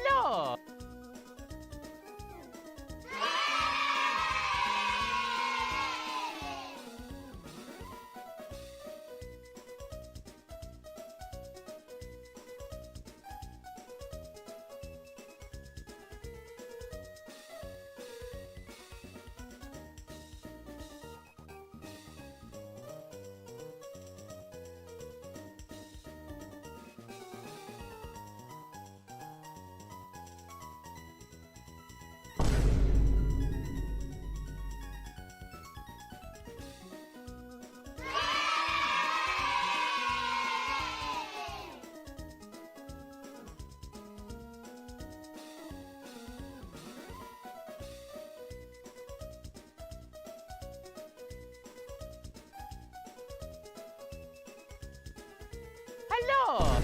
Hello! Hello!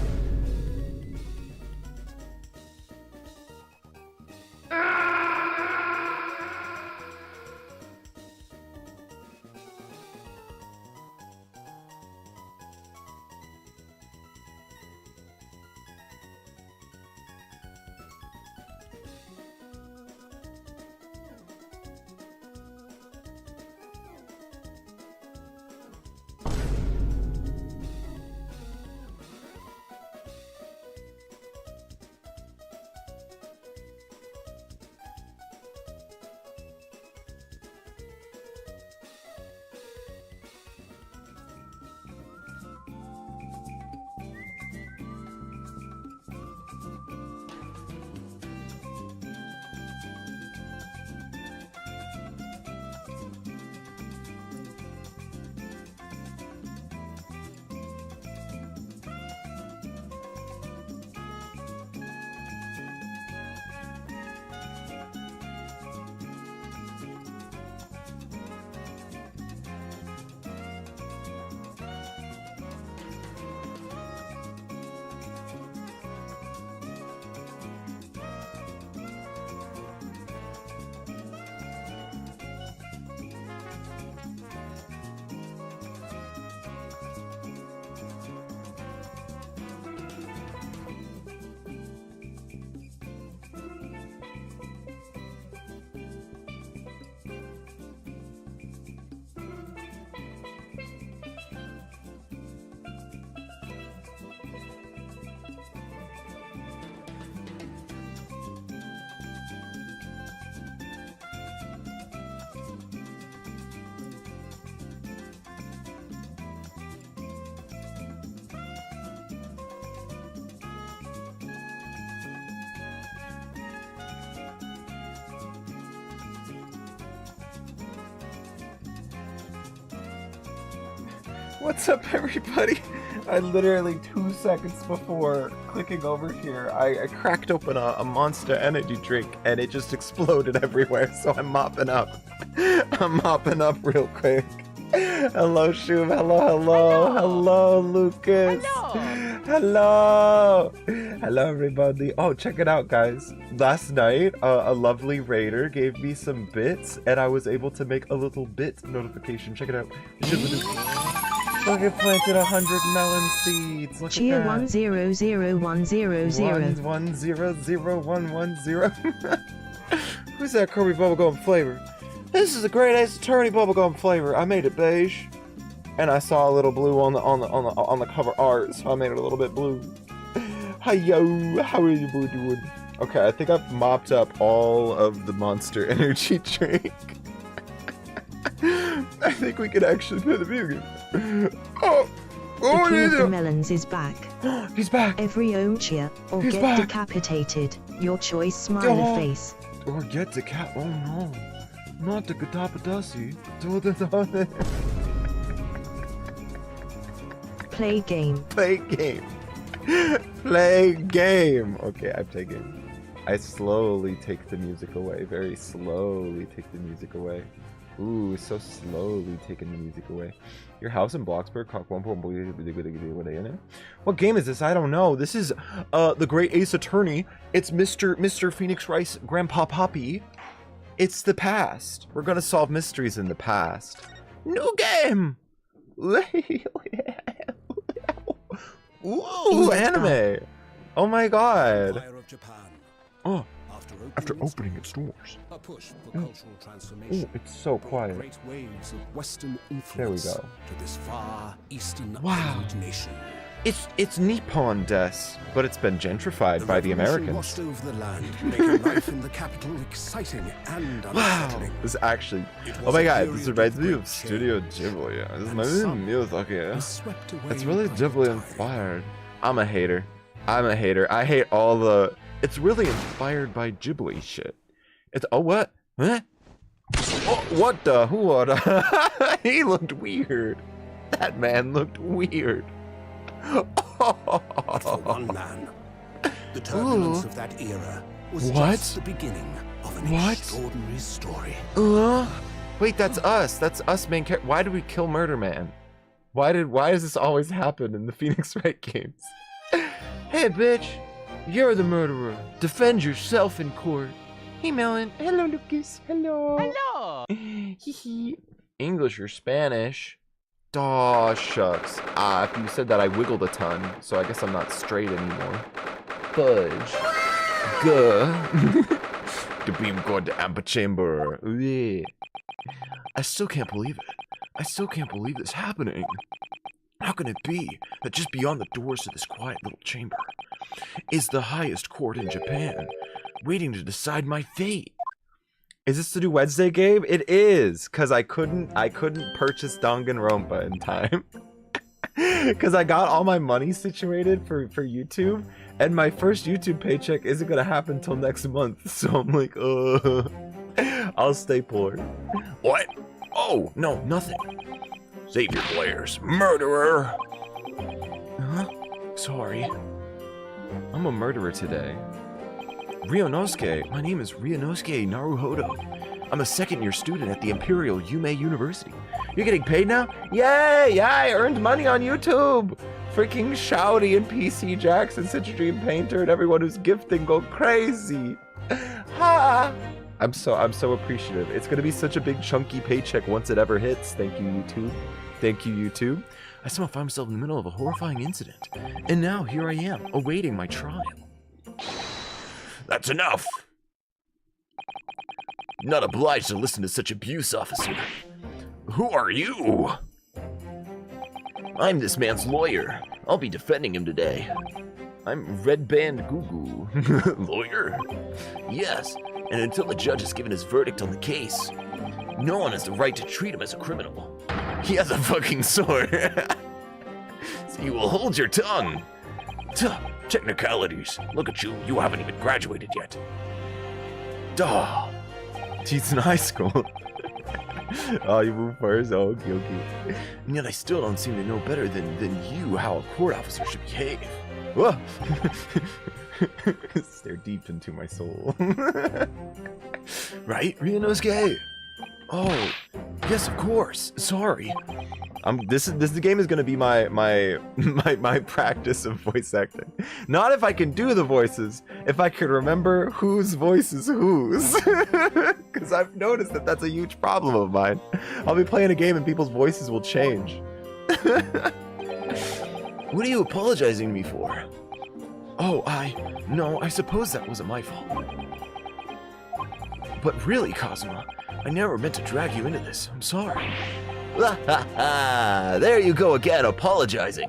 What's up, everybody? I literally 2 seconds before clicking over here, I cracked open a Monster energy drink and it just exploded everywhere, so I'm mopping up. I'm mopping up real quick. Hello, Shub. Hello, Lucas. Hello. Hello, everybody. Oh, check it out, guys. Last night, a lovely raider gave me some bits, and I was able to make a little bit notification. Check it out. Look, it planted 100 melon seeds. Look Cheer at that. 100100. 100110. Who's that Kirby bubblegum flavor? This is a great Ace Attorney bubblegum flavor. I made it beige, and I saw a little blue on the cover art, so I made it a little bit blue. Hi yo, how are you doing? Okay, I think I've mopped up all of the Monster Energy drink. I think we could actually play the video game. Oh, The King of the Melons is back. He's back. Every ohm cheer or He's get back. decapitated. Your choice, smiley face. Or get the cat. Oh no, not the Katapadasi. Play game. Play game. Play game. Okay, I play game. I slowly take the music away. Very slowly take the music away. Ooh, so slowly taking the music away. Your house in Bloxburg. What game is this? I don't know. This is the Great Ace Attorney. It's Mr. Phoenix Rice Grandpa Poppy. It's the past. We're gonna solve mysteries in the past. New game. Ooh, anime. Oh my god. Oh, after opening its doors. A push for cultural transformation. Oh, it's so quiet. Great waves of Western There we influence go. to this far eastern Wow. island nation. It's Nippon des, but it's been gentrified by the revolution Americans. washed over the land, making life in the capital exciting and Wow, unsettling. this actually. It Oh was my a god, period this reminds of me great of Studio change, Ghibli. This and is some music here. was swept away It's really by Ghibli time. inspired. I'm a hater. I'm a hater. I hate all the. It's really inspired by Ghibli shit. It's what? Huh? Oh, what the? Who? What? He looked weird. That man looked weird. For one man, the turbulence of that era was What? just the beginning of an What? extraordinary story. Wait, that's us. That's us main character. Why did we kill Murder Man? Why does this always happen in the Phoenix Wright games? Hey, bitch. You're the murderer. Defend yourself in court. Hey, Melon. Hello, Lucas. Hello. Hello. Hee English or Spanish? Aw, shucks. If you said that, I wiggled a ton, so I guess I'm not straight anymore. Fudge. Guh. The beam cord to amber chamber. Bleh. I still can't believe it. I still can't believe this happening. How can it be that just beyond the doors to this quiet little chamber is the highest court in Japan, waiting to decide my fate? Is this the new Wednesday game? It is, cause I couldn't purchase danganrompa in time. Cause I got all my money situated for YouTube, and my first YouTube paycheck isn't gonna happen till next month. So I'm like, I'll stay poor. What? Oh, no, nothing. Save your players, murderer! Huh? Sorry. I'm a murderer today. Ryunosuke, my name is Ryunosuke Naruhodo. I'm a second-year student at the Imperial Yume University. You're getting paid now? Yay! Yeah, I earned money on YouTube! Freaking Shouty and PC Jackson, Citrus Dream Painter, and everyone who's gifting go crazy! Ha! I'm so appreciative. It's gonna be such a big chunky paycheck once it ever hits. Thank you, YouTube. Thank you, YouTube. I somehow find myself in the middle of a horrifying incident. And now here I am, awaiting my trial. That's enough! Not obliged to listen to such abuse, officer. Who are you? I'm this man's lawyer. I'll be defending him today. I'm Red Band Goo Goo. Lawyer? Yes, and until the judge has given his verdict on the case, no one has the right to treat him as a criminal. He has a fucking sword. So you will hold your tongue. Technicalities. Look at you. You haven't even graduated yet. Duh. He's in high school. Oh, you move first? Oh, okay. And yet I still don't seem to know better than you how a court officer should behave. Whoa. Stare deep into my soul. Right, Ryunosuke? Oh, yes, of course. Sorry. This the game is gonna be my practice of voice acting. Not if I can do the voices, if I can remember whose voice is whose. Because I've noticed that that's a huge problem of mine. I'll be playing a game and people's voices will change. What are you apologizing to me for? Oh, no, I suppose that wasn't my fault. But really, Kazuma, I never meant to drag you into this. I'm sorry. There you go again, apologizing.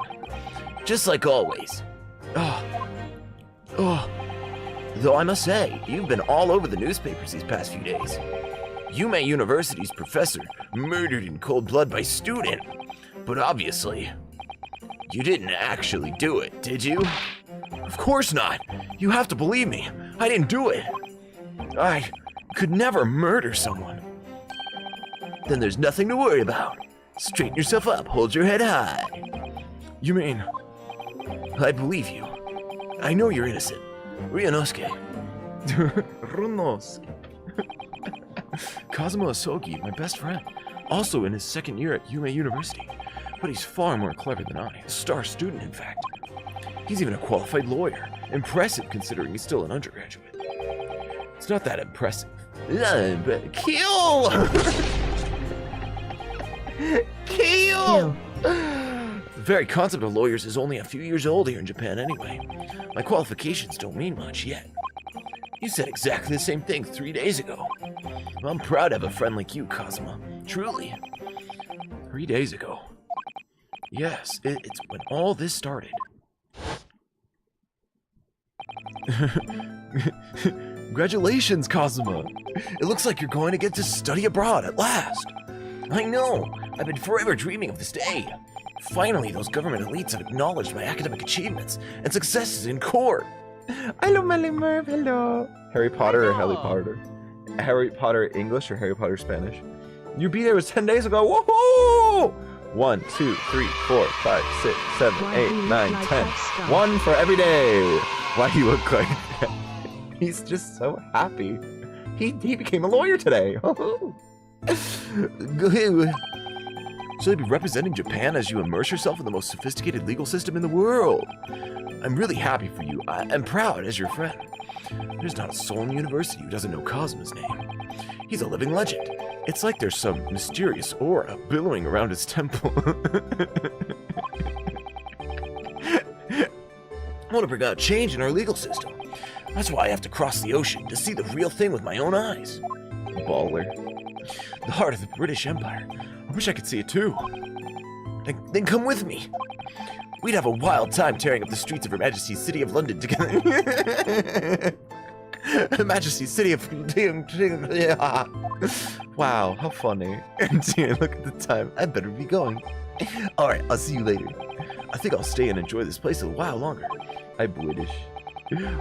Just like always. Though I must say, you've been all over the newspapers these past few days. Yume University's professor murdered in cold blood by student. But obviously, you didn't actually do it, did you? Of course not. You have to believe me. I didn't do it. I could never murder someone. Then there's nothing to worry about. Straighten yourself up, hold your head high. You mean... I believe you. I know you're innocent. Ryunosuke. Ryunosuke. Kazuma Asogi, my best friend, also in his second year at Yume University. But he's far more clever than I, a star student in fact. He's even a qualified lawyer. Impressive considering he's still an undergraduate. It's not that impressive. But kill! Kill! The very concept of lawyers is only a few years old here in Japan anyway. My qualifications don't mean much yet. You said exactly the same thing 3 days ago. Well, I'm proud to have a friend like you, Cosmo. Truly. 3 days ago. Yes, it's when all this started. Congratulations, Cosmo. It looks like you're going to get to study abroad at last. I know. I've been forever dreaming of this day. Finally, those government elites have acknowledged my academic achievements and successes in court. Hello, Melly Merv, hello. Harry Potter or Harry Potter? Harry Potter English or Harry Potter Spanish? Your B-Day was 10 days ago. Woohoo! 1, 2, 3, 4, 5, 6, 7, 8, 9, 10. One for every day. Why do you look like that? He's just so happy. He became a lawyer today. So you'll be representing Japan as you immerse yourself in the most sophisticated legal system in the world. I'm really happy for you. I'm proud as your friend. There's not a soul in the university who doesn't know Cosmo's name. He's a living legend. It's like there's some mysterious aura billowing around his temple. I want to bring about change in our legal system. That's why I have to cross the ocean to see the real thing with my own eyes. Baller. The heart of the British Empire. I wish I could see it too. Then come with me. We'd have a wild time tearing up the streets of Her Majesty's City of London together. Her Majesty's City of... Wow, how funny. Dear, look at the time. I better be going. Alright, I'll see you later. I think I'll stay and enjoy this place a while longer. I'm British.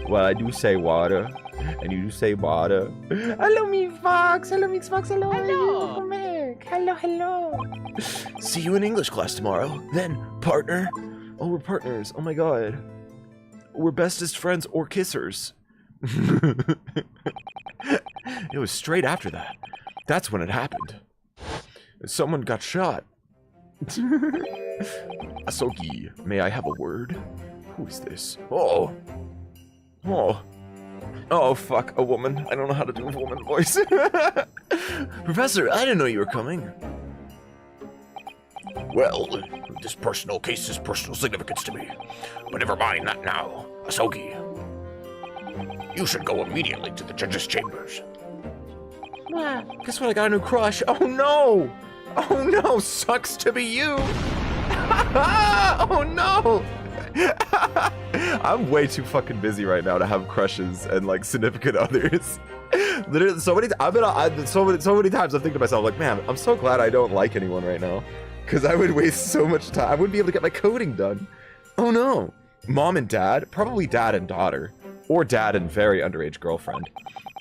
Well, I do say water, and you do say water. Hello, me Fox. Hello, Mix Fox. Hello. Hello. Hello. See you in English class tomorrow. Then, partner. Oh, we're partners. Oh my god. We're bestest friends or kissers. It was straight after that. That's when it happened. Someone got shot. Asogi, may I have a word? Who is this? Oh, fuck, a woman. I don't know how to do a woman voice. Professor, I didn't know you were coming. Well, this personal case has personal significance to me. But never mind that now. Asogi, you should go immediately to the judge's chambers. Guess what? I got a new crush. Oh no! Oh no! Sucks to be you! Oh no! I'm way too fucking busy right now to have crushes and like significant others. Literally, so many times I'm thinking to myself, like, man, I'm so glad I don't like anyone right now, because I would waste so much time. I wouldn't be able to get my coding done. Oh no! Mom and dad, probably dad and daughter, or dad and very underage girlfriend.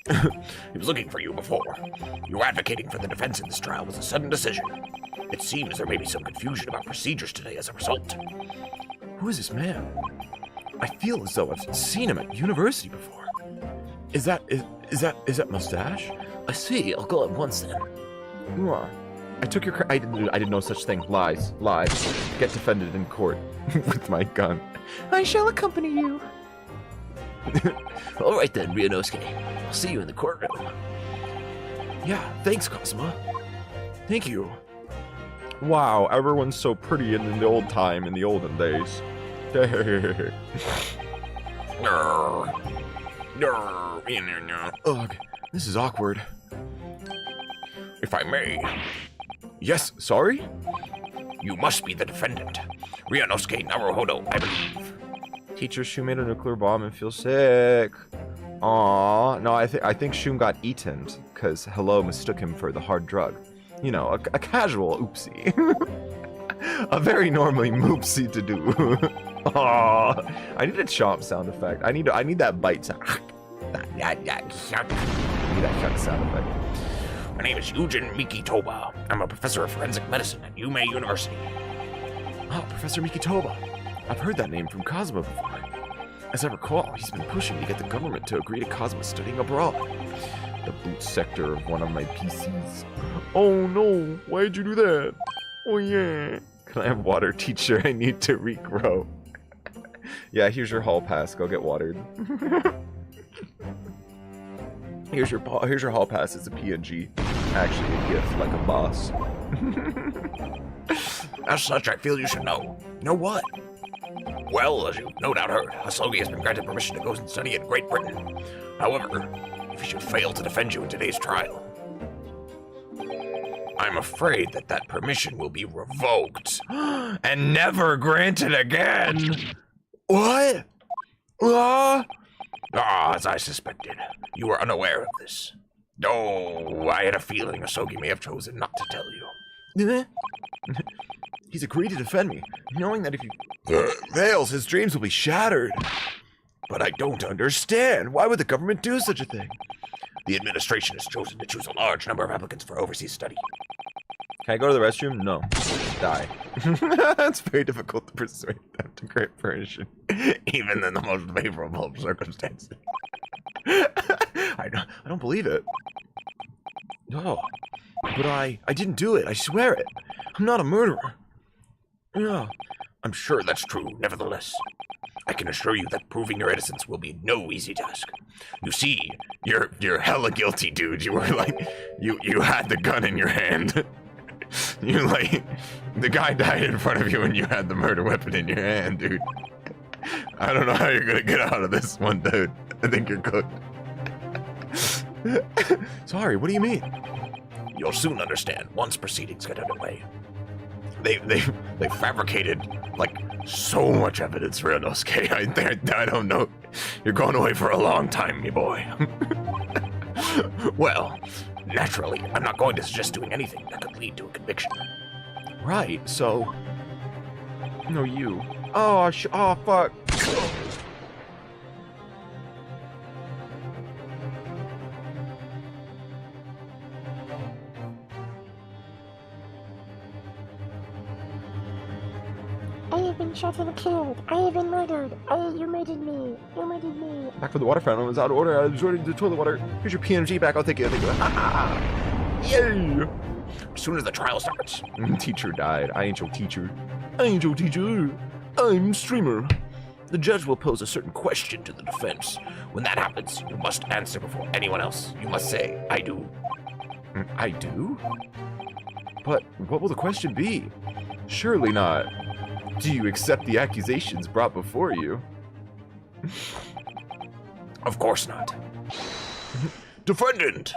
He was looking for you before. You advocating for the defense in this trial was a sudden decision. It seems there may be some confusion about procedures today as a result. Who is this man? I feel as though I've seen him at university before. Is that Mustache? I see. I'll go at once then. I took your I didn't know such thing. Lies. Get defended in court with my gun. I shall accompany you. All right then, Ryunosuke. I'll see you in the courtroom. Yeah, thanks, Cosmo. Thank you. Wow, everyone's so pretty in the old time, in the olden days. Ugh, this is awkward. If I may, Yes, sorry? you must be the defendant. Ryunosuke Naruhodo, I believe. Teacher Shun made a nuclear bomb and feels sick. Aww. No, I think Shun got eaten, because Hello mistook him for the hard drug. You know, a casual oopsie. A very normally moopsie to do. Aww. I need a chomp sound effect. I need that bite sound. I need that kind of sound effect. My name is Yujin Mikitoba. I'm a professor of forensic medicine at Yume University. Oh, Professor Mikitoba. I've heard that name from Cosmo before. As I recall, he's been pushing to get the government to agree to Cosmo studying abroad. The boot sector of one of my PCs. Oh no, why'd you do that? Oh yeah. Can I have water, teacher? I need to regrow. Yeah, here's your hall pass. Go get watered. Here's your hall pass. It's a PNG. Actually, a gift, like a boss. As such, I feel you should know. Know what? Well, as you've no doubt heard, Hasogi has been granted permission to go and study in Great Britain. However, if he should fail to defend you in today's trial, I'm afraid that permission will be revoked and never granted again. What? As I suspected, you were unaware of this. Oh, I had a feeling Hasogi may have chosen not to tell you. He's agreed to defend me, knowing that if he fails, his dreams will be shattered. But I don't understand. Why would the government do such a thing? The administration has chosen to choose a large number of applicants for overseas study. Can I go to the restroom? No. Die. It's very difficult to persuade them to grant permission, Even in the most favorable of circumstances. I don't believe it. No. But I didn't do it. I swear it. I'm not a murderer. Yeah. I'm sure that's true, nevertheless. I can assure you that proving your innocence will be no easy task. You see, you're hella guilty, dude. You were like, you had the gun in your hand. You like, the guy died in front of you and you had the murder weapon in your hand, dude. I don't know how you're gonna get out of this one, dude. I think you're cooked. Sorry, what do you mean? You'll soon understand once proceedings get underway. They fabricated like so much evidence, Ryunosuke. I don't know. You're going away for a long time, me boy. Well, naturally, I'm not going to suggest doing anything that could lead to a conviction. Right, so... No, you. Oh, oh, fuck. I have been shot and killed. I have been murdered. You murdered me. You murdered me. Back for the water fountain. I was out of order. I was resorting to the toilet water. Here's your PMG back. I'll take it. Yay! As soon as the trial starts. Teacher died. I ain't your teacher. I ain't your teacher. I'm streamer. The judge will pose a certain question to the defense. When that happens, you must answer before anyone else. You must say, I do. I do? But what will the question be? Surely not. Do you accept the accusations brought before you? Of course not. Defendant!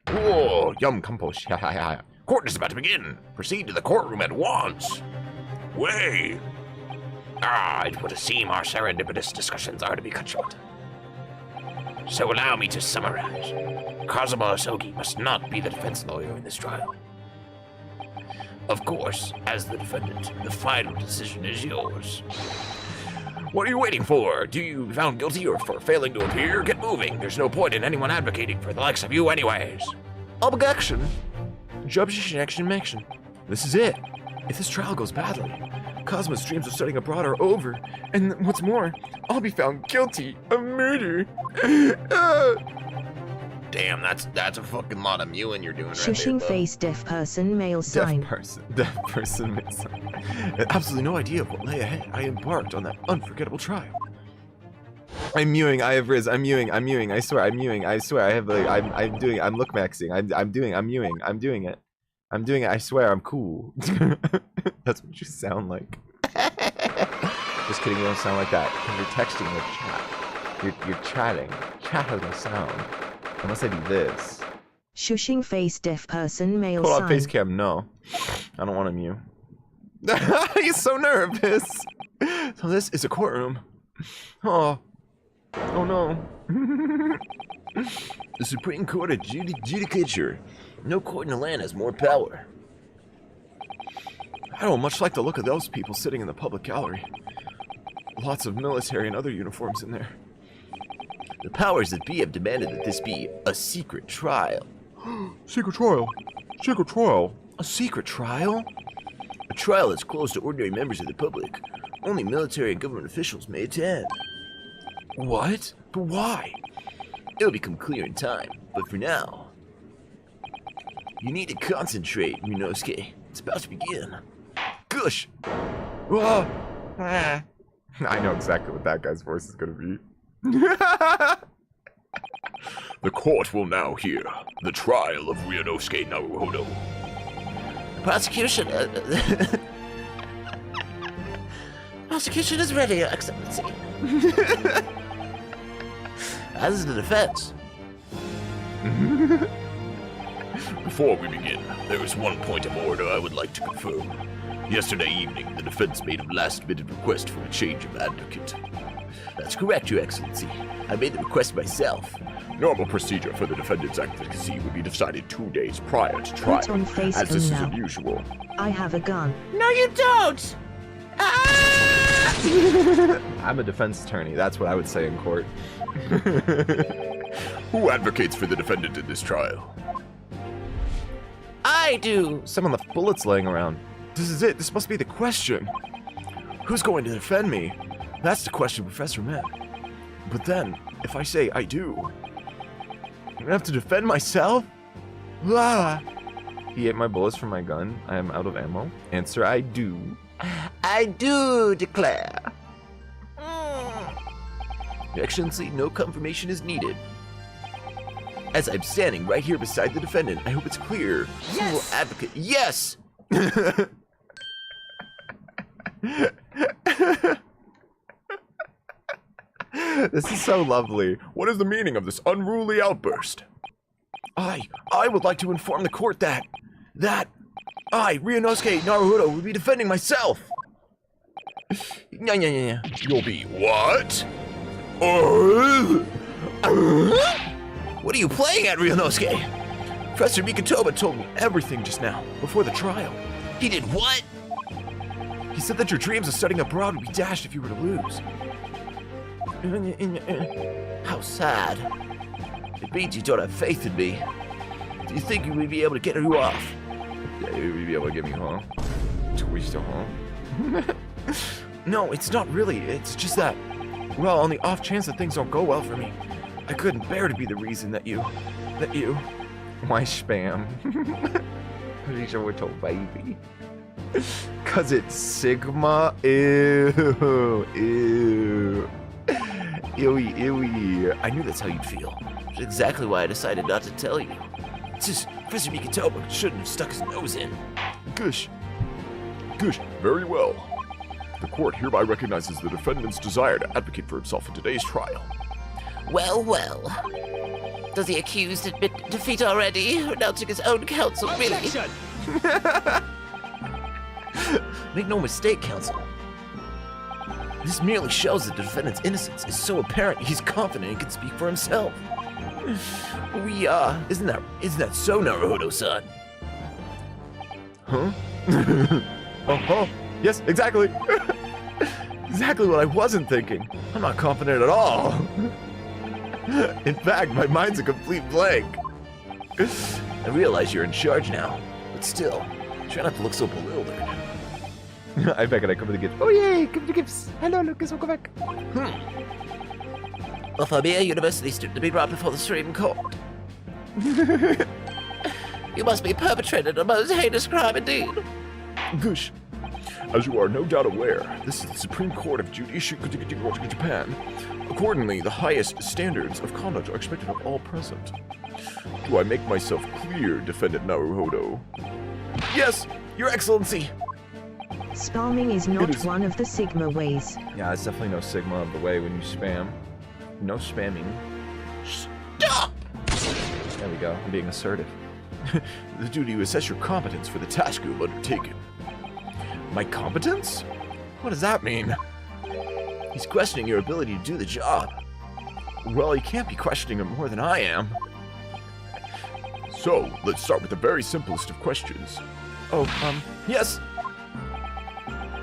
Oh, Yum compost. court is about to begin. Proceed to the courtroom at once. Way! It would seem our serendipitous discussions are to be cut short. So allow me to summarize. Kazuma Hasogi must not be the defense lawyer in this trial. Of course, as the defendant, the final decision is yours. What are you waiting for? Do you found guilty or for failing to appear? Get moving. There's no point in anyone advocating for the likes of you anyways. Objection. Objection. This is it. If this trial goes badly, Cosmo's dreams of starting abroad are over, and what's more, I'll be found guilty of murder. Damn, that's a fucking lot of mewing you're doing right there. Shushing bub. face deaf person male sign. Deaf person male sign. I had absolutely no idea of what lay ahead. I embarked on that unforgettable trial. I'm mewing. I have Riz. I'm mewing. I swear. I'm mewing. I swear. I have like. I'm doing. I'm look maxing. I'm mewing. I'm doing it. I swear. I'm cool. That's what you sound like. Just kidding. You don't sound like that. You're texting the chat. You're chatting. Chat has no sound. Unless I do this. Shushing face deaf person male Hold on, sign. face cam. No, I don't want to mew. He's so nervous. So this is a courtroom. Oh no. The Supreme Court of Judicature. No court in the land has more power. I don't much like the look of those people sitting in the public gallery. Lots of military and other uniforms in there. The powers that be have demanded that this be a secret trial. Secret trial. Secret trial. A secret trial? A trial that's closed to ordinary members of the public. Only military and government officials may attend. What? But why? It'll become clear in time, but for now, you need to concentrate, Ryunosuke. It's about to begin. Gush! Whoa. I know exactly what that guy's voice is gonna be. The court will now hear the trial of Ryunosuke Naruhodo. Prosecution. Prosecution is ready, Your Excellency. As is the defense. Before we begin, there is one point of order I would like to confirm. Yesterday evening, the defense made a last-minute request for a change of advocate. That's correct, Your Excellency. I made the request myself. Normal procedure for the defendant's advocacy would be decided 2 days prior to trial, Put on face as this is now. unusual. I have a gun. No, you don't! I'm a defense attorney. That's what I would say in court. Who advocates for the defendant in this trial? I do! Some of the bullets laying around. This is it. This must be the question. Who's going to defend me? That's the question Professor meant. But then, if I say I do, I'm gonna have to defend myself? Ah! He ate my bullets from my gun. I am out of ammo. Answer, I do. I do declare. Your Excellency, no confirmation is needed. As I'm standing right here beside the defendant, I hope it's clear. Who will advocate? Yes! This is so lovely. What is the meaning of this unruly outburst? I would like to inform the court that I, Ryunosuke Naruhodo, will be defending myself. Yeah. You'll be what? What are you playing at, Ryunosuke? Professor Mikotoba told me everything just now, before the trial. He did what? He said that your dreams of studying abroad would be dashed if you were to lose. How sad. It means you don't have faith in me. Do you think you would be able to get you off? Yeah, you would be able to get me home. Twist home. No, it's not really. It's just that, well, on the off chance that things don't go well for me, I couldn't bear to be the reason that you... Why spam? He's a little baby. Cause it's Sigma. Ew. Ewy. I knew that's how you'd feel. That's exactly why I decided not to tell you. It's just Professor Mikotoba shouldn't have stuck his nose in. Gush, very well. The court hereby recognizes the defendant's desire to advocate for himself in today's trial. Well. Does the accused admit defeat already, renouncing his own counsel, really? Make no mistake, counsel. This merely shows that the defendant's innocence is so apparent he's confident he can speak for himself. Isn't that so, Naruhodo-san? Huh? Oh, yes, exactly. Exactly what I wasn't thinking. I'm not confident at all. In fact, my mind's a complete blank. I realize you're in charge now, but still, try not to look so bewildered. I bet I come with the gifts. Oh yay, come with the gifts. Hello, Lucas, welcome back. Well, for me, a university student to be brought before the Supreme Court. You must be perpetrated a most heinous crime indeed. Gush, as you are no doubt aware, this is the Supreme Court of Judicial Japan. Accordingly, the highest standards of conduct are expected of all present. Do I make myself clear, Defendant Naruhodo? Yes, Your Excellency. Spamming is not one of the Sigma ways. Yeah, it's definitely no Sigma of the way when you spam. No spamming. Stop! There we go, I'm being assertive. The duty to assess your competence for the task you have undertaken. My competence? What does that mean? He's questioning your ability to do the job. Well, he can't be questioning it more than I am. So, let's start with the very simplest of questions. Yes.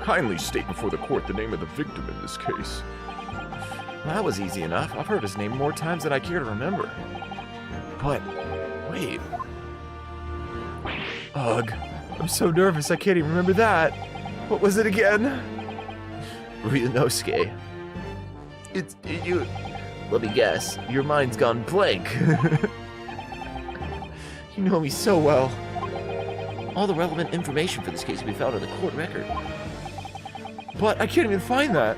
Kindly state before the court the name of the victim in this case. Well, that was easy enough. I've heard his name more times than I care to remember. But, wait. Ugh, I'm so nervous I can't even remember that. What was it again? Ryunosuke. It's you. Let me guess. Your mind's gone blank. You know me so well. All the relevant information for this case can be found in the court record. But I can't even find that.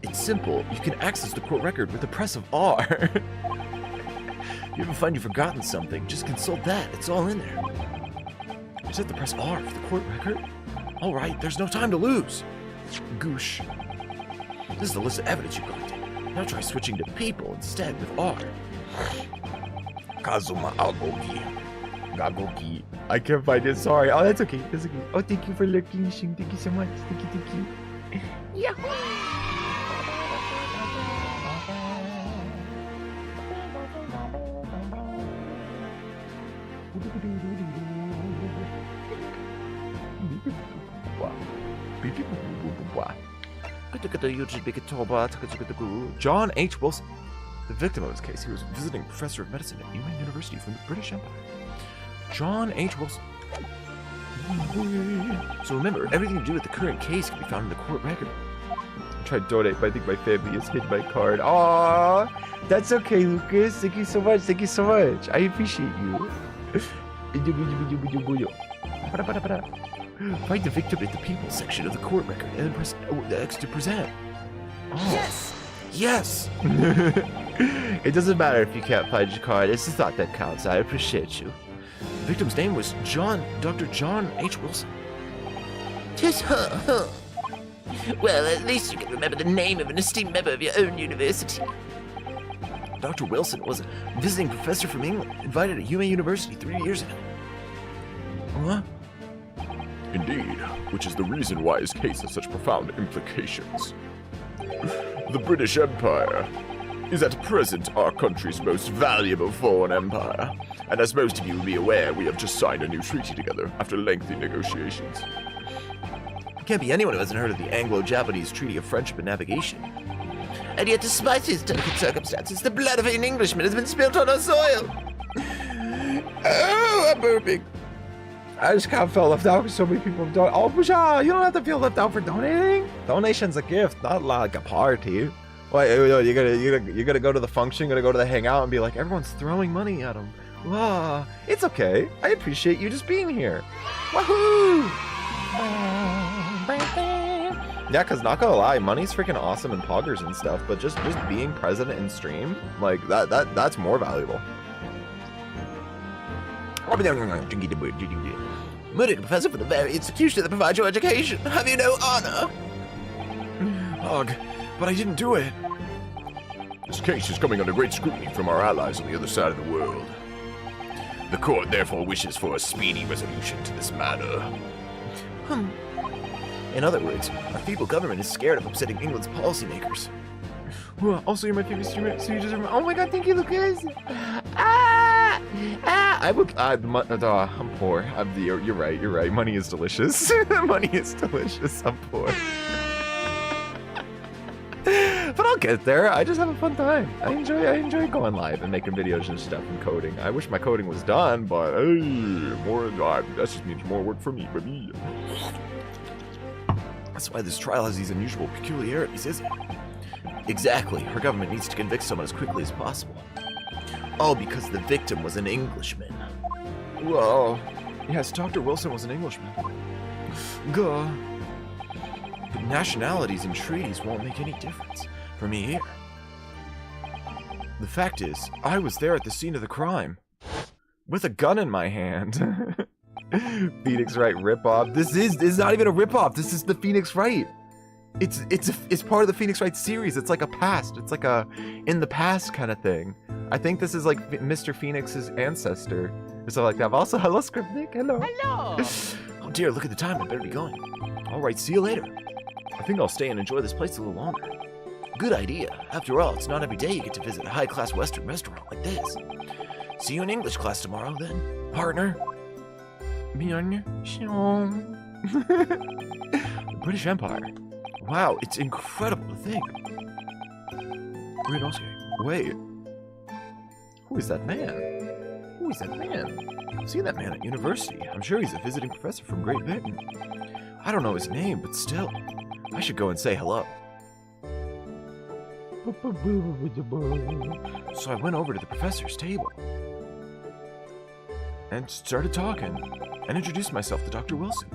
It's simple. You can access the court record with the press of R. You ever find you've forgotten something, just consult that. It's all in there. Is it the press R for the court record? All right, there's no time to lose. Goosh. This is the list of evidence you collected. Now try switching to people instead with R. Kazuma Agogi. Gagogi. I can't find it. Sorry. Oh, that's okay. That's okay. Oh, thank you for lurking, Shing. Thank you so much. Thank you. John H. Wilson, the victim of this case, he was visiting professor of medicine at UMaine University from the British Empire. John H. Wilson. So remember, everything to do with the current case can be found in the court record. I tried to donate, but I think my family has hid my card. Aww, that's okay, Lucas. Thank you so much. Thank you so much. I appreciate you. Find the victim in the people section of the court record and then press X to present. Oh. Yes! Yes! It doesn't matter if you can't find your card. It's the thought that counts. I appreciate you. The victim's name was Dr. John H. Wilson. Tis her, huh? Well, at least you can remember the name of an esteemed member of your own university. Dr. Wilson was a visiting professor from England, invited at UMaine University 3 years ago. What? Indeed, which is the reason why his case has such profound implications. The British Empire is at present our country's most valuable foreign empire, and as most of you will be aware, we have just signed a new treaty together after lengthy negotiations. There can't be anyone who hasn't heard of the Anglo-Japanese Treaty of Friendship and Navigation. And yet, despite his delicate circumstances, the blood of an Englishman has been spilt on our soil. Oh, I'm burping. I just can't feel left out because so many people have done. Oh, Pusha, you don't have to feel left out for donating. Donation's a gift, not like a party. Wait, you're gonna go to the function, you're gonna go to the hangout and be like, everyone's throwing money at him. Wow, it's okay. I appreciate you just being here. Wahoo! Yeah, cause not gonna lie, money's freaking awesome and poggers and stuff, but just being present in stream, like that's more valuable. Murdered a professor for the very institution that provides your education. Have you no honor? Ugh, but I didn't do it. This case is coming under great scrutiny from our allies on the other side of the world. The court therefore wishes for a speedy resolution to this matter. In other words, our feeble government is scared of upsetting England's policymakers. Also, you're my favorite streamer, so you deserve. Oh my god, thank you, Lucas. I'm poor. You're right. Money is delicious. Money is delicious. I'm poor. But I'll get there. I just have a fun time. I enjoy going live and making videos and stuff and coding. I wish my coding was done, but hey, that just means more work for me, baby. That's why this trial has these unusual peculiarities, isn't it? Exactly. Her government needs to convict someone as quickly as possible. All because the victim was an Englishman. Whoa. Yes, Dr. Wilson was an Englishman. Gah. But nationalities and treaties won't make any difference for me here. The fact is, I was there at the scene of the crime. With a gun in my hand. Phoenix Wright ripoff. This is not even a ripoff. This is the Phoenix Wright. It's part of the Phoenix Wright series. It's like a past. It's like a in the past kind of thing. I think this is like Mr. Phoenix's ancestor or something like that. But also, hello, Scriptnik. Hello. Hello. Oh dear, look at the time. I better be going. All right, see you later. I think I'll stay and enjoy this place a little longer. Good idea. After all, it's not every day you get to visit a high-class Western restaurant like this. See you in English class tomorrow, then, partner. The British Empire. Wow, it's incredible to think. Wait. Who is that man? Who is that man? I've seen that man at university. I'm sure he's a visiting professor from Great Britain. I don't know his name, but still. I should go and say hello. So I went over to the professor's table and started talking and introduced myself to Dr. Wilson.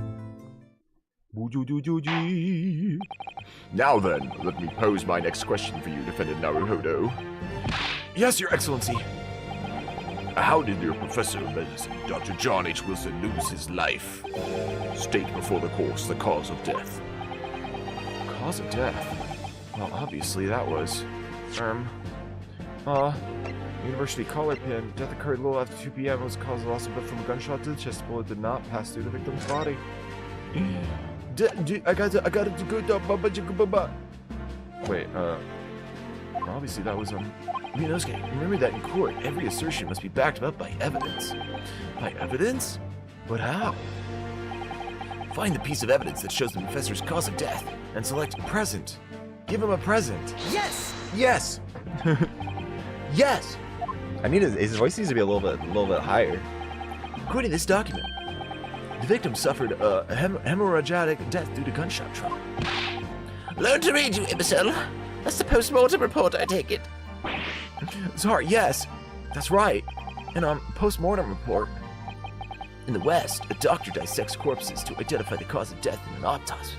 Now then, let me pose my next question for you, Defendant Naruhodo. Yes, Your Excellency. How did your professor of medicine, Dr. John H. Wilson, lose his life? State before the court the cause of death. Cause of death. Well, obviously that was... University collar pin. Death occurred a little after 2 p.m. was caused of loss of blood from a gunshot to the chest. Bullet did not pass through the victim's body. I got it to go. Wait, obviously that was, Mianosuke, remember that in court, every assertion must be backed up by evidence. By evidence? But how? Find the piece of evidence that shows the professor's cause of death, and select present. Give him a present. Yes! Yes! Yes! I need his voice needs to be a little bit higher. According to this document, the victim suffered a hemorrhagic death due to gunshot trauma. Learn to read, you imbecile. That's the post-mortem report, I take it. Sorry, yes, that's right. In a post-mortem report, in the West, a doctor dissects corpses to identify the cause of death in an autopsy.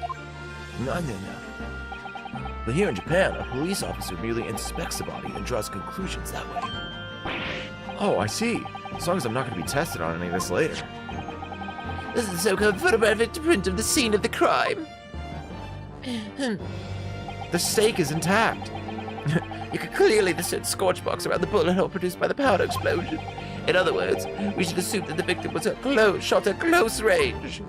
No. But here in Japan, a police officer merely inspects the body and draws conclusions that way. Oh, I see. As long as I'm not going to be tested on any of this later. This is the so-called photographic print of the scene of the crime. The stake is intact. You can clearly discern scorch marks around the bullet hole produced by the powder explosion. In other words, we should assume that the victim was shot at close range.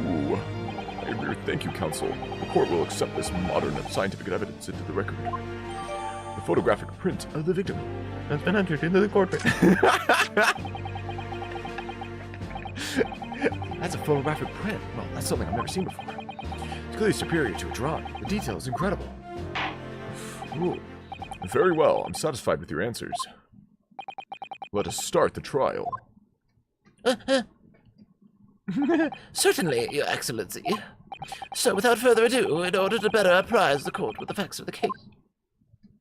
Ooh. I agree. Thank you, counsel. The court will accept this modern scientific evidence into the record. The photographic print of the victim has been entered into the court. That's a photographic print. Well, that's something I've never seen before. It's clearly superior to a drawing. The detail is incredible. Ooh. Very well. I'm satisfied with your answers. Let us start the trial. Certainly, Your Excellency. So, without further ado, in order to better apprise the court with the facts of the case.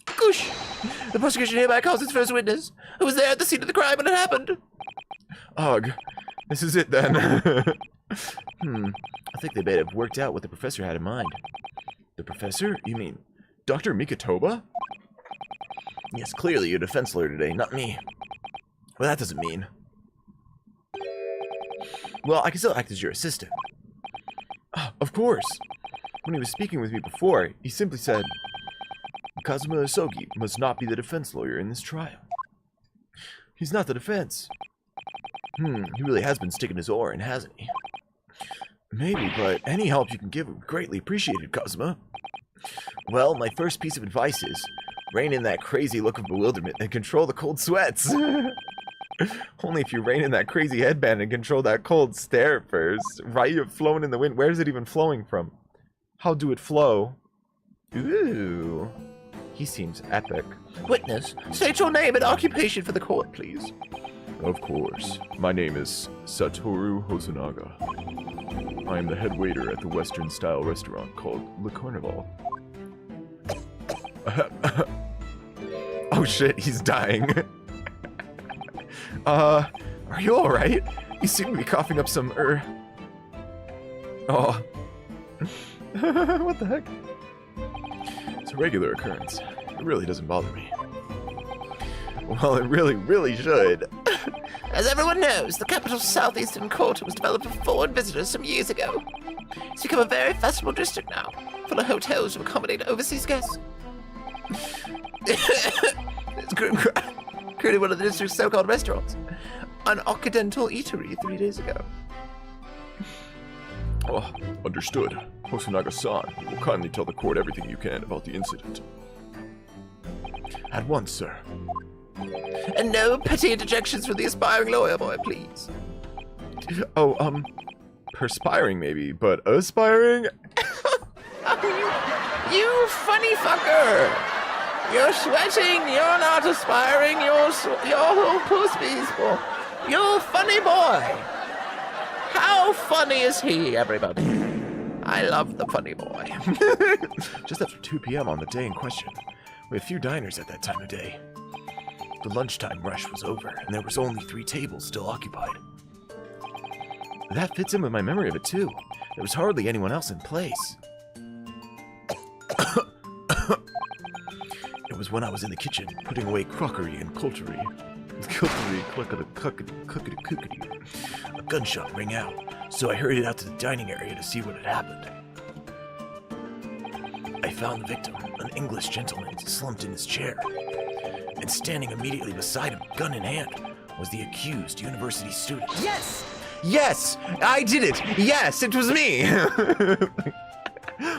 Goosh! The prosecution hereby calls its first witness, who was there at the scene of the crime when it happened. Ugh. This is it then. I think they may have worked out what the professor had in mind. The professor? You mean Dr. Mikatoba? Yes, clearly you're a defense lawyer today, not me. Well, that doesn't mean. Well, I can still act as your assistant. Of course. When he was speaking with me before, he simply said, Kazuma Osogi must not be the defense lawyer in this trial. He's not the defense. He really has been sticking his oar in, hasn't he? Maybe, but any help you can give would be greatly appreciated, Kazuma. Well, my first piece of advice is, rein in that crazy look of bewilderment and control the cold sweats. Only if you rein in that crazy headband and control that cold stare at first. Right, you're flowing in the wind. Where's it even flowing from? How do it flow? Ooh. He seems epic. Witness, state your name and occupation for the court, please. Of course. My name is Satoru Hosonaga. I am the head waiter at the Western-style restaurant called Le Carnival. Oh shit, he's dying. Are you alright? You seem to be coughing up some, Oh. What the heck? It's a regular occurrence. It really doesn't bother me. Well, it really should. As everyone knows, the capital's southeastern quarter was developed for foreign visitors some years ago. It's become a very fashionable district now, full of hotels to accommodate overseas guests. It's created one of the district's so-called restaurants, an Occidental eatery 3 days ago. Oh, understood. Hosonaga-san will kindly tell the court everything you can about the incident. At once, sir. And no petty interjections from the aspiring lawyer boy, please. Oh, perspiring maybe, but aspiring? You funny fucker! You're sweating, you're not aspiring, you're pussies. You're funny boy. How funny is he, everybody? I love the funny boy. Just after 2 p.m. on the day in question, we had few diners at that time of day. The lunchtime rush was over, and there was only 3 tables still occupied. That fits in with my memory of it, too. There was hardly anyone else in place. It was when I was in the kitchen, putting away crockery and cutlery. A gunshot rang out, so I hurried out to the dining area to see what had happened. found the victim, an English gentleman slumped in his chair. And standing immediately beside him, gun in hand, was the accused university student. Yes! Yes! I did it! Yes, it was me!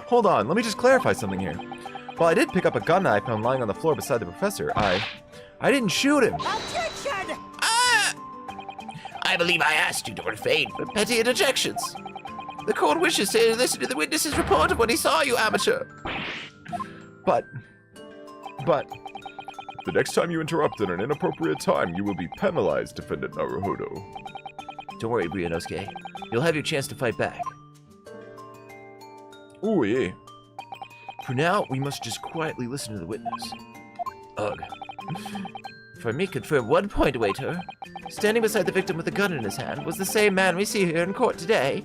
Hold on, let me just clarify something here. While I did pick up a gun I found lying on the floor beside the professor, I didn't shoot him. Objection! I believe I asked you to refrain from petty interjections. The court wishes to listen to the witness's report of what he saw, you amateur. But... The next time you interrupt at an inappropriate time, you will be penalized, Defendant Naruhodo. Don't worry, Ryunosuke. You'll have your chance to fight back. Ooh, yeah. For now, we must just quietly listen to the witness. Ugh. If I may confirm one point, waiter. Standing beside the victim with a gun in his hand was the same man we see here in court today.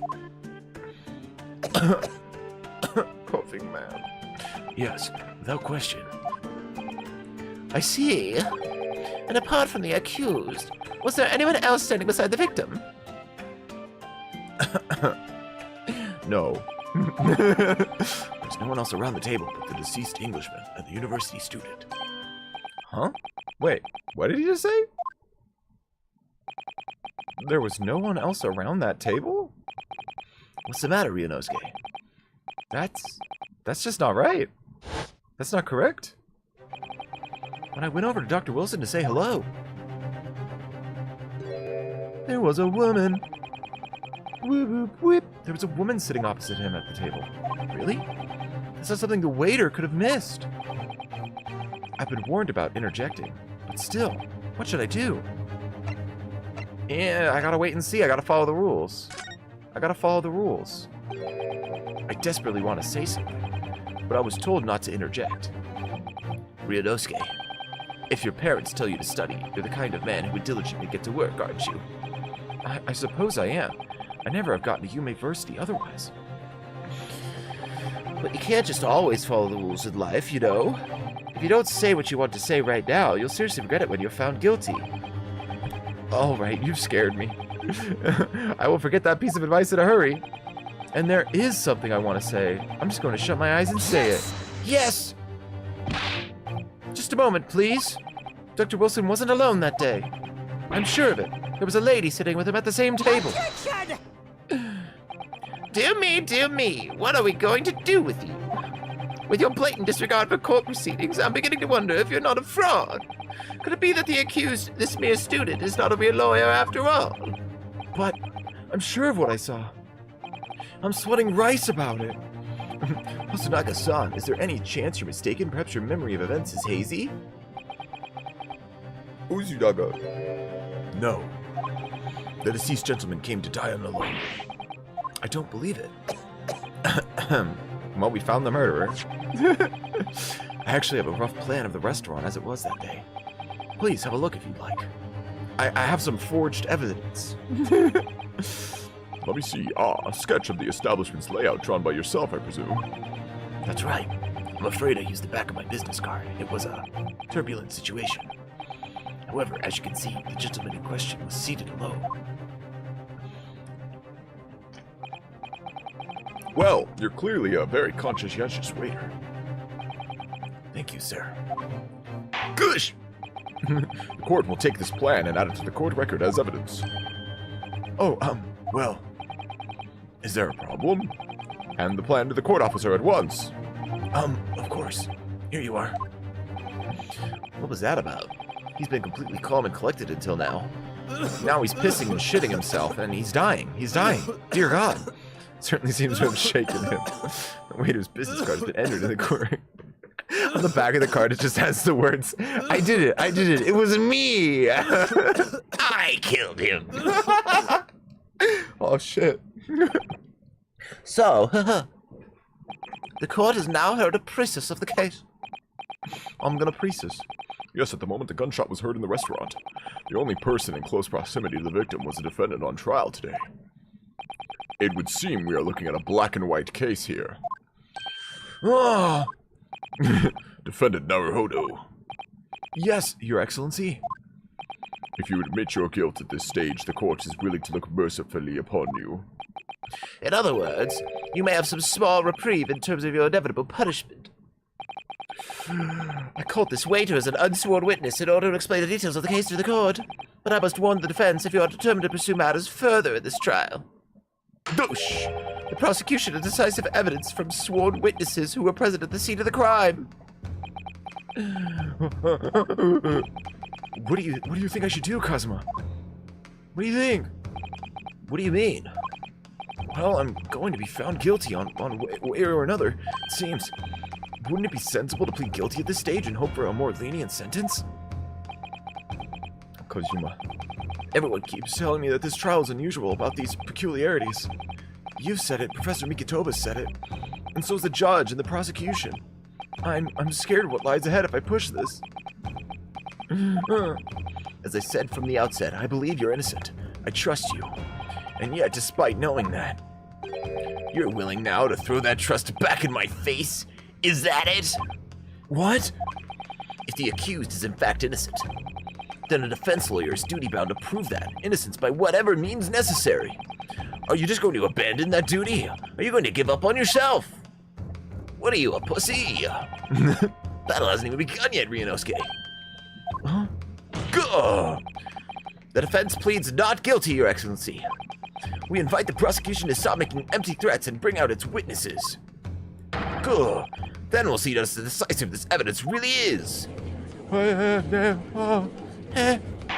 Coughing man. Yes, without question. I see. And apart from the accused, was there anyone else standing beside the victim? no. There's no one else around the table but the deceased Englishman and the university student. Huh? Wait, what did he just say? There was no one else around that table? What's the matter, Ryunosuke? That's just not right. That's not correct. When I went over to Dr. Wilson to say hello, there was a woman. Whoop, whoop, whoop. There was a woman sitting opposite him at the table. really? This is something the waiter could have missed. I've been warned about interjecting, but still, what should I do? Yeah, I gotta wait and see. I gotta follow the rules. I desperately want to say something, but I was told not to interject. Ryunosuke, if your parents tell you to study, you're the kind of man who would diligently get to work, aren't you? I suppose I am. I never have gotten to University otherwise. But you can't just always follow the rules in life, you know. If you don't say what you want to say right now, you'll seriously regret it when you're found guilty. All right, you've scared me. I will forget that piece of advice in a hurry. And there is something I want to say. I'm just going to shut my eyes and say it. Yes! Just a moment, please. Dr. Wilson wasn't alone that day. I'm sure of it. There was a lady sitting with him at the same table. Dear me, what are we going to do with you? With your blatant disregard for court proceedings, I'm beginning to wonder if you're not a fraud. Could it be that the accused, this mere student, is not a real lawyer after all? But I'm sure of what I saw. I'm sweating rice about it. Hosonaga-san, is there any chance you're mistaken? Perhaps your memory of events is hazy? Uzudaga. No. The deceased gentleman came to die on alone. I don't believe it. Well, we found the murderer. I actually have a rough plan of the restaurant as it was that day. Please have a look if you'd like. I have some forged evidence. Let me see. A sketch of the establishment's layout drawn by yourself, I presume. That's right. I'm afraid I used the back of my business card. It was a turbulent situation. However, as you can see, the gentleman in question was seated alone. Well, you're clearly a very conscientious waiter. Thank you, sir. Gush! The court will take this plan and add it to the court record as evidence. Oh, well, is there a problem? Hand the plan to the court officer at once. Of course. Here you are. What was that about? He's been completely calm and collected until now. Now he's pissing and shitting himself, and he's dying. He's dying. Dear God. Certainly seems to have shaken him. The waiter's business card has been entered in the court. On the back of the card, it just has the words, I did it, it was me! I killed him. Oh, shit. So, the court has now heard a process of the case. I'm gonna precis. Yes, at the moment the gunshot was heard in the restaurant. The only person in close proximity to the victim was the defendant on trial today. It would seem we are looking at a black and white case here. Oh! Defendant Naruhodo, Yes, Your Excellency. if you admit your guilt at this stage, the court is willing to look mercifully upon you. In other words, you may have some small reprieve in terms of your inevitable punishment. I called this waiter as an unsworn witness in order to explain the details of the case to the court, but I must warn the defense if you are determined to pursue matters further in this trial. Douche! The prosecution has decisive evidence from sworn witnesses who were present at the scene of the crime. What do you think I should do, Kazuma? What do you think? What do you mean? Well, I'm going to be found guilty on way or another, it seems. Wouldn't it be sensible to plead guilty at this stage and hope for a more lenient sentence? Kazuma, everyone keeps telling me that this trial is unusual about these peculiarities. You've said it, Professor Mikitoba said it, and so's the judge and the prosecution. I'm scared of what lies ahead if I push this. As I said from the outset, I believe you're innocent. I trust you. And yet, despite knowing that, you're willing now to throw that trust back in my face? Is that it? What? If the accused is in fact innocent, then a defense lawyer is duty-bound to prove that innocence by whatever means necessary. Are you just going to abandon that duty? Are you going to give up on yourself? What are you, a pussy? Battle hasn't even begun yet, Ryunosuke. Huh? Gah! The defense pleads not guilty, Your Excellency. We invite the prosecution to stop making empty threats and bring out its witnesses. Gah! Then we'll see just how decisive this evidence really is.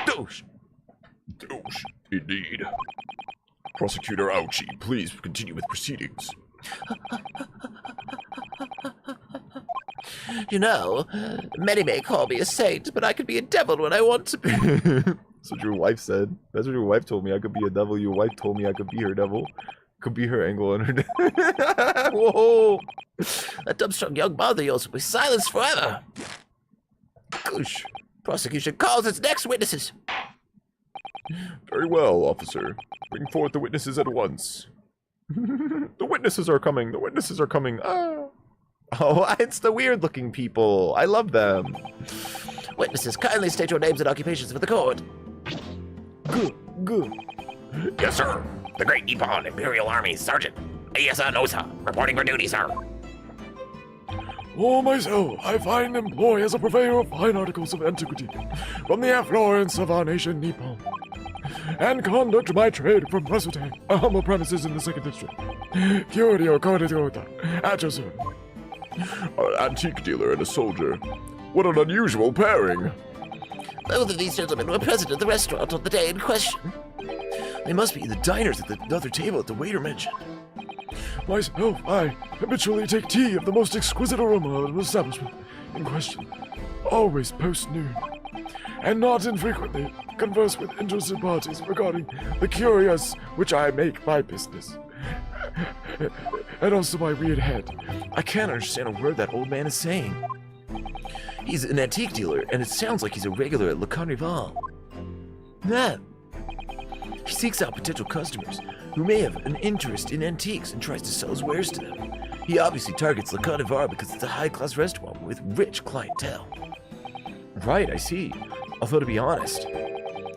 Douche! Douche, indeed. Prosecutor Ouchie, please continue with proceedings. You know, many may call me a saint, but I can be a devil when I want to be. That's what your wife said. That's what your wife told me. I could be a devil. Your wife told me I could be her devil. Could be her angel and her Whoa! That dumb-strung young mother of yours will be silenced forever. Goosh. Prosecution calls its next witnesses. Very well, officer. Bring forth the witnesses at once. The witnesses are coming. The witnesses are coming. Ah. Oh, it's the weird-looking people. I love them. Witnesses, kindly state your names and occupations for the court. Good. Yes, sir. The Great Nippon Imperial Army Sergeant Ayasa Nosa, reporting for duty, sir. Oh, myself, I find employ as a purveyor of fine articles of antiquity from the affluence of our nation, Nippon, and conduct my trade from Presute, a humble premises in the 2nd District. Kyorio Koretota, at your service. An antique dealer and a soldier. What an unusual pairing. Both of these gentlemen were present at the restaurant on the day in question. They must be the diners at the other table that the waiter mentioned. Myself, I habitually take tea of the most exquisite aroma of the establishment in question, always post-noon, and not infrequently converse with interested parties regarding the curious which I make my business, and also my weird head. I can't understand a word that old man is saying. He's an antique dealer, and it sounds like he's a regular at Le Carnival. That. He seeks out potential customers who may have an interest in antiques and tries to sell his wares to them. He obviously targets Le Carnival because it's a high-class restaurant with rich clientele. Right, I see. Although, to be honest,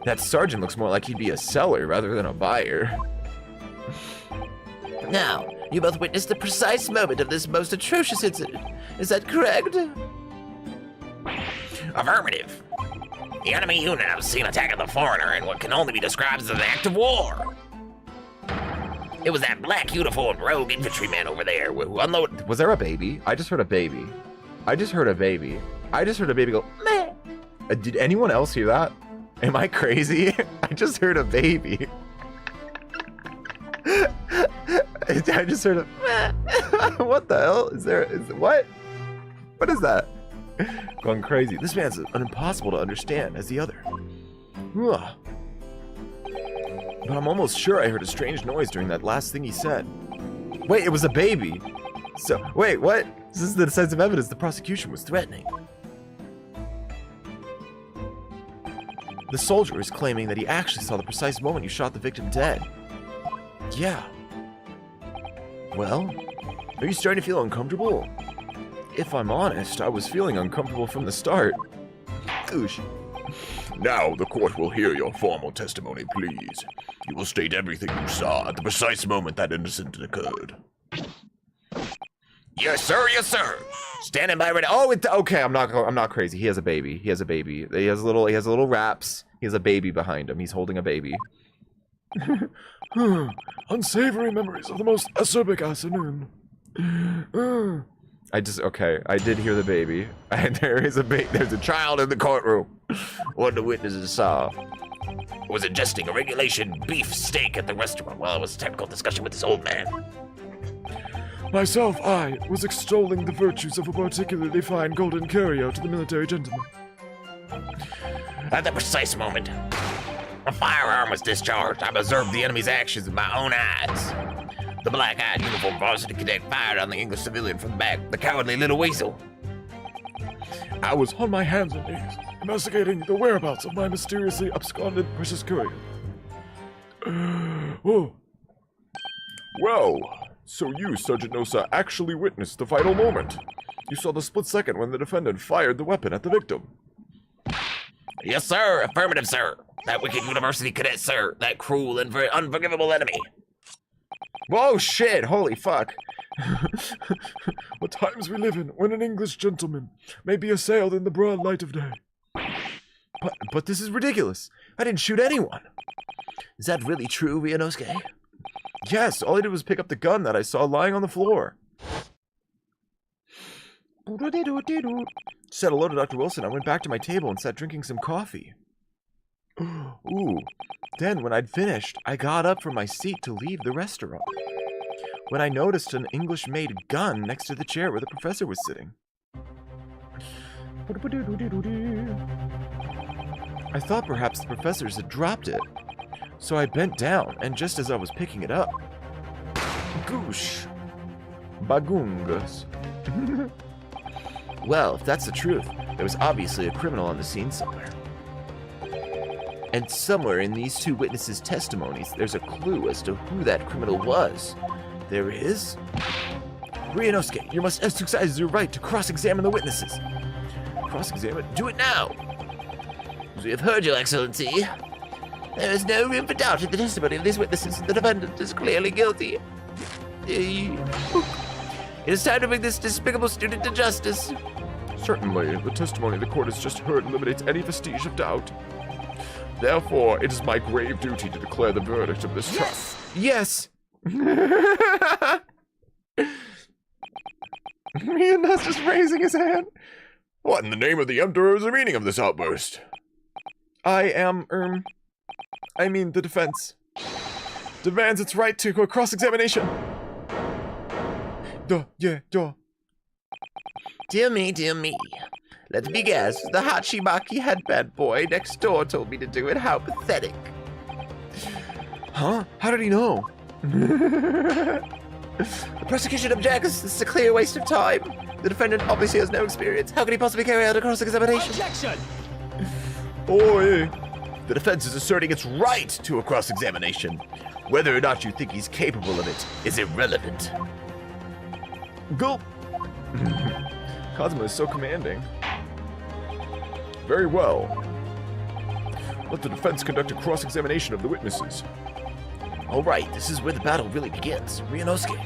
that sergeant looks more like he'd be a seller rather than a buyer. Now, you both witnessed the precise moment of this most atrocious incident. Is that correct? Affirmative. The enemy unit have seen attacking the foreigner in what can only be described as an act of war. It was that black uniformed rogue infantryman over there who unloaded. Was there a baby? I just heard a baby. I just heard a baby go, meh. Did anyone else hear that? Am I crazy? I just heard a baby. I just heard a meh. What the hell? What? What is that? Going crazy. This man's impossible to understand as the other. Ugh. But I'm almost sure I heard a strange noise during that last thing he said. Wait, it was a baby. So, wait, what? This is the decisive evidence the Prosecution was threatening. The soldier is claiming that he actually saw the precise moment you shot the victim dead. Yeah. Well, are you starting to feel uncomfortable? If I'm honest, I was feeling uncomfortable from the start. Goosh. Now the court will hear your formal testimony, please. You will state everything you saw at the precise moment that incident occurred. Yes, sir. Yes, sir. Standing by ready. Oh, okay. I'm not crazy. He has a baby. He has a baby. He has little wraps. He has a baby behind him. He's holding a baby. Unsavory memories of the most acerbic afternoon. I did hear the baby. There's a child in the courtroom. One of the witnesses saw was ingesting a regulation beef steak at the restaurant while it was a technical discussion with this old man. Myself, I was extolling the virtues of a particularly fine golden curio to the military gentleman. At that precise moment, a firearm was discharged. I observed the enemy's actions with my own eyes. The black-eyed uniformed varsity cadet fired on the English civilian from the back, the cowardly little weasel. I was on my hands and knees, investigating the whereabouts of my mysteriously absconded precious courier. Oh. Well, so you, Sergeant Nosa, actually witnessed the vital moment. You saw the split second when the defendant fired the weapon at the victim. Yes, sir. Affirmative, sir. That wicked university cadet, sir. That cruel and unforgivable enemy. Whoa, shit. Holy fuck. What times we live in when an English gentleman may be assailed in the broad light of day. But this is ridiculous. I didn't shoot anyone. Is that really true, Ryunosuke? Yes, all I did was pick up the gun that I saw lying on the floor. Said hello to Dr. Wilson. I went back to my table and sat drinking some coffee. Ooh. Then, when I'd finished, I got up from my seat to leave the restaurant, when I noticed an English-made gun next to the chair where the professor was sitting. I thought perhaps the professors had dropped it, so I bent down, and just as I was picking it up... Goosh. Bagungas. Well, if that's the truth, there was obviously a criminal on the scene somewhere. And somewhere in these two witnesses' testimonies, there's a clue as to who that criminal was. There is? Ryunosuke, you must exercise your right to cross-examine the witnesses. Cross-examine? Do it now! As we have heard, Your Excellency, there is no room for doubt in the testimony of these witnesses. The defendant is clearly guilty. It is time to bring this despicable student to justice. Certainly, the testimony the court has just heard eliminates any vestige of doubt. Therefore, it is my grave duty to declare the verdict of this trial. Yes! Ryuno's just raising his hand. What in the name of the Emperor is the meaning of this outburst? The defense demands its right to a cross-examination. Dear me, dear me. Let me guess, the Hachimaki headband boy next door told me to do it. How pathetic. Huh? How did he know? The prosecution objects. This is a clear waste of time. The defendant obviously has no experience. How could he possibly carry out a cross-examination? Objection! Oi! The defense is asserting its right to a cross-examination. Whether or not you think he's capable of it is irrelevant. Gulp! Cosmo is so commanding. Very well. Let the defense conduct a cross-examination of the witnesses. All right, this is where the battle really begins. Ryunosuke.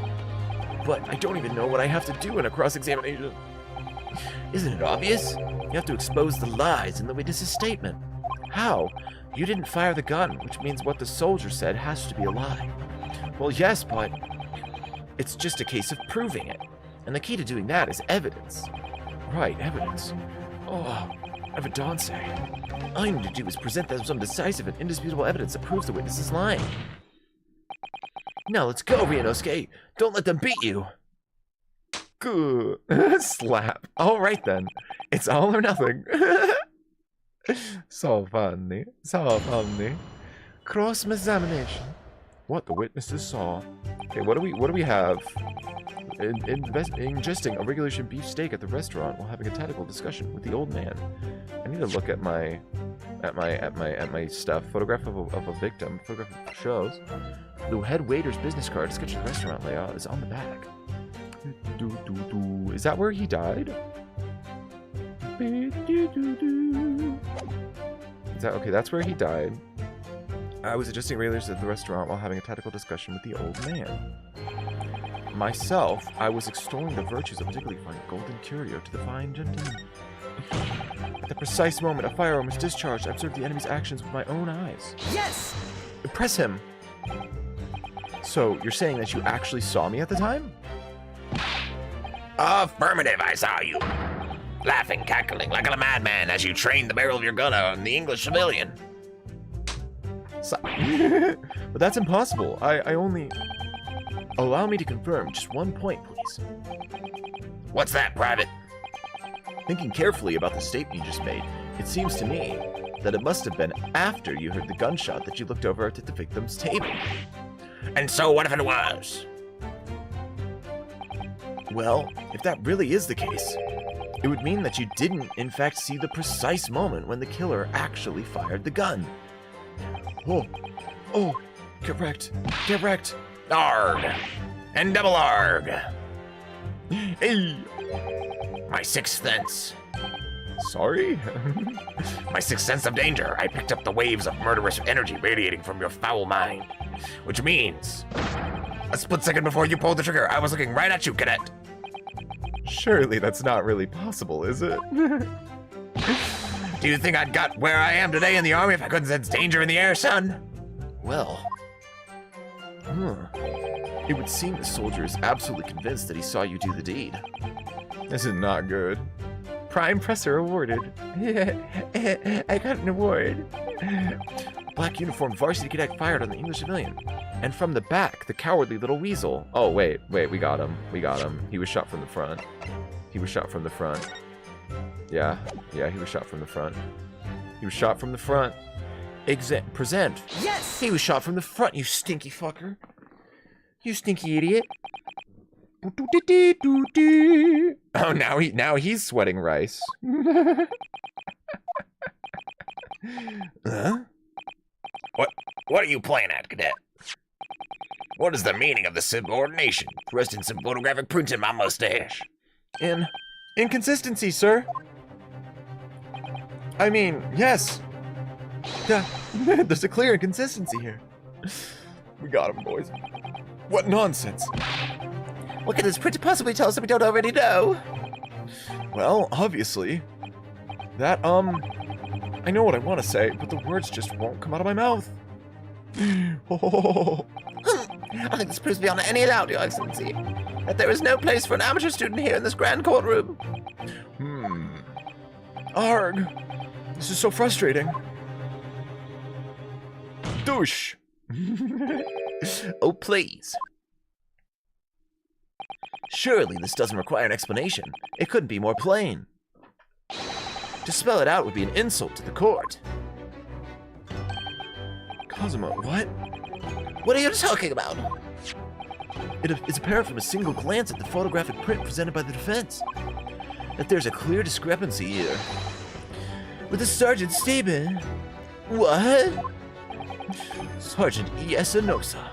But I don't even know what I have to do in a cross-examination. Isn't it obvious? You have to expose the lies in the witness's statement. How? You didn't fire the gun, which means what the soldier said has to be a lie. Well, yes, but it's just a case of proving it. And the key to doing that is evidence. Right, evidence. Oh, evidence. All you need to do is present them some decisive and indisputable evidence that proves the witness is lying. Now let's go, Ryunosuke. Don't let them beat you. Good. Slap. All right, then. It's all or nothing. So funny. So funny. Cross-examination. What the witnesses saw. Okay, what do we have? Ingesting a regulation beef steak at the restaurant while having a tactical discussion with the old man. I need to look at my stuff. Photograph of a victim. Photograph of shows. The head waiter's business card, sketch of the restaurant layout is on the back. Is that where he died? Is that okay? That's where he died. I was adjusting regulars at the restaurant while having a tactical discussion with the old man. myself, I was extolling the virtues of a particularly fine golden curio to the fine gentleman. At the precise moment a firearm was discharged, I observed the enemy's actions with my own eyes. Yes! Press him! So, you're saying that you actually saw me at the time? Affirmative, I saw you. Laughing, cackling like a madman as you trained the barrel of your gun on the English civilian. But that's impossible. I only... Allow me to confirm just one point, please. What's that, Private? Thinking carefully about the statement you just made, it seems to me that it must have been after you heard the gunshot that you looked over at the victim's table. And so what if it was? Well, if that really is the case, it would mean that you didn't, in fact, see the precise moment when the killer actually fired the gun. Oh, get wrecked, get wrecked. Arg! And double arg! Hey! My sixth sense. Sorry? My sixth sense of danger. I picked up the waves of murderous energy radiating from your foul mind. Which means, a split second before you pulled the trigger, I was looking right at you, cadet. Surely that's not really possible, is it? Do you think I'd got where I am today in the army if I couldn't sense danger in the air, son? Well... It would seem the soldier is absolutely convinced that he saw you do the deed. This is not good. Prime presser awarded. I got an award. Black uniformed varsity cadet fired on the English civilian. And from the back, the cowardly little weasel. Oh, wait, we got him. We got him. He was shot from the front. He was shot from the front. Yeah, he was shot from the front. He was shot from the front. Present. Yes! He was shot from the front, you stinky fucker. You stinky idiot. Oh, now he's sweating rice. Huh? What are you playing at, cadet? What is the meaning of the subordination thrust in some photographic print in my mustache? Inconsistency, sir. I mean, yes. Yeah, there's a clear inconsistency here. We got him, boys. What nonsense. What can this print possibly tell us that we don't already know? Well, obviously, that, I know what I want to say, but the words just won't come out of my mouth. Oh. I think this proves beyond any doubt, Your Excellency, that there is no place for an amateur student here in this grand courtroom. Arg. This is so frustrating. Douche. Oh, please. Surely this doesn't require an explanation. It couldn't be more plain. To spell it out would be an insult to the court. Cosimo, what? What are you talking about? It's apparent from a single glance at the photographic print presented by the defense that there's a clear discrepancy here. With the sergeant's statement. What? Sergeant Espinosa.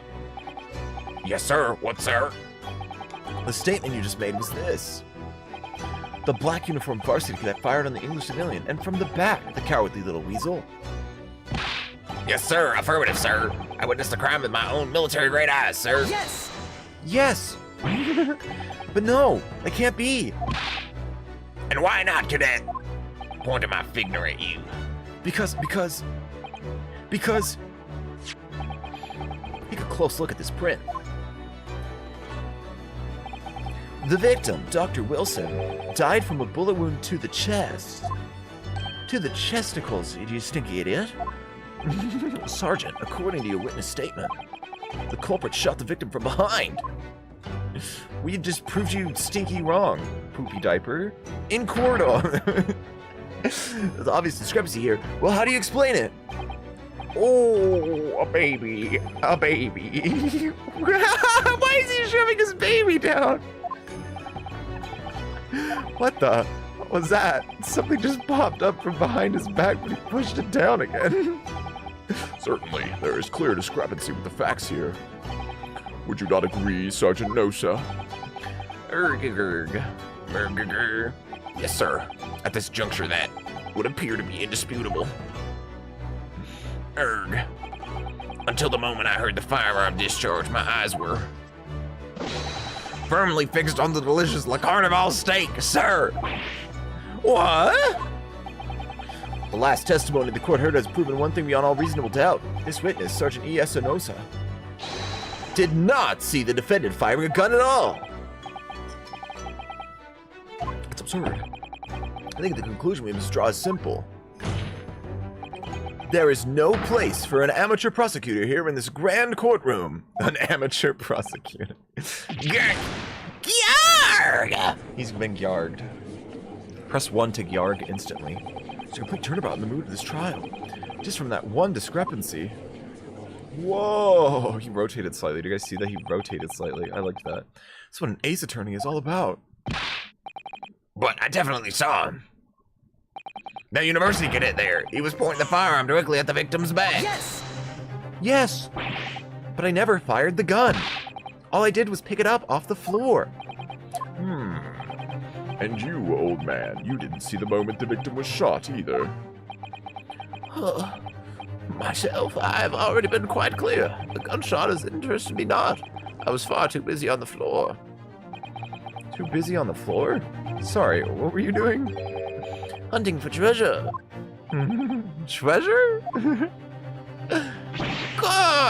Yes, sir. What, sir? The statement you just made was this. The black uniformed varsity cadet fired on the English civilian, and from the back, the cowardly little weasel. Yes, sir. Affirmative, sir. I witnessed the crime with my own military-grade eyes, sir. Yes! Yes! But no, that can't be. And why not, cadet? Pointing my finger at you. Because... Take a close look at this print. The victim, Dr. Wilson, died from a bullet wound to the chest. To the chesticles, you stinky idiot. Sergeant, according to your witness statement, the culprit shot the victim from behind. We just proved you stinky wrong, poopy diaper. In court. There's obvious discrepancy here. Well, how do you explain it? Oh, a baby. A baby. Why is he shoving his baby down? What was that? Something just popped up from behind his back, but he pushed it down again. Certainly, there is clear discrepancy with the facts here. Would you not agree, Sergeant Nosa? Yes, sir. At this juncture, that would appear to be indisputable. Until the moment I heard the firearm discharge, my eyes were firmly fixed on the delicious La Carnival steak, sir. What? The last testimony the court heard has proven one thing beyond all reasonable doubt. This witness, Sergeant E.S. Onosa, did not see the defendant firing a gun at all. It's absurd. I think the conclusion we must draw is simple. There is no place for an amateur prosecutor here in this grand courtroom. An amateur prosecutor. Yarg! He's been yarged. Press 1 to yarg instantly. It's a complete turnabout in the mood of this trial. Just from that one discrepancy. Whoa! He rotated slightly. Do you guys see that? He rotated slightly. I liked that. That's what an ace attorney is all about. But I definitely saw him. The university cadet there. He was pointing the firearm directly at the victim's back. Yes! But I never fired the gun. All I did was pick it up off the floor. And you, old man, you didn't see the moment the victim was shot either. Myself, I've already been quite clear. The gunshot has interested me not. I was far too busy on the floor. Too busy on the floor? Sorry, what were you doing? Hunting for treasure. Treasure?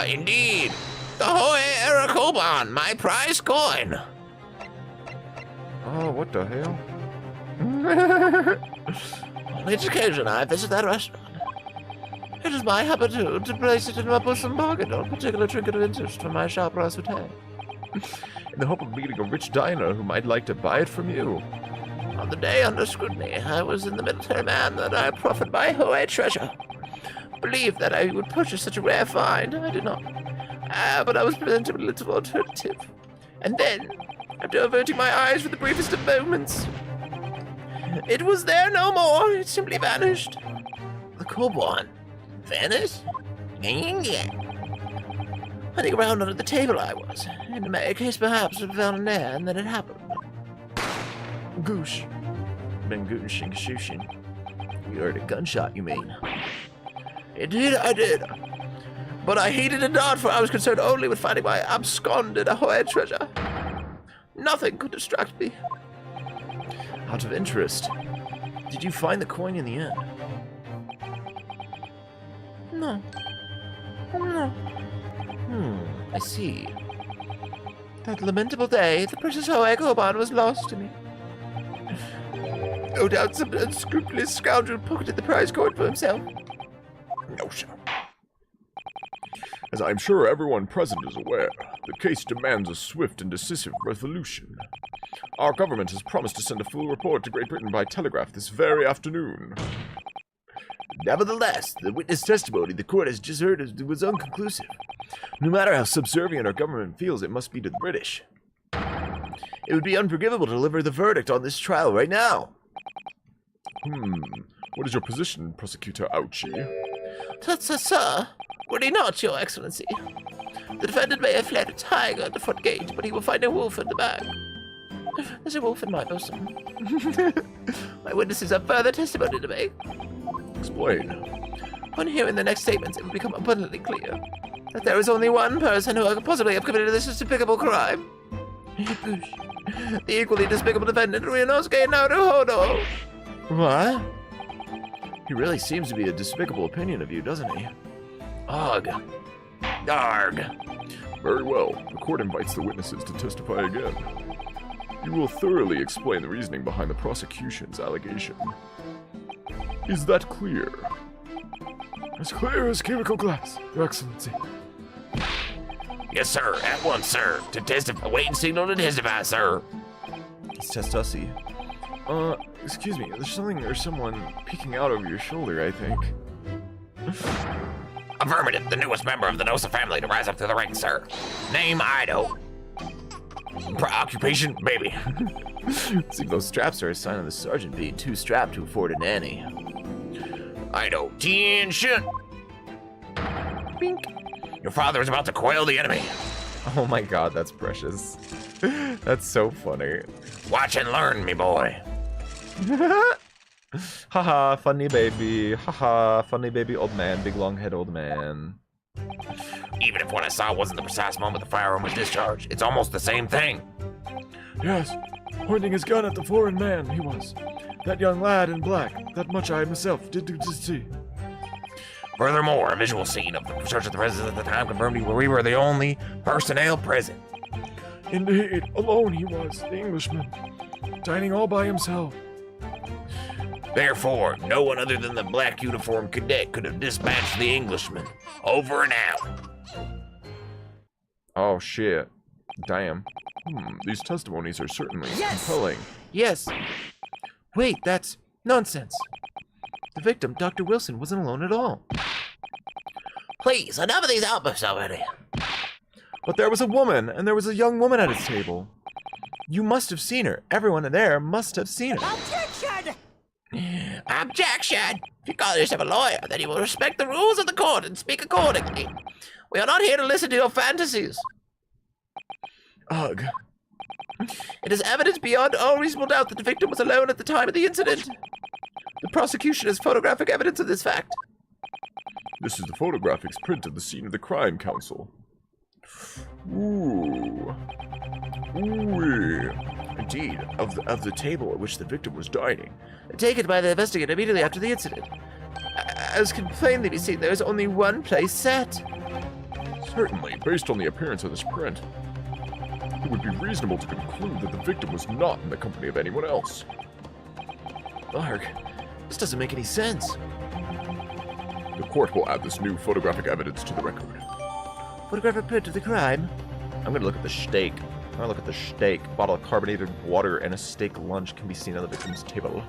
Indeed. The Haruka, my prize coin. Oh, what the hell? On each occasion I visit that restaurant, it is my habit to place it in my bosom pocket on a particular trinket of interest from my sharp repartee. In the hope of meeting a rich diner who might like to buy it from you. On the day under scrutiny, I was in the military man that I proffered by Hoey treasure. Believed that I would purchase such a rare find. I did not. But I was presented with a little alternative. And then, after averting my eyes for the briefest of moments, it was there no more. It simply vanished. The Koban vanished? Hunting around under the table I was. In my case, perhaps, I found an air, and then it happened. Goosh. Ben Gooshing Shushin. You heard a gunshot, you mean? Indeed, I did. But I heeded it not, for I was concerned only with finding my absconded Ahoy treasure. Nothing could distract me. Out of interest, did you find the coin in the end? No. I see. That lamentable day, the precious Hoey Koban was lost to me. No doubt some unscrupulous scoundrel pocketed the prize coin for himself. No, sir. As I'm sure everyone present is aware, the case demands a swift and decisive resolution. Our government has promised to send a full report to Great Britain by telegraph this very afternoon. Nevertheless, the witness testimony the court has just heard was unconclusive. No matter how subservient our government feels, it must be to the British. It would be unforgivable to deliver the verdict on this trial right now. What is your position, Prosecutor Ouchie? Sir, would he not, Your Excellency? The defendant may have fled a tiger at the front gate, but he will find a wolf in the back. There's a wolf in my bosom. My witnesses have further testimony to make. Explain. When hearing the next statements, it will become abundantly clear that there is only one person who could possibly have committed this despicable crime. The equally despicable defendant, Ryunosuke Naruhodo. What? He really seems to be a despicable opinion of you, doesn't he? Ugh. Arg. Very well. The court invites the witnesses to testify again. You will thoroughly explain the reasoning behind the prosecution's allegation. Is that clear? As clear as cubicle glass, Your Excellency. Yes, sir. At once, sir. To testify. Waiting signal to testify, sir. It's Testussy. Excuse me. There's something or someone peeking out over your shoulder, I think. Affirmative. The newest member of the Nosa family to rise up through the ranks, sir. Name Ido. Occupation, baby. See, those straps are a sign of the sergeant being too strapped to afford a nanny. Ido, attention. Bink. Your father is about to quail the enemy. Oh my god, that's precious. That's so funny. Watch and learn, me boy. Haha, funny baby. Haha, funny baby old man. Big long head old man. Even if what I saw wasn't the precise moment the firearm was discharged, it's almost the same thing. Yes, pointing his gun at the foreign man, he was. That young lad in black, that much I myself did see. Furthermore, a visual scene of the search of the residence at the time confirmed we were the only personnel present. Indeed, alone he was, the Englishman, dining all by himself. Therefore, no one other than the black uniformed cadet could have dispatched the Englishman. Over and out. Oh shit. Damn. These testimonies are certainly compelling. Yes. Wait, that's nonsense. The victim, Dr. Wilson, wasn't alone at all. Please, enough of these outbursts already. But there was a woman, and there was a young woman at his table. You must have seen her. Everyone there must have seen her. Objection! If you call yourself a lawyer, then you will respect the rules of the court and speak accordingly. We are not here to listen to your fantasies. Ugh. It is evident beyond all reasonable doubt that the victim was alone at the time of the incident. The prosecution has photographic evidence of this fact. This is the photographic print of the scene of the crime, counsel. Ooh. Ooh. Indeed, of the table at which the victim was dining. Taken by the investigator immediately after the incident. As can plainly be seen, there is only one place set. Certainly, based on the appearance of this print, it would be reasonable to conclude that the victim was not in the company of anyone else. Mark, this doesn't make any sense. The court will add this new photographic evidence to the record. Photographic print of the crime. I'm gonna look at the steak. I'm gonna look at the steak. A bottle of carbonated water and a steak lunch can be seen on the victim's table.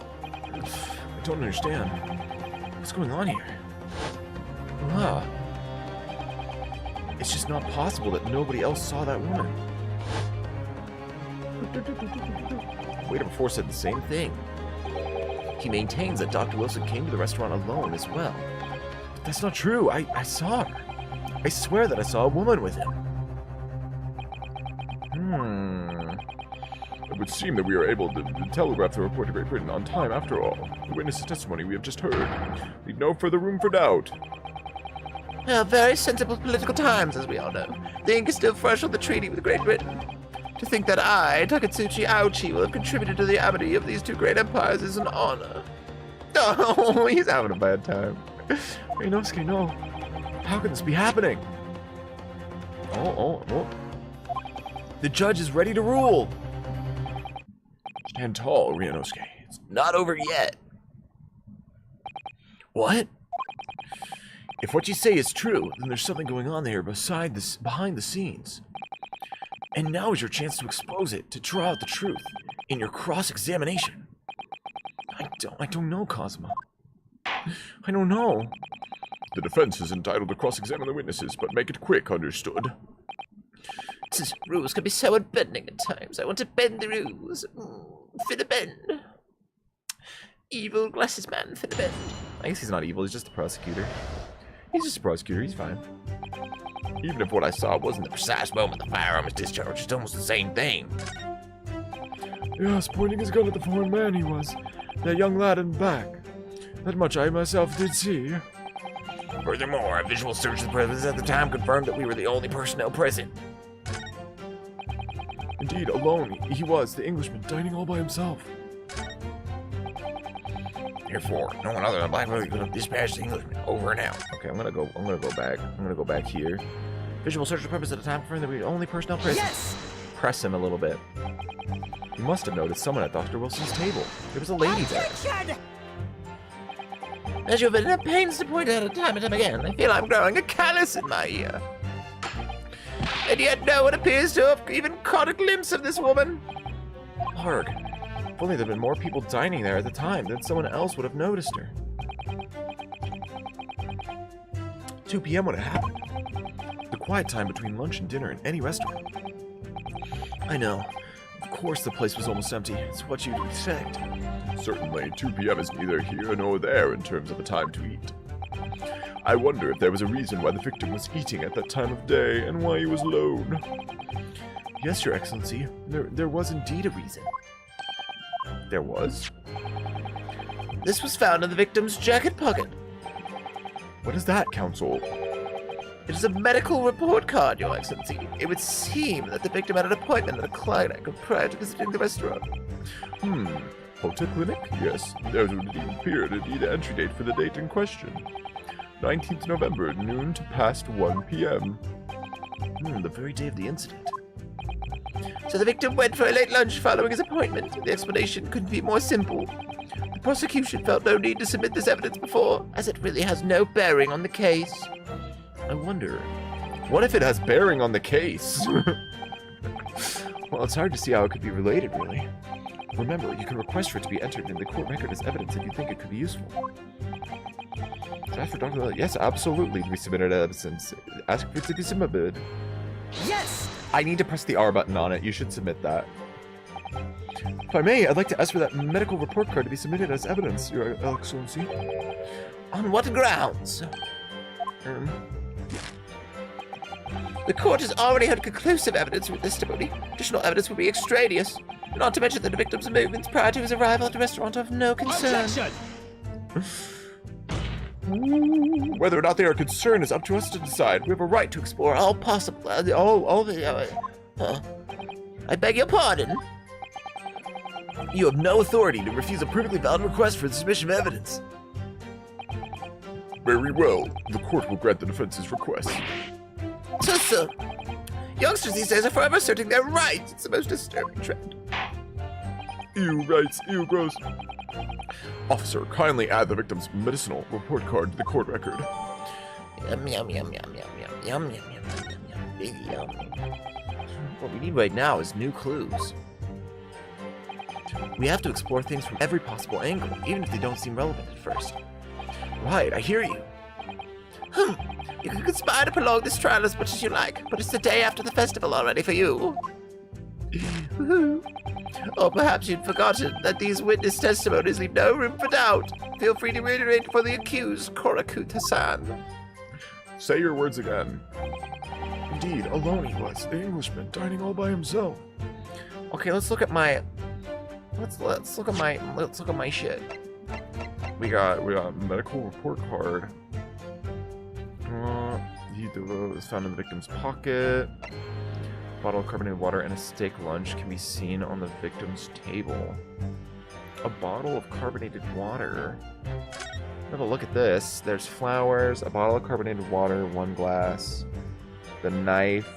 I don't understand. What's going on here? Ah. It's just not possible that nobody else saw that woman. Waiter before said the same thing. He maintains that Dr. Wilson came to the restaurant alone as well. But that's not true. I saw her. I swear that I saw a woman with him. It would seem that we are able to telegraph the report to Great Britain on time after all. The witness's testimony we have just heard. Leave no further room for doubt. Very sensible political times, as we all know. The ink is still fresh on the treaty with Great Britain. To think that I, Takatsuchi Aochi, will have contributed to the amity of these two great empires is an honor. Oh, he's having a bad time. Inosuke, no. How can this be happening? Oh. The judge is ready to rule. Stand tall, Ryunosuke. It's not over yet. What? If what you say is true, then there's something going on there behind the scenes. And now is your chance to expose it, to draw out the truth in your cross-examination. I don't know, Cosmo. I don't know. The defense is entitled to cross-examine the witnesses, but make it quick, understood? Since rules can be so unbending at times, I want to bend the rules. Finna bend. Evil glasses man, finna bend. I guess he's not evil, he's just a prosecutor. He's just a prosecutor, he's fine. Even if what I saw wasn't the precise moment the firearm was discharged, it's almost the same thing. Yes, pointing his gun at the foreign man he was. That young lad in back. That much I myself did see. Furthermore, a visual search of the premises at the time confirmed that we were the only personnel present. Indeed, alone he was, the Englishman, dining all by himself. Therefore, no one other than Black Willie could have dispatched the Englishman. Over and out. Okay, I'm gonna go back. I'm gonna go back here. Visual search for purpose at the time confirmed that we were the only personnel present. Yes! Press him a little bit. You must have noticed someone at Dr. Wilson's table. There was a lady there. As you've been at pains to point out time and time again, I feel I'm growing a callus in my ear. And yet no one appears to have even caught a glimpse of this woman. Harg, if only there'd been more people dining there at the time, then someone else would have noticed her. 2 p.m. would have happened. The quiet time between lunch and dinner in any restaurant. I know. Of course the place was almost empty. It's what you'd expect. Certainly, 2 p.m. is neither here nor there in terms of a time to eat. I wonder if there was a reason why the victim was eating at that time of day and why he was alone. Yes, Your Excellency. There was indeed a reason. There was? This was found in the victim's jacket pocket. What is that, Counsel? It is a medical report card, Your Excellency. It would seem that the victim had an appointment at a clinic prior to visiting the restaurant. Hotel clinic? Yes, there would appear to be the entry date for the date in question. 19th November, noon to past 1 p.m. The very day of the incident. So the victim went for a late lunch following his appointment. The explanation couldn't be more simple. The prosecution felt no need to submit this evidence before, as it really has no bearing on the case. I wonder, What if it has bearing on the case? well, it's hard to see how it could be related, really. Remember, you can request for it to be entered in the court record as evidence if you think it could be useful. Should I ask for Dr. Yes, absolutely. To be submitted evidence. Ask for it to be submitted. Yes! I need to press the R button on it. You should submit that. If I may, I'd like to ask for that medical report card to be submitted as evidence, Your Excellency. On what grounds? The court has already had conclusive evidence with testimony. Additional evidence would be extraneous. Not to mention that the victim's movements prior to his arrival at the restaurant are of no concern. Whether or not they are concerned is up to us to decide. We have a right to explore all possible, I beg your pardon? You have no authority to refuse a perfectly valid request for the submission of evidence. Very well. The court will grant the defense's request. Sir, youngsters these days are forever asserting their rights. It's the most disturbing trend. Ew, rights, ew, gross. Officer, kindly add the victim's medicinal report card to the court record. Yum, yum, yum, yum, yum, yum, yum, yum, yum, yum, big yum. What we need right now is new clues. We have to explore things from every possible angle, even if they don't seem relevant at first. Right, I hear you. You can conspire to prolong this trial as much as you like, but it's the day after the festival already for you. Or perhaps you'd forgotten that these witness testimonies leave no room for doubt. Feel free to reiterate for the accused, Korakut Hassan. Say your words again. Indeed, alone he was, the Englishman, dining all by himself. Okay, let's look at my let's look at my shit. We got medical report card. He was found in the victim's pocket. A bottle of carbonated water and a steak lunch can be seen on the victim's table. A bottle of carbonated water. Have a look at this. There's flowers, a bottle of carbonated water, 1 glass, the knife.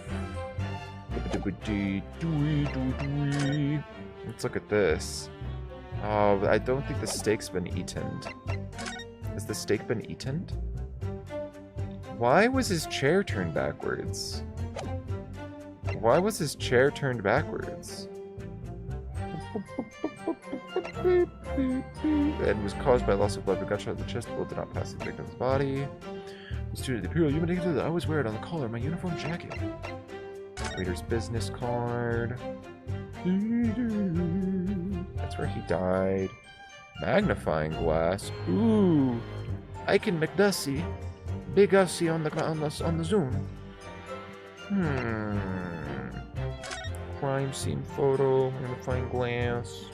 Let's look at this. Oh, I don't think the steak's been eaten. Has the steak been eaten? Why was his chair turned backwards? Why was his chair turned backwards? It was caused by loss of blood, but gunshot in the chest. The bullet did not pass the victim's body. Was due to the Imperial Human Dignity that I always wear it on the collar of my uniform jacket. Reader's business card. That's where he died. Magnifying glass. Ooh, Icon McDussy. Big Ussie on the Zoom. Crime scene photo. Magnifying glass.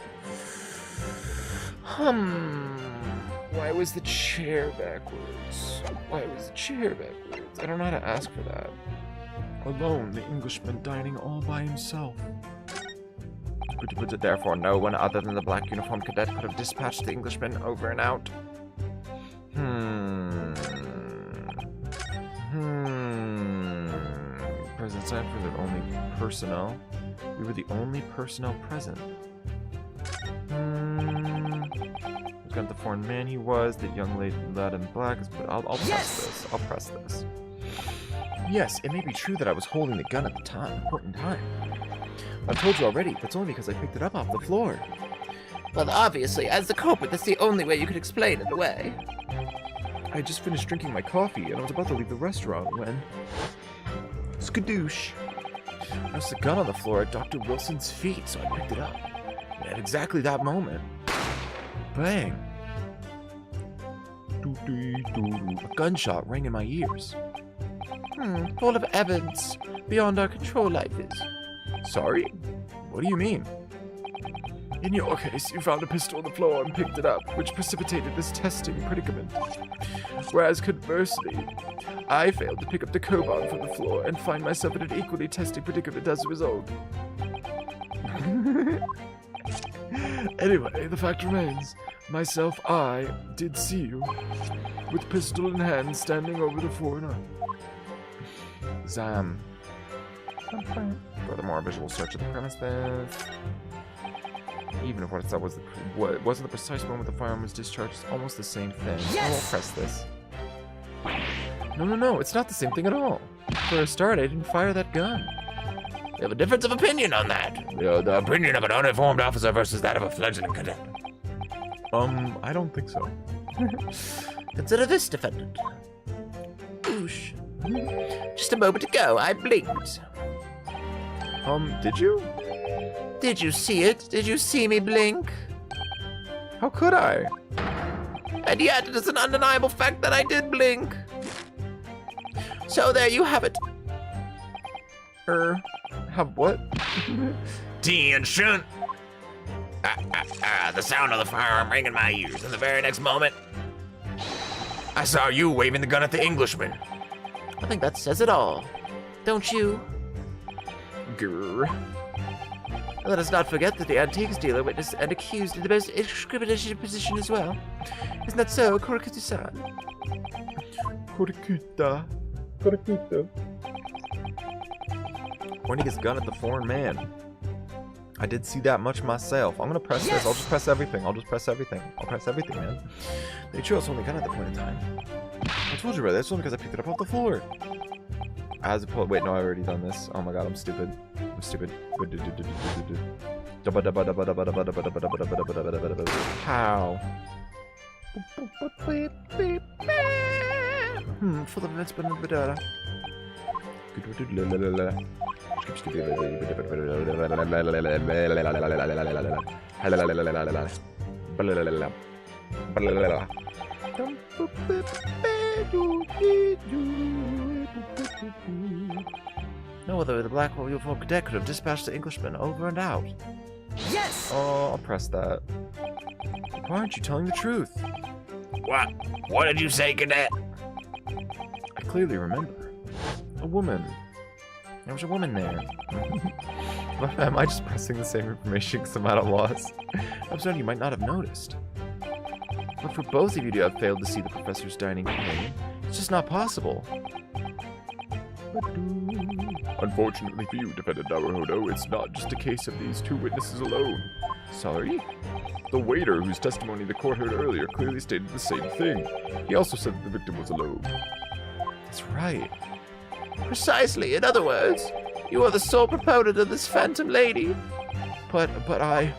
Why was the chair backwards? Why was the chair backwards? I don't know how to ask for that. Alone, the Englishman dining all by himself. Therefore, no one other than the black uniformed cadet could have dispatched the Englishman over and out. Present sign for the only personnel. We were the only personnel present. Look at the foreign man he was, the young lad in black. But I'll press this. I'll press this. Yes, it may be true that I was holding the gun at the time, important time. I've told you already, that's only because I picked it up off the floor. Well, obviously, as the culprit, that's the only way you could explain it away. I had just finished drinking my coffee, and I was about to leave the restaurant when... skadoosh! I was the gun on the floor at Dr. Wilson's feet, so I picked it up. And at exactly that moment... bang! A gunshot rang in my ears. Full of evidence beyond our control like this. Sorry? What do you mean? In your case, you found a pistol on the floor and picked it up, which precipitated this testing predicament. Whereas conversely, I failed to pick up the Koban from the floor and find myself in an equally testing predicament as a result. Anyway, the fact remains, myself, I did see you, with pistol in hand, standing over the foreigner. Zam. Furthermore, a visual search of the premises. Even if what it said was wasn't the precise moment the firearm was discharged, it's almost the same thing. I won't press this. No, it's not the same thing at all. For a start, I didn't fire that gun. We have a difference of opinion on that. The opinion of an uninformed officer versus that of a fledgling cadet. I don't think so. Consider this, defendant. Oosh. Just a moment ago, I blinked. Did you? Did you see it? Did you see me blink? How could I? And yet, it is an undeniable fact that I did blink. So there you have it. Have what? Attention! The sound of the firearm rang in my ears, and the very next moment, I saw you waving the gun at the Englishman. I think that says it all. Don't you? Grr. Let us not forget that the antiques dealer witnessed and accused in the most incriminating position as well. Isn't that so, Kurikuta-san? Kurikuta. Pointing his gun at the foreign man. I did see that much myself. I'm gonna press this. I'll just press everything. I'll press everything, man. They chose only gun at the point in time. I told you about this one because I picked it up off the floor. As a wait, no, I've already done this. Oh my god, I'm stupid. How? Full of events, but better. No other the black uniform cadet could have dispatched the Englishman over and out. Yes! Oh, I'll press that. Why aren't you telling the truth? What? What did you say, cadet? I clearly remember. A woman. There was a woman there. Am I just pressing the same information because I'm at a loss? I'm certain you might not have noticed. But for both of you to have failed to see the professor's dining companion, it's just not possible. Unfortunately for you, Defendant Naruhodo, it's not just a case of these two witnesses alone. Sorry? The waiter, whose testimony the court heard earlier, clearly stated the same thing. He also said that the victim was alone. That's right. Precisely. In other words, you are the sole proponent of this phantom lady. But I...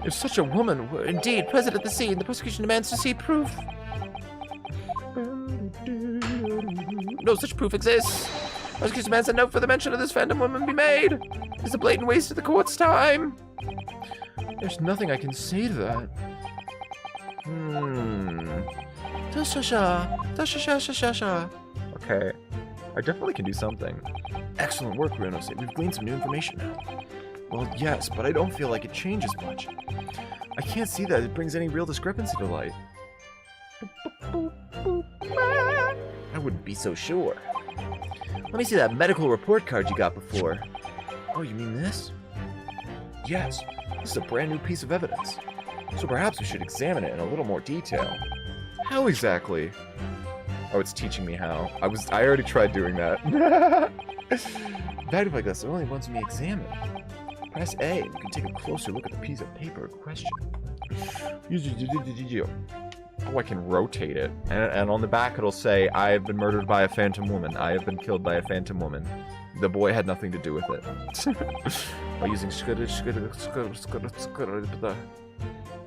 If such a woman were Indeed, present at the scene, the prosecution demands to see proof. No such proof exists. Prosecution demands a no further mention of this phantom woman be made. It's a blatant waste of the court's time. There's nothing I can say to that. Okay. I definitely can do something. Excellent work, Renose. We've gleaned some new information now. Well, yes, but I don't feel like it changes much. I can't see that it brings any real discrepancy to light. I wouldn't be so sure. Let me see that medical report card you got before. Oh, you mean this? Yes, this is a brand new piece of evidence. So perhaps we should examine it in a little more detail. How exactly? Oh, it's teaching me how. I already tried doing that. Magnifying glass only wants me examine. Press A, and you can take a closer look at the piece of paper in question. Oh, I can rotate it. And on the back it'll say, I have been murdered by a phantom woman. I have been killed by a phantom woman. The boy had nothing to do with it. By using I'm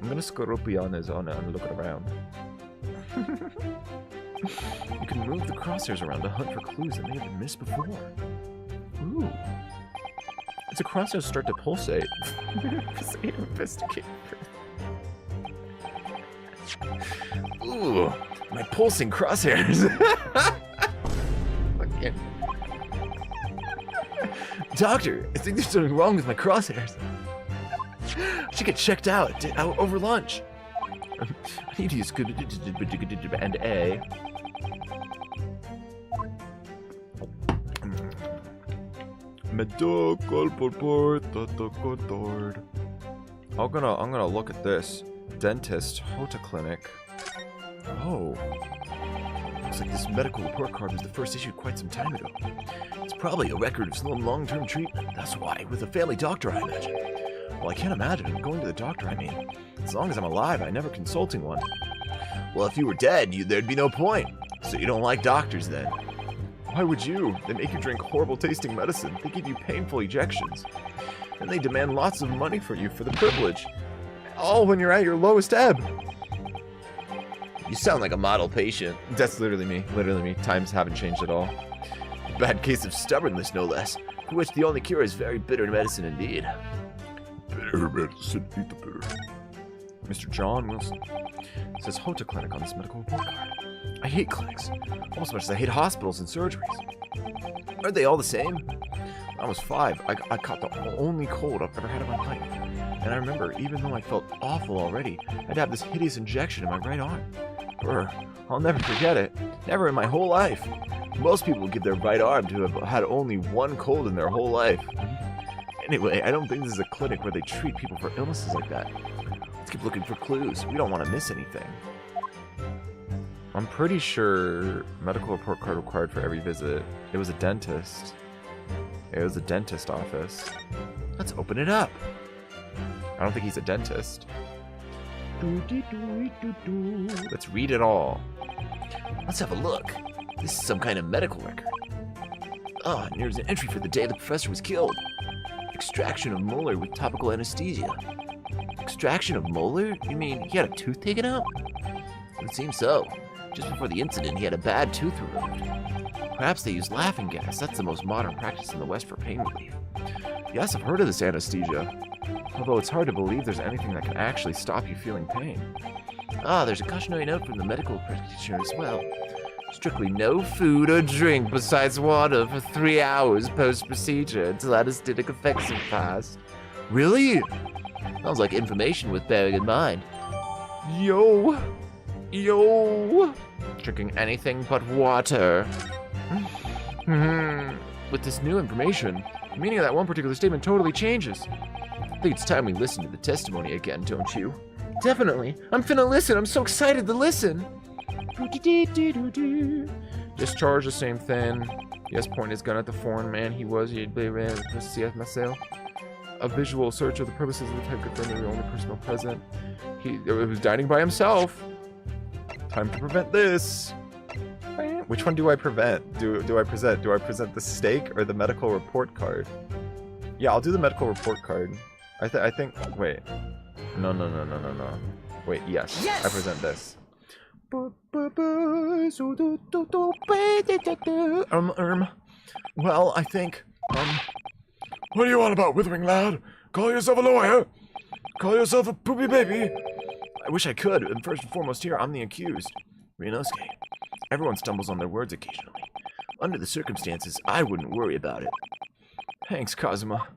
gonna scroopy on his own and look it around. You can move the crosshairs around to hunt for clues that may have been missed before. Ooh. As the crosshairs start to pulsate, investigate. Ooh, my pulsing crosshairs. Fucking. Doctor, I think there's something wrong with my crosshairs. should get checked out over lunch. I need to use and A. Medical report. I'm gonna look at this. Dentist, Hota Clinic. Oh. Looks like this medical report card was the first issued quite some time ago. It's probably a record of some long-term treatment. That's why, with a family doctor, I imagine. Well, I can't imagine going to the doctor, I mean. As long as I'm alive, I never consulting one. Well, if you were dead, there'd be no point. So you don't like doctors, then? Why would you? They make you drink horrible-tasting medicine. They give you painful ejections. And they demand lots of money for you for the privilege. All when you're at your lowest ebb. You sound like a model patient. That's literally me. Literally me. Times haven't changed at all. A bad case of stubbornness, no less. For which the only cure is very bitter medicine indeed. Bitter medicine, eat the bitter. Mr. John Wilson. It says Hota Clinic on this medical report card. I hate clinics. Almost as much as I hate hospitals and surgeries. Are they all the same? When I was 5, I caught the only cold I've ever had in my life. And I remember, even though I felt awful already, I'd have this hideous injection in my right arm. Brr, I'll never forget it. Never in my whole life. Most people give their right arm to have had only one cold in their whole life. Anyway, I don't think this is a clinic where they treat people for illnesses like that. Let's keep looking for clues. We don't want to miss anything. I'm pretty sure medical report card required for every visit. It was a dentist. It was a dentist office. Let's open it up. I don't think he's a dentist. Let's read it all. Let's have a look. This is some kind of medical record. Oh, and here's an entry for the day the professor was killed. Extraction of molar with topical anesthesia. Extraction of molar? You mean he had a tooth taken out? It seems so. Just before the incident, he had a bad tooth removed. Perhaps they use laughing gas. That's the most modern practice in the West for pain relief. Yes, I've heard of this anesthesia. Although it's hard to believe there's anything that can actually stop you feeling pain. Ah, there's a cautionary note from the medical practitioner as well. Strictly no food or drink besides water for 3 hours post-procedure until anesthetic effects have passed. Really? Sounds like information worth bearing in mind. Yo! Drinking anything but water. With this new information, the meaning of that one particular statement totally changes. I think it's time we listen to the testimony again, don't you? Definitely. I'm finna listen. I'm so excited to listen. Discharge the same thing. Yes, point his gun at the foreign man he was. He'd be ran to CF Marcel. A visual search of the premises of the type confirmed the only person present. He was dining by himself. Time to prevent this. Which one do I prevent? Do I present? Do I present the steak or the medical report card? Yeah, I'll do the medical report card. I think. Wait. No. Wait. Yes. I present this. Well, I think. What do you want about, withering lad? Call yourself a lawyer? Call yourself a poopy baby? I wish I could. And first and foremost here, I'm the accused. Ryunosuke, Everyone stumbles on their words occasionally. under the circumstances, I wouldn't worry about it. Thanks, Kazuma.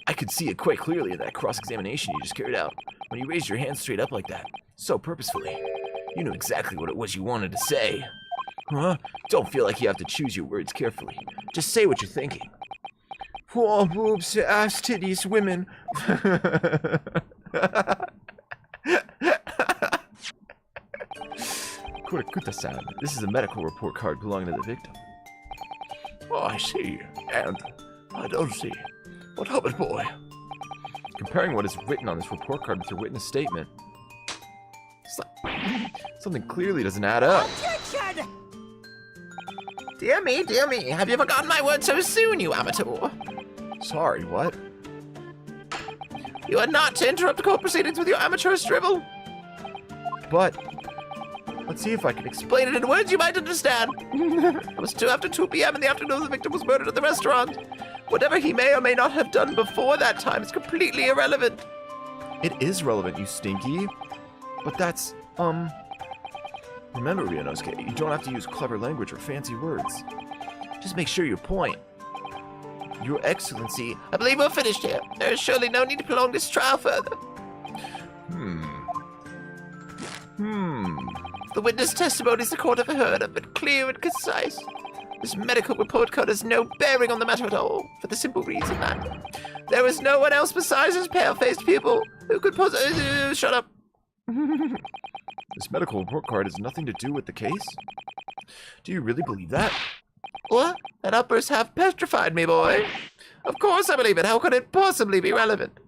I could see it quite clearly in that cross-examination you just carried out, when you raised your hand straight up like that, so purposefully. You knew exactly what it was you wanted to say. Huh? Don't feel like you have to choose your words carefully. Just say what you're thinking. Poor boobs, ass, titties, women. Kurakuta-san, this is a medical report card belonging to the victim. Oh, I see. And I don't see. What happened, boy? Comparing what is written on this report card with your witness statement, something clearly doesn't add up. Objection! Dear me, have you forgotten my word so soon, you amateur? Sorry, what? You are not to interrupt court proceedings with your amateur drivel. But, let's see if I can Explain it in words you might understand. It was after 2 p.m. in the afternoon the victim was murdered at the restaurant. Whatever he may or may not have done before that time is completely irrelevant. It is relevant, you stinky. But that's, Remember, Ryunosuke, you don't have to use clever language or fancy words. Just make sure your point. Your Excellency, I believe we're finished here. There is surely no need to prolong this trial further. The witness testimonies the court have heard have been clear and concise. This medical report card has no bearing on the matter at all, for the simple reason that there is no one else besides this pale-faced pupil who could shut up. This medical report card has nothing to do with the case? Do you really believe that? What? That outburst half petrified me, boy. Of course I believe it. How could it possibly be relevant?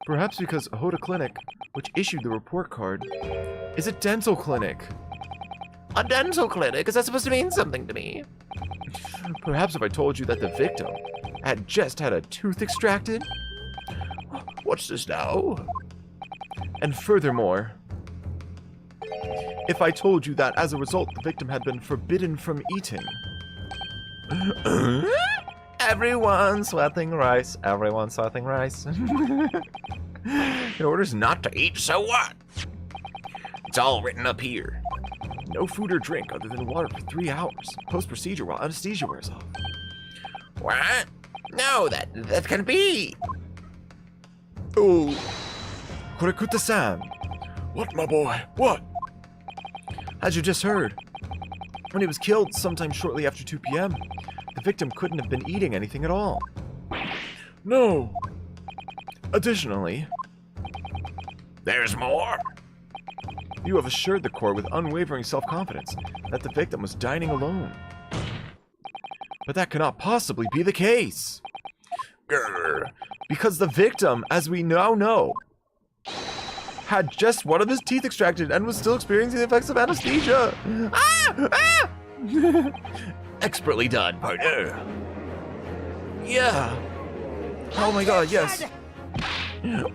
Perhaps because Hoda Clinic, which issued the report card, is a dental clinic. A dental clinic? Is that supposed to mean something to me? Perhaps if I told you that the victim had just had a tooth extracted? What's this now? And furthermore, if I told you that as a result the victim had been forbidden from eating. Everyone's sweating rice. Everyone's sweating rice. He orders not to eat, so what? It's all written up here. No food or drink other than water for 3 hours, post-procedure while anesthesia wears off. What? No, that can't be. Oh, Kurekuta-san. What, my boy? What? As you just heard, when he was killed sometime shortly after 2 p.m., the victim couldn't have been eating anything at all. No. Additionally, There's more. you have assured the court with unwavering self-confidence that the victim was dining alone. But that cannot possibly be the case. Grr. Because the victim, as we now know, had just one of his teeth extracted and was still experiencing the effects of anesthesia. Expertly done, partner. Yeah. Oh my god, yes.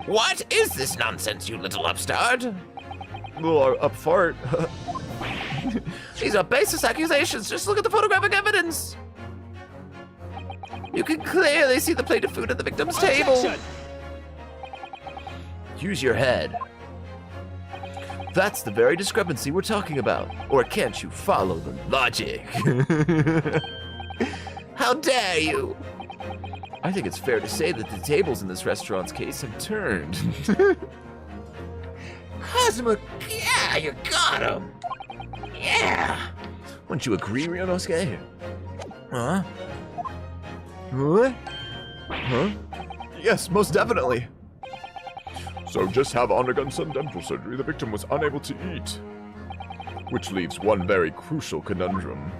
What is this nonsense, you little upstart? Little up fart. These are baseless accusations. Just look at the photographic evidence. You can clearly see the plate of food at the victim's table. Use your head. That's the very discrepancy we're talking about. Or can't you follow the logic? How dare you? I think it's fair to say that the tables in this restaurant's case have turned. Cosmic, yeah, you got him. Yeah. Wouldn't you agree, Ryonosuke? Huh? What? Huh? Yes, most definitely. So just have undergone some dental surgery, the victim was unable to eat. Which leaves one very crucial conundrum.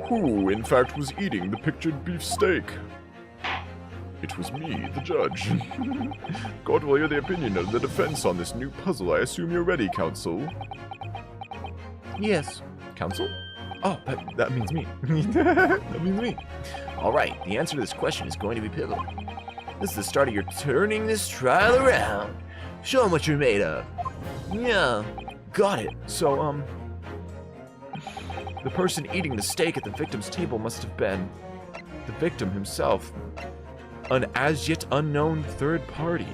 Who, in fact, was eating the pictured beef steak? It was me, the judge. God will hear the opinion of the defense on this new puzzle. I assume you're ready, counsel. Yes. Counsel? Oh, that means me. That means me. All right, the answer to this question is going to be pivotal. This is the start of your turning this trial around. Show 'em what you're made of. Yeah, got it. So, the person eating the steak at the victim's table must have been the victim himself, an as yet unknown third party.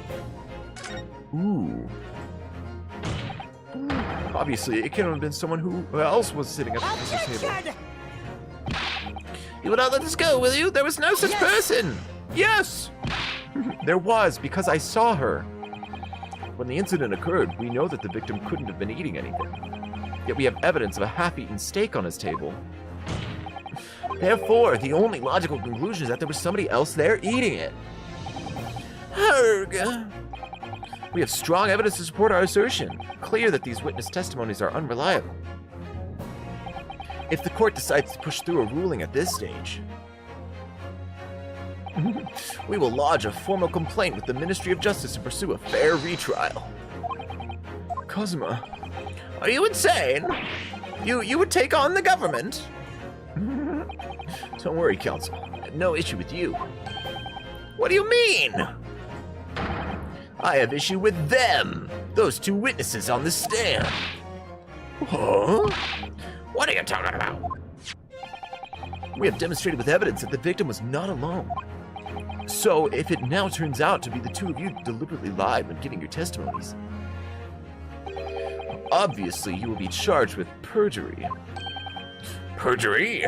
Ooh. Obviously, it couldn't have been someone who else was sitting at the victim's table. You will not let this go, will you? There was no such person. Yes! There was, because I saw her. When the incident occurred, we know that the victim couldn't have been eating anything. Yet we have evidence of a half-eaten steak on his table. Therefore, the only logical conclusion is that there was somebody else there eating it. Haruka. We have strong evidence to support our assertion. Clear that these witness testimonies are unreliable. If the court decides to push through a ruling at this stage, we will lodge a formal complaint with the Ministry of Justice and pursue a fair retrial. Kazuma, Are you insane? You would take on the government? don't worry, counsel. I have no issue with you. What do you mean? I have issue with them, those two witnesses on the stand. Huh? What are you talking about? We have demonstrated with evidence that the victim was not alone. So, if it now turns out to be the two of you deliberately lied when giving your testimonies, obviously you will be charged with perjury. Perjury?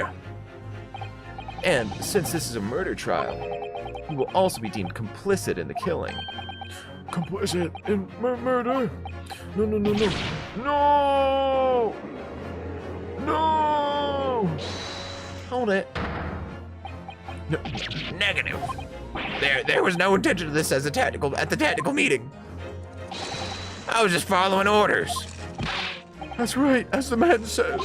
And since this is a murder trial, he will also be deemed complicit in the killing. Complicit in murder? No, no, no, no. No! No! Hold it. No, negative. There was no intention of this at the tactical meeting. I was just following orders. That's right, as the man says.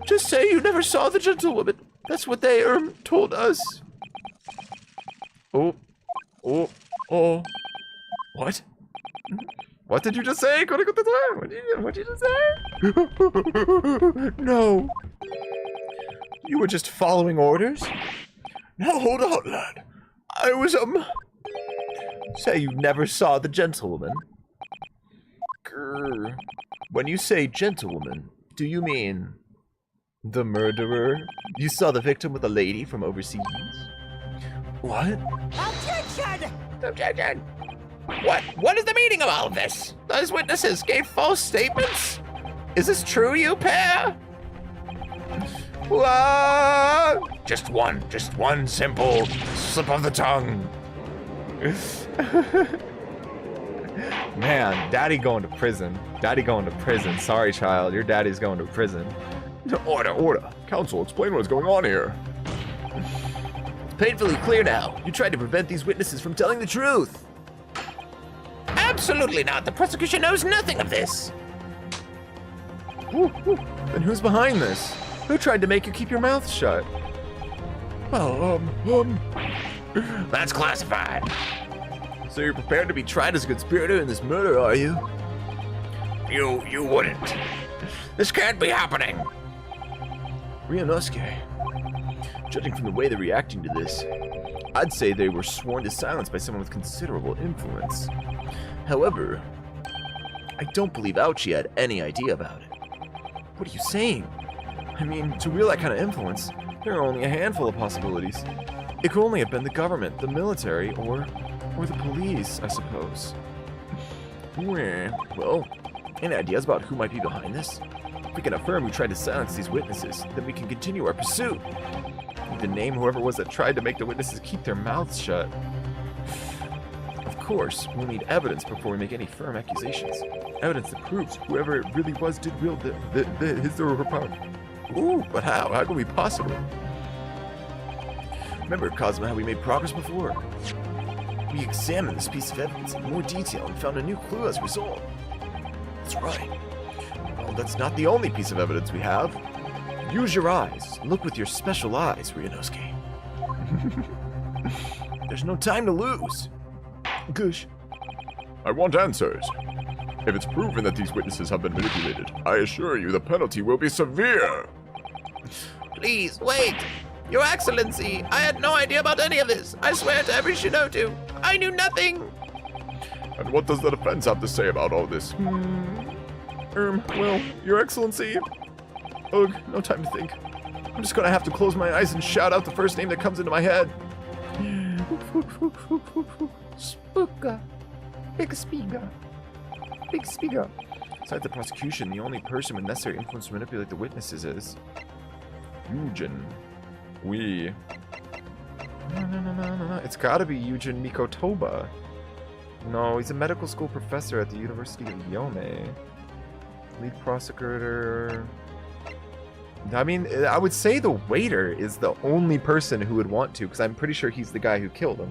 Just say you never saw the gentlewoman. That's what they told us. Oh. What? What did you just say? What did you just say? No. You were just following orders? Now hold on, lad. I was, Say you never saw the gentlewoman? Grr. When you say gentlewoman, do you mean the murderer? You saw the victim with a lady from overseas? What? Objection! What is the meaning of all of this? Those witnesses gave false statements? Is this true, you pair? Just one simple slip of the tongue. Man, daddy going to prison. Daddy going to prison. Sorry, child, your daddy's going to prison. Order. Counsel, explain what's going on here. It's painfully clear now. You tried to prevent these witnesses from telling the truth. Absolutely not. The prosecution knows nothing of this. Then who's behind this? Who tried to make you keep your mouth shut? Well, That's classified. So you're prepared to be tried as a conspirator in this murder, are you? You wouldn't. This can't be happening. Ryunosuke, judging from the way they're reacting to this, I'd say they were sworn to silence by someone with considerable influence. However, I don't believe Ouchie had any idea about it. What are you saying? I mean, to wield that kind of influence, there are only a handful of possibilities. It could only have been the government, the military, or the police, I suppose. Well, any ideas about who might be behind this? If we can affirm who tried to silence these witnesses, then we can continue our pursuit. We need to name whoever it was that tried to make the witnesses keep their mouths shut. Of course, we'll need evidence before we make any firm accusations. Evidence that proves whoever it really was did wield his or her power. Ooh, but how? How can we possibly? Remember, Cosmo, how we made progress before? We examined this piece of evidence in more detail and found a new clue as a result. That's right. Well, that's not the only piece of evidence we have. Use your eyes. Look with your special eyes, Ryunosuke. There's no time to lose. Gush. I want answers. If it's proven that these witnesses have been manipulated, I assure you the penalty will be severe. Please, wait. Your Excellency, I had no idea about any of this. I swear to every Shinotu, I knew nothing. And what does the defense have to say about all this? Well, Your Excellency. Ugh, no time to think. I'm just gonna have to close my eyes and shout out the first name that comes into my head. Spooka. Big Spiga. Big Spiga. Besides the prosecution, the only person with necessary influence to manipulate the witnesses is Eugen. No. It's gotta be Eugen Mikotoba. No, he's a medical school professor at the University of Yome. Lead prosecutor. I mean, I would say the waiter is the only person who would want to, because I'm pretty sure he's the guy who killed him.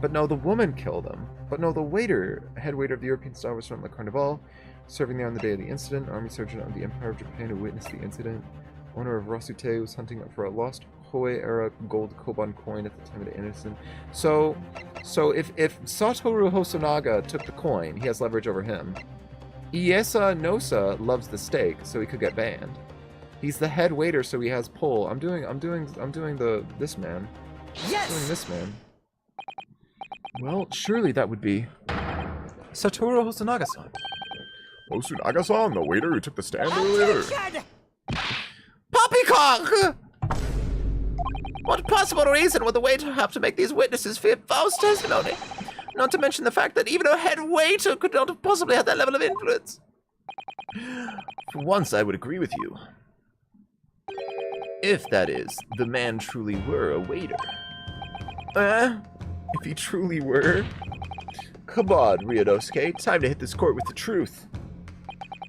But no, the woman killed him. But no, the waiter, head waiter of the European Star Restaurant Le Carnival, serving there on the day of the incident, army sergeant of the Empire of Japan who witnessed the incident, owner of Rasute, was hunting for a lost Hoei-era gold Koban coin at the time of the incident. So if Satoru Hosonaga took the coin, he has leverage over him. Iesa Nosa loves the steak, so he could get banned. He's the head waiter, so he has pull. I'm doing this man. Yes! I'm doing this man. Well, surely that would be Satoru Hosonaga-san. Hosonaga-san, the waiter who took the stand earlier. Poppycock! What possible reason would the waiter have to make these witnesses fear false testimony? Not to mention the fact that even a head waiter could not have possibly had that level of influence. For once, I would agree with you. If, that is, the man truly were a waiter. If he truly were? Come on, Ryunosuke, time to hit this court with the truth.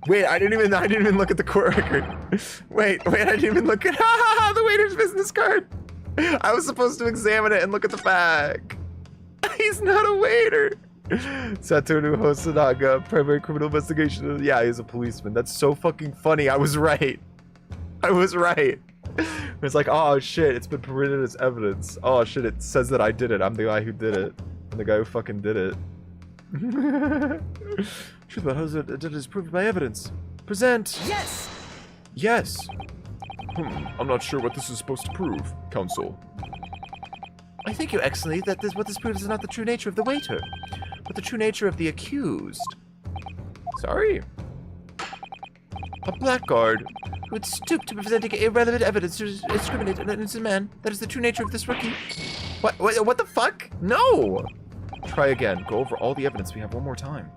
Wait, I didn't even look at the court record. Wait, I didn't even look at the waiter's business card. I was supposed to examine it and look at the back. He's not a waiter. Satoru Hosonaga, primary criminal investigation. Yeah, he's a policeman. That's so fucking funny. I was right. It's like, oh shit, it's been permitted as evidence. Oh shit, it says that I did it. I'm the guy who did it. I'm the guy who fucking did it. Truth about how it is proved by evidence. Present! Yes! Yes. I'm not sure what this is supposed to prove, Counsel. I think, Your Excellency, that what this proves is not the true nature of the waiter, but the true nature of the accused. Sorry. A blackguard who would stoop to presenting irrelevant evidence to discriminate an innocent man. That is the true nature of this rookie. What the fuck? No! Try again. Go over all the evidence we have one more time.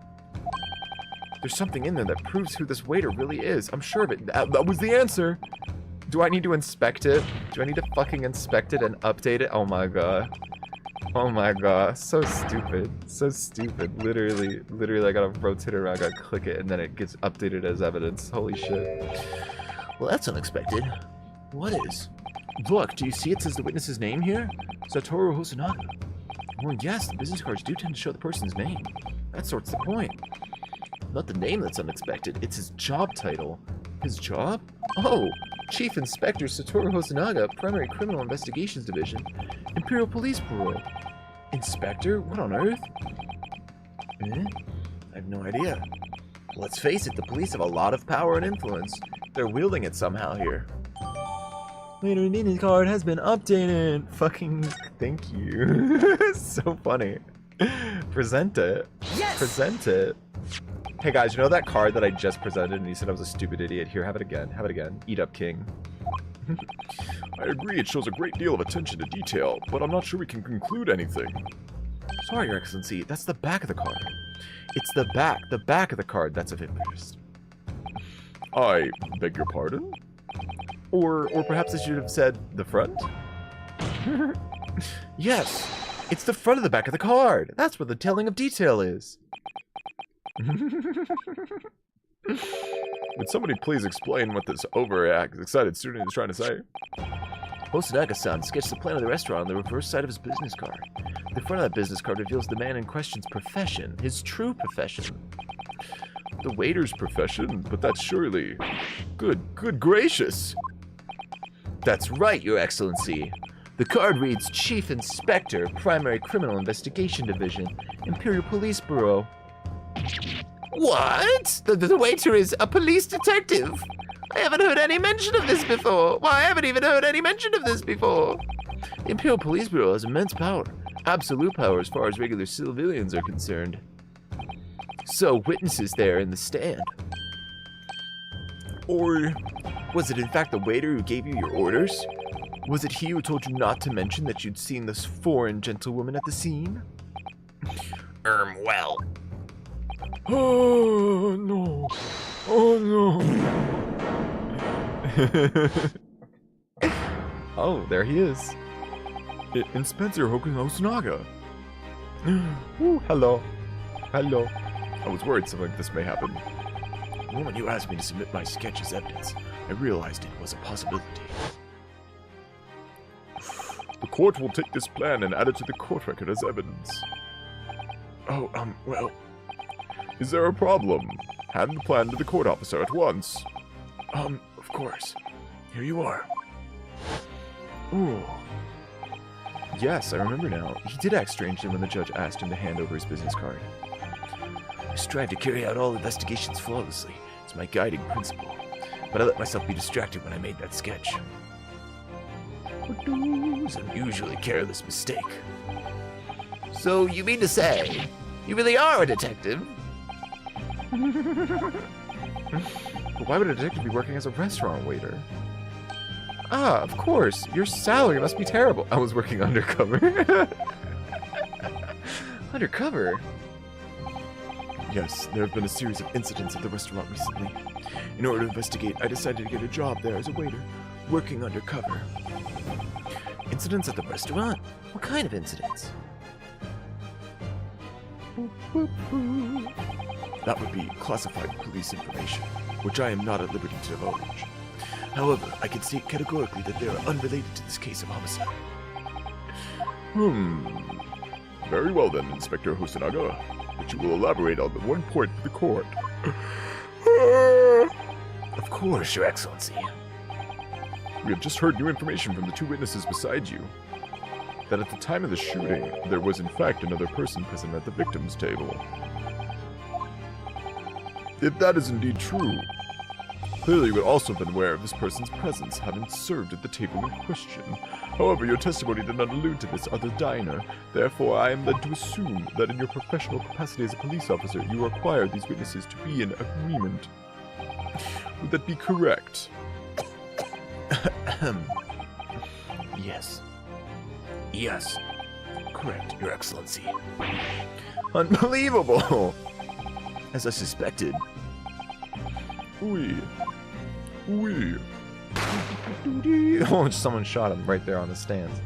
There's something in there that proves who this waiter really is. I'm sure of it. That was the answer. Do I need to inspect it? Do I need to fucking inspect it and update it? Oh my god. Oh my god. So stupid. So stupid. Literally, I gotta rotate it around, I gotta click it, and then it gets updated as evidence. Holy shit. Well, that's unexpected. What is? Look, do you see it says the witness's name here? Satoru Hosonaga. Well, yes, the business cards do tend to show the person's name. That sorts the point. Not the name that's unexpected, it's his job title. His job? Oh, Chief Inspector Satoru Hosonaga, Primary Criminal Investigations Division, Imperial Police Bureau. Inspector? What on earth? I have no idea. Let's face it, the police have a lot of power and influence. They're wielding it somehow here. Waiter identity card has been updated. Fucking thank you. So funny. Present it. Yes! Present it. Hey guys, you know that card that I just presented and you said I was a stupid idiot? Here, have it again. Have it again. Eat up, king. I agree, it shows a great deal of attention to detail, but I'm not sure we can conclude anything. Sorry, Your Excellency. That's the back of the card. It's the back of the card that's of interest. I beg your pardon? Or perhaps I should have said the front? Yes, it's the front of the back of the card. That's where the telling of detail is. Would somebody please explain what this excited student is trying to say? Hosonaga-san sketched the plan of the restaurant on the reverse side of his business card. The front of that business card reveals the man in question's profession, his true profession. The waiter's profession? But that's surely... Good gracious! That's right, Your Excellency. The card reads Chief Inspector, Primary Criminal Investigation Division, Imperial Police Bureau. What? The waiter is a police detective? I haven't heard any mention of this before. Why, I haven't even heard any mention of this before. The Imperial Police Bureau has immense power. Absolute power as far as regular civilians are concerned. So, witnesses there in the stand. Or was it in fact the waiter who gave you your orders? Was it he who told you not to mention that you'd seen this foreign gentlewoman at the scene? Well. Oh, no. Oh, no. Oh, there he is. Inspector Hosonaga. Ooh, hello. Hello. I was worried something like this may happen. The moment you asked me to submit my sketch as evidence, I realized it was a possibility. The court will take this plan and add it to the court record as evidence. Oh, well... Is there a problem? Hand the plan to the court officer at once. Of course. Here you are. Ooh. Yes, I remember now. He did act strangely when the judge asked him to hand over his business card. I strive to carry out all investigations flawlessly. It's my guiding principle. But I let myself be distracted when I made that sketch. It was an unusually careless mistake. So you mean to say, you really are a detective? But why would a detective be working as a restaurant waiter? Ah, of course. Your salary must be terrible. I was working undercover. Undercover? Yes, there have been a series of incidents at the restaurant recently. In order to investigate, I decided to get a job there as a waiter. working undercover. Incidents at the restaurant? What kind of incidents? That would be classified police information, which I am not at liberty to divulge. However, I can state categorically that they are unrelated to this case of homicide. Very well then, Inspector Hosonaga. But you will elaborate on the one point for the court. Of course, Your Excellency. We have just heard new information from the two witnesses beside you. That at the time of the shooting, there was in fact another person present at the victim's table. If that is indeed true, clearly you would also have been aware of this person's presence, having served at the table in question. However, your testimony did not allude to this other diner. Therefore, I am led to assume that in your professional capacity as a police officer, you required these witnesses to be in agreement. Would that be correct? Yes. Yes. Correct, Your Excellency. Unbelievable! As I suspected. Oui. Oh, someone shot him right there on the stands.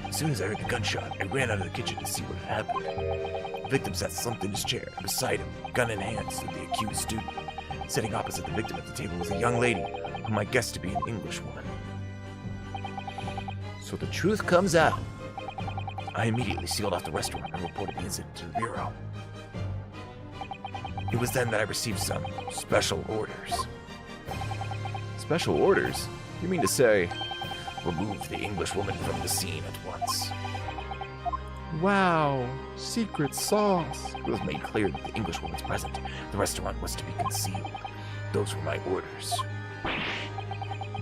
As soon as I heard the gunshot, I ran out of the kitchen to see what had happened. The victim sat slumped in his chair. Beside him, gun in hand, stood the accused student. Sitting opposite the victim at the table was a young lady, whom I guessed to be an Englishwoman. So the truth comes out. I immediately sealed off the restaurant and reported the incident to the Bureau. It was then that I received some special orders. Special orders? You mean to say... Remove the Englishwoman from the scene at once. Wow, secret sauce. It was made clear that the Englishwoman's present. The restaurant was to be concealed. Those were my orders.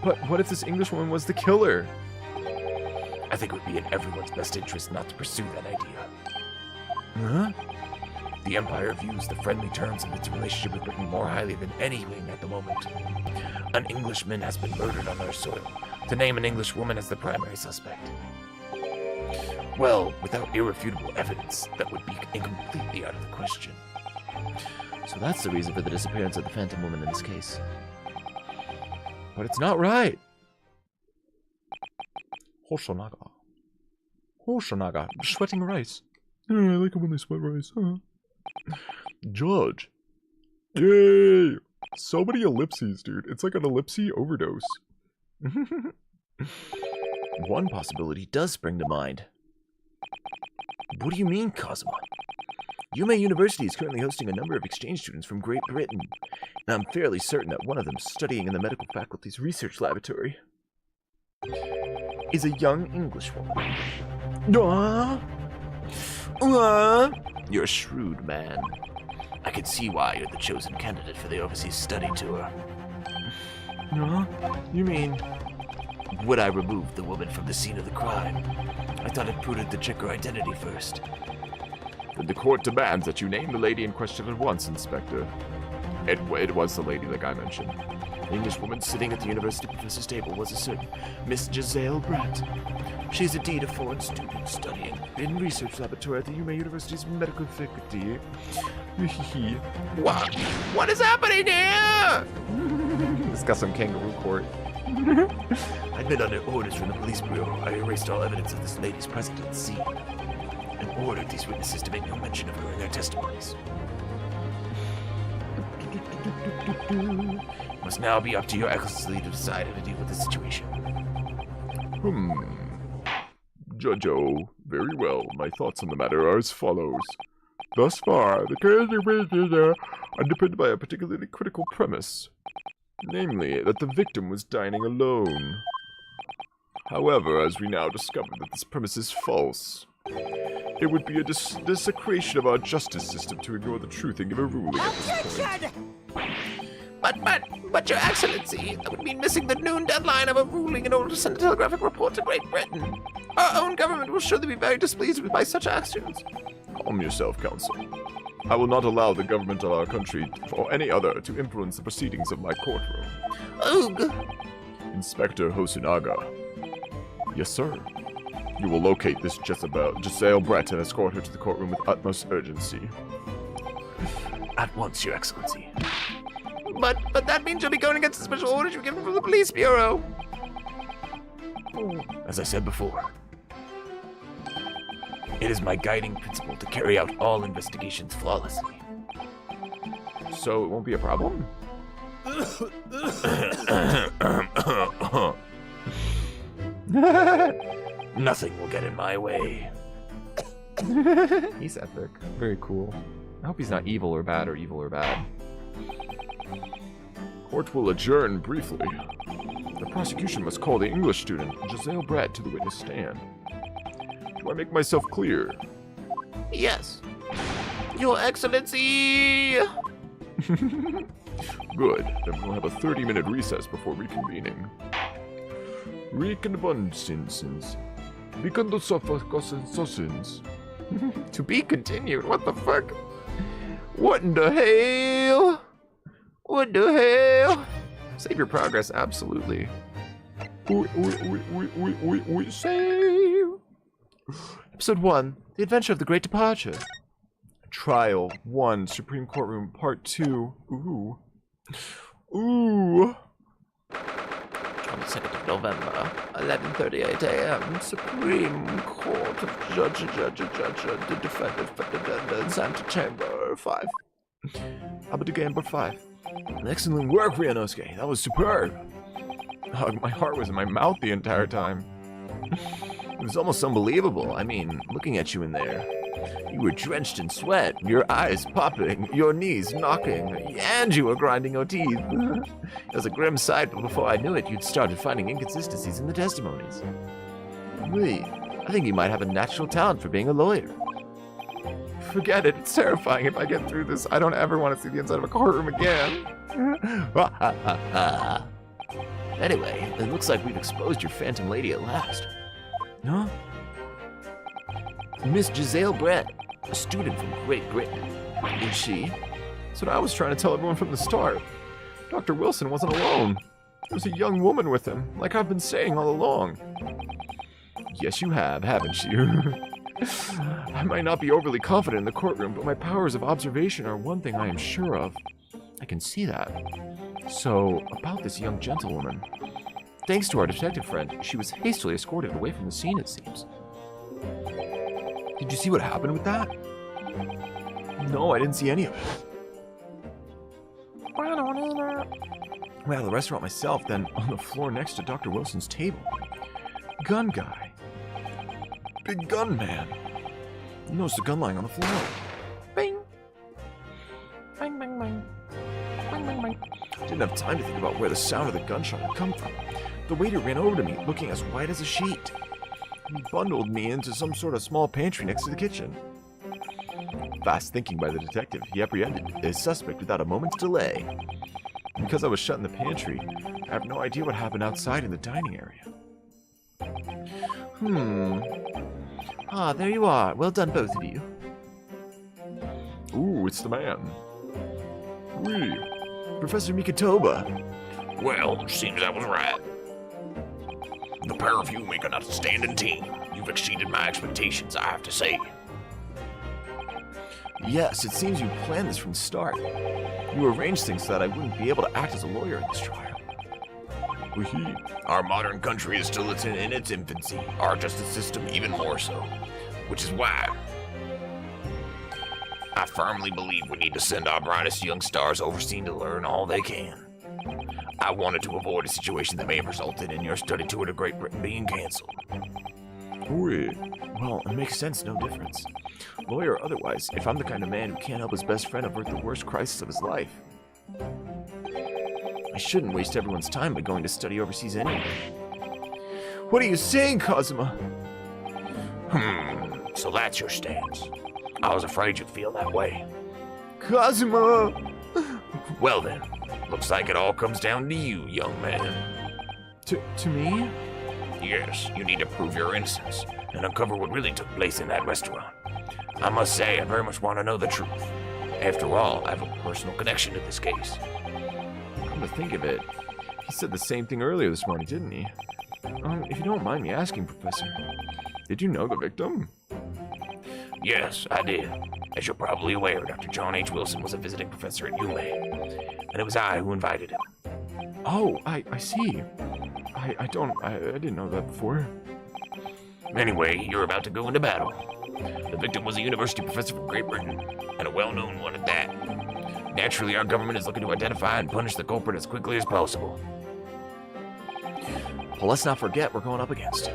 But what if this Englishwoman was the killer? I think it would be in everyone's best interest not to pursue that idea. Huh? The Empire views the friendly terms of its relationship with Britain more highly than anything at the moment. An Englishman has been murdered on our soil. To name an Englishwoman as the primary suspect. Well, without irrefutable evidence, that would be completely out of the question. So that's the reason for the disappearance of the Phantom Woman in this case. But it's not right. Hosonaga. Hosonaga. Sweating rice. Yeah, I like it when they sweat rice. Judge. Yay! So many ellipses, dude. It's like an ellipse overdose. One possibility does spring to mind. What do you mean, Cosmo? Yume University is currently hosting a number of exchange students from Great Britain, and I'm fairly certain that one of them studying in the medical faculty's research laboratory is a young Englishwoman. You're a shrewd man. I can see why you're the chosen candidate for the overseas study tour. You mean... Would I remove the woman from the scene of the crime? I thought it prudent to check her identity first. Then the court demands that you name the lady in question at once, Inspector. It was the lady like I mentioned. The Englishwoman sitting at the university professor's table was a certain Miss Giselle Bratt. She is indeed a foreign student studying in research laboratory at the Yume University's medical faculty. What is happening here? It's got some kangaroo court. I'd been under orders from the police bureau. I erased all evidence of this lady's presence at the scene and ordered these witnesses to make no mention of her in their testimonies. It must now be up to your excellency to decide how to deal with the situation. Judge O, very well. My thoughts on the matter are as follows. Thus far, the case are underpinned by a particularly critical premise. Namely, that the victim was dining alone. However, as we now discover that this premise is false, it would be a desecration of our justice system to ignore the truth and give a ruling at this point. But Your Excellency, that would mean missing the noon deadline of a ruling in order to send a telegraphic report to Great Britain. Our own government will surely be very displeased by such actions. Calm yourself, Counsel. I will not allow the government of our country or any other to influence the proceedings of my courtroom. Ugh. Inspector Hosonaga. Yes, sir. You will locate this Giselle Brett and escort her to the courtroom with utmost urgency. At once, Your Excellency. But that means you'll be going against the special orders you've given from the police bureau. As I said before, it is my guiding principle to carry out all investigations flawlessly. So it won't be a problem? Nothing will get in my way. He's epic. Very cool. I hope he's not evil or bad or evil or bad. Court will adjourn briefly. The prosecution must call the English student, Giselle Brett, to the witness stand. Do I make myself clear? Yes. Your Excellency! Good. Then we'll have a 30-minute recess before reconvening. Reconveniences. To be continued. What the fuck? What in the hell? What the hell? Save your progress, absolutely. Save. Episode 1, The Adventure of the Great Departure. Trial 1, Supreme Courtroom, Part 2. Ooh. Ooh. 22nd of November, 11:38 a.m. Supreme Court of Judge, the defendant for the defendants, antechamber 5. Abadigamber 5. Excellent work, Ryanosuke. That was superb. Oh, my heart was in my mouth the entire time. It was almost unbelievable. I mean, looking at you in there. You were drenched in sweat, your eyes popping, your knees knocking, and you were grinding your teeth. It was a grim sight, but before I knew it, you'd started finding inconsistencies in the testimonies. Wait, I think you might have a natural talent for being a lawyer. Forget it, it's terrifying. If I get through this, I don't ever want to see the inside of a courtroom again. Anyway, it looks like we've exposed your phantom lady at last. Huh? Miss Giselle Brett, a student from Great Britain. Is she? That's what I was trying to tell everyone from the start. Dr. Wilson wasn't alone. There was a young woman with him, like I've been saying all along. Yes, you have, haven't you? I might not be overly confident in the courtroom, but my powers of observation are one thing I am sure of. I can see that. So, about this young gentlewoman. Thanks to our detective friend, she was hastily escorted away from the scene, it seems. Did you see what happened with that? No, I didn't see any of it. Well, the restaurant myself, then on the floor next to Dr. Wilson's table. Gun guy. Big gun man. You noticed the gun lying on the floor. Bing. Bang, bang, bang. Bang, bang, bang. Didn't have time to think about where the sound of the gunshot would come from. The waiter ran over to me, looking as white as a sheet. He bundled me into some sort of small pantry next to the kitchen. Fast thinking by the detective, he apprehended his suspect without a moment's delay. Because I was shut in the pantry, I have no idea what happened outside in the dining area. Ah, there you are. Well done, both of you. Ooh, it's the man. Oui, Professor Mikotoba. Well, seems I was right. The pair of you make an outstanding team. You've exceeded my expectations, I have to say. Yes, it seems you planned this from the start. You arranged things so that I wouldn't be able to act as a lawyer in this trial. Our modern country is still in its infancy, our justice system even more so. Which is why I firmly believe we need to send our brightest young stars overseas to learn all they can. I wanted to avoid a situation that may have resulted in your study tour to Great Britain being cancelled. Oui. Well, it makes sense, no difference. Lawyer or otherwise, if I'm the kind of man who can't help his best friend avert the worst crisis of his life, I shouldn't waste everyone's time by going to study overseas anyway. What are you saying, Kazuma? So that's your stance. I was afraid you'd feel that way. Kazuma! Well then, looks like it all comes down to you, young man. To me? Yes, you need to prove your innocence and uncover what really took place in that restaurant. I must say, I very much want to know the truth. After all, I have a personal connection to this case. Come to think of it, he said the same thing earlier this morning, didn't he? If you don't mind me asking, Professor, did you know the victim? Yes, I did. As you're probably aware, Dr. John H. Wilson was a visiting professor at UMA, and it was I who invited him. Oh, I see. I didn't know that before. Anyway, you're about to go into battle. The victim was a university professor from Great Britain, and a well-known one at that. Naturally, our government is looking to identify and punish the culprit as quickly as possible. Well, let's not forget we're going up against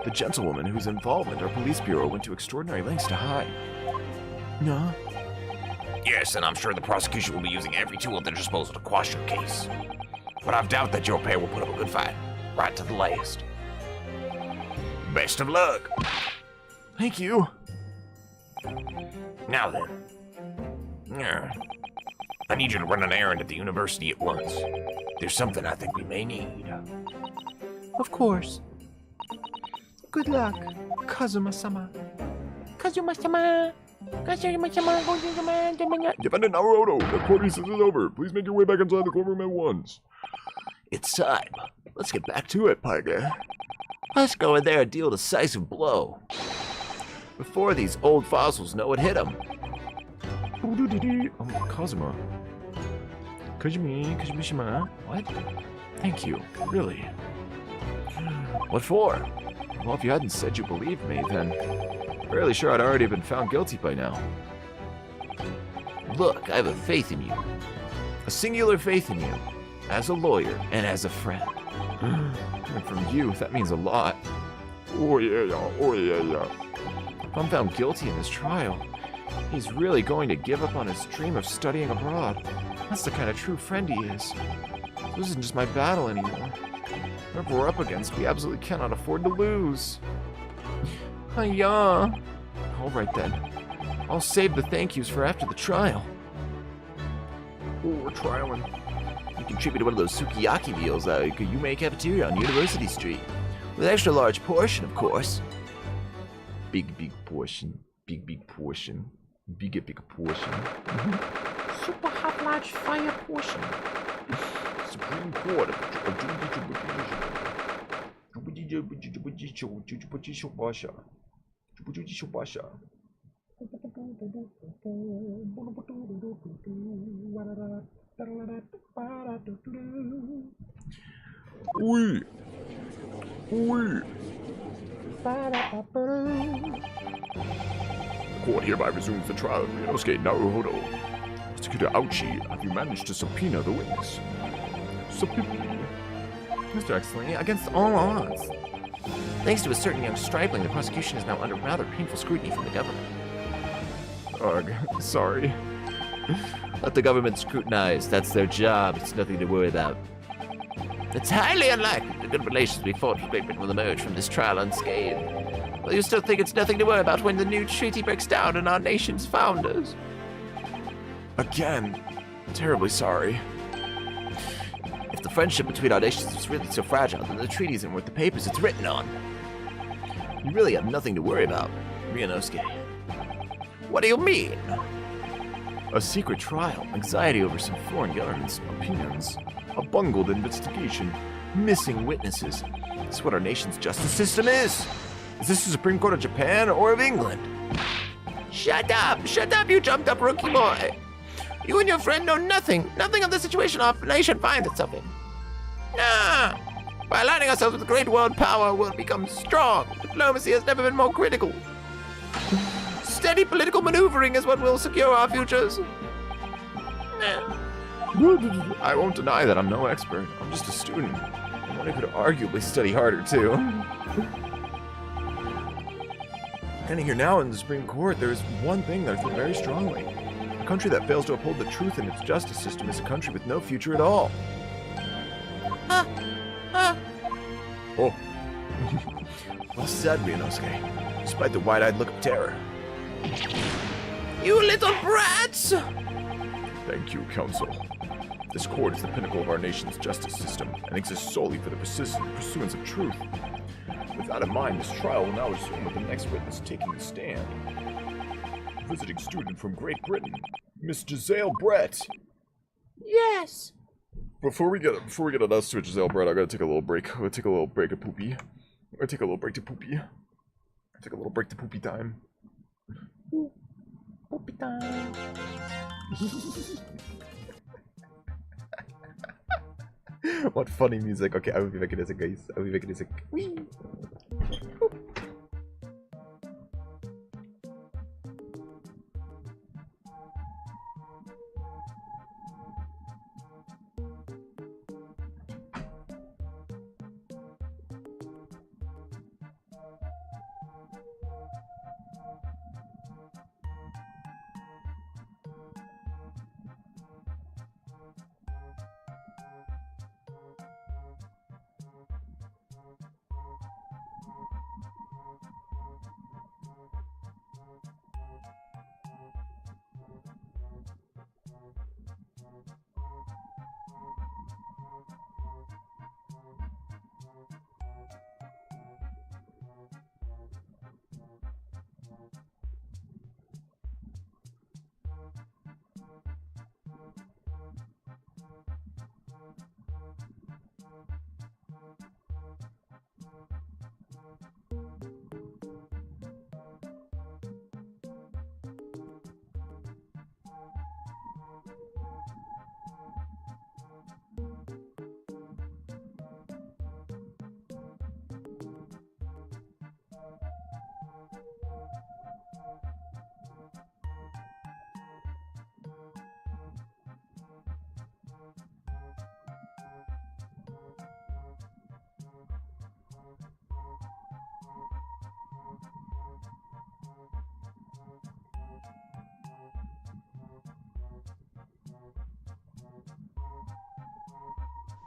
the gentlewoman whose involvement our police bureau went to extraordinary lengths to hide. No? Yes, and I'm sure the prosecution will be using every tool at their disposal to quash your case. But I doubt that your pair will put up a good fight, right to the last. Best of luck. Thank you. Now then. I need you to run an errand at the university at once. There's something I think we may need. Of course. Good luck, Kazuma-sama. Kazuma-sama. Kazuma-sama. Kazuma-sama. Defendant Naruto, the court recess is over. Please make your way back inside the courtroom at once. It's time. Let's get back to it, partner. Let's go in there and deal a decisive blow. Before these old fossils know what hit them. Kazuma. Kazumi-shima. What? Thank you. Really? What for? Well, if you hadn't said you believed me, then fairly sure I'd already been found guilty by now. Look, I have a faith in you. A singular faith in you. As a lawyer and as a friend. Coming from you, that means a lot. Oh yeah. If I'm found guilty in this trial, he's really going to give up on his dream of studying abroad. That's the kind of true friend he is. This isn't just my battle anymore. Whoever we're up against, we absolutely cannot afford to lose. Hiya! Alright then. I'll save the thank yous for after the trial. Oh, we're trialing. You can treat me to one of those sukiyaki meals at Yume Cafeteria on University Street. With an extra large portion, of course. Big portion. Big portion. Big portion. Super hot large fire portion. Supreme Court of Oui. The court hereby resumes the trial of Ryunosuke Naruhodo. Prosecutor Ouchi, have you managed to subpoena the witness? Mr. Excellency, against all odds. Thanks to a certain young stripling, the prosecution is now under rather painful scrutiny from the government. Ugh, sorry. Let the government scrutinize. That's their job. It's nothing to worry about. It's highly unlikely the good relations we forged with Great Britain will emerge from this trial unscathed. Well, you still think it's nothing to worry about when the new treaty breaks down on our nation's founders? Again, terribly sorry. If the friendship between our nations is really so fragile, then the treaty isn't worth the papers it's written on. You really have nothing to worry about, Ryunosuke. What do you mean? A secret trial, anxiety over some foreign government's opinions, a bungled investigation, missing witnesses. That's what our nation's justice system is. Is this the Supreme Court of Japan or of England? Shut up, you jumped up rookie boy. You and your friend know nothing of the situation our nation finds itself in. Nah, by aligning ourselves with great world power, we'll become strong. Diplomacy has never been more critical. Steady political maneuvering is what will secure our futures. Nah. I won't deny that I'm no expert. I'm just a student. And one who could arguably study harder, too. Standing here now in the Supreme Court, there is one thing that I feel very strongly. A country that fails to uphold the truth in its justice system is a country with no future at all. Oh. Well said, Ryunosuke, despite the wide-eyed look of terror. You little brats! Thank you, Counsel. This court is the pinnacle of our nation's justice system and exists solely for the pursuance of truth. With that in mind, this trial will now resume with the next witness taking the stand. A visiting student from Great Britain, Miss Giselle Brett. Yes. Before we get us to Giselle Brett, I gotta take a little break. I'm gonna take a little break to poopy. Take a little break to poopy time. Poopy time. What funny music. Okay, I will be making this, guys. I will be making this. Whee!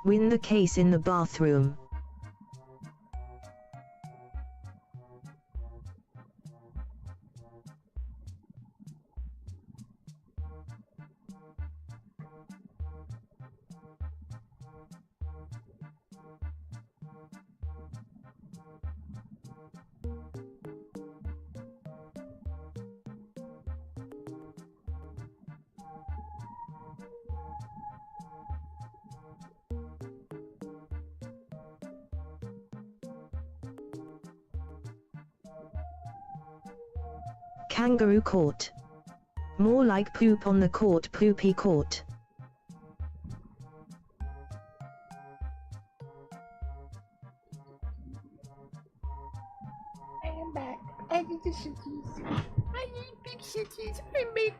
Win the case in the bathroom. Kangaroo court. More like poop on the court, poopy court. I am back. I need the cities. I need big cities. I'm big.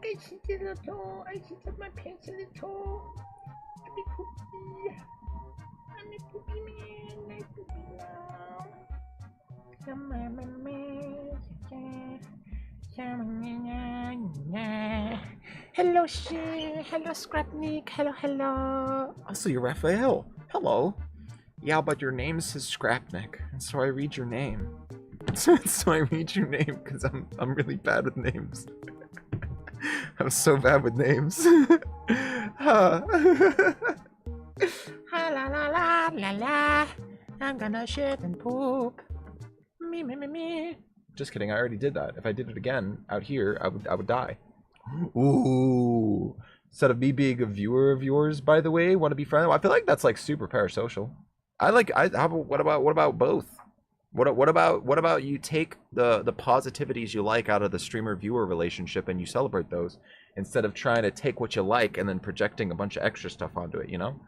I shit a little. I shit up my pants a little. I'm a poopy. I'm a poopy man. I'm poopy now. Come on, man. Hello, Shay. Hello, Scrapnik. Hello, hello. Also, you're Raphael. Hello. Yeah, but your name says Scrapnik, and so I read your name. So I read your name because I'm really bad with names. I'm so bad with names. Ha la la la la la. I'm gonna shit and poop. Me me me me. Just kidding. I already did that. If I did it again out here, I would die. Ooh. Instead of me being a viewer of yours, by the way, want to be friendly. I feel like that's like super parasocial. What about both? What about you take the positivities you like out of the streamer viewer relationship and you celebrate those instead of trying to take what you like and then projecting a bunch of extra stuff onto it, you know?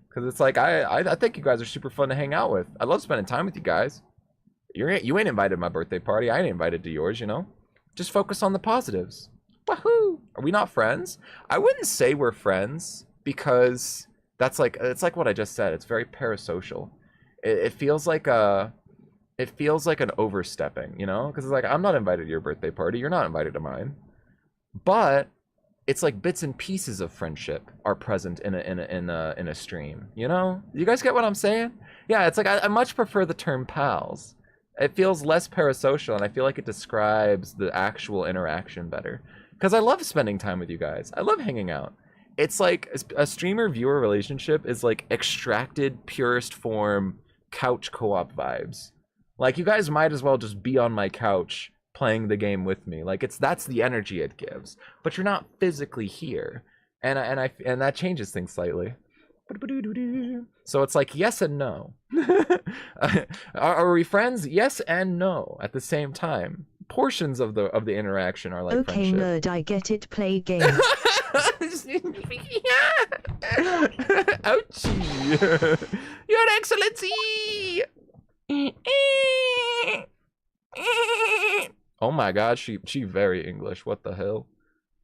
Because it's like I think you guys are super fun to hang out with. I love spending time with you guys. You ain't invited to my birthday party. I ain't invited to yours, you know? Just focus on the positives. Wahoo! Are we not friends? I wouldn't say we're friends because it's like what I just said. It's very parasocial. It feels like an overstepping, you know? Because it's like I'm not invited to your birthday party. You're not invited to mine. But it's like bits and pieces of friendship are present in a stream, you know? You guys get what I'm saying? Yeah, it's like I much prefer the term pals. It feels less parasocial, and I feel like it describes the actual interaction better. Because I love spending time with you guys. I love hanging out. It's like a streamer-viewer relationship is like extracted, purest form, couch co-op vibes. Like, you guys might as well just be on my couch playing the game with me. Like, that's the energy it gives. But you're not physically here. And that changes things slightly. So it's like yes and no. Are we friends? Yes and no at the same time. Portions of the interaction are like okay, friendship. nerd, I get it. Play games. Ouchie. Your Excellency! Oh my god, she very English. What the hell?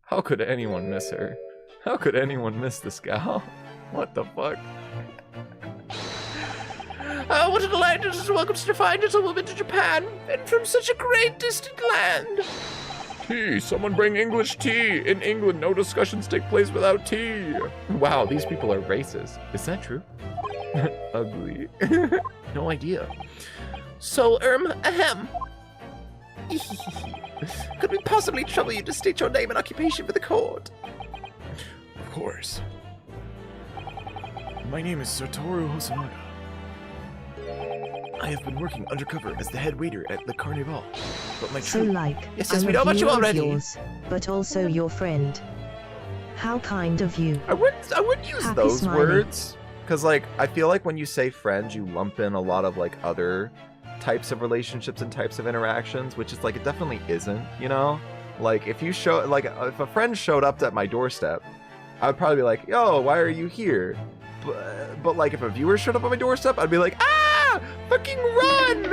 How could anyone miss her? How could anyone miss this gal? What the fuck? Oh, what a delight it is to welcome such a fine gentlewoman to Japan, and from such a great distant land. Tea! Someone bring English tea! In England, no discussions take place without tea! Wow, these people are racist. Is that true? Ugly. No idea. So, ahem. Could we possibly trouble you to state your name and occupation for the court? Of course. My name is Satoru Hosonaga. I have been working undercover as the head waiter at the Carnival, but my So true... like, Yes, I'm we a know about you viewer of already. yours, but also your friend. How kind of you. I wouldn't use Happy those smiley. words. Cause like I feel like when you say friend, you lump in a lot of like other types of relationships and types of interactions, which is like it definitely isn't, you know? Like if if a friend showed up at my doorstep, I would probably be like, yo, why are you here? But like if a viewer showed up at my doorstep, I'd be like, ah, fucking run,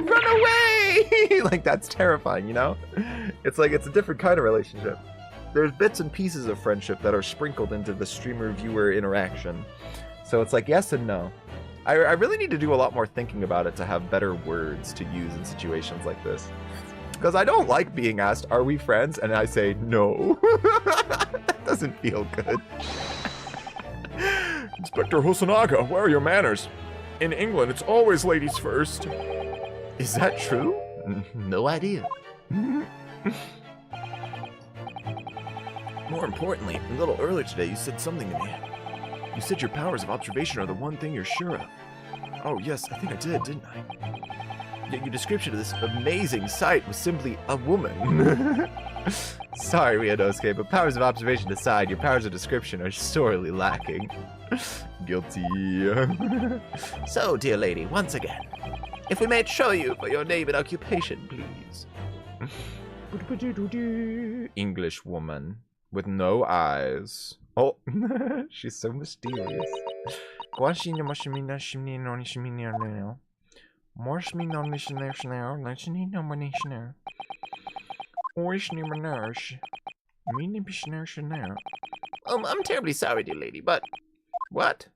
run away. Like that's terrifying, you know? It's like, it's a different kind of relationship. There's bits and pieces of friendship that are sprinkled into the streamer-viewer interaction. So it's like yes and no. I really need to do a lot more thinking about it to have better words to use in situations like this. Because I don't like being asked, are we friends? And I say, no. That doesn't feel good. Inspector Hosonaga, where are your manners? In England, it's always ladies first. Is that true? No idea. More importantly, a little earlier today you said something to me. You said your powers of observation are the one thing you're sure of. Oh yes, I think I did, didn't I? Yet your description of this amazing sight was simply a woman. Sorry, Ryanosuke, but powers of observation aside, your powers of description are sorely lacking. Guilty. So, dear lady, once again, if we may trouble you for your name and occupation, please. English woman with no eyes. Oh, she's so mysterious. I'm terribly sorry, dear lady, but what?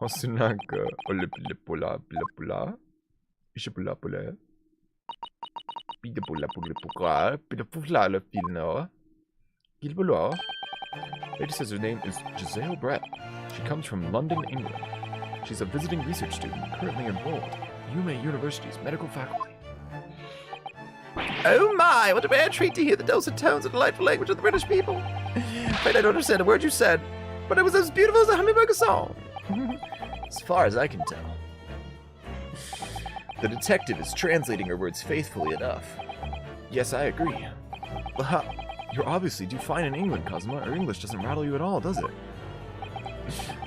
Hosonaga, olipula, pula, ishipula, pula. Pidapula, pula, pidapula, la filno. Gilbula. Lady says her name is Giselle Brett. She comes from London, England. She's a visiting research student currently enrolled at UMA University's medical faculty. Oh my, what a rare treat to hear the dulcet tones and delightful language of the British people. Afraid I don't understand a word you said, but it was as beautiful as a hummingbird song. As far as I can tell. The detective is translating her words faithfully enough. Yes, I agree. Well, you're obviously do fine in England, Cosmo. Her English doesn't rattle you at all, does it?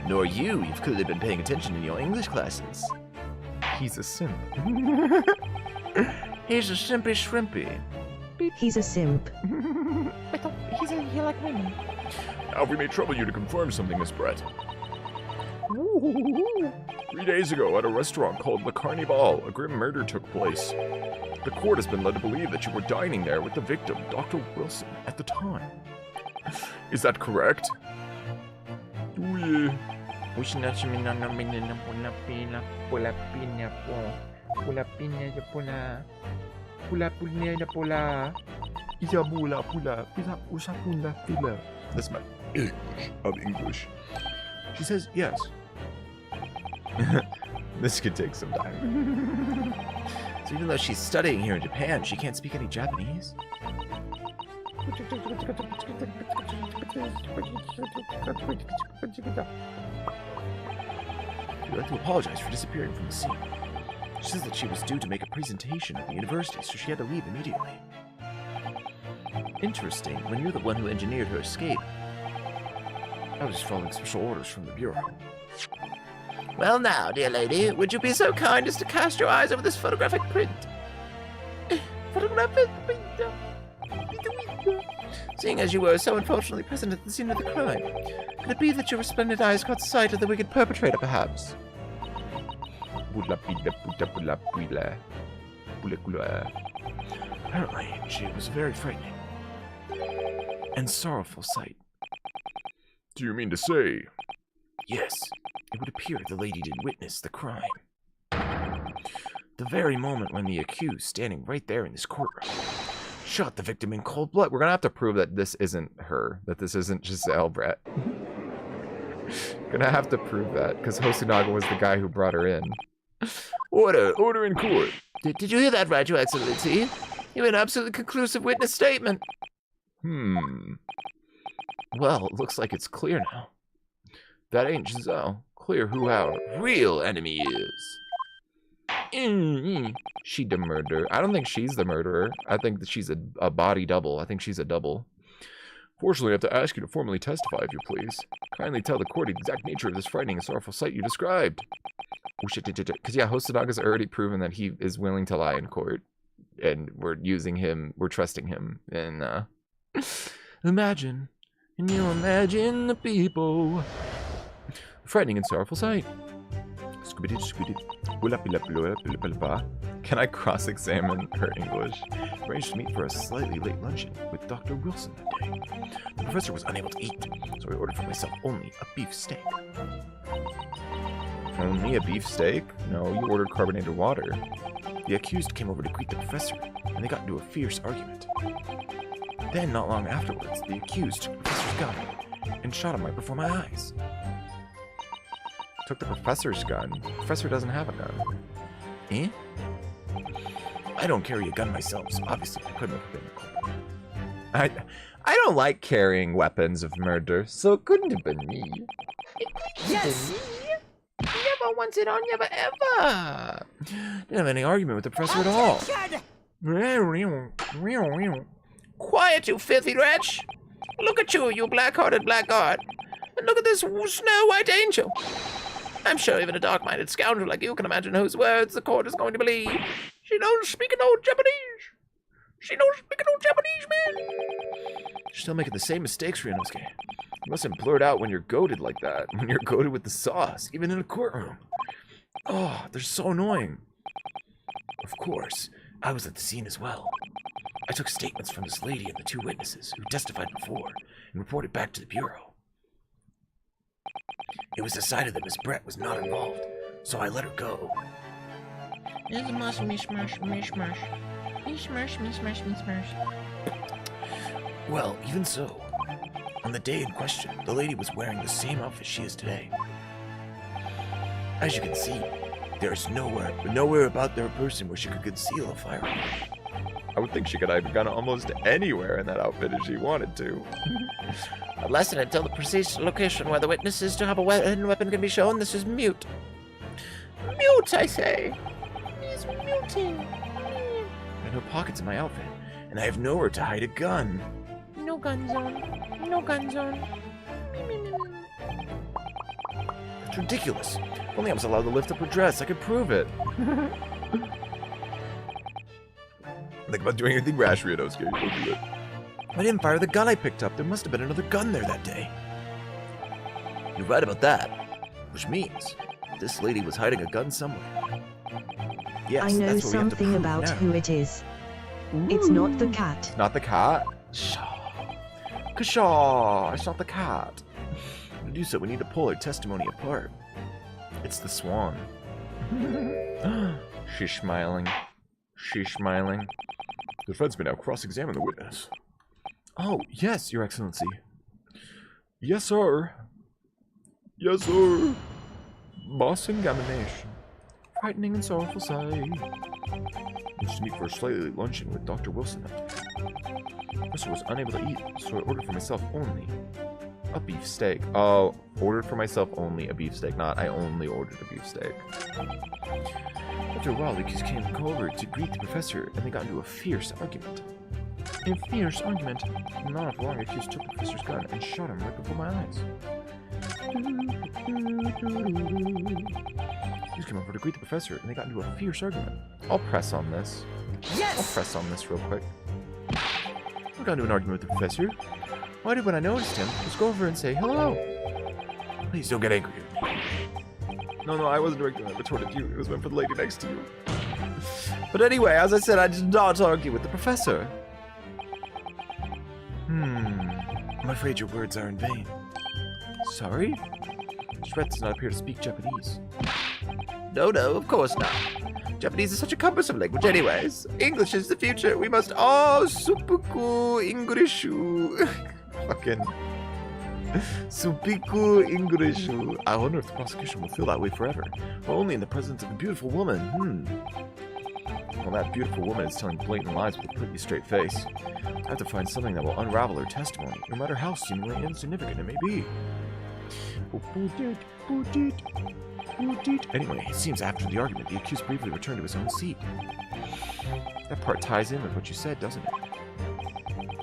Nor you. You've clearly been paying attention in your English classes. He's a simp. He's a simpy shrimpy. He's a simp. He like women. Now we may trouble you to confirm something, Miss Brett. 3 days ago, at a restaurant called Le Carnival, a grim murder took place. The court has been led to believe that you were dining there with the victim, Dr. Wilson, at the time. Is that correct? Oui. That's my English of English. She says yes. This could take some time. So even though she's studying here in Japan, she can't speak any Japanese? We'd like to apologize for disappearing from the scene. She says that she was due to make a presentation at the university, so she had to leave immediately. Interesting, when you're the one who engineered her escape. I was just following special orders from the Bureau. Well now, dear lady, would you be so kind as to cast your eyes over this photographic print? Photographic print. seeing as you were so unfortunately present at the scene of the crime. Could it be that your resplendent eyes caught sight of the wicked perpetrator, perhaps? Apparently, she was a very frightening and sorrowful sight. Do you mean to say? Yes, it would appear the lady did witness the crime. The very moment when the accused, standing right there in this courtroom, shot the victim in cold blood. We're gonna have to prove that this isn't her, that this isn't Giselle, Brett. Gonna have to prove that, because Hosonaga was the guy who brought her in. Order in court. Did you hear that right, Your Excellency? You had an absolutely conclusive witness statement. Well, it looks like it's clear now. That ain't Giselle. Clear who our real enemy is. She the murderer. I don't think she's the murderer. I think that she's a body double. I think she's a double. Fortunately, I have to ask you to formally testify, if you please. Kindly tell the court the exact nature of this frightening and sorrowful sight you described. Oh shit, because yeah, Hosonaga already proven that he is willing to lie in court. And we're using him, we're trusting him. And imagine, and you imagine the people. Frightening and sorrowful sight. Can I cross-examine her English? Arranged to meet for a slightly late luncheon with Dr. Wilson that day. The professor was unable to eat, so I ordered for myself only a beef steak. Only a beef steak? No, you ordered carbonated water. The accused came over to greet the professor, and they got into a fierce argument. Then, not long afterwards, the accused took the professor's gun and shot him right before my eyes. Took the professor's gun? The professor doesn't have a gun. Eh? I don't carry a gun myself, so obviously I couldn't have been. I don't like carrying weapons of murder, so it couldn't have been me. Yes! Never once it on, never ever! Didn't have any argument with the professor at all. Quiet, you filthy wretch! Look at you, you black-hearted blackguard! And look at this snow-white angel! I'm sure even a dark-minded scoundrel like you can imagine whose words the court is going to believe. She don't speak no Japanese. She don't speak no Japanese, man. You're still making the same mistakes, Ryunosuke. You mustn't blurt out when you're goaded like that. When you're goaded with the sauce, even in a courtroom. Oh, they're so annoying. Of course, I was at the scene as well. I took statements from this lady and the two witnesses who testified before and reported back to the bureau. It was decided that Miss Brett was not involved, so I let her go. Well, even so, on the day in question, the lady was wearing the same outfit she is today. As you can see, there is nowhere about their person where she could conceal a firearm. I would think she could have gone almost anywhere in that outfit if she wanted to. Unless and until the precise location where the witness is to have a weapon can be shown, this is mute. Mute, I say. He's muting. I have no pockets in my outfit, and I have nowhere to hide a gun. No gun zone. No gun zone. That's ridiculous. If only I was allowed to lift up her dress, I could prove it. Think about doing anything rash, Ryunosuke. Don't do it. I didn't fire the gun I picked up. There must have been another gun there that day. You're right about that. Which means this lady was hiding a gun somewhere. Yes, I know that's what we have to something prove about now. who it is. It's not the cat. Not the cat? Kashaw! It's not the cat. To do so, we need to pull her testimony apart. It's the swan. She's smiling. She's smiling. The defense may now cross-examine the witness. Oh, yes, Your Excellency. Yes, sir. Yes, sir. Boss examination. Frightening and sorrowful sight. Used to meet for a slightly late luncheon with Dr. Wilson that day. The professor was unable to eat, so I ordered for myself only a beef steak. Oh, ordered for myself only a beef steak, not I only ordered a beef steak. After a while, the accused came over to greet the professor, and they got into a fierce argument. In a fierce argument, not for long, the accused took the professor's gun and shot him right before my eyes. He came over to greet the professor, and they got into a fierce argument. I'll press on this. Yes! I'll press on this real quick. I got into an argument with the professor. Why did when I noticed him, just go over and say hello? Please don't get angry. No, I wasn't directing that retort at you. It was meant for the lady next to you. But anyway, as I said, I did not argue with the professor. I'm afraid your words are in vain. Sorry? Shret does not appear to speak Japanese. No, of course not. Japanese is such a cumbersome language anyways. English is the future. We must all supuku Englishu. Fucking... Supiku Ingreshu. I wonder if the prosecution will feel that way forever, but only in the presence of a beautiful woman. Well, that beautiful woman is telling blatant lies with a completely straight face. I have to find something that will unravel her testimony, no matter how seemingly insignificant it may be. Anyway, it seems after the argument, the accused briefly returned to his own seat. That part ties in with what you said, doesn't it?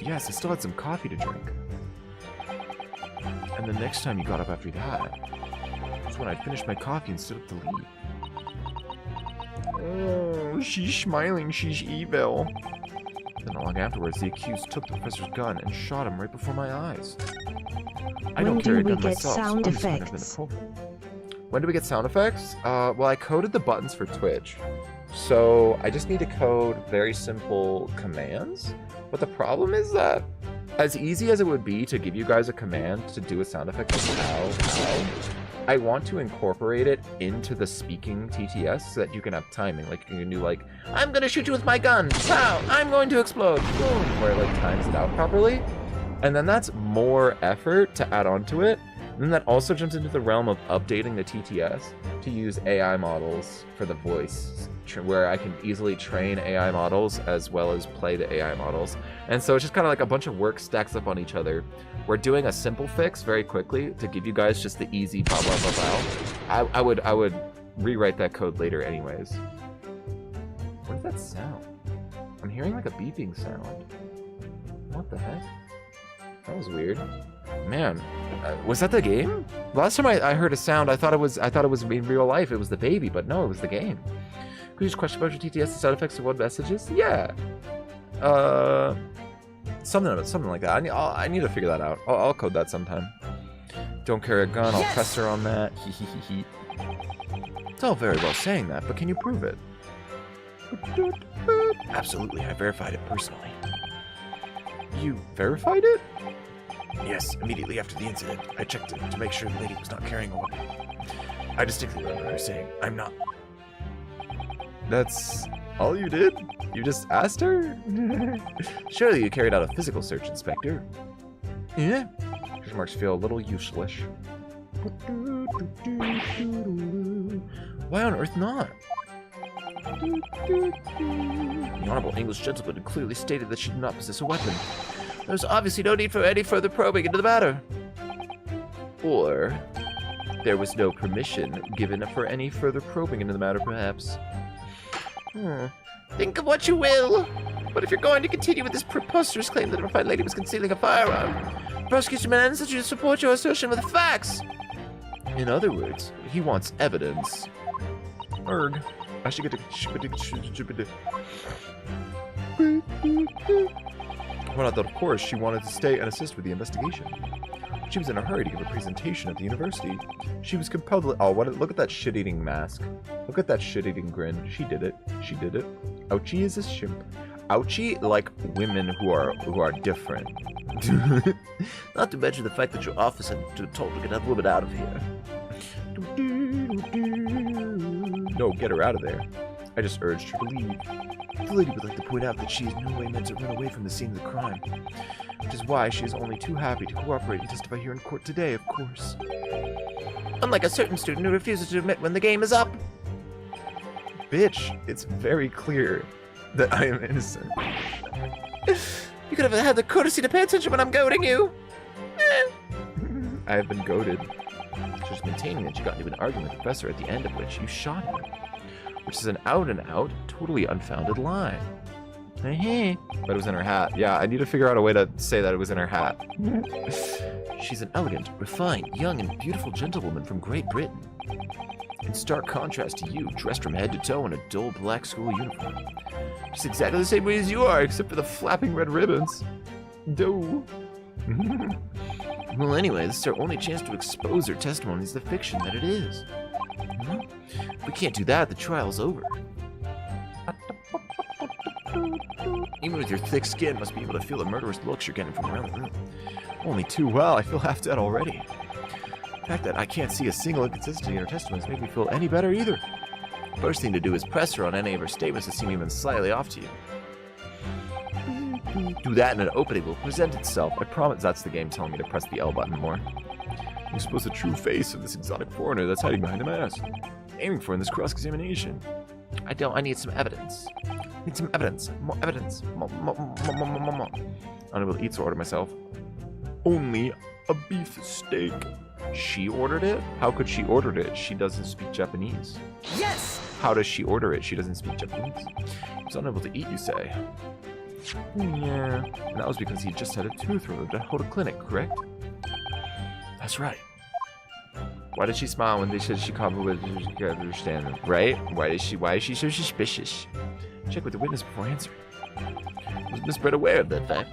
Yes, I still had some coffee to drink. And the next time you got up after that was when I finished my coffee and stood up to leave. Oh, she's smiling. She's evil. Then not long afterwards, the accused took the professor's gun and shot him right before my eyes. I don't carry a gun myself, so I'm just kind of inappropriate. When do we get sound effects? Well, I coded the buttons for Twitch. So I just need to code very simple commands. But the problem is that as easy as it would be to give you guys a command to do a sound effect like ow, I want to incorporate it into the speaking TTS so that you can have timing. Like you can do like, I'm gonna shoot you with my gun, pow, I'm going to explode, boom, where it like times it out properly. And then that's more effort to add on to it. And then that also jumps into the realm of updating the TTS to use AI models for the voice, where I can easily train AI models as well as play the AI models. And so it's just kind of like a bunch of work stacks up on each other. We're doing a simple fix very quickly to give you guys just the easy blah blah blah blah. I would rewrite that code later anyways. What does that sound? I'm hearing like a beeping sound. What the heck? That was weird. Man, was that the game? Last time I heard a sound, I thought it was in real life. It was the baby, but no, it was the game. Could you just question about your TTS and sound effects to what messages? Yeah. Something like that. I need to figure that out. I'll code that sometime. Don't carry a gun. I'll press her on that. It's all very well saying that, but can you prove it? Absolutely, I verified it personally. You verified it? Yes, immediately after the incident, I checked it to make sure the lady was not carrying a weapon. I distinctly remember her saying, I'm not. That's all you did? You just asked her? Surely you carried out a physical search, Inspector. Yeah. Question marks feel a little useless. Why on earth not? The Honorable English gentleman clearly stated that she did not possess a weapon. There's obviously no need for any further probing into the matter. Or there was no permission given for any further probing into the matter, perhaps. Think of what you will, but if you're going to continue with this preposterous claim that a fine lady was concealing a firearm, the prosecution demands that you support your assertion with facts. In other words, he wants evidence. Erg. I should get to... Well, I thought, of course, she wanted to stay and assist with the investigation. She was in a hurry to give a presentation at the university. She was compelled to... Oh, look at that shit-eating mask. Look at that shit-eating grin. She did it. She did it. Ouchie is a shimp. Ouchie like women who are different. Not to mention the fact that your office had told to get that woman out of here. No, get her out of there. I just urged her to leave. The lady would like to point out that she is in no way meant to run away from the scene of the crime, which is why she is only too happy to cooperate and testify here in court today, of course. Unlike a certain student who refuses to admit when the game is up. Bitch, it's very clear that I am innocent. You could have had the courtesy to pay attention when I'm goading you. I have been goaded. She was maintaining that you got into an argument with the professor, at the end of which you shot him, which is an out-and-out, totally unfounded lie. But it was in her hat. Yeah, I need to figure out a way to say that it was in her hat. She's an elegant, refined, young, and beautiful gentlewoman from Great Britain. In stark contrast to you, dressed from head to toe in a dull black school uniform. Just exactly the same way as you are, except for the flapping red ribbons. Do. Well, anyway, this is our only chance to expose her testimony as the fiction that it is. If we can't do that, the trial's over. Even with your thick skin, must be able to feel the murderous looks you're getting from around the room. Only too well. I feel half dead already. The fact that I can't see a single inconsistency in her testimony has made me feel any better either. First thing to do is press her on any of her statements that seem even slightly off to you. Do that and an opening will present itself. I promise that's the game telling me to press the L button more. I expose the true face of this exotic foreigner that's hiding behind a mask. Aiming for in this cross-examination. I need some evidence. Need some evidence. More evidence. More. Unable to eat, so order myself. Only a beef steak. She ordered it? How could she order it? She doesn't speak Japanese. Yes! How does she order it? She doesn't speak Japanese. He's unable to eat, you say? Yeah. And that was because he just had a tooth removed at Hoda Clinic, correct? That's right. Why did she smile when they said she probably would understand, right? Why is she so suspicious? Check with the witness before answering. Was Miss Brett aware of that fact?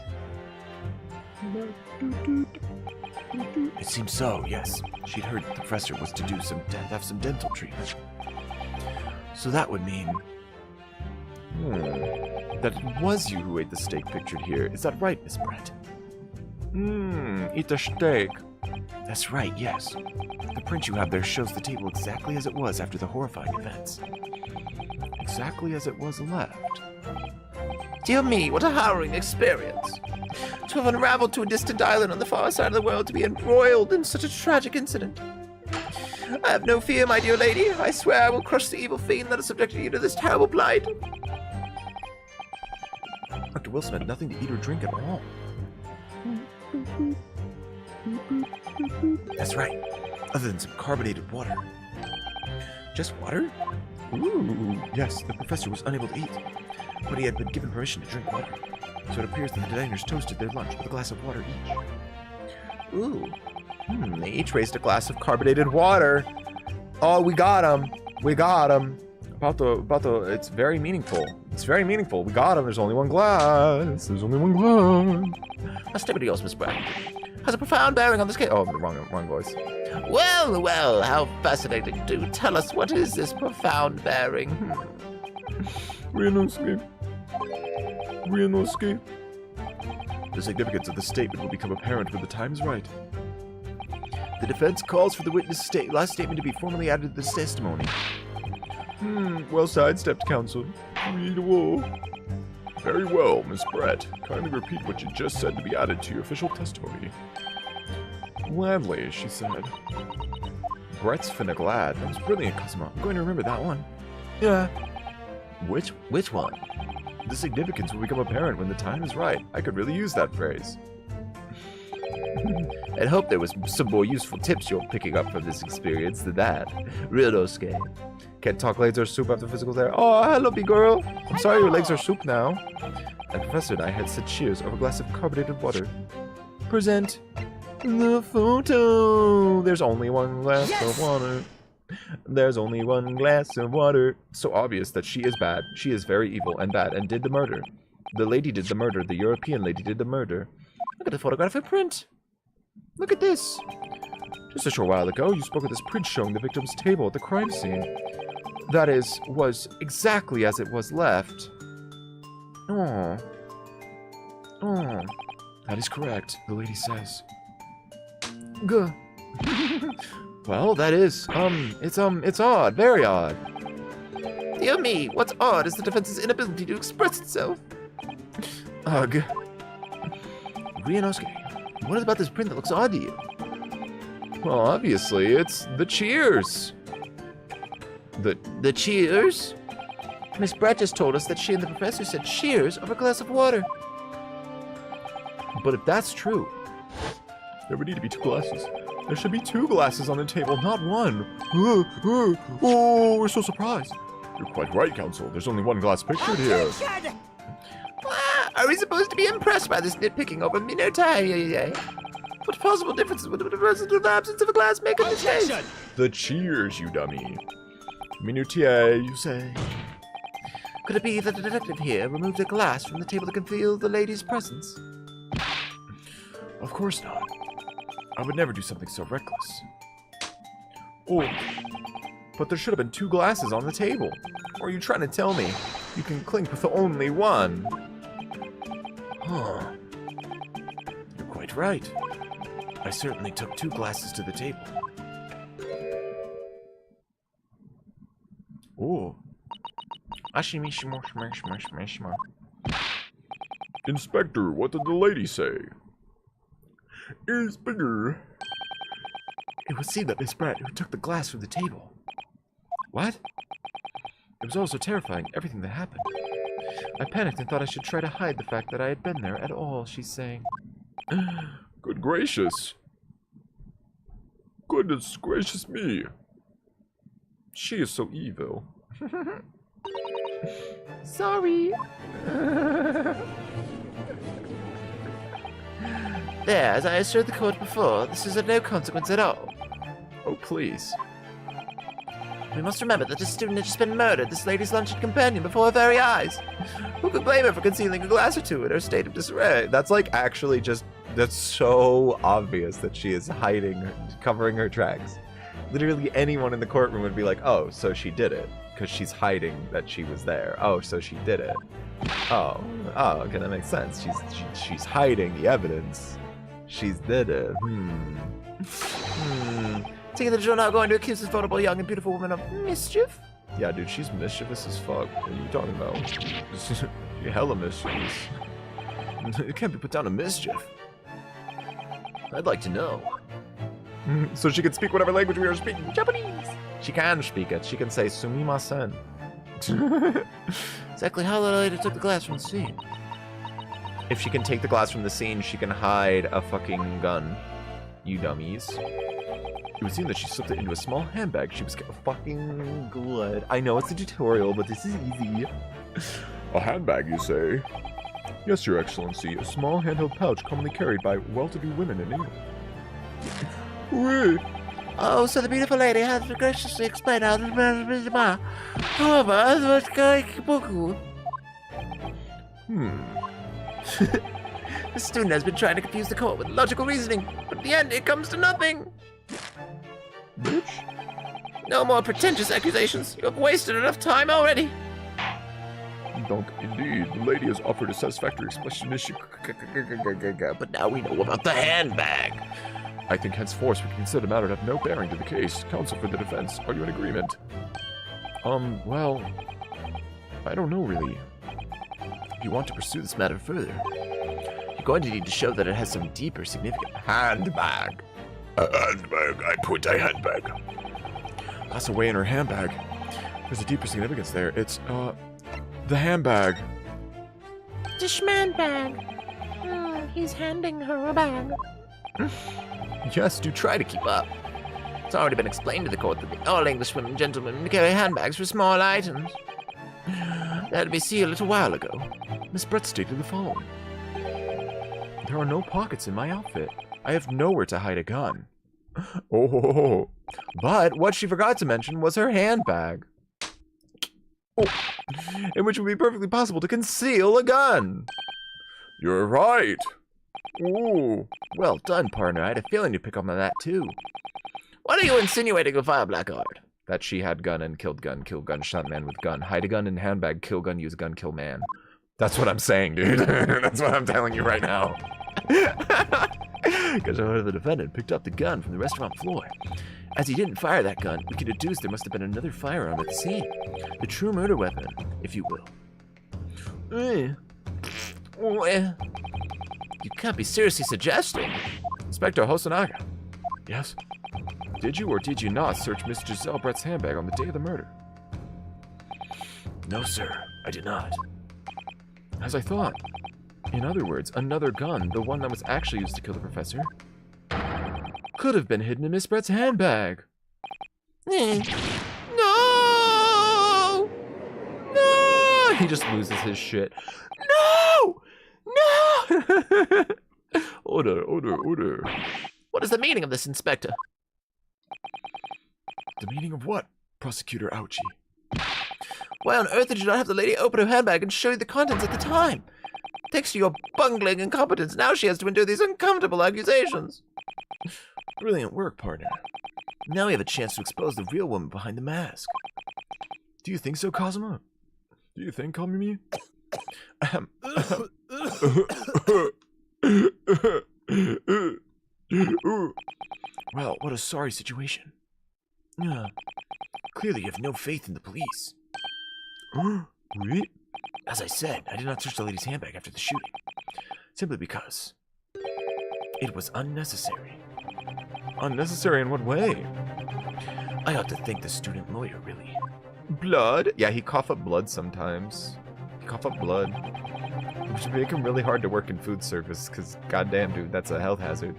It seems so, yes. She'd heard the professor was to have some dental treatment. So that would mean that it was you who ate the steak pictured here. Is that right, Miss Brett? Eat a steak. That's right, yes. The print you have there shows the table exactly as it was after the horrifying events. Exactly as it was left. Dear me, what a harrowing experience. To have unraveled to a distant island on the far side of the world, to be embroiled in such a tragic incident. I have no fear, my dear lady. I swear I will crush the evil fiend that has subjected you to this terrible blight. Dr. Wilson had nothing to eat or drink at all. That's right. Other than some carbonated water. Just water? Ooh, yes, the professor was unable to eat. But he had been given permission to drink water. So it appears that the diners toasted their lunch with a glass of water each. Ooh. They each raised a glass of carbonated water. Oh, we got him. We got him. It's very meaningful. It's very meaningful. We got him. There's only one glass. There's only one glass. A statement of yours, Miss Brown, has a profound bearing on this case. Oh, wrong voice. Well, well, how fascinating. Do tell us, what is this profound bearing? Ryunosuke. The significance of the statement will become apparent when the time is right. The defense calls for the witness' last statement to be formally added to the testimony. Well sidestepped, counsel. Read a war. Very well, Miss Brett. Kindly repeat what you just said to be added to your official testimony. Gladly, she said. Brett's finna glad. That was brilliant, Cosmo. I'm going to remember that one. Yeah. Which one? The significance will become apparent when the time is right. I could really use that phrase. I'd hope there was some more useful tips you're picking up from this experience than that. Ryunosuke. Can't talk legs are soup after physical therapy. Oh, hello, big girl. I'm sorry your legs are soup now. And Professor and I had said cheers over a glass of carbonated water. Present the photo. There's only one glass of water. There's only one glass of water. So obvious that she is bad. She is very evil and bad and did the murder. The lady did the murder. The European lady did the murder. Look at the photographic print. Look at this. Just a short while ago, you spoke of this print showing the victim's table at the crime scene. That was exactly as it was left. Oh. That is correct, the lady says. Good. Well, that is, it's odd, very odd. Dear me, what's odd is the defense's inability to express itself. Ugh. Ryunosuke, what about this print that looks odd to you? Well, obviously, it's the cheers. The cheers? Miss Brett just told us that she and the professor said cheers over a glass of water. But if that's true, there would need to be 2 glasses. There should be 2 glasses on the table, not one. Oh, we're so surprised. You're quite right, Counsel. There's only 1 glass pictured here. Are we supposed to be impressed by this nitpicking over minutiae? What possible differences would the absence of a glass make in this case? The cheers, you dummy. Minutiae, you say? Could it be that the detective here removed a glass from the table to conceal the lady's presence? Of course not. I would never do something so reckless. Oh, but there should have been 2 glasses on the table. Or are you trying to tell me you can clink with only one? Huh. You're quite right. I certainly took 2 glasses to the table. Oh. Inspector, what did the lady say? Inspector. It would seem that Miss Brett who took the glass from the table. What? It was all so terrifying, everything that happened. I panicked and thought I should try to hide the fact that I had been there at all, she's saying. Good gracious. Goodness gracious me. She is so evil. Sorry. There, as I assured the court before, this is of no consequence at all. Oh, please. We must remember that a student had just been murdered, this lady's luncheon companion, before her very eyes. Who could blame her for concealing a glass or 2 in her state of disarray? That's like actually just, that's so obvious that she is hiding, covering her tracks. Literally anyone in the courtroom would be like, oh, so she did it. Because she's hiding that she was there. Oh, so she did it. Oh, okay, that makes sense. She's hiding the evidence. She's did it. Taking that you're now going to accuse this vulnerable young and beautiful woman of mischief? Yeah, dude, she's mischievous as fuck. What are you talking about? She's hella mischievous. It can't be put down to mischief. I'd like to know. So she can speak whatever language we are speaking. Japanese! She can speak it. She can say sumimasen. Exactly how the lady took the glass from the scene. If she can take the glass from the scene, she can hide a fucking gun. You dummies. It would seem that she slipped it into a small handbag she was Fucking good. I know it's a tutorial, but this is easy. A handbag, you say? Yes, Your Excellency, a small handheld pouch commonly carried by well-to-do women in England. Wait. Oh, so the beautiful lady has graciously explained how this The student has been trying to confuse the court with logical reasoning, but in the end it comes to nothing. Bitch? No more pretentious accusations. You have wasted enough time already. Donc, indeed, the lady has offered a satisfactory explanation. But now we know about the handbag. I think henceforth we can consider the matter to have no bearing to the case. Counsel for the defense, are you in agreement? Well, I don't know really. If you want to pursue this matter further, you're going to need to show that it has some deeper significance. Handbag. A handbag, I put a handbag. That's away in her handbag. There's a deeper significance there. It's, the handbag. Dishman bag. He's handing her a bag. Yes, do try to keep up. It's already been explained to the court that all English women and gentlemen carry handbags for small items. That we see a little while ago. Miss Brett stated the following. There are no pockets in my outfit. I have nowhere to hide a gun. Oh, but what she forgot to mention was her handbag. Oh, in which it would be perfectly possible to conceal a gun. You're right. Ooh. Well done, partner. I had a feeling you'd pick up on that too. What are you insinuating with fire, Blackguard? That she had gun and killed gun, kill gun, shot man with gun, hide a gun in handbag, kill gun, use gun, kill man. That's what I'm saying, dude. That's what I'm telling you right now. Because I heard the defendant picked up the gun from the restaurant floor. As he didn't fire that gun, we can deduce there must have been another firearm at the scene. The true murder weapon, if you will. You can't be seriously suggesting. Inspector Hosonaga. Yes? Did you or did you not search Miss Giselle Brett's handbag on the day of the murder? No, sir. I did not. As I thought. In other words, another gun, the one that was actually used to kill the professor, could have been hidden in Miss Brett's handbag. No! No! He just loses his shit. No! No! Order. What is the meaning of this, Inspector? The meaning of what, Prosecutor Ouchie? Why on earth did you not have the lady open her handbag and show you the contents at the time? Thanks to your bungling incompetence, now she has to endure these uncomfortable accusations. Brilliant work, partner. Now we have a chance to expose the real woman behind the mask. Do you think so, Kazuma? Do you think, Kamimi? Well, what a sorry situation. Clearly you have no faith in the police. Wait? As I said, I did not search the lady's handbag after the shooting. Simply because it was unnecessary. Unnecessary in what way? I ought to thank the student lawyer, really. Blood? Yeah, he cough up blood sometimes. He cough up blood. Which would make him really hard to work in food service, because goddamn, dude, that's a health hazard.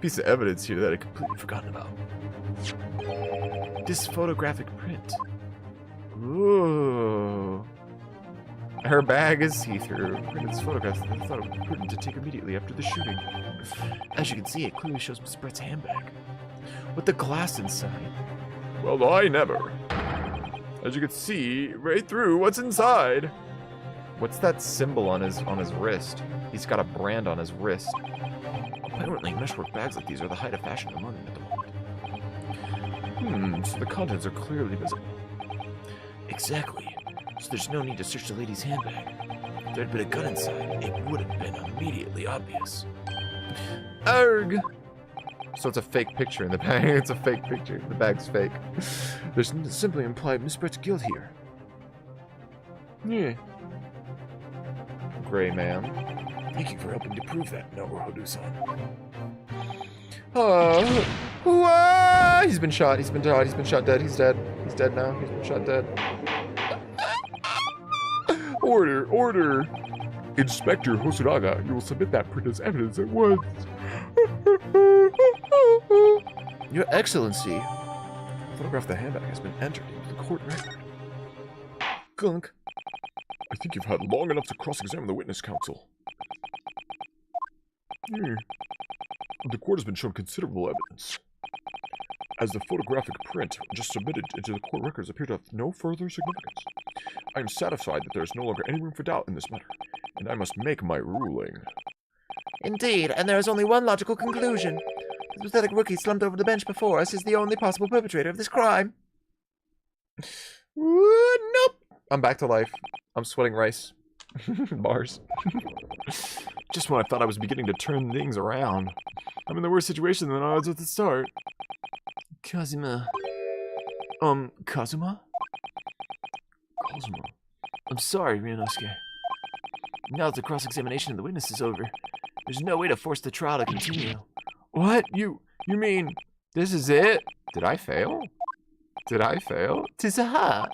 Piece of evidence here that I completely forgotten about. This photographic print. Ooh. Her bag is see-through. Printed photographs that I thought it was prudent to take immediately after the shooting. As you can see, it clearly shows Miss Brett's handbag. With the glass inside. Well, I never. As you can see, right through what's inside. What's that symbol on his wrist? He's got a brand on his wrist. Apparently, meshwork bags like these are the height of fashion among them at the moment. So the contents are clearly visible. Exactly. So there's no need to search the lady's handbag. If there'd been a gun inside, it would have been immediately obvious. Arg! So it's a fake picture in the bag. It's a fake picture. The bag's fake. There's simply implied Miss Brett's guilt here. Yeah. Gray man. Thank you for helping to prove that, Naruhodo-san. He's been shot. He's been shot. He's been shot dead. He's dead. He's dead now. He's been shot dead. Order, order! Inspector Hosonaga, you will submit that print as evidence at once. Your Excellency. The photograph of the handbag has been entered into the court record. Gunk. I think you've had long enough to cross-examine the witness counsel. The court has been shown considerable evidence. As the photographic print just submitted into the court records appear to have no further significance, I am satisfied that there is no longer any room for doubt in this matter, and I must make my ruling. Indeed, and there is only one logical conclusion. The pathetic rookie slumped over the bench before us is the only possible perpetrator of this crime. Nope. I'm back to life. I'm sweating rice. Bars. Just when I thought I was beginning to turn things around. I'm in the worst situation than I was at the start. Kazuma. Kazuma? Cosmo. I'm sorry, Ryunosuke. Now that the cross-examination of the witness is over, there's no way to force the trial to continue. What? You mean this is it? Did I fail? Did I fail? Tizaha.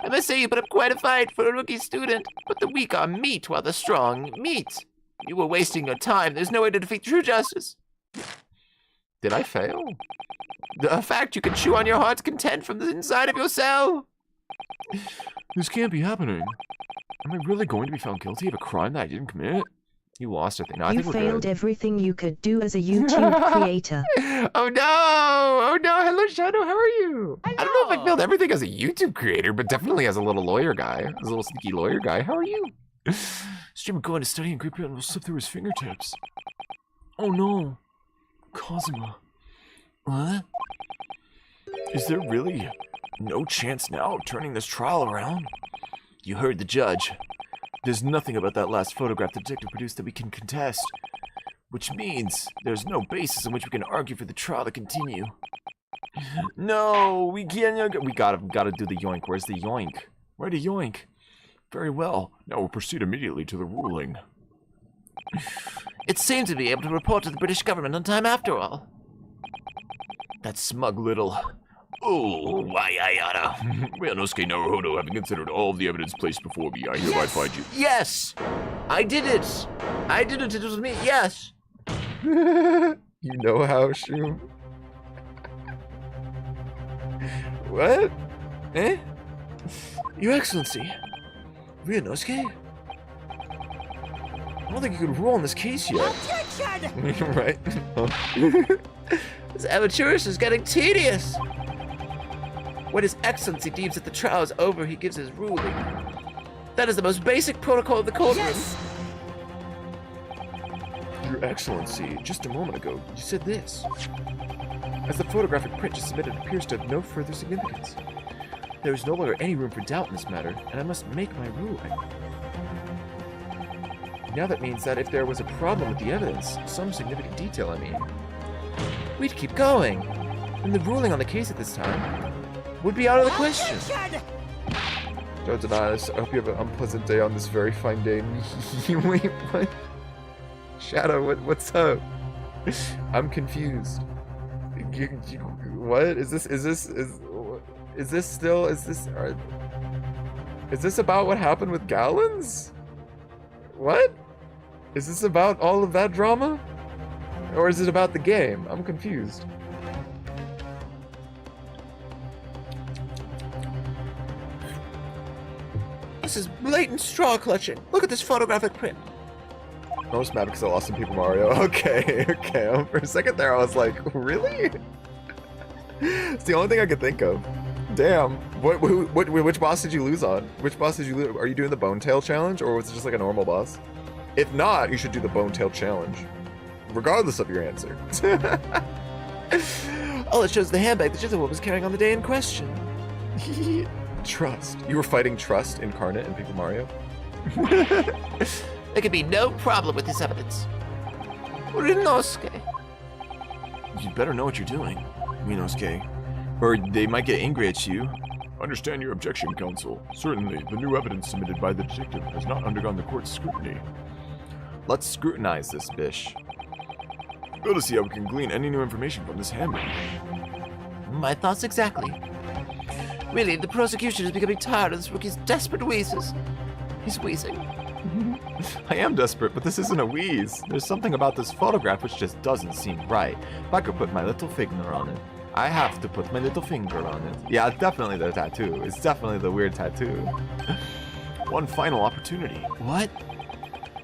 I must say you put up quite a fight for a rookie student, but the weak are meat while the strong meat. You were wasting your time. There's no way to defeat true justice. Did I fail? The fact you can chew on your heart's content from the inside of your cell. This can't be happening. Am I really going to be found guilty of a crime that I didn't commit? You lost, I think. No, I You think we're failed good. everything you could do as a YouTube creator. Oh no! Oh no! Hello, Shadow. How are you? I don't know if I failed everything as a YouTube creator, but definitely as a little lawyer guy. As a little sneaky lawyer guy. How are you? Streamer going to study and grip it and will slip through his fingertips. Oh no. Kazuma. What? Is there really no chance now of turning this trial around? You heard the judge. There's nothing about that last photograph the detective produced that we can contest, which means there's no basis on which we can argue for the trial to continue. No, we can't. We gotta do the yoink. Where's the yoink? Where to yoink? Very well. Now we'll proceed immediately to the ruling. It seems to be able to report to the British government on time after all. That smug little... Oh, why I oughta. Ryunosuke Naruhodo, having considered all of the evidence placed before me, I hereby find you. Yes! I did it! I did it, it was me, yes! You know how, Shroom? What? Eh? Your Excellency, Ryunosuke? I don't think you could rule on this case yet. Right? This amateurish is getting tedious. When His Excellency deems that the trial is over, he gives his ruling. That is the most basic protocol of the courtroom. Yes! Your Excellency, just a moment ago, you said this. As the photographic print just submitted appears to have no further significance. There is no longer any room for doubt in this matter, and I must make my ruling. Now that means that if there was a problem with the evidence, some significant detail I mean, we'd keep going, and the ruling on the case at this time would be out of the question. Don't deny this. I hope you have an unpleasant day on this very fine day. Wait, what? Shadow, what's up? I'm confused. What is this? Is this about what happened with Gallons? What? Is this about all of that drama? Or is it about the game? I'm confused. This is blatant straw clutching. Look at this photographic print. I was mad because I lost some People Mario. Okay. For a second there, I was like, really? It's the only thing I could think of. Damn. Which boss did you lose on? Which boss did you lose? Are you doing the Bone Tail challenge, or was it just like a normal boss? If not, you should do the Bone Tail challenge, regardless of your answer. Oh, it shows the handbag that Jitherwood was carrying on the day in question. Trust. You were fighting Trust incarnate in People Mario? There could be no problem with this evidence. Rinosuke. You'd better know what you're doing, Minosuke, or they might get angry at you. Understand your objection, counsel. Certainly, the new evidence submitted by the detective has not undergone the court's scrutiny. Let's scrutinize this, Bish. Go to see how we can glean any new information from this handbook. My thoughts exactly. Really, the prosecution is becoming tired of this rookie's desperate wheezes. He's wheezing. I am desperate, but this isn't a wheeze. There's something about this photograph which just doesn't seem right. If I could put my little finger on it. I have to put my little finger on it. Yeah, it's definitely the tattoo. It's definitely the weird tattoo. One final opportunity. What?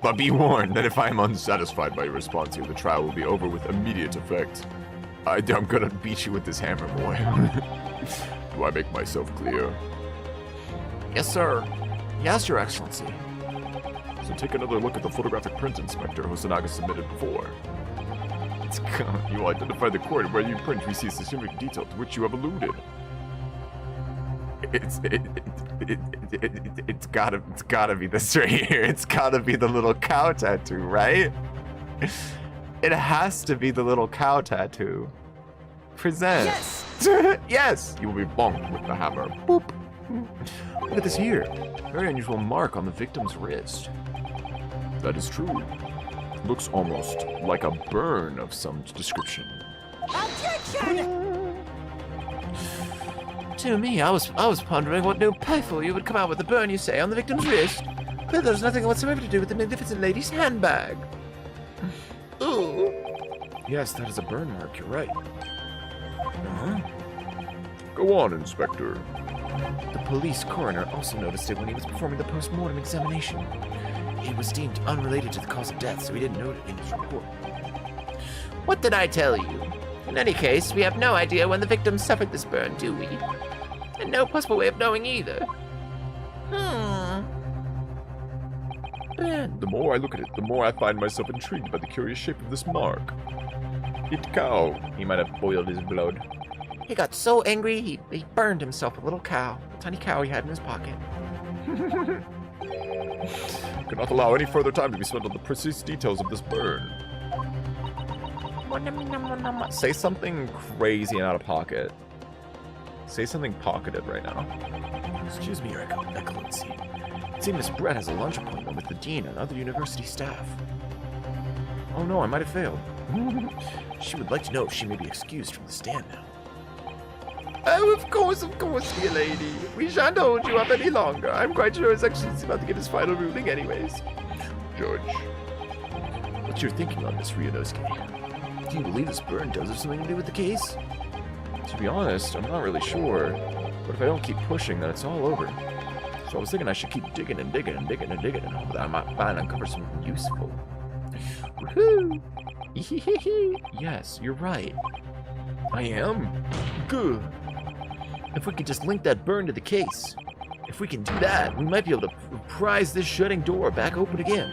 But be warned that if I am unsatisfied by your response here, the trial will be over with immediate effect. I'm gonna beat you with this hammer, boy. Do I make myself clear? Yes, sir. Yes, Your Excellency. So take another look at the photographic print, Inspector Hosanaga submitted before. You will identify the court where you print receives the significant detail to which you have alluded. It's gotta be this right here. It's gotta be the little cow tattoo, right? It has to be the little cow tattoo. Present. Yes! Yes! You will be bonked with the hammer. Boop. Look at this here. Very unusual mark on the victim's wrist. That is true. Looks almost like a burn of some description. To me, I was pondering what new playful you would come out with the burn you say on the victim's wrist. But there's nothing whatsoever to do with the magnificent lady's handbag. Ooh. Yes, that is a burn mark, you're right. Go on, Inspector. The police coroner also noticed it when he was performing the post-mortem examination. It was deemed unrelated to the cause of death, so he didn't note it in his report. What did I tell you? In any case, we have no idea when the victim suffered this burn, do we? And no possible way of knowing either. The more I look at it, the more I find myself intrigued by the curious shape of this mark. It cow. He might have boiled his blood. He got so angry, he burned himself a little cow. A tiny cow he had in his pocket. Cannot allow any further time to be spent on the precise details of this burn. Say something crazy and out of pocket. Say something pocketed right now. Excuse me, Your Excellency. It seems Miss Brett has a lunch appointment with the dean and other university staff. Oh no, I might have failed. She would like to know if she may be excused from the stand now. Oh, of course, dear lady. We shan't hold you up any longer. I'm quite sure His Excellency is about to get his final ruling anyways. Judge. What's your thinking on this, Ryunosuke? Do you believe this burn does have something to do with the case? To be honest, I'm not really sure. But if I don't keep pushing, then it's all over. So I was thinking I should keep digging and digging and digging and digging and hope that I might find and uncover something useful. Woohoo! Yes, you're right. I am. Good. If we could just link that burn to the case. If we can do that, we might be able to prise this shutting door back open again.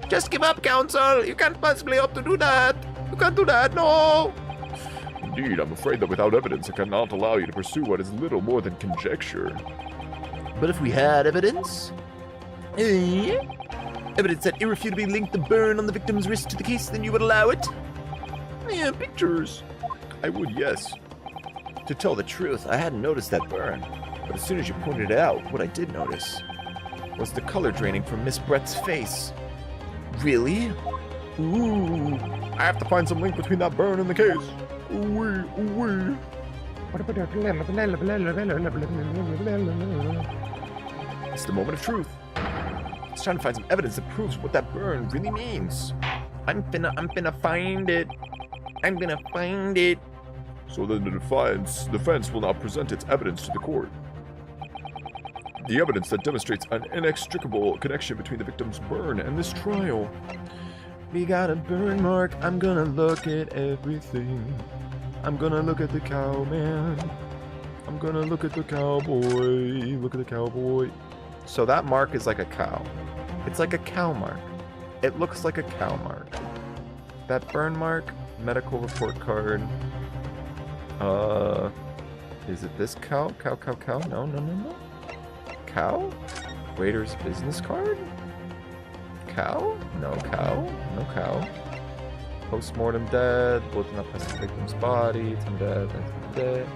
Just give up, Council. You can't possibly hope to do that. You can't do that, no. Indeed, I'm afraid that without evidence, I cannot allow you to pursue what is little more than conjecture. But if we had evidence? Evidence that irrefutably linked the burn on the victim's wrist to the case, then you would allow it? Yeah, pictures. I would, yes. To tell the truth, I hadn't noticed that burn. But as soon as you pointed it out, what I did notice was the color draining from Miss Brett's face. Really? Ooh. I have to find some link between that burn and the case. Ooh-wee, ooh-wee. It's the moment of truth. It's time to find some evidence that proves what that burn really means. I'm finna find it. I'm gonna find it. So then the defense will now present its evidence to the court. The evidence that demonstrates an inextricable connection between the victim's burn and this trial. We got a burn mark. I'm gonna look at everything. I'm gonna look at the cowman. I'm gonna look at the cowboy. Look at the cowboy. So that mark is like a cow. It's like a cow mark. It looks like a cow mark. That burn mark, medical report card. Is it this cow? Cow. No. Cow? Waiter's business card? Cow? No cow. Post-mortem dead. Bullet not past the victim's body. 10 dead.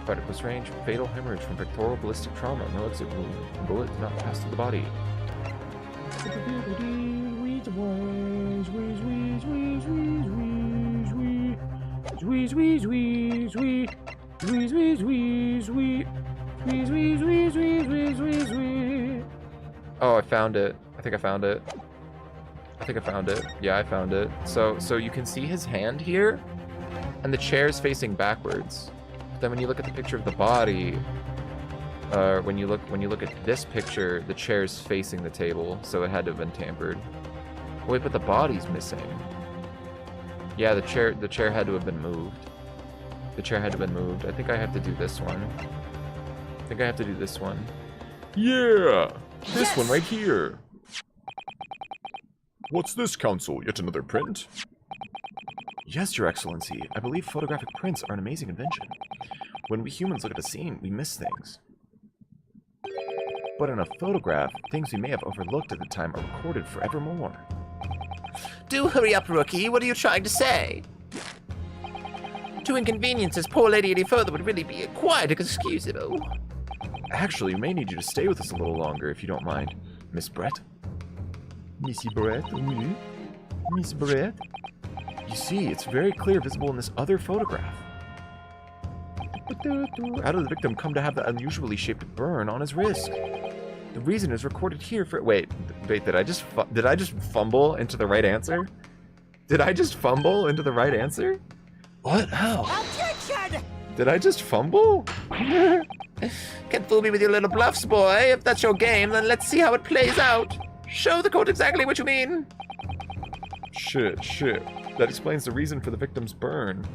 Close range. Fatal hemorrhage from pectoral ballistic trauma. No exit wound. Bullet did not pass through the body. Oh, I found it. I think I found it. Yeah, I found it. So you can see his hand here, and the chair's facing backwards. But then when you look at the picture of the body, when you look at this picture, the chair's facing the table, so it had to have been tampered. Wait, but the body's missing. Yeah, the chair had to have been moved. I think I have to do this one. Yeah! This one right here. What's this, Council? Yet another print? Yes, Your Excellency. I believe photographic prints are an amazing invention. When we humans look at a scene, we miss things. But in a photograph, things we may have overlooked at the time are recorded forevermore. Do hurry up, Rookie. What are you trying to say? To inconvenience this poor lady any further would really be quite inexcusable. Actually, we may need you to stay with us a little longer, if you don't mind, Miss Brett. Missy Brett? Oui. Miss Brett? You see, it's very clear visible in this other photograph. How did the victim come to have that unusually shaped burn on his wrist? The reason is recorded here for— Wait, did I just fumble into the right answer? What? How? Objection! Did I just fumble? Can't fool me with your little bluffs, boy. If that's your game, then let's see how it plays out. Show the court exactly what you mean. Shit. That explains the reason for the victim's burn.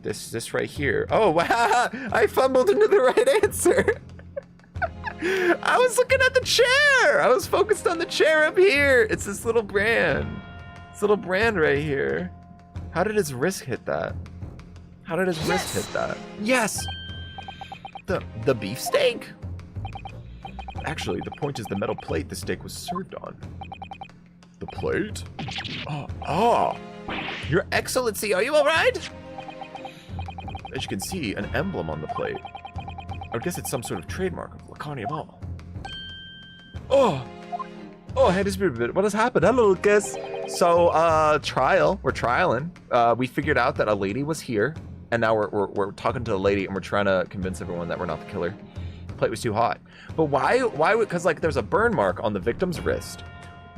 This right here. Oh, wow! I fumbled into the right answer! I was looking at the chair! I was focused on the chair up here! It's this little brand. This little brand right here. How did his wrist hit that? Yes! The beefsteak? Actually, the point is the metal plate the steak was served on. The plate? Oh! Your Excellency, are you alright? As you can see, an emblem on the plate. I would guess it's some sort of trademark of Laconia Ball. Oh, hey, this is a bit. What has happened? Hello, Lucas. So, we're trialing. We figured out that a lady was here, and now we're talking to the lady, and we're trying to convince everyone that we're not the killer. The plate was too hot. But why would, because like there's a burn mark on the victim's wrist.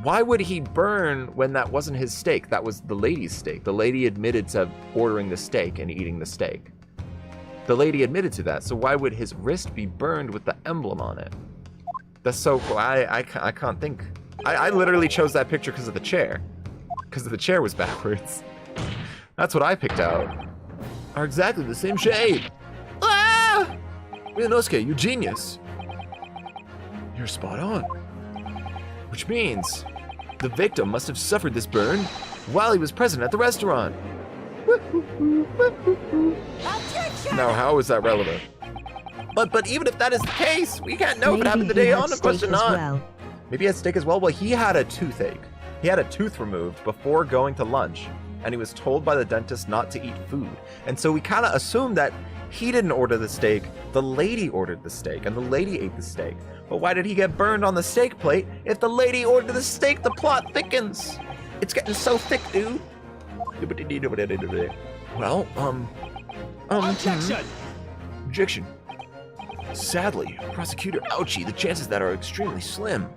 Why would he burn when that wasn't his steak? That was the lady's steak. The lady admitted to ordering the steak and eating the steak. The lady admitted to that, so why would his wrist be burned with the emblem on it? That's so cool. I can't think. I literally chose that picture because of the chair. Because the chair was backwards. That's what I picked out. Are exactly the same shade. Ah! Ryunosuke, you genius. You're spot on. Which means the victim must have suffered this burn while he was present at the restaurant. Now, how is that relevant? But even if that is the case, we can't know if it Maybe happened the he day had on, of steak course as not. well. Maybe he had steak as well. Well, he had a toothache. He had a tooth removed before going to lunch, and he was told by the dentist not to eat food. And so we kind of assumed that he didn't order the steak, the lady ordered the steak, and the lady ate the steak. But why did he get burned on the steak plate? If the lady ordered the steak, the plot thickens. It's getting so thick, dude. Well, Objection. Sadly, prosecutor, ouchie, the chances of that are extremely slim.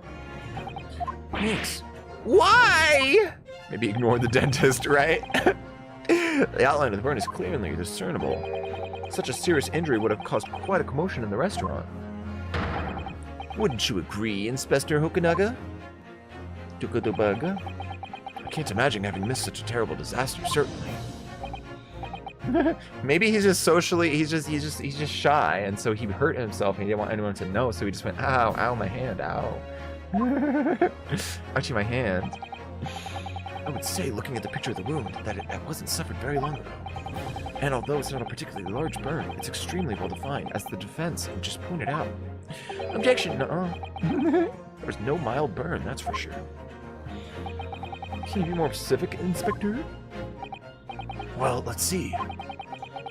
Thanks. Why? Maybe ignore the dentist, right? The outline of the burn is clearly discernible. Such a serious injury would have caused quite a commotion in the restaurant. Wouldn't you agree, Inspector Hokunaga? Tukutubaga? I can't imagine having missed such a terrible disaster, certainly. Maybe he's just socially, he's just shy, and so he hurt himself and he didn't want anyone to know, so he just went, ow, ow, my hand, ow. Ouchie, my hand. I would say, looking at the picture of the wound, that it wasn't suffered very long ago. And although it's not a particularly large burn, it's extremely well defined, as the defense just pointed out. Objection, nuh-uh. There's no mild burn, that's for sure. Can you be more specific, Inspector? Well, let's see.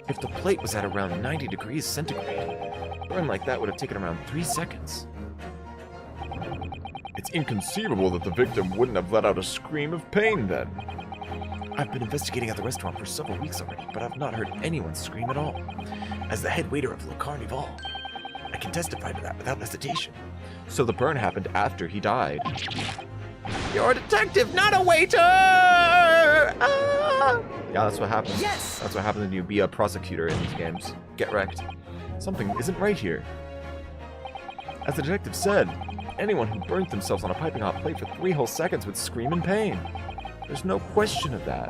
If the plate was at around 90 degrees centigrade, a burn like that would have taken around 3 seconds. It's inconceivable that the victim wouldn't have let out a scream of pain then. I've been investigating at the restaurant for several weeks already, but I've not heard anyone scream at all. As the head waiter of Le Carnival, I can testify to that without hesitation. So the burn happened after he died. You're a detective, not a waiter! Ah! Yeah, that's what happens. Yes! That's what happens when you be a prosecutor in these games. Get wrecked. Something isn't right here. As the detective said, anyone who burnt themselves on a piping hot plate for 3 whole seconds would scream in pain. There's no question of that.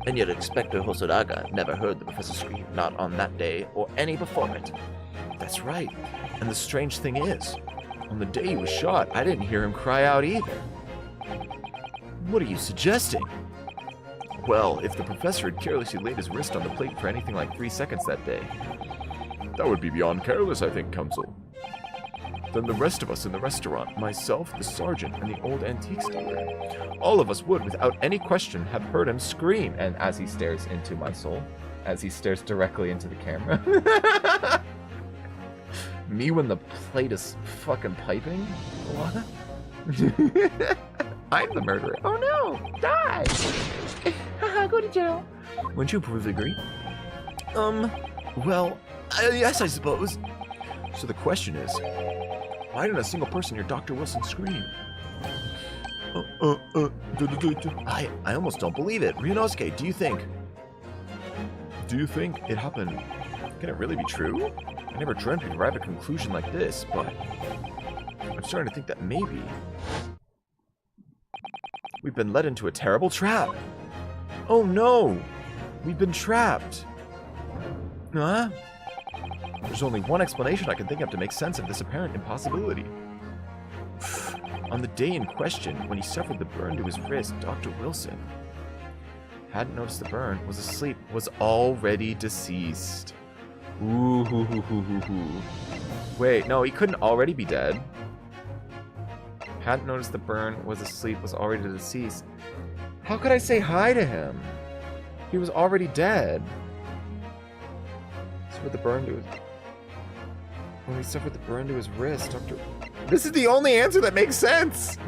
And yet Inspector Hosodaga never heard the professor scream, not on that day or any before it. That's right. And the strange thing is, on the day he was shot, I didn't hear him cry out either. What are you suggesting? Well, if the professor had carelessly laid his wrist on the plate for anything like 3 seconds that day. That would be beyond careless, I think, Counsel. Then the rest of us in the restaurant, myself, the sergeant, and the old antiques dealer, all of us would, without any question, have heard him scream. And as he stares into my soul, as he stares directly into the camera. Me when the plate is fucking piping? What? I'm the murderer. Oh no! Die! Haha, go to jail. Wouldn't you approve agree? Well, yes, I suppose. So the question is, why didn't a single person hear Dr. Wilson scream? I almost don't believe it. Ryunosuke, do you think it happened? Can it really be true? I never dreamt we'd arrive at a conclusion like this, but I'm starting to think that maybe we've been led into a terrible trap. Oh no! We've been trapped. Huh? There's only one explanation I can think of to make sense of this apparent impossibility. On the day in question, when he suffered the burn to his wrist, Dr. Wilson hadn't noticed the burn, was asleep, was already deceased. Ooh, hoo, hoo, hoo, hoo, hoo. Wait, no, he couldn't already be dead. Hadn't noticed the burn, was asleep, was already deceased. How could I say hi to him? He was already dead. Suffered the burn to his... When he suffered the burn to his wrist, Dr. This is the only answer that makes sense!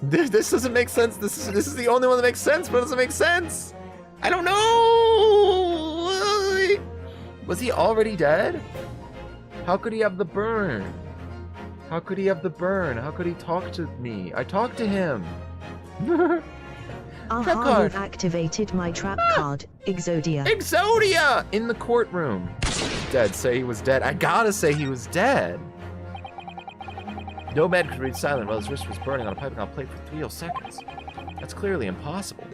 This doesn't make sense. This is the only one that makes sense, but it doesn't make sense! I don't know! Was he already dead? How could he have the burn? How could he have the burn? How could he talk to me? I talked to him! Aha, you've activated my trap card, Exodia. Exodia! In the courtroom. Dead. Say he was dead. I gotta say he was dead. No man could read silent while his wrist was burning on a piping hot plate for 3 whole seconds. That's clearly impossible.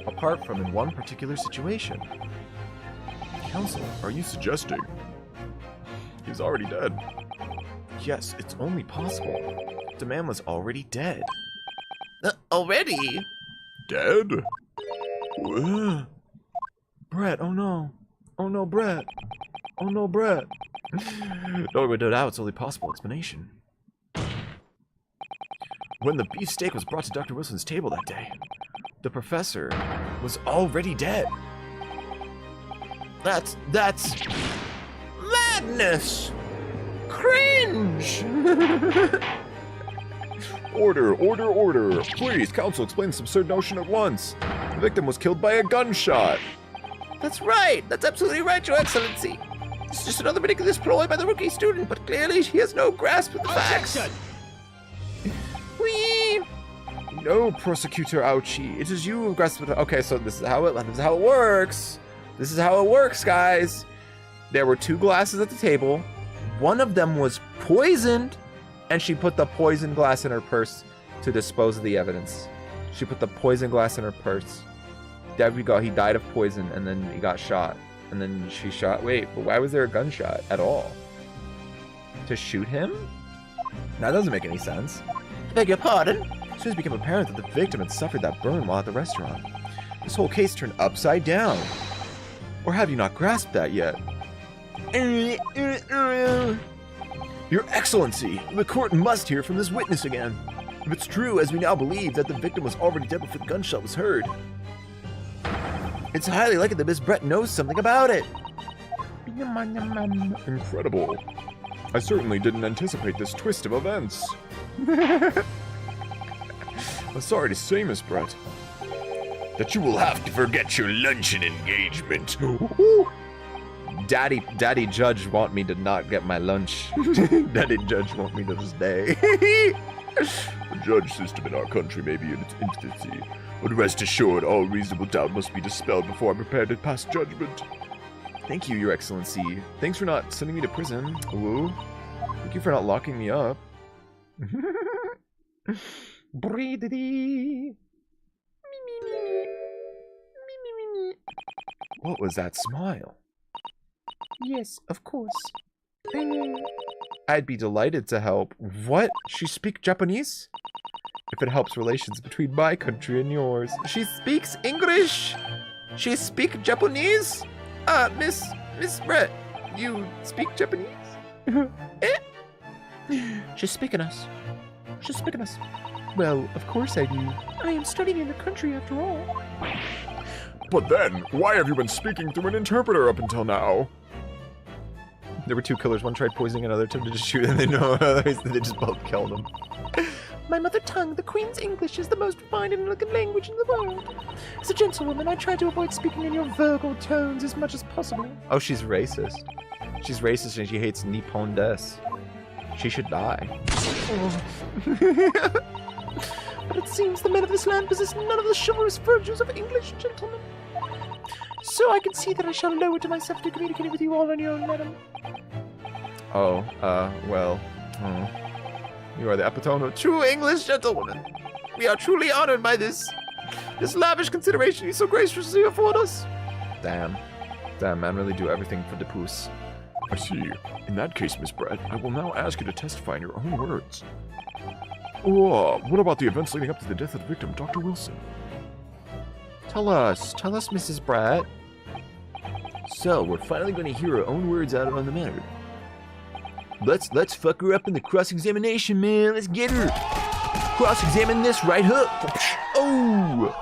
Apart from in one particular situation. Counsel, are you suggesting he's already dead? Yes, it's only possible. The man was already dead. Already? Dead? Brett, oh no. Oh no, Brett. Oh no, Brett. No doubt it's only possible explanation. When the beefsteak was brought to Dr. Wilson's table that day, the professor was already dead. That's madness! Cringe! Order, order, order. Please, counsel, explain this absurd notion at once. The victim was killed by a gunshot. That's right! That's absolutely right, Your Excellency! This is just another ridiculous ploy by the rookie student, but clearly he has no grasp of the facts. Whee! No, Prosecutor Ouchie. It is you who grasped it. Okay, so this is how it works. This is how it works, guys. There were 2 glasses at the table. One of them was poisoned, and she put the poison glass in her purse to dispose of the evidence. She put the poison glass in her purse. There we go. He died of poison, and then he got shot. And then she shot. Wait, but why was there a gunshot at all? To shoot him? That doesn't make any sense. I beg your pardon? As soon as it became apparent that the victim had suffered that burn while at the restaurant, this whole case turned upside down. Or have you not grasped that yet? Your Excellency, the court must hear from this witness again. If it's true, as we now believe, that the victim was already dead before the gunshot was heard, it's highly likely that Miss Brett knows something about it. Incredible. I certainly didn't anticipate this twist of events. I'm sorry to say, Miss Brett, That you will have to forget your luncheon engagement. Daddy Judge want me to not get my lunch. Daddy Judge want me to stay. the judge system in our country may be in its infancy, but rest assured all reasonable doubt must be dispelled before I'm prepared to pass judgment. Thank you, Your Excellency. Thanks for not sending me to prison. Ooh. Thank you for not locking me up. What was that smile? Yes, of course. I'd be delighted to help. What? She speak Japanese? If it helps relations between my country and yours. She speaks English? She speak Japanese? Miss Brett, you speak Japanese? She's speaking us. She's speaking us. Well, of course I do. I am studying in the country after all. But then, why have you been speaking through an interpreter up until now? There were 2 killers. One tried poisoning, another attempted to shoot, and they just both killed him. My mother tongue, the Queen's English, is the most refined and elegant language in the world. As a gentlewoman, I try to avoid speaking in your vulgar tones as much as possible. Oh, she's racist. She's racist and she hates Nippon des. She should die. But it seems the men of this land possess none of the chivalrous virtues of English gentlemen. So I can see that I shall lower to myself to communicate with you all on your own, madam. Oh, well. You are the epitome of true English gentlewoman. We are truly honored by this lavish consideration you so graciously afford us. Damn, man, really do everything for the poos. I see. In that case, Miss Brett, I will now ask you to testify in your own words. What about the events leading up to the death of the victim, Dr. Wilson? Tell us, Mrs. Brett. So, we're finally going to hear her own words out on the matter. Let's fuck her up in the cross-examination, man. Let's get her. Cross-examine this right hook. Oh!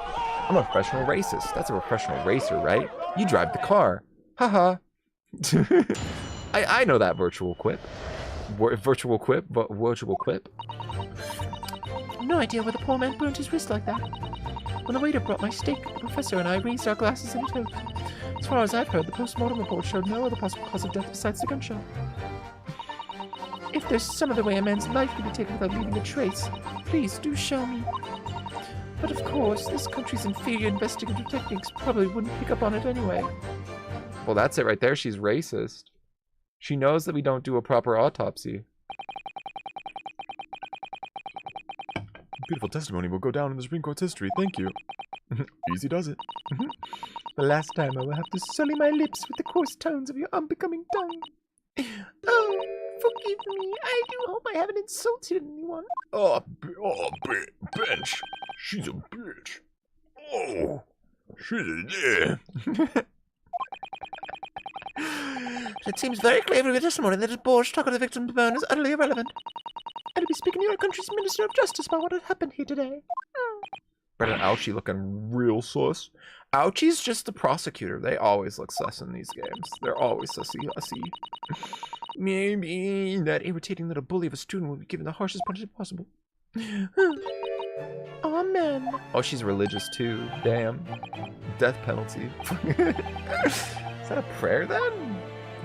I'm a professional racist. That's a professional racer, right? You drive the car. Haha. I know that virtual quip. Virtual quip? No idea why the poor man burnt his wrist like that. When the waiter brought my steak, the professor and I raised our glasses in toast. As far as I've heard, the post-mortem report showed no other possible cause of death besides the gunshot. If there's some other way a man's life can be taken without leaving a trace, please do show me. But of course, this country's inferior investigative techniques probably wouldn't pick up on it anyway. Well, that's it right there. She's racist. She knows that we don't do a proper autopsy. Beautiful testimony will go down in the Supreme Court's history. Thank you. Easy does it. The last time I will have to sully my lips with the coarse tones of your unbecoming tongue. Oh, Forgive me. I do hope I haven't insulted anyone. Bench. She's a bitch. Oh, she's a It seems very clear from your testimony that his boorish talk of the victim's burn is utterly irrelevant. I'll be speaking to your country's Minister of Justice about what had happened here today. Brett and Ouchie looking real sus. Ouchie's just the prosecutor. They always look sus in these games. They're always sussy. Maybe that irritating little bully of a student will be given the harshest punishment possible. Amen. Oh, she's religious too. Damn. Death penalty. Is that a prayer then?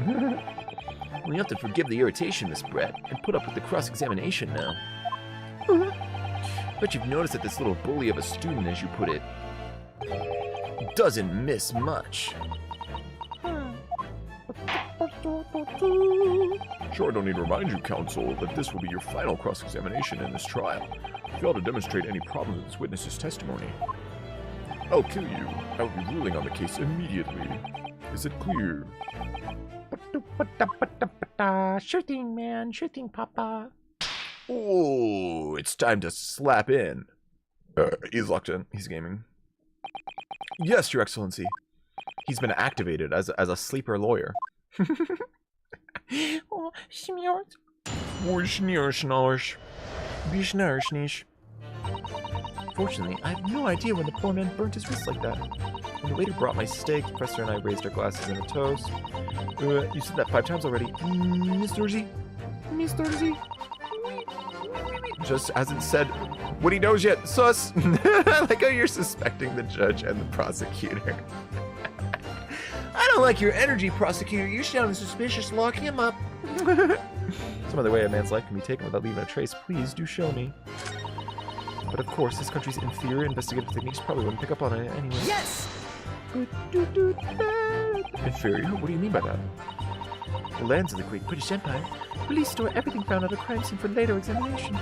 Well, you have to forgive the irritation, Miss Brett, and put up with the cross-examination now. But you've noticed that this little bully of a student, as you put it, doesn't miss much. Sure, I don't need to remind you, counsel, that this will be your final cross-examination in this trial. If you ought to demonstrate any problems with this witness's testimony, I'll kill you. I'll be ruling on the case immediately. Is it clear? Sure thing, man. Sure thing, Papa. Oh, it's time to slap in. He's locked in. He's gaming. Yes, Your Excellency. He's been activated as a sleeper lawyer. Oh, Shmiort. Fortunately, I have no idea when the poor man burnt his wrist like that. When the waiter brought my steak, the professor and I raised our glasses in a toast. You said that 5 times already. Miss Dorsey? Miss Dorsey? Just hasn't said what he knows yet. Sus! Like how you're suspecting the judge and the prosecutor. I don't like your energy, prosecutor. You sound suspicious. Lock him up. Some other way a man's life can be taken without leaving a trace. Please do show me. But of course, this country's inferior investigative techniques probably wouldn't pick up on it anyway. Yes! Inferior? What do you mean by that? The lands of the Great British Empire, police store everything found at a crime scene for later examination.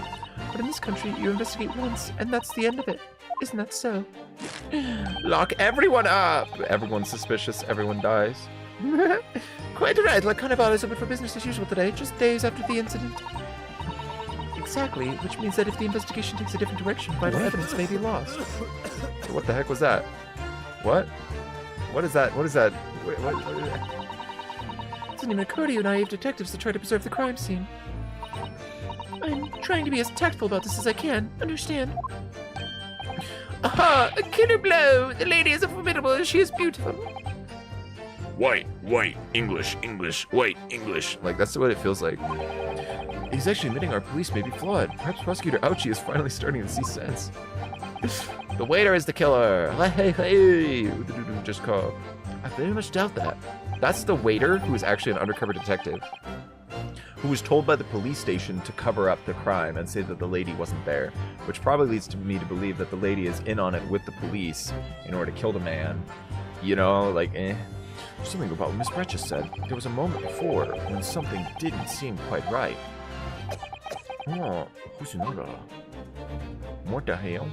But in this country, you investigate once, and that's the end of it. Isn't that so? Lock everyone up! Everyone's suspicious, everyone dies. Quite right, like Carnival is open for business as usual today, just days after the incident. Exactly, which means that if the investigation takes a different direction, vital evidence may be lost. So what the heck was that? What? What is that? What is that? What? It doesn't even occur to you naive detectives to try to preserve the crime scene. I'm trying to be as tactful about this as I can, understand? Aha! A killer blow! The lady is formidable, she is beautiful. White, English, white, English. Like, that's what it feels like. He's actually admitting our police may be flawed. Perhaps Prosecutor Ouchie is finally starting to see sense. The waiter is the killer. Hey. Just call. I very much doubt that. That's the waiter who is actually an undercover detective, who was told by the police station to cover up the crime and say that the lady wasn't there, which probably leads to me to believe that the lady is in on it with the police in order to kill the man. You know, like, There's something about what Miss Brett just said. There was a moment before when something didn't seem quite right. Oh, Kusunaga. What the hell?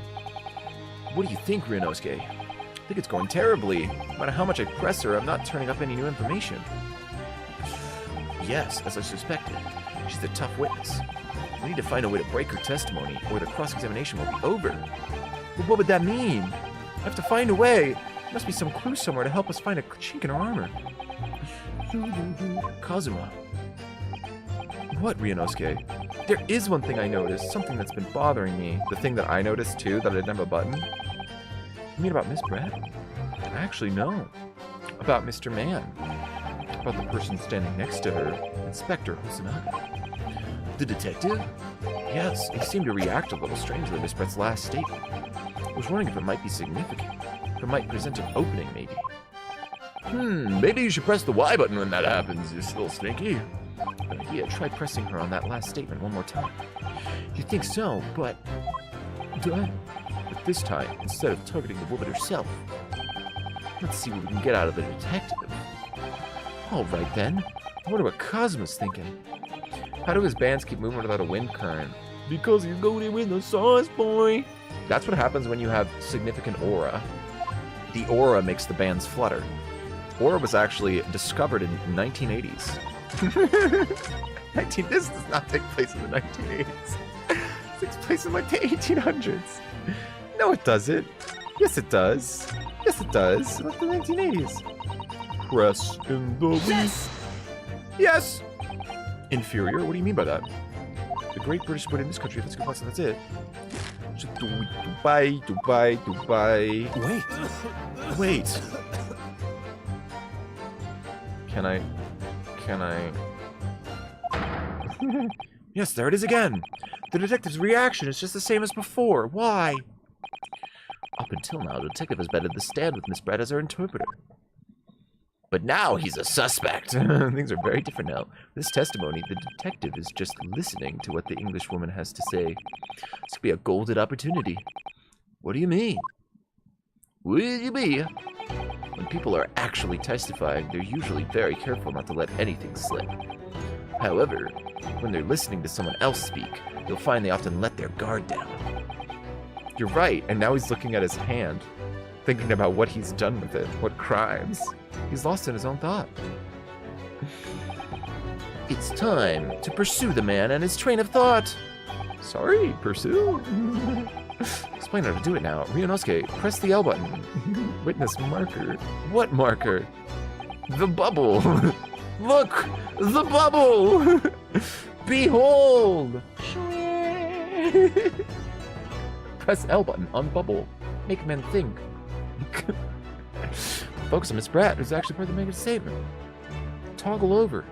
What do you think, Ryunosuke? I think it's going terribly. No matter how much I press her, I'm not turning up any new information. Yes, as I suspected. She's a tough witness. We need to find a way to break her testimony, or the cross-examination will be over. But what would that mean? I have to find a way. There must be some clue somewhere to help us find a chink in her armor. Kazuma. What, Ryunosuke? There is one thing I noticed, something that's been bothering me. The thing that I noticed too, that I didn't have a button. You mean about Miss Brett? I actually know. About Mr. Man. About the person standing next to her, Inspector Hosonaga. The detective? Yes, he seemed to react a little strangely to Miss Brett's last statement. I was wondering if it might be significant. If it might present an opening, maybe. Maybe you should press the Y button when that happens, you little stinky. Good idea, try pressing her on that last statement one more time. You think so, but this time, instead of targeting the woman herself, let's see what we can get out of the detective. Alright then, I wonder what Kazuma's thinking. How do his bands keep moving without a wind current? Because he's going with the sauce, boy! That's what happens when you have significant aura. The aura makes the bands flutter. Aura was actually discovered in the 1980s. This does not take place in the 1980s. It takes place in like the 1800s. No, it doesn't. Yes, it does. Yes, it does. Like the 1980s. Press in the lead. Yes. Inferior? What do you mean by that? The Great British put in this country, that's good place, and that's it. Dubai, Dubai, Dubai. Wait. Can I? Yes, there it is again. The detective's reaction is just the same as before. Why? Up until now, the detective has been at the stand with Miss Brett as her interpreter. But now he's a suspect. Things are very different now. This testimony, the detective is just listening to what the English woman has to say. This could be a golden opportunity. What do you mean? What do you mean? When people are actually testifying, they're usually very careful not to let anything slip. However, when they're listening to someone else speak, you'll find they often let their guard down. You're right, and now he's looking at his hand, thinking about what he's done with it, what crimes. He's lost in his own thought. It's time to pursue the man and his train of thought. Sorry, pursue? Explain how to do it now. Ryunosuke, press the L button. Witness marker. What marker? The bubble. Look! The bubble! Behold! Press L button on bubble. Make men think. Focus on Miss Bratt, who's actually part of the making statement. Toggle over.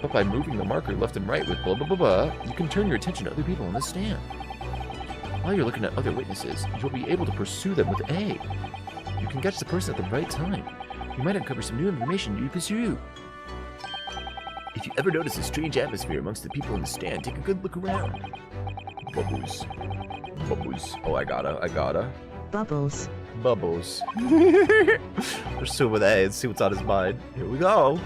But by moving the marker left and right with blah blah blah blah, you can turn your attention to other people on the stand. While you're looking at other witnesses, you'll be able to pursue them with A. You can catch the person at the right time. You might uncover some new information you pursue. If you ever notice a strange atmosphere amongst the people in the stand, take a good look around. Bubbles. Bubbles. Oh, I gotta. Bubbles. Bubbles. Pursue with A and see what's on his mind. Here we go.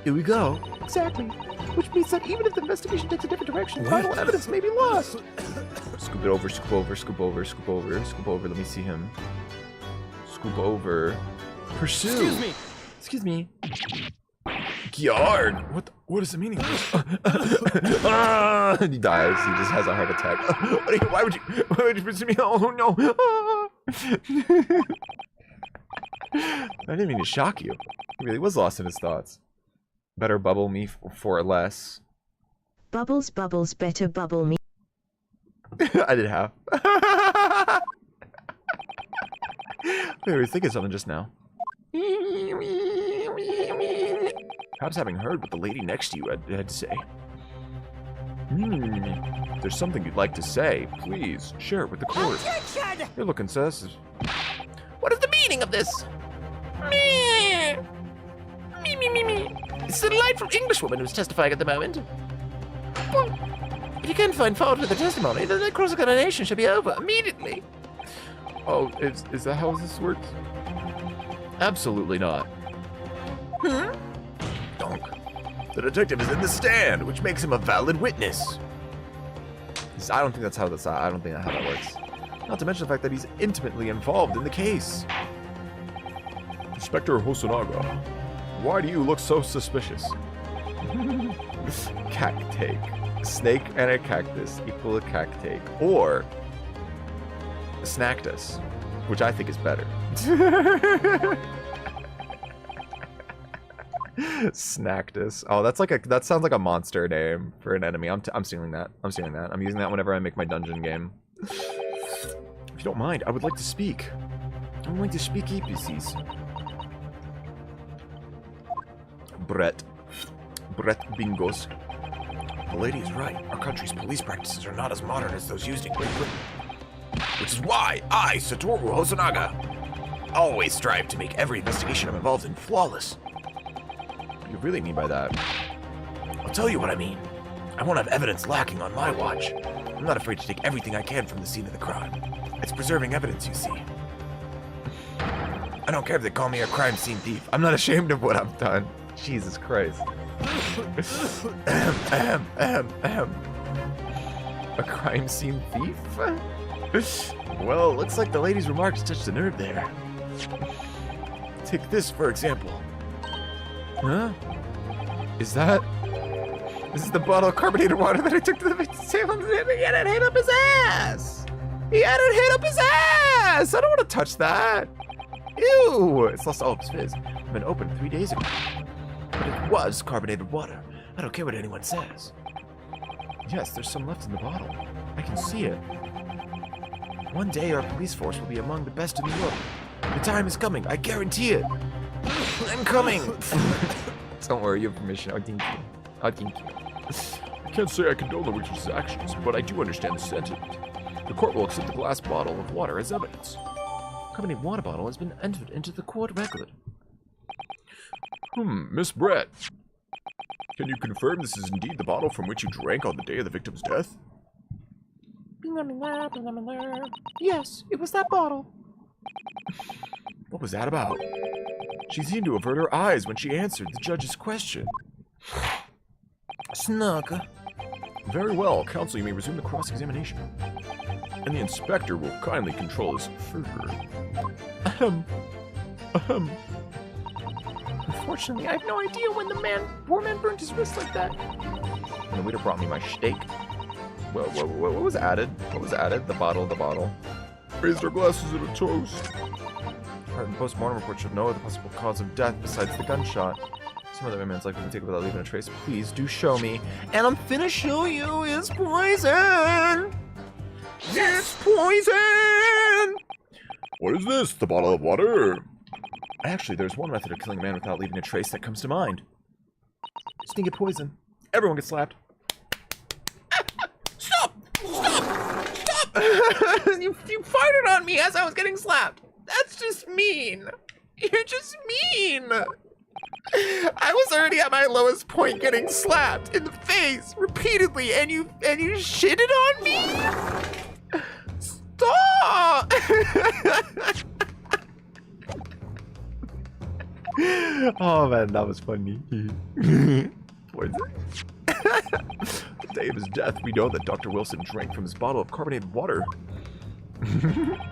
Here we go. Exactly. Which means that even if the investigation takes a different direction, vital evidence may be lost. Scoop it over, scoop over, scoop over, scoop over, scoop over. Let me see him. Scoop over. Pursue. Excuse me. Yard. What does it mean? He dies. He just has a heart attack. Why would you pursue me? Oh no. I didn't mean to shock you. He really was lost in his thoughts. Better bubble me for less. Bubbles, bubbles, better bubble me. I did half. I was thinking something just now. Perhaps having heard what the lady next to you had to say. If there's something you'd like to say, please share it with the court. You're looking sus. What is the meaning of this? Me. It's the delightful Englishwoman who's testifying at the moment. Well, if you can find fault with the testimony, then the cross-examination should be over immediately. Oh, is that how this works? Absolutely not. Donk. The detective is in the stand, which makes him a valid witness. I don't think that's how that works. Not to mention the fact that he's intimately involved in the case. Inspector Hosonaga, why do you look so suspicious? Cactake. Snake and a cactus equal a cactake. Or Snacktus, which I think is better. Snacktus. Oh, that sounds like a monster name for an enemy. I'm stealing that. I'm stealing that. I'm using that whenever I make my dungeon game. If you don't mind, I would like to speak. I'm going to speak EPCs. Brett Bingos. The lady is right. Our country's police practices are not as modern as those used in Great Britain. Which is why I, Satoru Hosonaga, always strive to make every investigation I'm involved in flawless. What do you really mean by that? I'll tell you what I mean. I won't have evidence lacking on my watch. I'm not afraid to take everything I can from the scene of the crime. It's preserving evidence, you see. I don't care if they call me a crime scene thief. I'm not ashamed of what I've done. Jesus Christ. A crime scene thief? Well, looks like the lady's remarks touched a nerve there. Take this, for example. Huh? Is that... This is the bottle of carbonated water that I took to the victim's table and he had it hit up his ass! He had it hit up his ass! I don't want to touch that! Ew! It's lost all of its fizz. It's been opened 3 days ago. But it was carbonated water. I don't care what anyone says. Yes, there's some left in the bottle. I can see it. One day our police force will be among the best in the world. The time is coming, I guarantee it. I'm coming! Don't worry, you have permission. I'll thank you. I'll thank you. I can't say I condone the witch's actions, but I do understand the sentiment. The court will accept the glass bottle of water as evidence. Carbonated water bottle has been entered into the court record. Miss Brett. Can you confirm this is indeed the bottle from which you drank on the day of the victim's death? Yes, it was that bottle. What was that about? She seemed to avert her eyes when she answered the judge's question. Snug. Very well, counsel, you may resume the cross-examination. And the inspector will kindly control his fervor. Unfortunately, I have no idea when the poor man burned his wrist like that. And the waiter brought me my steak. What was added? What was added? The bottle. Raised our glasses in a toast. Our post-mortem report should know the possible cause of death besides the gunshot. Some other man's life we can take without leaving a trace. Please do show me. And I'm finna show you his poison! It's poison! What is this? The bottle of water? Actually, there's one method of killing a man without leaving a trace that comes to mind. Sting it poison. Everyone gets slapped. Stop! you farted on me as I was getting slapped. That's just mean. You're just mean. I was already at my lowest point get slapped in the face repeatedly and you shitted on me? Stop! Oh man, that was funny. What is it? The day of his death, we know that Dr. Wilson drank from his bottle of carbonated water.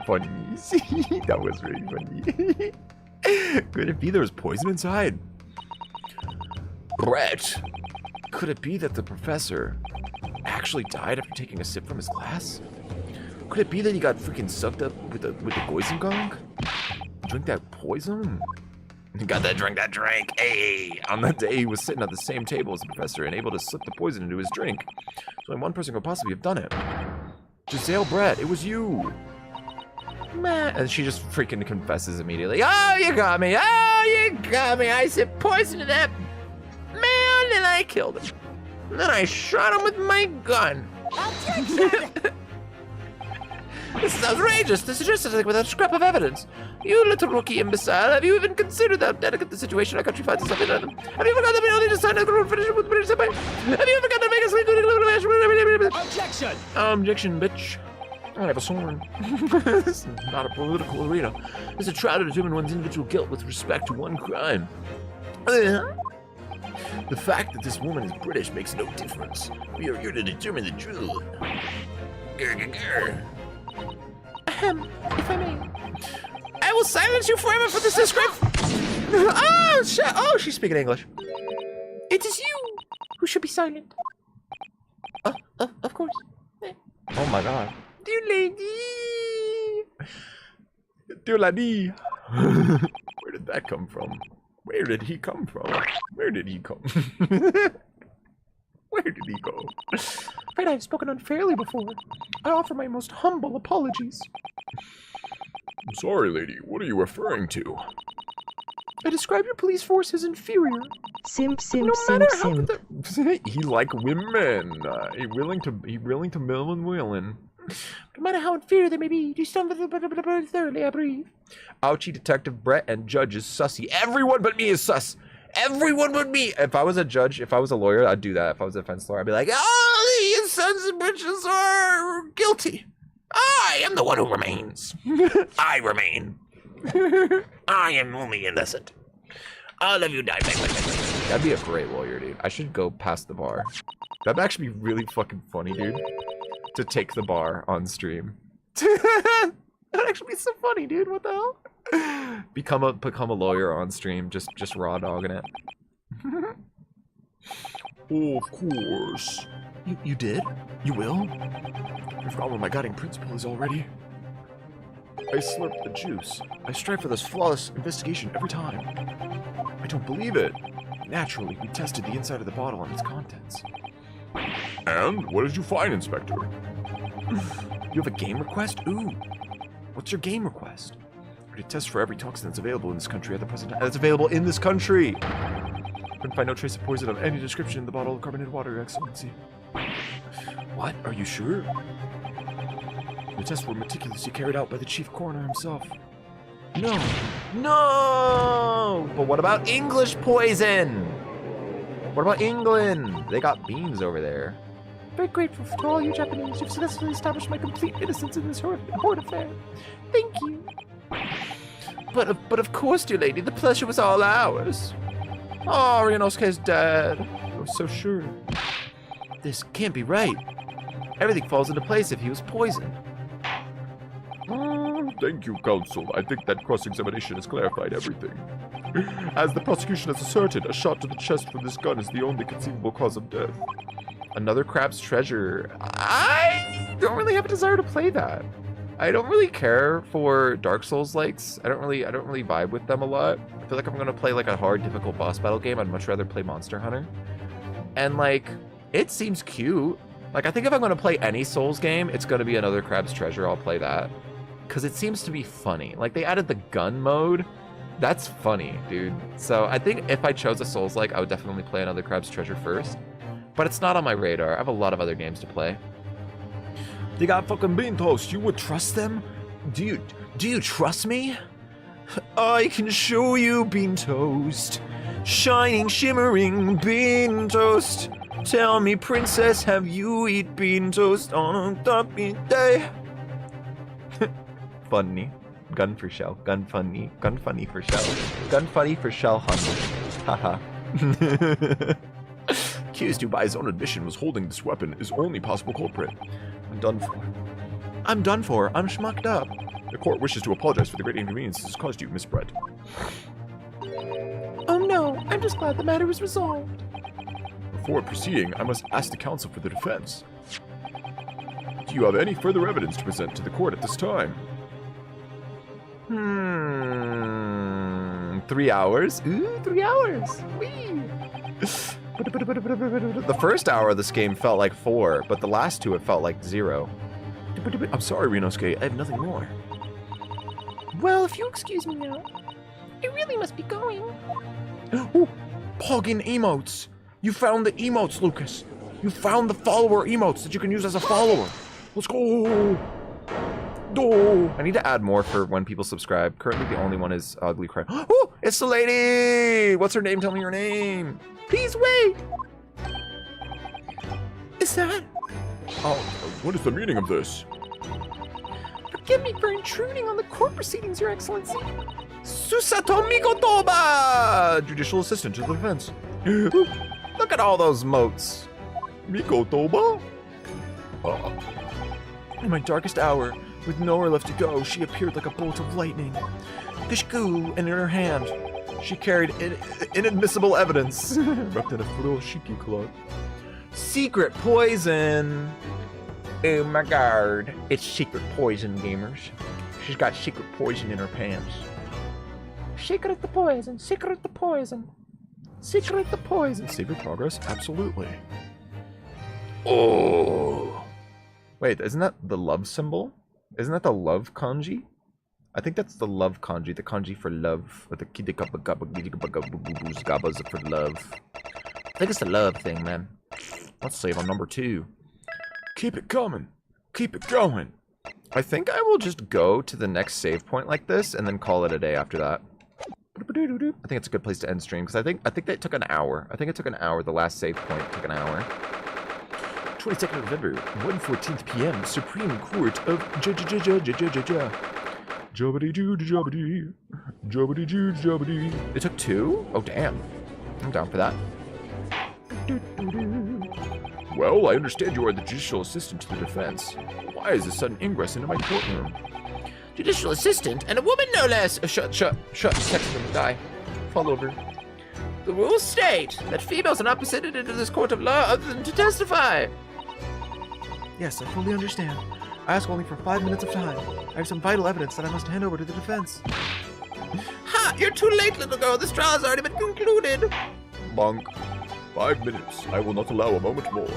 Funny. That was really funny. Could it be there was poison inside? Brett, could it be that the professor actually died after taking a sip from his glass? Could it be that he got freaking sucked up with the poison gong? Drink that poison? Got that drink. Hey! On that day, he was sitting at the same table as the professor and able to slip the poison into his drink. So only one person could possibly have done it. Giselle Brett, it was you! Man. And she just freaking confesses immediately. Oh, you got me! I sipped poison to that man and I killed him. And then I shot him with my gun. This is outrageous. This is just like without a scrap of evidence. You little rookie imbecile. Have you even considered how delicate the situation our country finds itself in? Have you forgotten that we only just signed a finish with British Empire? Have you forgotten to make us Objection! Objection, bitch. I have a sword. This is not a political arena. It's a trial to determine one's individual guilt with respect to one crime. The fact that this woman is British makes no difference. We are here to determine the truth. If I may. I will silence you forever for this description. Oh, she's speaking English. It is you who should be silent. Of course. Oh my god. Dear lady. Dear lady. Where did that come from? Where did he come from? Where did he come? Where did he go? Afraid I have spoken unfairly before. I offer my most humble apologies. I'm sorry, lady. What are you referring to? I describe your police force as inferior. Simp. He like women. He willing to melon. No matter how inferior they may be, you stand thoroughly, I breathe. Ouchie, Detective Brett, and Judge is sussy. Everyone but me is sus. Everyone but me. If I was a judge, if I was a lawyer, I'd do that. If I was a defense lawyer, I'd be like, oh, these sons of bitches are guilty. I am the one who remains. I remain. I am only innocent. All of you die. That'd be a great lawyer, dude. I should go past the bar. That'd actually be really fucking funny, dude. To take the bar on stream. That'd actually be so funny, dude. What the hell? Become a lawyer on stream, just raw dogging it. Oh, of course. You did? You will? I forgot what my guiding principle is already. I slurp the juice. I strive for this flawless investigation every time. I don't believe it. Naturally, we tested the inside of the bottle and its contents. And what did you find, Inspector? You have a game request? Ooh. What's your game request? To test for every toxin that's available in this country at the present time. That's available in this country! Couldn't find no trace of poison of any description in the bottle of carbonated water, Your Excellency. What? Are you sure? The tests were meticulously carried out by the chief coroner himself. No! No! But what about English poison? What about England? They got beans over there. Very grateful to all you Japanese. You've successfully established my complete innocence in this horrid affair. Thank you. But of course, dear lady, the pleasure was all ours. Oh, Ryunosuke's dead. I was so sure. This can't be right. Everything falls into place if he was poisoned. Thank you, counsel. I think that cross-examination has clarified everything. As the prosecution has asserted, a shot to the chest from this gun is the only conceivable cause of death. Another Crab's Treasure. I don't really have a desire to play that. I don't really care for Dark Souls likes. I don't really vibe with them a lot. I feel like if I'm gonna play like a hard, difficult boss battle game, I'd much rather play Monster Hunter. And like, it seems cute. Like, I think if I'm gonna play any Souls game, it's gonna be another Crab's Treasure. I'll play that. Cause it seems to be funny. Like, they added the gun mode. That's funny, dude. So I think if I chose a Souls like, I would definitely play another Crab's Treasure first. But it's not on my radar. I have a lot of other games to play. They got fucking bean toast. You would trust them? Do you trust me? I can show you bean toast. Shining, shimmering bean toast. Tell me, princess, have you eat bean toast on a happy day? Funny. Gun for shell. Gun funny. Gun funny for shell. Gun funny for shell hunter. Haha. Accused who by his own admission was holding this weapon is only possible culprit. I'm done for. I'm done for. I'm schmucked up. The court wishes to apologize for the great inconvenience this has caused you, Miss Brett. Oh no, I'm just glad the matter was resolved. Before proceeding, I must ask the counsel for the defense. Do you have any further evidence to present to the court at this time? 3 hours? Ooh, 3 hours. Whee! The first hour of this game felt like 4, but the last 2 it felt like 0. I'm sorry, Ryunosuke. I have nothing more. Well, if you excuse me now, I really must be going. Ooh, Poggin emotes. You found the emotes, Lucas. You found the follower emotes that you can use as a follower. Let's go. Oh, I need to add more for when people subscribe. Currently, the only one is Ugly Cry. Oh, it's the lady. What's her name? Tell me her name. Please wait. Is that? Oh, what is the meaning of this? Forgive me for intruding on the court proceedings, Your Excellency. Susato Mikotoba! Judicial assistant to the defense. Look at all those moats. Mikotoba? In my darkest hour, with nowhere left to go, she appeared like a bolt of lightning. Pishku, and in her hand, She carried inadmissible evidence. Wrapped in a furoshiki cloth. Secret poison. Oh my god. It's secret poison, gamers. She's got secret poison in her pants. Secret the poison, secret the poison, secret the poison. Save progress? Absolutely. Oh. Wait, isn't that the love symbol? Isn't that the love kanji? I think that's the love kanji, the kanji for love, or the gabas for love. I think it's the love thing, man. Let's save on number 2. Keep it coming. Keep it going. I think I will just go to the next save point like this and then call it a day after that. I think it's a good place to end stream because I think that took an hour. I think it took an hour. The last save point took an hour. 22nd of November, 1:14 p.m. Supreme Court of Jubbity-doo-jubbity. Jubbity-doo-jubbity. It took 2? Oh, damn. I'm down for that. Well, I understand you are the judicial assistant to the defense. Why is this sudden ingress into my courtroom? Judicial assistant and a woman no less. Shut. Text them, die. Fall over. The rules state that females are not presented into this court of law other than to testify. Yes, I fully understand. I ask only for 5 minutes of time. I have some vital evidence that I must hand over to the defense. Ha! You're too late, little girl. This trial has already been concluded. Monk, 5 minutes. I will not allow a moment more.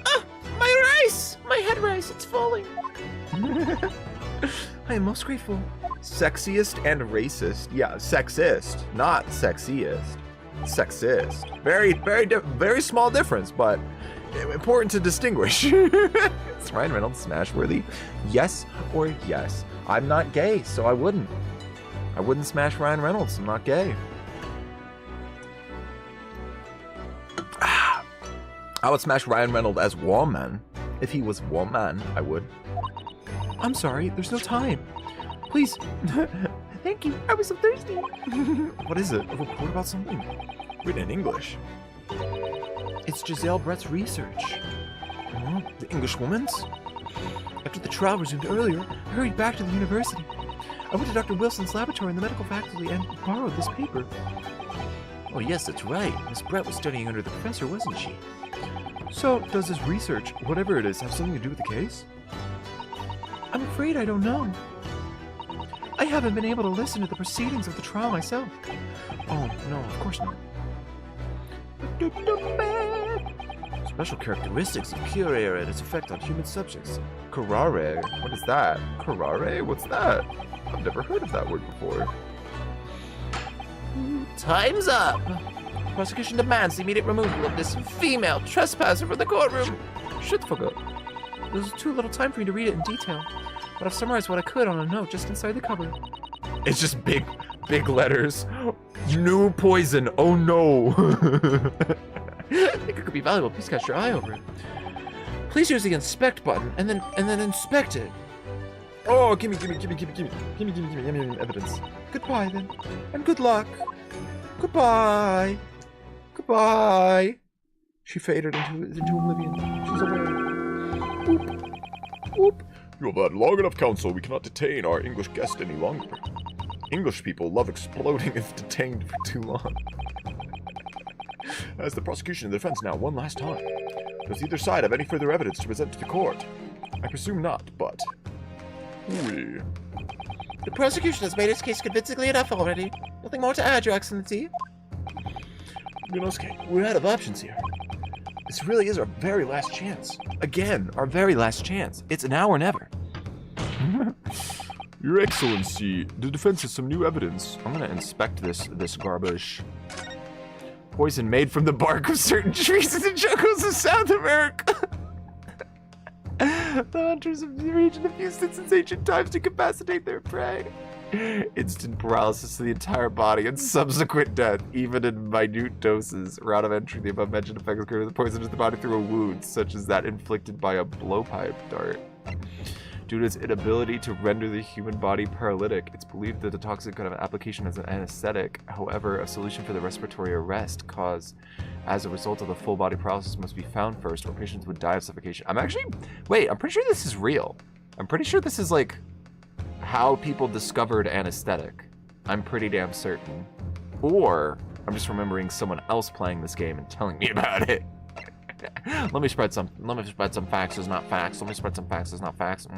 Ah! My rice! My head rice. It's falling. I am most grateful. Sexiest and racist. Yeah, sexist, not sexiest. Sexist. Very small difference, but important to distinguish. Is Ryan Reynolds smash worthy? Yes or yes. I'm not gay, so I wouldn't. I wouldn't smash Ryan Reynolds. I'm not gay. I would smash Ryan Reynolds as woman. If he was woman, I would. I'm sorry, there's no time. Please. Thank you. I was so thirsty. What is it? A report about something? Written in English. It's Giselle Brett's research. The English woman's? After the trial resumed earlier, I hurried back to the university. I went to Dr. Wilson's laboratory in the medical faculty and borrowed this paper. Oh yes, that's right. Miss Brett was studying under the professor, wasn't she? So, does this research, whatever it is, have something to do with the case? I'm afraid I don't know. I haven't been able to listen to the proceedings of the trial myself. Oh, no, of course not. Special characteristics of pure air and its effect on human subjects. Curare? What is that? Curare? What's that? I've never heard of that word before. Time's up. Prosecution demands the immediate removal of this female trespasser from the courtroom. Shut the fuck up. There's too little time for me to read it in detail, but I've summarized what I could on a note just inside the cover. It's just big letters. New poison. Oh no. I think it could be valuable. Please cast your eye over it. Please use the inspect button and then inspect it. Oh, gimme evidence. Goodbye then, and good luck. Goodbye. Goodbye. She faded into oblivion. She's away. Boop. Boop. You have had long enough, counsel. We cannot detain our English guest any longer. English people love exploding if detained for too long. As the prosecution and the defense now, one last time. Does either side have any further evidence to present to the court? I presume not, but... Oui. The prosecution has made its case convincingly enough already. Nothing more to add, Your Excellency. Minosuke, we're out of options here. This really is our very last chance. Again, our very last chance. It's now or never. Your Excellency, the defense has some new evidence. I'm gonna inspect this garbage. Poison made from the bark of certain trees in the jungles of South America. The hunters of the region have used it since ancient times to incapacitate their prey. Instant paralysis to the entire body and subsequent death, even in minute doses. Route of entry, the above-mentioned effects occur when the poison enters the body through a wound, such as that inflicted by a blowpipe dart. Due to its inability to render the human body paralytic, it's believed that the toxin could have application as an anesthetic. However, a solution for the respiratory arrest caused as a result of the full body paralysis must be found first, or patients would die of suffocation. I'm pretty sure this is real. I'm pretty sure this is like how people discovered anesthetic. I'm pretty damn certain. Or I'm just remembering someone else playing this game and telling me about it. Let me spread some facts as not facts. Let me spread some facts as not facts.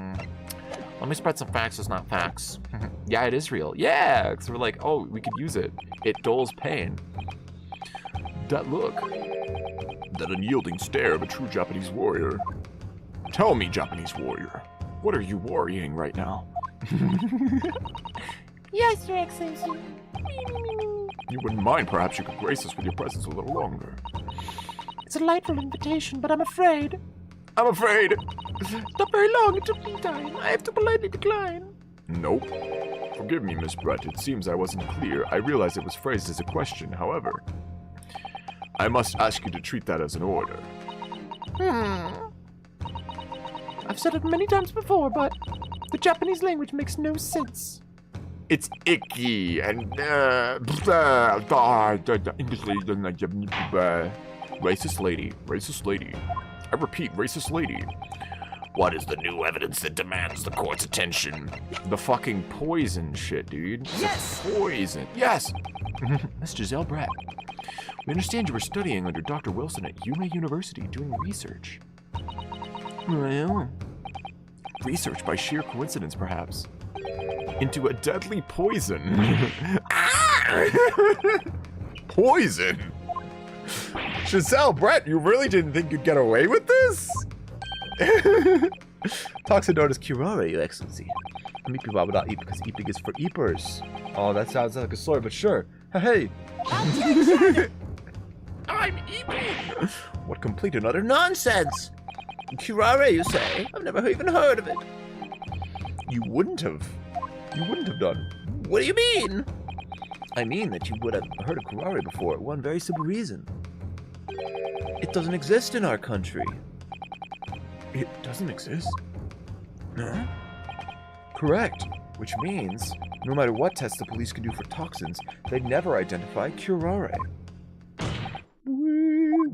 Let me spread some facts as not facts. Yeah, it is real. Yeah, because we're like, oh, we could use it. It dulls pain. That look. That unyielding stare of a true Japanese warrior. Tell me, Japanese warrior, what are you worrying right now? Yes, Your Excellency. You wouldn't mind, perhaps you could grace us with your presence a little longer. It's a delightful invitation, but I'm afraid. I'm afraid. Not very long, it took me time. I have to politely decline. Nope. Forgive me, Miss Brett, it seems I wasn't clear. I realize it was phrased as a question, however. I must ask you to treat that as an order. I've said it many times before, but the Japanese language makes no sense. It's icky and English racist lady. I repeat, racist lady. What is the new evidence that demands the court's attention? The fucking poison shit, dude. Yes! Poison. Yes! Miss Giselle Brett. We understand you were studying under Dr. Wilson at Yume University doing research. Well, research by sheer coincidence, perhaps. Into a deadly poison. Poison? Giselle, Brett, you really didn't think you'd get away with this? Toxin known as curare, Your Excellency. Many people would not eat because eating is for eaters. Oh, that sounds like a slur, but sure. Hey! I'm eating. What complete and utter nonsense! Curare, you say? I've never even heard of it. You wouldn't have. You wouldn't have done. What do you mean? I mean that you would have heard of curare before, one very simple reason. It doesn't exist in our country. It doesn't exist? No? Correct. Which means, no matter what tests the police can do for toxins, they'd never identify curare.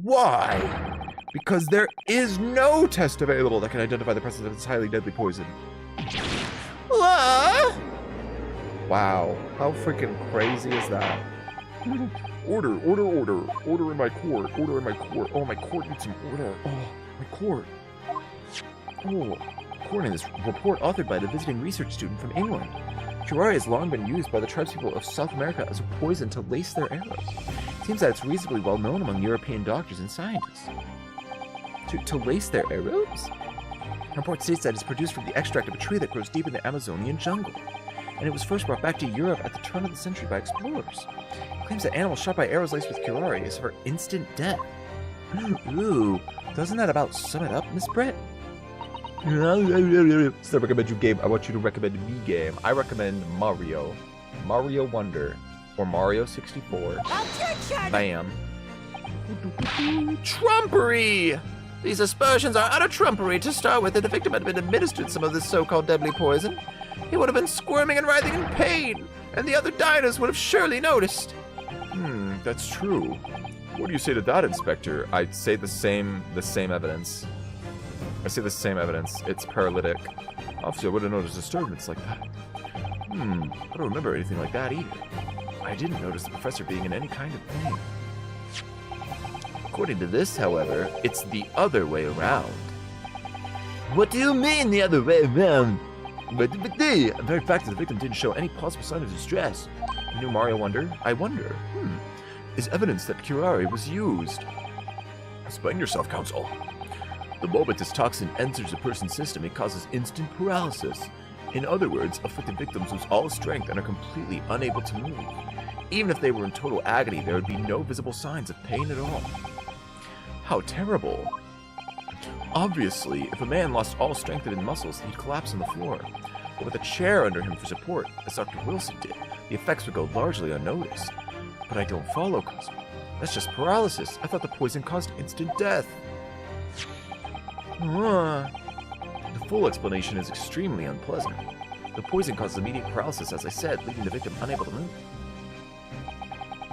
Why? Because there is no test available that can identify the presence of this highly deadly poison. What? Wow, how freaking crazy is that? Order, order, order. Order in my court. Order in my court. Oh, my court needs some order. Oh, my court. Oh, according to this report authored by the visiting research student from England, curare has long been used by the tribespeople of South America as a poison to lace their arrows. It seems that it's reasonably well known among European doctors and scientists. To lace their arrows? The report states that it's produced from the extract of a tree that grows deep in the Amazonian jungle, and it was first brought back to Europe at the turn of the century by explorers. It claims that animals shot by arrows laced with curare is for instant death. Ooh, doesn't that about sum it up, Miss Brett? So I recommend you game. I want you to recommend me game. I recommend Mario. Mario Wonder. Or Mario 64. Bam. Trumpery! These aspersions are utter trumpery. To start with, if the victim had been administered some of this so-called deadly poison, he would have been squirming and writhing in pain, and the other diners would have surely noticed. That's true. What do you say to that, Inspector? I'd say the same evidence. I say the same evidence. It's paralytic. Obviously, I would have noticed disturbance like that. I don't remember anything like that either. I didn't notice the professor being in any kind of pain. According to this, however, it's the other way around. What do you mean the other way around? The very fact that the victim didn't show any possible sign of distress, New Mario Wonder? I wonder, is evidence that curare was used. Explain yourself, Counsel. The moment this toxin enters a person's system, it causes instant paralysis. In other words, afflicted victims lose all strength and are completely unable to move. Even if they were in total agony, there would be no visible signs of pain at all. How terrible. Obviously, if a man lost all strength in his muscles, he'd collapse on the floor. But with a chair under him for support, as Dr. Wilson did, the effects would go largely unnoticed. But I don't follow, Cosmo. That's just paralysis. I thought the poison caused instant death. The full explanation is extremely unpleasant. The poison causes immediate paralysis, as I said, leaving the victim unable to move.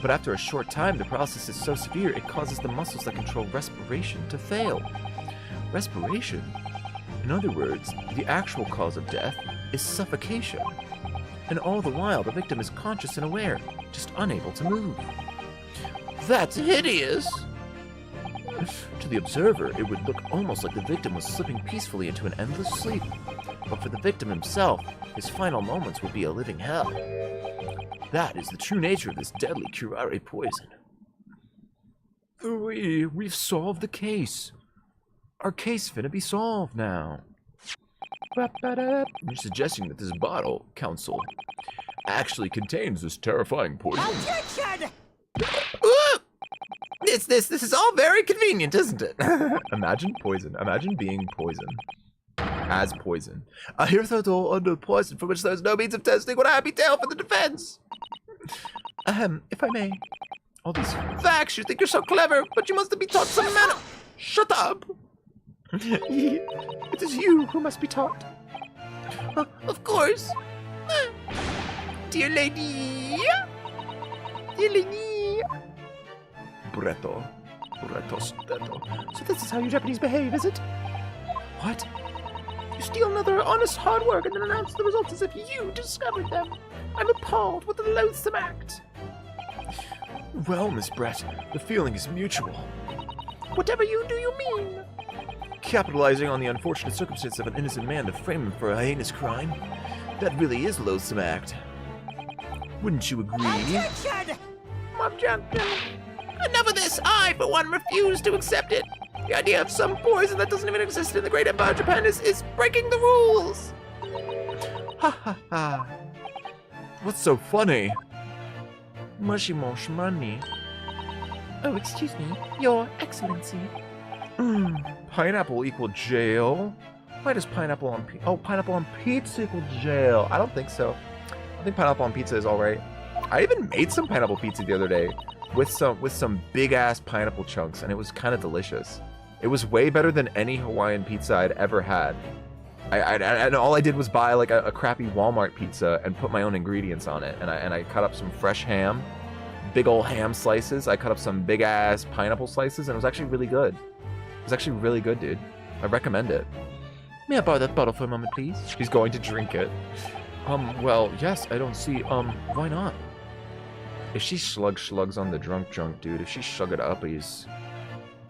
But after a short time, the paralysis is so severe it causes the muscles that control respiration to fail. Respiration? In other words, the actual cause of death is suffocation. And all the while, the victim is conscious and aware, just unable to move. That's hideous! To the observer, it would look almost like the victim was slipping peacefully into an endless sleep. But for the victim himself, his final moments will be a living hell. That is the true nature of this deadly curare poison. We've solved the case. Our case finna be solved now. You're suggesting that this bottle, Counsel, actually contains this terrifying poison? This is all very convenient, isn't it? Imagine poison. Imagine being poison. As poison. A hitherto unknown poison for which there is no means of testing. What a happy tale for the defense! If I may. All these facts, you think you're so clever, but you must be taught some manner. Shut up! It is you who must be taught. Of course. Dear lady. Dear lady. Bretto. So this is how you Japanese behave, is it? What? You steal another honest hard work and then announce the results as if you discovered them. I'm appalled with the loathsome act. Well, Miss Brett, the feeling is mutual. Whatever you do, you mean? Capitalizing on the unfortunate circumstance of an innocent man to frame him for a heinous crime, that really is a loathsome act. Wouldn't you agree? Objection! Enough of this! I, for one, refuse to accept it. The idea of some poison that doesn't even exist in the great empire of Japan is breaking the rules. Ha ha ha. What's so funny? Mushy mush money. Oh, excuse me, Your Excellency. Pineapple equal jail? Why does pineapple on pineapple on pizza equal jail? I don't think so. I think pineapple on pizza is alright. I even made some pineapple pizza the other day with some big ass pineapple chunks, and it was kind of delicious. It was way better than any Hawaiian pizza I'd ever had. And all I did was buy like a crappy Walmart pizza and put my own ingredients on it. And I cut up some fresh ham, big old ham slices. I cut up some big ass pineapple slices, and it was actually really good. It was actually really good, dude. I recommend it. May I borrow that bottle for a moment, please? She's going to drink it. Well, yes, I don't see, why not? If she slugs on the drunk, dude, if she shug it uppies,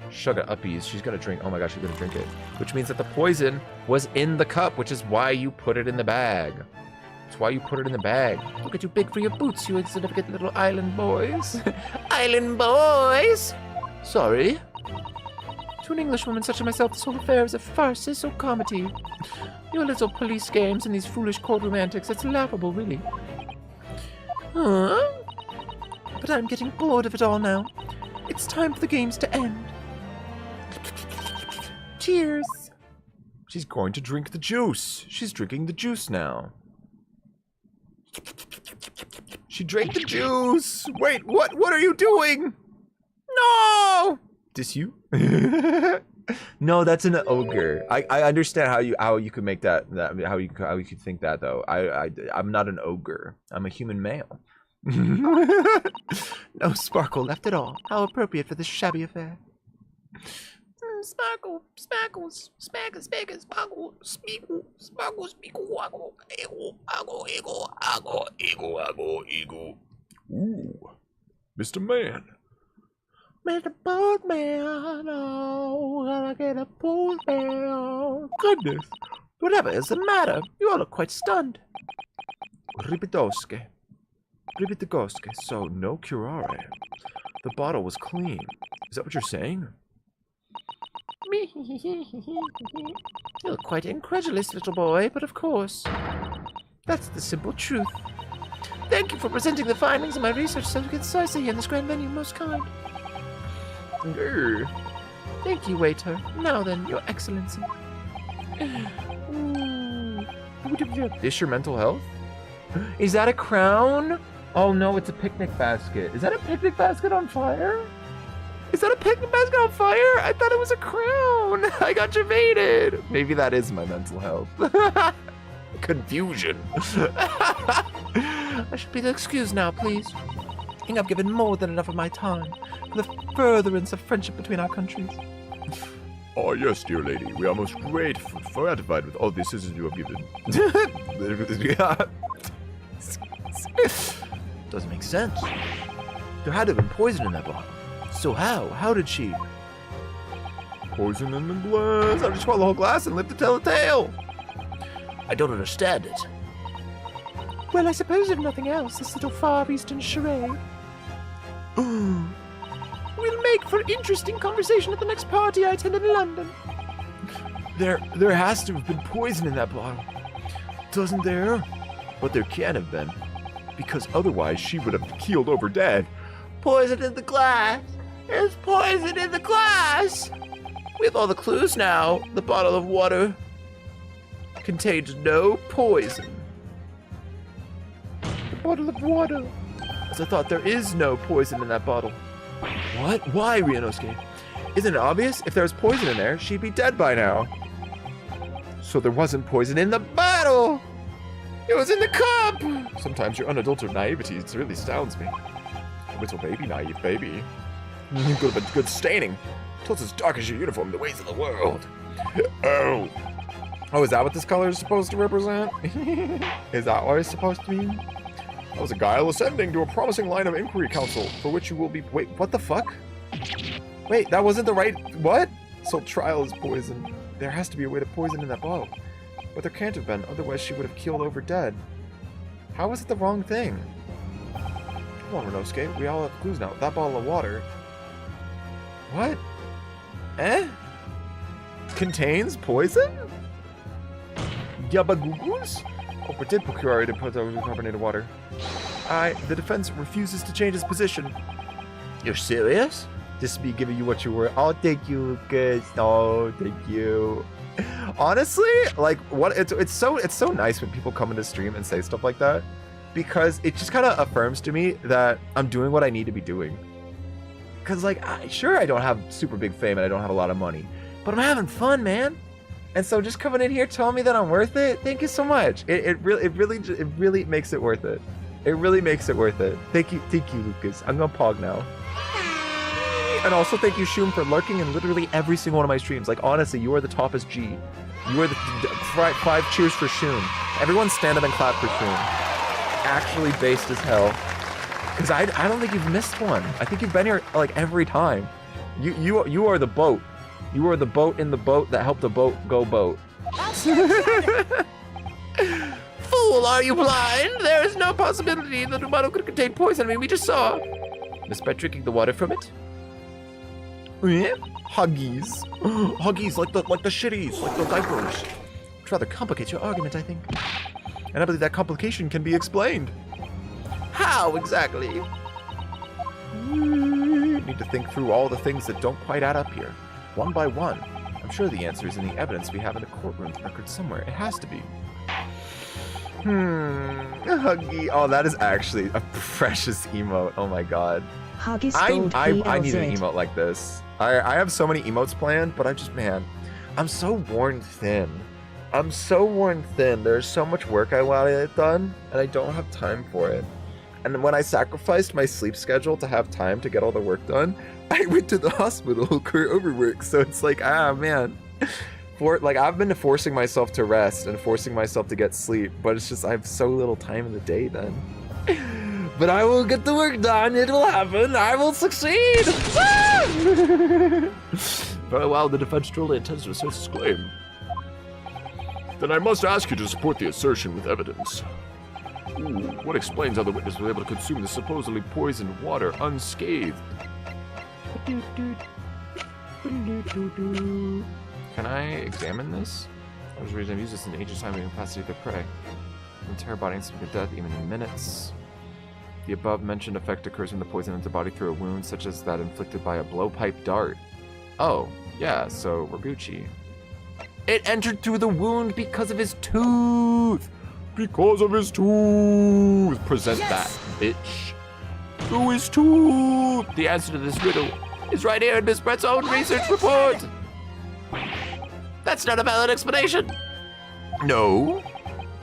she's gonna drink, oh my gosh, she's gonna drink it. Which means that the poison was in the cup, which is why you put it in the bag. That's why you put it in the bag. Look at you big for your boots, you insignificant little island boys. Island boys! Sorry. To an Englishwoman such as myself, this whole affair is a farce, or comedy. Your little police games and these foolish courtroom antics, it's laughable, really. Huh? But I'm getting bored of it all now. It's time for the games to end. Cheers! She's going to drink the juice. She's drinking the juice now. She drank the juice! Wait, what are you doing? No! Dis you? No, that's an ogre. I understand how you could make that how you could think that though. I'm not an ogre. I'm a human male. No sparkle left at all. How appropriate for this shabby affair. Sparkle, sparkles, sparkle, sparkle, sparkle, speakle, sparkle, speakle, waggle, ego. Ooh, Mr. Man. Mr. Postman, oh, gotta get a postman. Goodness, whatever is the matter? You all look quite stunned. Ripitoske. So, no curare. The bottle was clean. Is that what you're saying? You look quite incredulous, little boy, but of course, that's the simple truth. Thank you for presenting the findings of my research so concisely in this grand venue, most kind. Thank you, waiter. Now then, Your Excellency. Is your mental health? Is that a crown? Oh no, it's a picnic basket. Is that a picnic basket on fire? Is that a picnic basket on fire? I thought it was a crown. I got jevaded. Maybe that is my mental health. Confusion. I should be excused now, please. I think I've given more than enough of my time for the furtherance of friendship between our countries. Oh, yes, dear lady. We are most grateful, gratified with all the assistance you have given. Doesn't make sense. There had to have been poison in that bottle. So how? How did she? Poison in the glass. How did she swallow the whole glass and live to tell the tale? I don't understand it. Well, I suppose if nothing else, this little Far Eastern charade will make for interesting conversation at the next party I attend in London. There has to have been poison in that bottle. Doesn't there? But there can't have been. Because otherwise she would have keeled over dead. Poison in the glass! There's poison in the glass! We have all the clues now. The bottle of water contained no poison. The bottle of water. As I thought, there is no poison in that bottle. What? Why, Ryunosuke? Isn't it obvious? If there was poison in there, she'd be dead by now. So there wasn't poison in the bottle! It was in the cup! Sometimes your unadulterated naivety really astounds me. Little baby, naive baby. Good staining. Till it's as dark as your uniform, the ways of the world. Oh, is that what this color is supposed to represent? Is that what it's supposed to mean? That was a guileless ending to a promising line of inquiry, Counsel, for which you will be... Wait, what the fuck? Wait, that wasn't the right... What? So trial is poison. There has to be a way to poison in that bottle. But there can't have been, otherwise she would have keeled over dead. How is it the wrong thing? Come on, Renosuke, we all have clues now. That bottle of water... What? Eh? Contains poison? Yabagugus? Oh, but did procure it and put over carbonated water. The defense refuses to change its position. You're serious? Just me giving you what you were. Oh, thank you, Lucas. Oh, thank you. Honestly, like, what? It's so nice when people come into stream and say stuff like that, because it just kind of affirms to me that I'm doing what I need to be doing. Because, like, sure, I don't have super big fame and I don't have a lot of money, but I'm having fun, man. And so just coming in here telling me that I'm worth it, thank you so much. It really makes it worth it. It really makes it worth it. Thank you, Lucas. I'm gonna pog now. And also thank you, Shum, for lurking in literally every single one of my streams. Like, honestly, you are the toppest G. You are the 5 cheers for Shum. Everyone stand up and clap for Shum. Actually based as hell. Because I don't think you've missed one. I think you've been here like every time. You are the boat. You are the boat in the boat that helped the boat go boat. Fool, are you blind? There is no possibility that the bottle could contain poison. I mean, we just saw. Just by drinking the water from it? Huggies. Huggies, like the shitties, like the diapers. Which rather complicates your argument, I think. And I believe that complication can be explained. How exactly? Need to think through all the things that don't quite add up here, one by one. I'm sure the answer is in the evidence we have in the courtroom record somewhere. It has to be. Huggy. Oh, that is actually a precious emote. Oh my god. Huggy I need an emote like this. I have so many emotes planned, but I'm so worn thin. I'm so worn thin. There's so much work I want to get done, and I don't have time for it. And when I sacrificed my sleep schedule to have time to get all the work done, I went to the hospital for overwork. So it's like, man. I've been forcing myself to rest and forcing myself to get sleep, but it's just I have so little time in the day then. But I will get the work done. It will happen. I will succeed. Very well, the defense truly intends to assert its claim. Then I must ask you to support the assertion with evidence. Ooh, what explains how the witness was able to consume the supposedly poisoned water unscathed? Can I examine this? I was reason I've used this in ancient time in capacity to prey. The entire body instantly death, even in minutes. The above mentioned effect occurs when the poison enters the body through a wound, such as that inflicted by a blowpipe dart. Oh, yeah, so we're Gucci. It entered through the wound because of his tooth! Because of his tooth! Present that, bitch. Through his tooth! The answer to this riddle is right here in Miss Brett's own research report! That's not a valid explanation! No.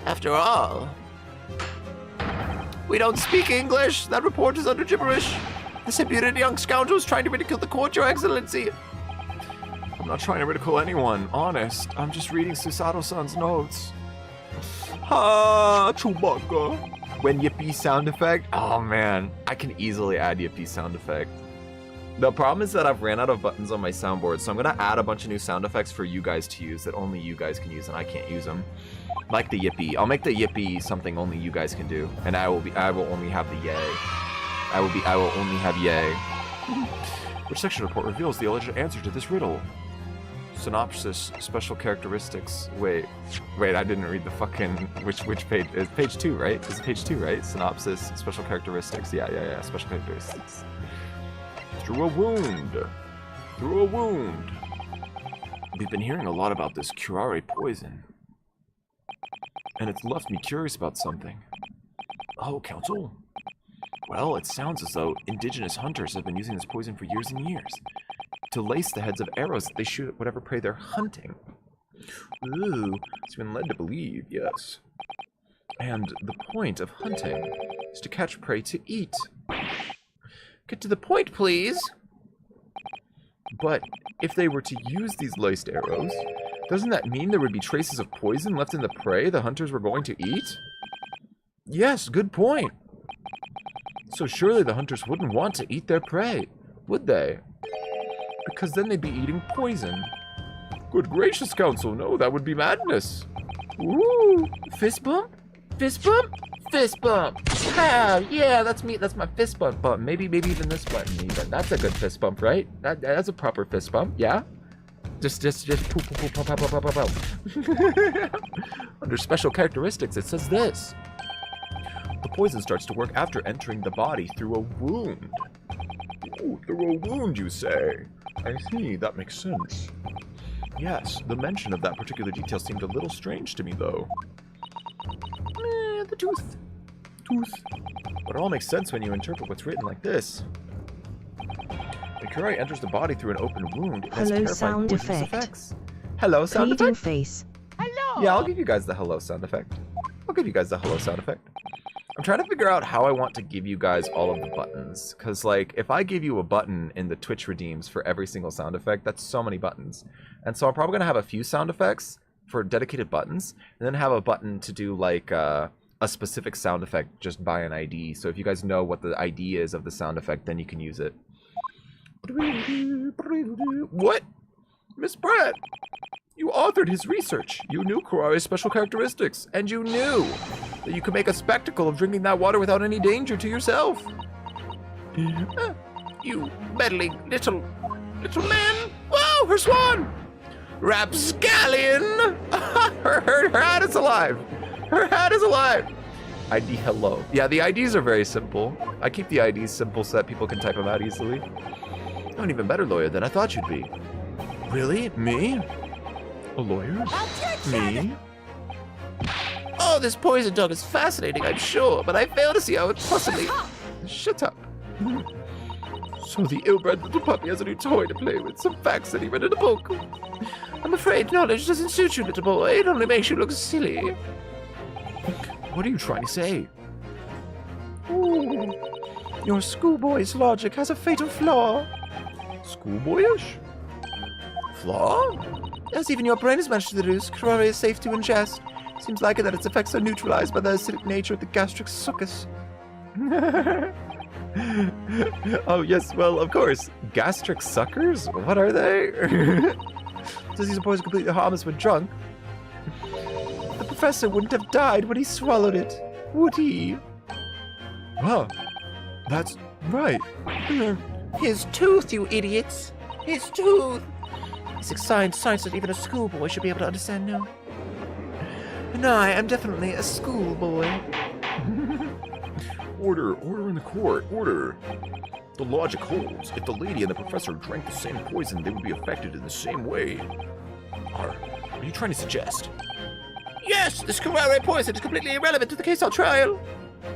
After all, we don't speak English. That report is under gibberish. This impudent young scoundrel is trying to ridicule the court, Your Excellency. I'm not trying to ridicule anyone, honest. I'm just reading Susato-san's notes. Ha! Chewbacca. When yippee sound effect? Oh man, I can easily add yippee sound effect. The problem is that I've ran out of buttons on my soundboard, so I'm gonna add a bunch of new sound effects for you guys to use that only you guys can use and I can't use them. Like the yippee. I'll make the yippee something only you guys can do, and I will only have the yay. I will only have yay. Which section report reveals the alleged answer to this riddle? Synopsis, special characteristics. Wait, I didn't read the fucking which page? It's page 2, right? It's page 2, right? Synopsis, special characteristics. Yeah. Special characteristics. Through a wound. We've been hearing a lot about this curare poison, and it's left me curious about something. Oh, Counsel? Well, it sounds as though indigenous hunters have been using this poison for years and years to lace the heads of arrows that they shoot at whatever prey they're hunting. Ooh, it's been led to believe, yes. And the point of hunting is to catch prey to eat. Get to the point, please. But if they were to use these laced arrows, doesn't that mean there would be traces of poison left in the prey the hunters were going to eat? Yes, good point. So surely the hunters wouldn't want to eat their prey, would they? Because then they'd be eating poison. Good gracious, Council, no, that would be madness. Ooh, fist bump? Fist bump? Fist bump! Ah, yeah, that's me, that's my fist bump button. Maybe even this button even. That's a good fist bump, right? That's a proper fist bump, yeah? Just poop, poop, poop, pop, pop, pop, pop, pop. Under special characteristics, it says this. The poison starts to work after entering the body through a wound. Ooh, through a wound, you say? I see, that makes sense. Yes, the mention of that particular detail seemed a little strange to me, though. The tooth. But it all makes sense when you interpret what's written like this. The Kurai enters the body through an open wound. It has Hello terrifying sound poisonous effect. effects. Hello sound Pleading effect? face. Hello. Yeah, I'll give you guys the hello sound effect. I'm trying to figure out how I want to give you guys all of the buttons. Because, like, if I give you a button in the Twitch redeems for every single sound effect, that's so many buttons. And so I'm probably going to have a few sound effects for dedicated buttons, and then have a button to do, like, a specific sound effect just by an ID. So if you guys know what the ID is of the sound effect, then you can use it. What? Miss Brett! You authored his research. You knew Kurari's special characteristics, and you knew that you could make a spectacle of drinking that water without any danger to yourself. You meddling little man! Whoa, her swan! Rapscallion! her hat is alive! Her hat is alive! ID hello. Yeah, the IDs are very simple. I keep the IDs simple so that people can type them out easily. You're an even better lawyer than I thought you'd be. Really? Me? A lawyer? Me? Oh, this poison dog is fascinating, I'm sure, but I fail to see how it possibly... Shut up. So the ill-bred little puppy has a new toy to play with, some facts that he read in a book. I'm afraid knowledge doesn't suit you, little boy. It only makes you look silly. What are you trying to say? Ooh, your schoolboy's logic has a fatal flaw. Schoolboyish? Flaw? Yes, even your brain has managed to deduce Kurari is safe to ingest. Seems likely that its effects are neutralized by the acidic nature of the gastric succus. Oh, yes, well, of course. Gastric suckers? What are they? Does he suppose completely harmless when drunk? The professor wouldn't have died when he swallowed it, would he? Wow, that's right. His tooth, you idiots! His tooth! Basic science that even a schoolboy should be able to understand now. And I am definitely a schoolboy. Order in the court, order. The logic holds. If the lady and the professor drank the same poison, they would be affected in the same way. Are you trying to suggest? Yes, this Kurari poison is completely irrelevant to the case on trial.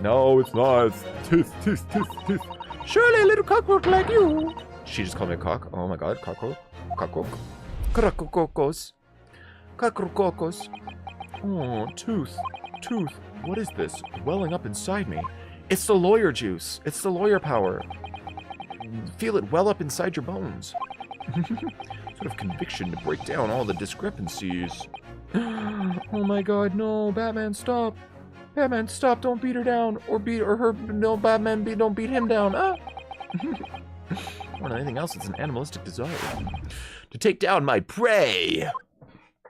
No, it's not. It's tooth. Surely a little cockroach like you. She just called me a cock. Oh my god, cockroach. Crocococos. Oh, tooth. What is this welling up inside me? It's the lawyer juice. It's the lawyer power. Feel it well up inside your bones. Sort of conviction to break down all the discrepancies. Oh my god, no, Batman, stop. Batman, stop, don't beat her down. Or her, no, Batman, don't beat him down. Ah. More than anything else, it's an animalistic desire. To take down my prey!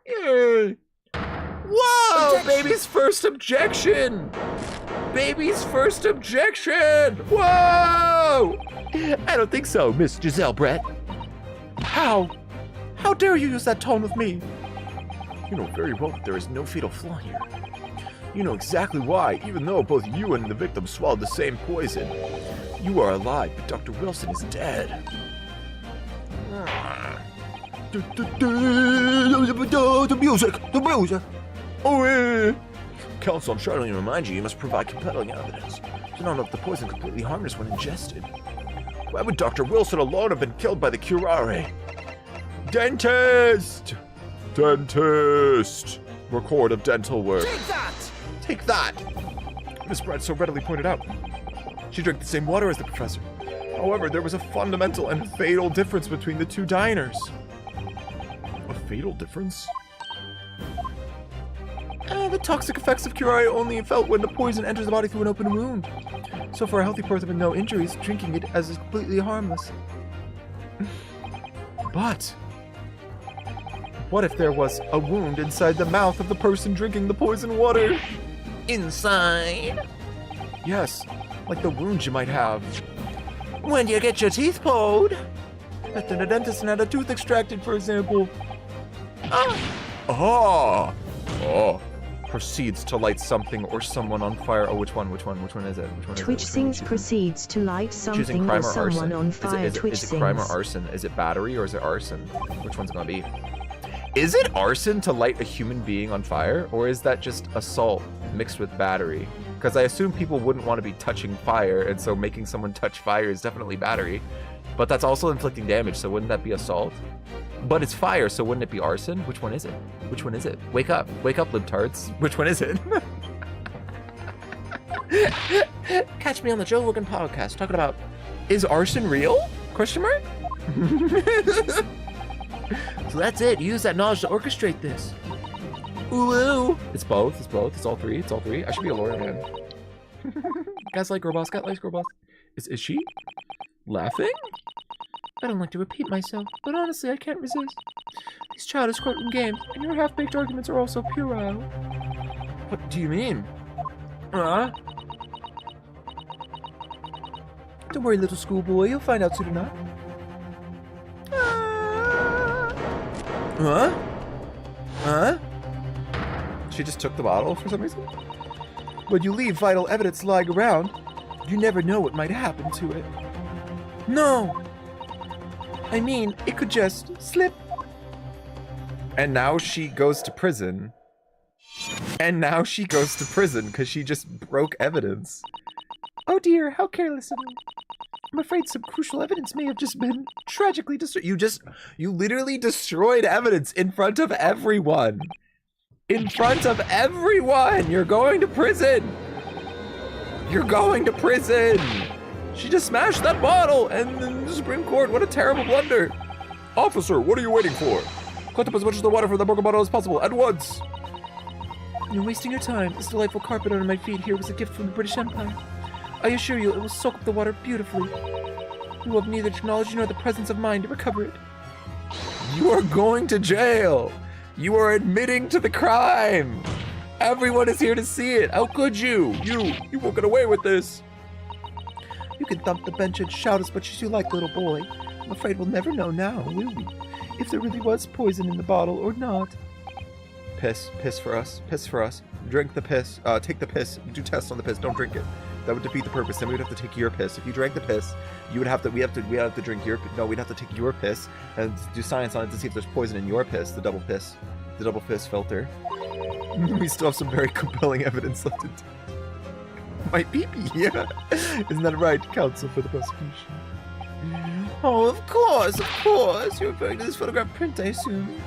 Yay! Whoa! Baby's first objection! Baby's first objection! Whoa! I don't think so, Miss Giselle Brett. How? How dare you use that tone with me? You know very well that there is no fatal flaw here. You know exactly why, even though both you and the victim swallowed the same poison. You are alive, but Dr. Wilson is dead. The music! Oh, Counsel, I'm trying to remind you, you must provide compelling evidence. You don't know if the poison completely harmless when ingested. Why would Dr. Wilson alone have been killed by the Kurari? Dentist! Record of dental work. Take that! Miss Brett so readily pointed out. She drank the same water as the professor. However, there was a fundamental and fatal difference between the two diners. A fatal difference? The toxic effects of Kurari only felt when the poison enters the body through an open wound. So for a healthy person with no injuries, drinking it as is completely harmless. But what if there was a wound inside the mouth of the person drinking the poison water? Inside? Yes, like the wound you might have. When you get your teeth pulled. Left in a dentist and had a tooth extracted, for example. Ah! Oh. Proceeds to light something or someone on fire. Oh, which one is it? Which one is it? Twitch sings proceeds to light Choosing something crime or or someone arson. on fire. Is Twitch it crime or sings. arson? Is it battery or is it arson? Which one's it gonna be? Is it arson to light a human being on fire, or is that just assault mixed with battery? Because I assume people wouldn't want to be touching fire, and so making someone touch fire is definitely battery. But that's also inflicting damage, so wouldn't that be assault? But it's fire, so wouldn't it be arson? Which one is it? Which one is it? Wake up, libtards. Which one is it? Catch me on the Joe Rogan podcast talking about, Is arson real? Question mark? so that's it. Use that knowledge to orchestrate this. Ooh. It's both. It's all three. I should be a lawyer, man. Guys like girl boss. Is she laughing? I don't like to repeat myself, but honestly, I can't resist. These childish courtroom games and your half-baked arguments are also puerile. What do you mean? Don't worry, little schoolboy. You'll find out soon enough. Huh? She just took the bottle for some reason? When you leave vital evidence lying around, you never know what might happen to it. No! I mean, it could just slip. And now she goes to prison. Because she just broke evidence. Oh dear, how careless of me. I'm afraid some crucial evidence may have just been tragically destroyed. You literally destroyed evidence in front of everyone. In front of everyone! You're going to prison! She just smashed that bottle, and then the Supreme Court, what a terrible blunder. Officer, what are you waiting for? Collect up as much of the water from the broken bottle as possible, at once! You're wasting your time. This delightful carpet under my feet here was a gift from the British Empire. I assure you, it will soak up the water beautifully. You will have neither technology nor the presence of mind to recover it. You are going to jail! You are admitting to the crime! Everyone is here to see it! How could you? You won't get away with this! You can thump the bench and shout as much as you like, little boy. I'm afraid we'll never know now, will we? If there really was poison in the bottle or not. Piss for us. Drink the piss. Take the piss. Do tests on the piss. Don't drink it. That would defeat the purpose. Then we would have to take your piss. If you drank the piss, we have to drink your. No, we'd have to take your piss and do science on it to see if there's poison in your piss. The double piss filter. We still have some very compelling evidence left to. My pee-pee. Yeah. Isn't that right, counsel for the prosecution? Oh, of course. You're referring to this photograph print, I assume.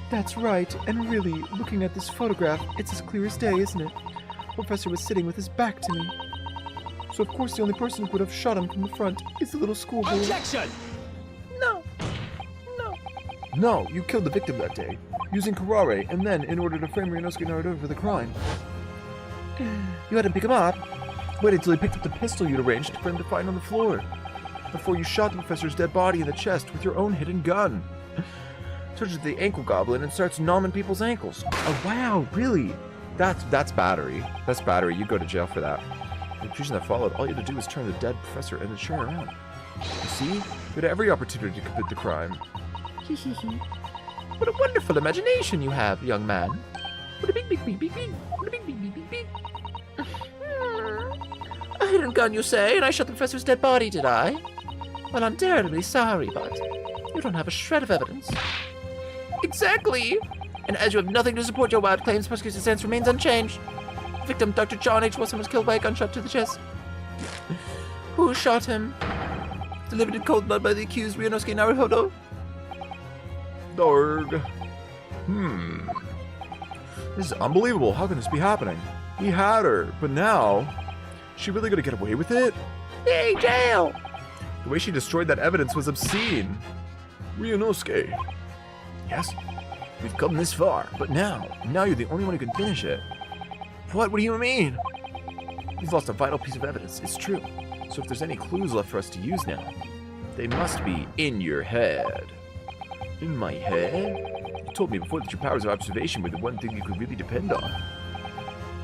That's right, and really, looking at this photograph, it's as clear as day, isn't it? The professor was sitting with his back to me. So of course the only person who could have shot him from the front is the little schoolboy. Objection! No, you killed the victim that day, using karate, and then, in order to frame Ryunosuke Naruto for the crime. You had to pick him up? Wait until he picked up the pistol you'd arranged for him to find on the floor, before you shot the professor's dead body in the chest with your own hidden gun. Touches the ankle goblin and starts nomming people's ankles. Oh wow, really? That's battery. That's battery. You go to jail for that. The confusion that followed, all you had to do was turn the dead professor and the chair around. You see? You had every opportunity to commit the crime. What a wonderful imagination you have, young man. What a big. A hidden gun, you say, and I shot the professor's dead body, did I? Well, I'm terribly sorry, but you don't have a shred of evidence. Exactly! And as you have nothing to support your wild claims, prosecution's stance remains unchanged. Victim Dr. John H. Wilson was killed by a gunshot to the chest. Who shot him? Delivered in cold blood by the accused Ryunosuke Naruto. Dorg. This is unbelievable. How can this be happening? He had her, but now... Is she really gonna get away with it? Hey, jail! The way she destroyed that evidence was obscene. Ryunosuke. Yes? We've come this far, but now you're the only one who can finish it. What do you mean? We've lost a vital piece of evidence, it's true. So if there's any clues left for us to use now, they must be in your head. In my head? You told me before that your powers of observation were the one thing you could really depend on.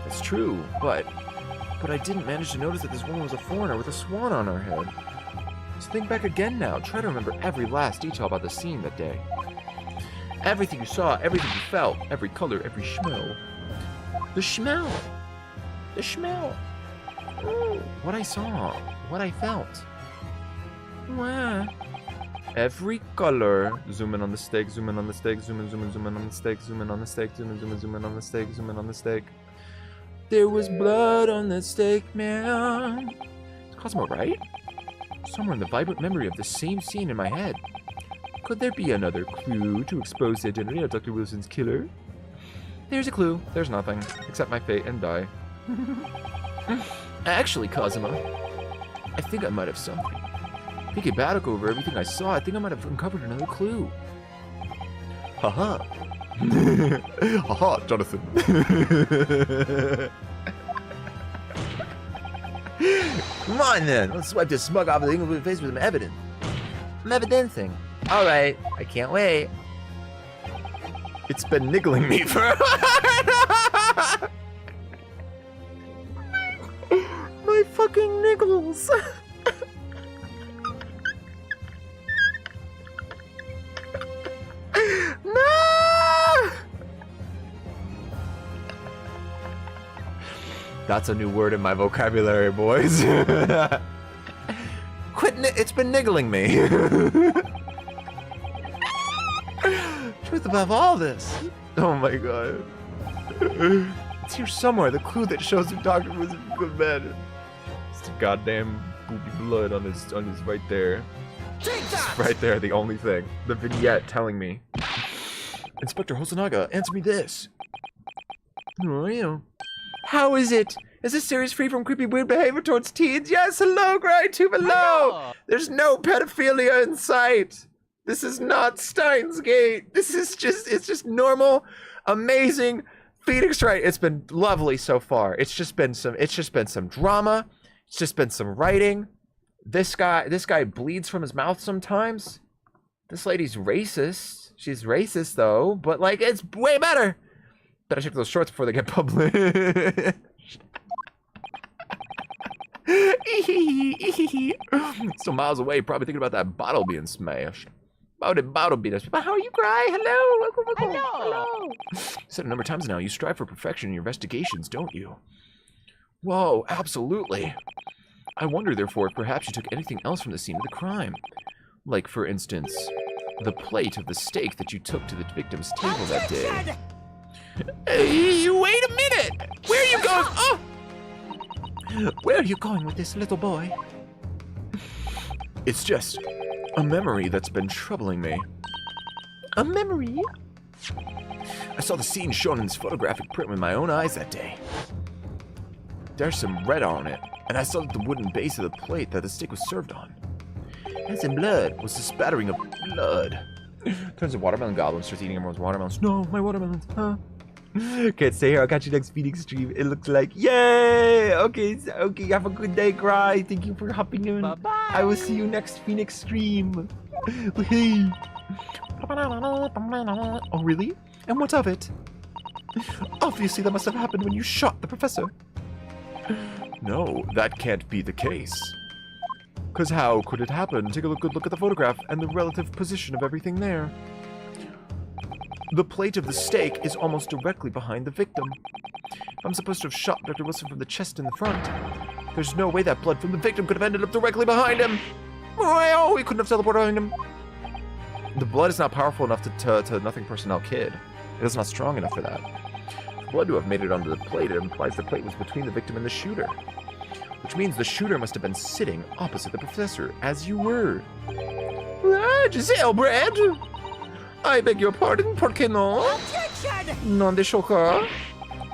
That's true, but I didn't manage to notice that this woman was a foreigner with a swan on her head. So think back again now. Try to remember every last detail about the scene that day. Everything you saw, everything you felt, every color, every smell. The smell. The smell. Ooh, what I saw, what I felt. Wow. Every color. Zoom in on the steak, zoom in on the steak, zoom in on the steak, zoom in on the steak, zoom in on the steak, zoom in on the steak. There was blood on the steak, man. It's Cosmo, right? Somewhere in the vibrant memory of the same scene in my head. Could there be another clue to expose the identity of Dr. Wilson's killer? There's a clue. There's nothing. Accept my fate and die. Actually, Cosmo, I think I might have something. Thinking back over everything I saw, I think I might have uncovered another clue. Haha. Haha, Jonathan. Come on then, let's swipe this smug off the English face with some evidence. I'm evidencing. Alright, I can't wait. It's been niggling me for my fucking niggles. No! That's a new word in my vocabulary, boys. It's been niggling me. Truth above all this. Oh my god. It's here somewhere, the clue that shows the doctor was a good man. It's the goddamn booby blood on his right there. It's right there, the only thing. The vignette telling me. Inspector Hosonaga, answer me this. Who are you? How is it? Is this series free from creepy weird behavior towards teens? Yes, hello, Grind2 below! There's no pedophilia in sight. This is not Steins Gate. This is it's just normal, amazing Phoenix Wright. It's been lovely so far. It's just been some drama. It's just been some writing. This guy bleeds from his mouth sometimes. This lady's racist. She's racist though, but like it's way better. Better check those shorts before they get published. Still miles away, probably thinking about that bottle being smashed. Bottle being smashed. But how are you, Cry? Hello, welcome. Hello. Said a number of times now, you strive for perfection in your investigations, don't you? Whoa, absolutely. I wonder, therefore, if perhaps you took anything else from the scene of the crime. Like, for instance, the plate of the steak that you took to the victim's table that day. Hey, wait a minute! Where are you going? Oh! Where are you going with this, little boy? It's just a memory that's been troubling me. A memory? I saw the scene shown in this photographic print with my own eyes that day. There's some red on it, and I saw that the wooden base of the plate that the steak was served on. And some blood was the spattering of blood. Turns to watermelon goblin, starts eating everyone's watermelons. No, my watermelons, huh? Can't stay here. I'll catch you next Phoenix stream. It looks like yay. Okay, have a good day, Cry. Thank you for hopping in. Bye-bye. I will see you next Phoenix stream. Hey. Oh, really? And what of it? Obviously, that must have happened when you shot the professor. No, that can't be the case. Because how could it happen? Take a good look at the photograph and the relative position of everything there. The plate of the steak is almost directly behind the victim. I'm supposed to have shot Dr. Wilson from the chest in the front. There's no way that blood from the victim could have ended up directly behind him. Oh, he couldn't have teleported behind him. The blood is not powerful enough to Nothing Personnel Kid. It is not strong enough for that. For blood to have made it onto the plate, it implies the plate was between the victim and the shooter. Which means the shooter must have been sitting opposite the professor, as you were. Giselle, Brad! I beg your pardon, por qué no? Non de chocar.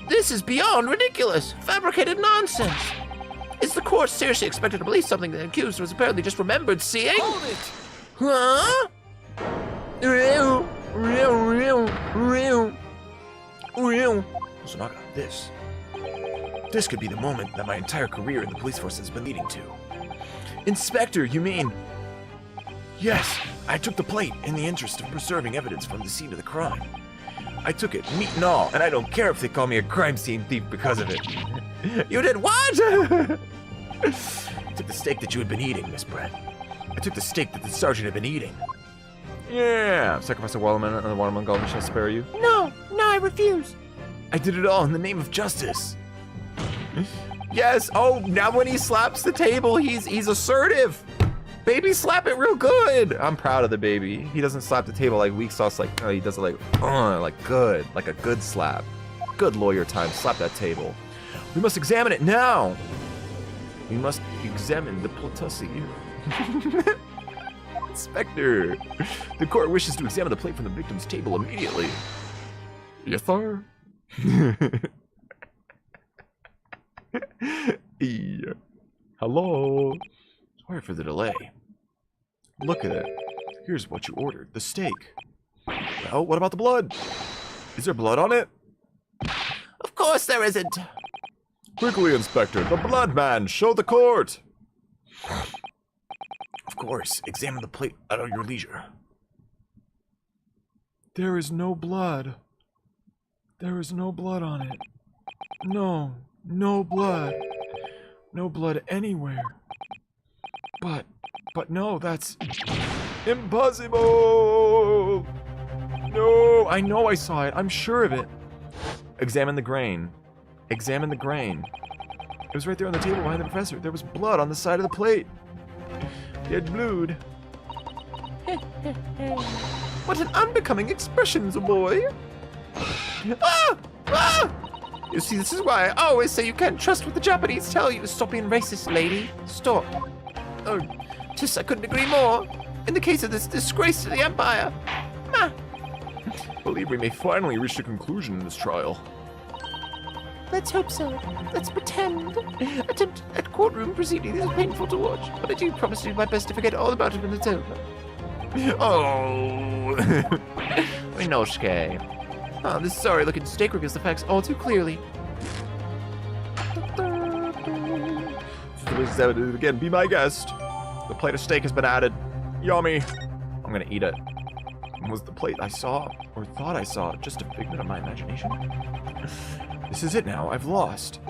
This is beyond ridiculous. Fabricated nonsense. Is the court seriously expected to believe something the accused was apparently just remembered seeing? Hold it! Huh? Real. So knock on this. This could be the moment that my entire career in the police force has been leading to. Inspector, you mean? Yes, I took the plate in the interest of preserving evidence from the scene of the crime. I took it, meat and all, and I don't care if they call me a crime scene thief because of it. You did what? I took the steak that you had been eating, Miss Brett. I took the steak that the sergeant had been eating. Yeah, sacrifice a watermelon and the watermelon golden shall spare you. No, I refuse. I did it all in the name of justice. Yes. Oh, now when he slaps the table, he's assertive. Baby slap it real good. I'm proud of the baby. He doesn't slap the table like weak sauce. Like he does it like good, like a good slap. Good lawyer time. Slap that table. We must examine it now. We must examine the Plutussi. Inspector, the court wishes to examine the plate from the victim's table immediately. Yes, sir. Yeah. Hello. Sorry for the delay. Look at it. Here's what you ordered, the steak. Oh, what about the blood? Is there blood on it? Of course there isn't. Quickly, Inspector, the blood man, show the court. Of course, examine the plate at your leisure. There is no blood. There is no blood on it. No blood. No blood anywhere. But no, that's impossible. No, I know I saw it. I'm sure of it. Examine the grain. Examine the grain. It was right there on the table behind the professor. There was blood on the side of the plate. It had blood. What an unbecoming expression, boy. Ah! Ah! You see, this is why I always say you can't trust what the Japanese tell you. Stop being racist, lady. Stop. Oh, just I couldn't agree more. In the case of this disgrace to the Empire. Ah. I believe we may finally reach a conclusion in this trial. Let's hope so. Let's pretend. Attempt at courtroom proceedings is painful to watch, but I do promise to do my best to forget all about it when it's over. Oh. Inosuke. Oh, this sorry-looking steak reveals the facts all too clearly. Please do it again. Be my guest. The plate of steak has been added. Yummy. I'm gonna eat it. Was the plate I saw, or thought I saw, just a figment of my imagination? This is it now. I've lost.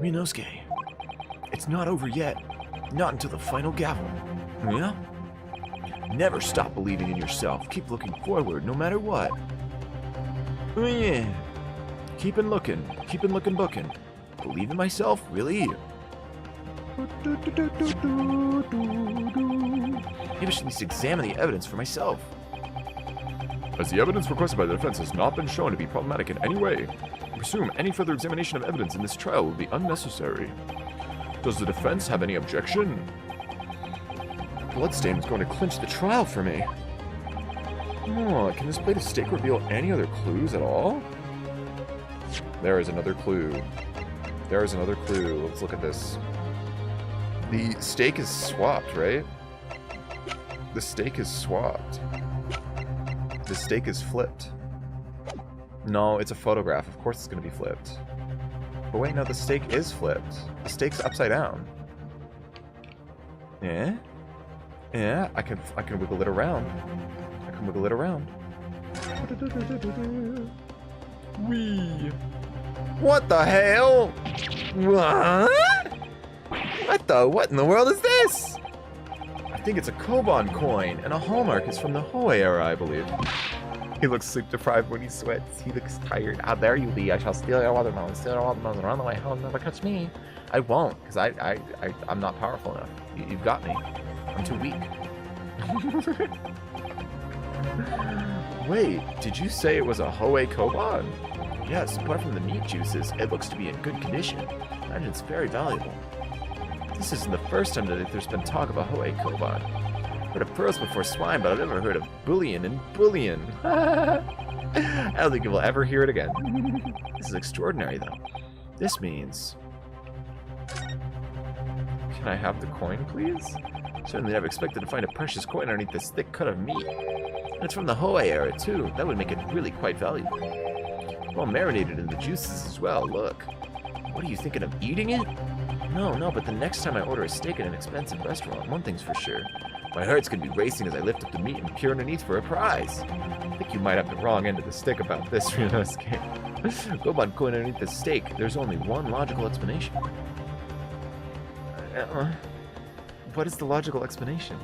Rinosuke, it's not over yet. Not until the final gavel. Yeah? Never stop believing in yourself. Keep looking forward, no matter what. Oh yeah. Keep on looking booking. Believe in myself, really? Maybe I should at least examine the evidence for myself. As the evidence requested by the defense has not been shown to be problematic in any way, I presume any further examination of evidence in this trial will be unnecessary. Does the defense have any objection? Bloodstain is going to clinch the trial for me. Oh, can this plate of steak reveal any other clues at all? There is another clue. There is another clue. Let's look at this. The steak is swapped, right? The steak is swapped. The steak is flipped. No, it's a photograph. Of course it's going to be flipped. But wait, no, the steak is flipped. The steak's upside down. Yeah? Yeah, I can wiggle it around. I can wiggle it around. Wee. What the hell? What in the world is this? I think it's a Koban coin, and a hallmark is from the Hoei era, I believe. He looks sleep deprived when he sweats. He looks tired. How dare you be? I shall steal your watermelon, steal your watermelon, and run away home, never catch me. I won't, because I'm not powerful enough. You've got me. I'm too weak. Wait, did you say it was a Hoei Koban? Yes, apart from the meat juices, it looks to be in good condition, and it's very valuable. This isn't the first time that there's been talk of a Hoei Koban. Heard of pearls before swine, but I've never heard of bullion and bullion. I don't think you will ever hear it again. This is extraordinary, though. This means... Can I have the coin, please? Certainly never expected to find a precious coin underneath this thick cut of meat. And it's from the Hoei era, too. That would make it really quite valuable. Well marinated in the juices as well, look. What are you thinking of eating it? No, but the next time I order a steak at an expensive restaurant, one thing's for sure. My heart's gonna be racing as I lift up the meat and peer underneath for a prize. I think you might have the wrong end of the stick about this, Ryunosuke. Koban coin underneath the steak. There's only one logical explanation. What is the logical explanation?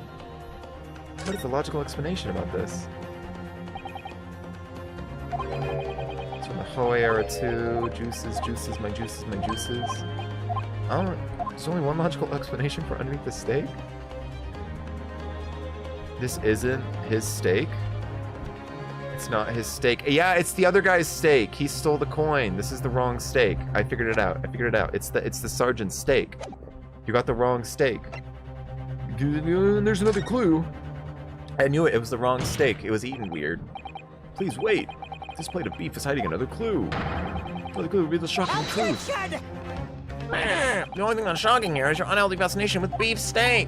What is the logical explanation about this? It's from the Hoei era too. Juices, my juices. There's only one logical explanation for underneath the steak? This isn't his steak? It's not his steak. Yeah, it's the other guy's steak. He stole the coin. This is the wrong steak. I figured it out. It's the sergeant's steak. You got the wrong steak. There's another clue. I knew it. It was the wrong steak. It was eaten weird. Please wait. This plate of beef is hiding another clue. Another clue would be the shocking truth. The only thing that's shocking here is your unhealthy fascination with beef steak.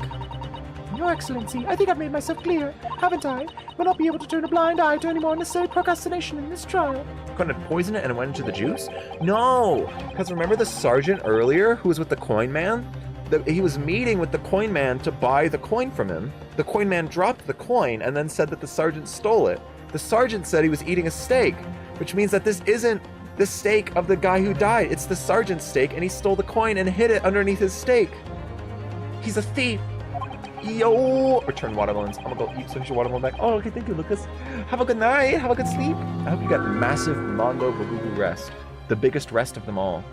Your Excellency, I think I've made myself clear, haven't I? We'll not be able to turn a blind eye to any more unnecessary procrastination in this trial. Couldn't it poison it and it went into the juice? No! Because remember the sergeant earlier who was with the coin man? He was meeting with the coin man to buy the coin from him. The coin man dropped the coin and then said that the sergeant stole it. The sergeant said he was eating a steak, which means that this isn't the steak of the guy who died. It's the sergeant's steak, and he stole the coin and hid it underneath his steak. He's a thief. Yo! Return watermelons. I'm gonna go eat some watermelon back. Oh, okay, thank you, Lucas. Have a good night. Have a good sleep. I hope you got massive Mondo Bagugu rest. The biggest rest of them all.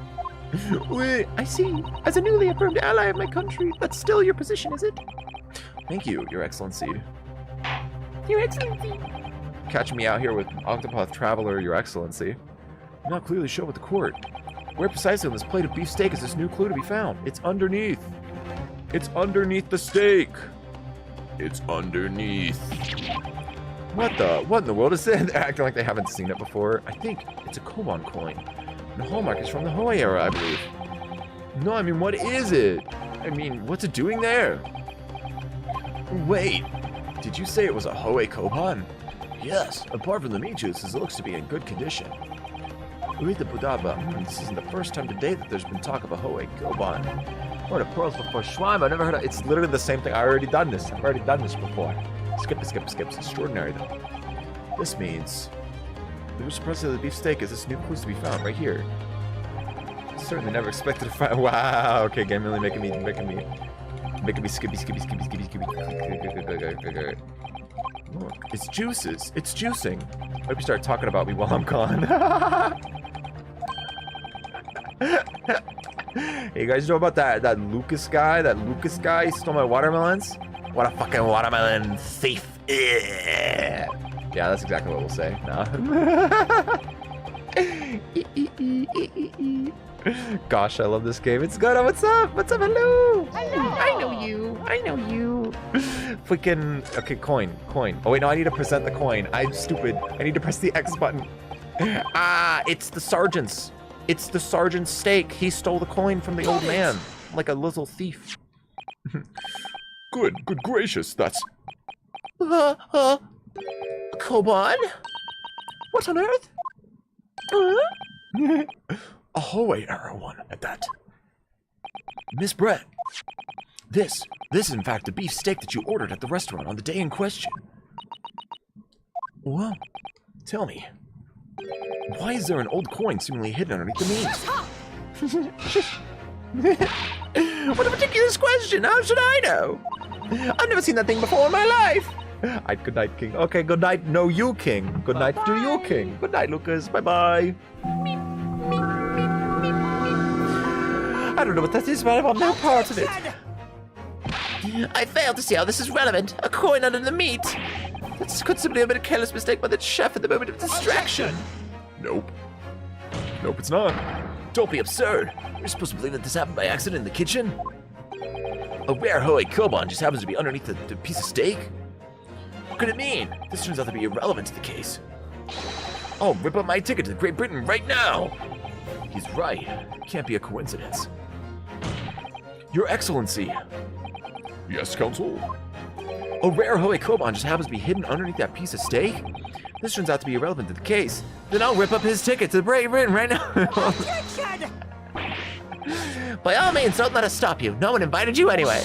Wait, I see. As a newly affirmed ally of my country, that's still your position, is it? Thank you, Your Excellency. Your Excellency. Catch me out here with Octopath Traveler, Your Excellency. Not clearly show with the court. Where precisely on this plate of beef steak is this new clue to be found? It's underneath. It's underneath the steak. It's underneath. What in the world is it? They're acting like they haven't seen it before. I think it's a Koban coin. The hallmark is from the Hoei era, I believe. No, I mean, what is it? I mean, what's it doing there? Wait, did you say it was a Hoei Koban? Yes, apart from the meat juices, it looks to be in good condition. Uita Budaba, this isn't the first time today that there's been talk of a Hoei Koban. Or the pearls before Schwein, I've never heard of it. It's literally the same thing. I've already done this before. Skip. It's extraordinary though. This means the most surprising of the beef steak is this new clue to be found right here. Certainly never expected to find. Wow. Okay, game really making me skippy. Look, it's juices. It's juicing. I hope you start talking about me while I'm gone. Hey, you guys know about that Lucas guy? He stole my watermelons? What a fucking watermelon thief. Yeah, that's exactly what we'll say. No. Gosh, I love this game. It's good. What's up? Hello. I know you. Freaking. Okay, coin. Oh, wait, no, I need to present the coin. I'm stupid. I need to press the X button. It's the sergeant's. It's the sergeant's steak. He stole the coin from the old man. Like a little thief. Good gracious, that's... Koban? What on earth? A Hoei era one at that. Miss Brett, this is in fact the beef steak that you ordered at the restaurant on the day in question. Well, tell me, why is there an old coin seemingly hidden underneath the meat? What a ridiculous question! How should I know? I've never seen that thing before in my life! Good night, King. Okay, good night. No, you, King. Good night to you, King. Good night, Lucas. Bye-bye. I don't know what that is, but I want no part of it. I fail to see how this is relevant. A coin under the meat. This could simply have been a careless mistake by the chef at the moment of distraction. Nope, it's not. Don't be absurd. You're supposed to believe that this happened by accident in the kitchen? A rare Hoei Koban just happens to be underneath the piece of steak? What could it mean? This turns out to be irrelevant to the case. I'll rip up my ticket to Great Britain right now. He's right. It can't be a coincidence. Your Excellency. Yes, Counsel? A rare Hoei Koban just happens to be hidden underneath that piece of steak? This turns out to be irrelevant to the case. Then I'll rip up his ticket to Great Britain right now. By all means, don't let us stop you. No one invited you anyway.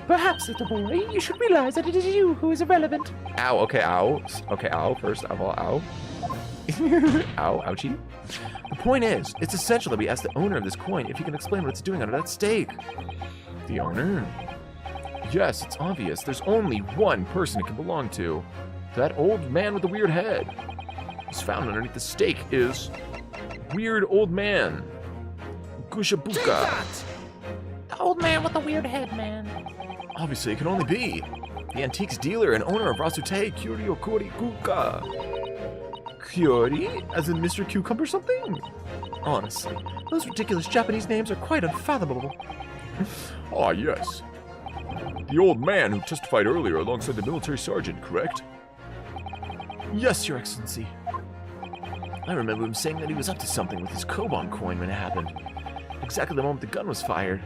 Perhaps, little boy, you should realize that it is you who is irrelevant. Ow, okay, ow. Okay, ow, first of all, ow. Ow, ouchie. The point is, it's essential that we ask the owner of this coin if he can explain what it's doing under that stake. The owner? Yes, it's obvious. There's only one person it can belong to. That old man with the weird head. What's found underneath the stake is weird old man. Gushabuka. The old man with the weird head, man. Obviously, it can only be the antiques dealer and owner of Rasute, Kyuryo Korikuka. Kyori? As in Mr. Cucumber something? Honestly, those ridiculous Japanese names are quite unfathomable. Ah, yes. The old man who testified earlier alongside the military sergeant, correct? Yes, Your Excellency. I remember him saying that he was up to something with his Koban coin when it happened. Exactly the moment the gun was fired.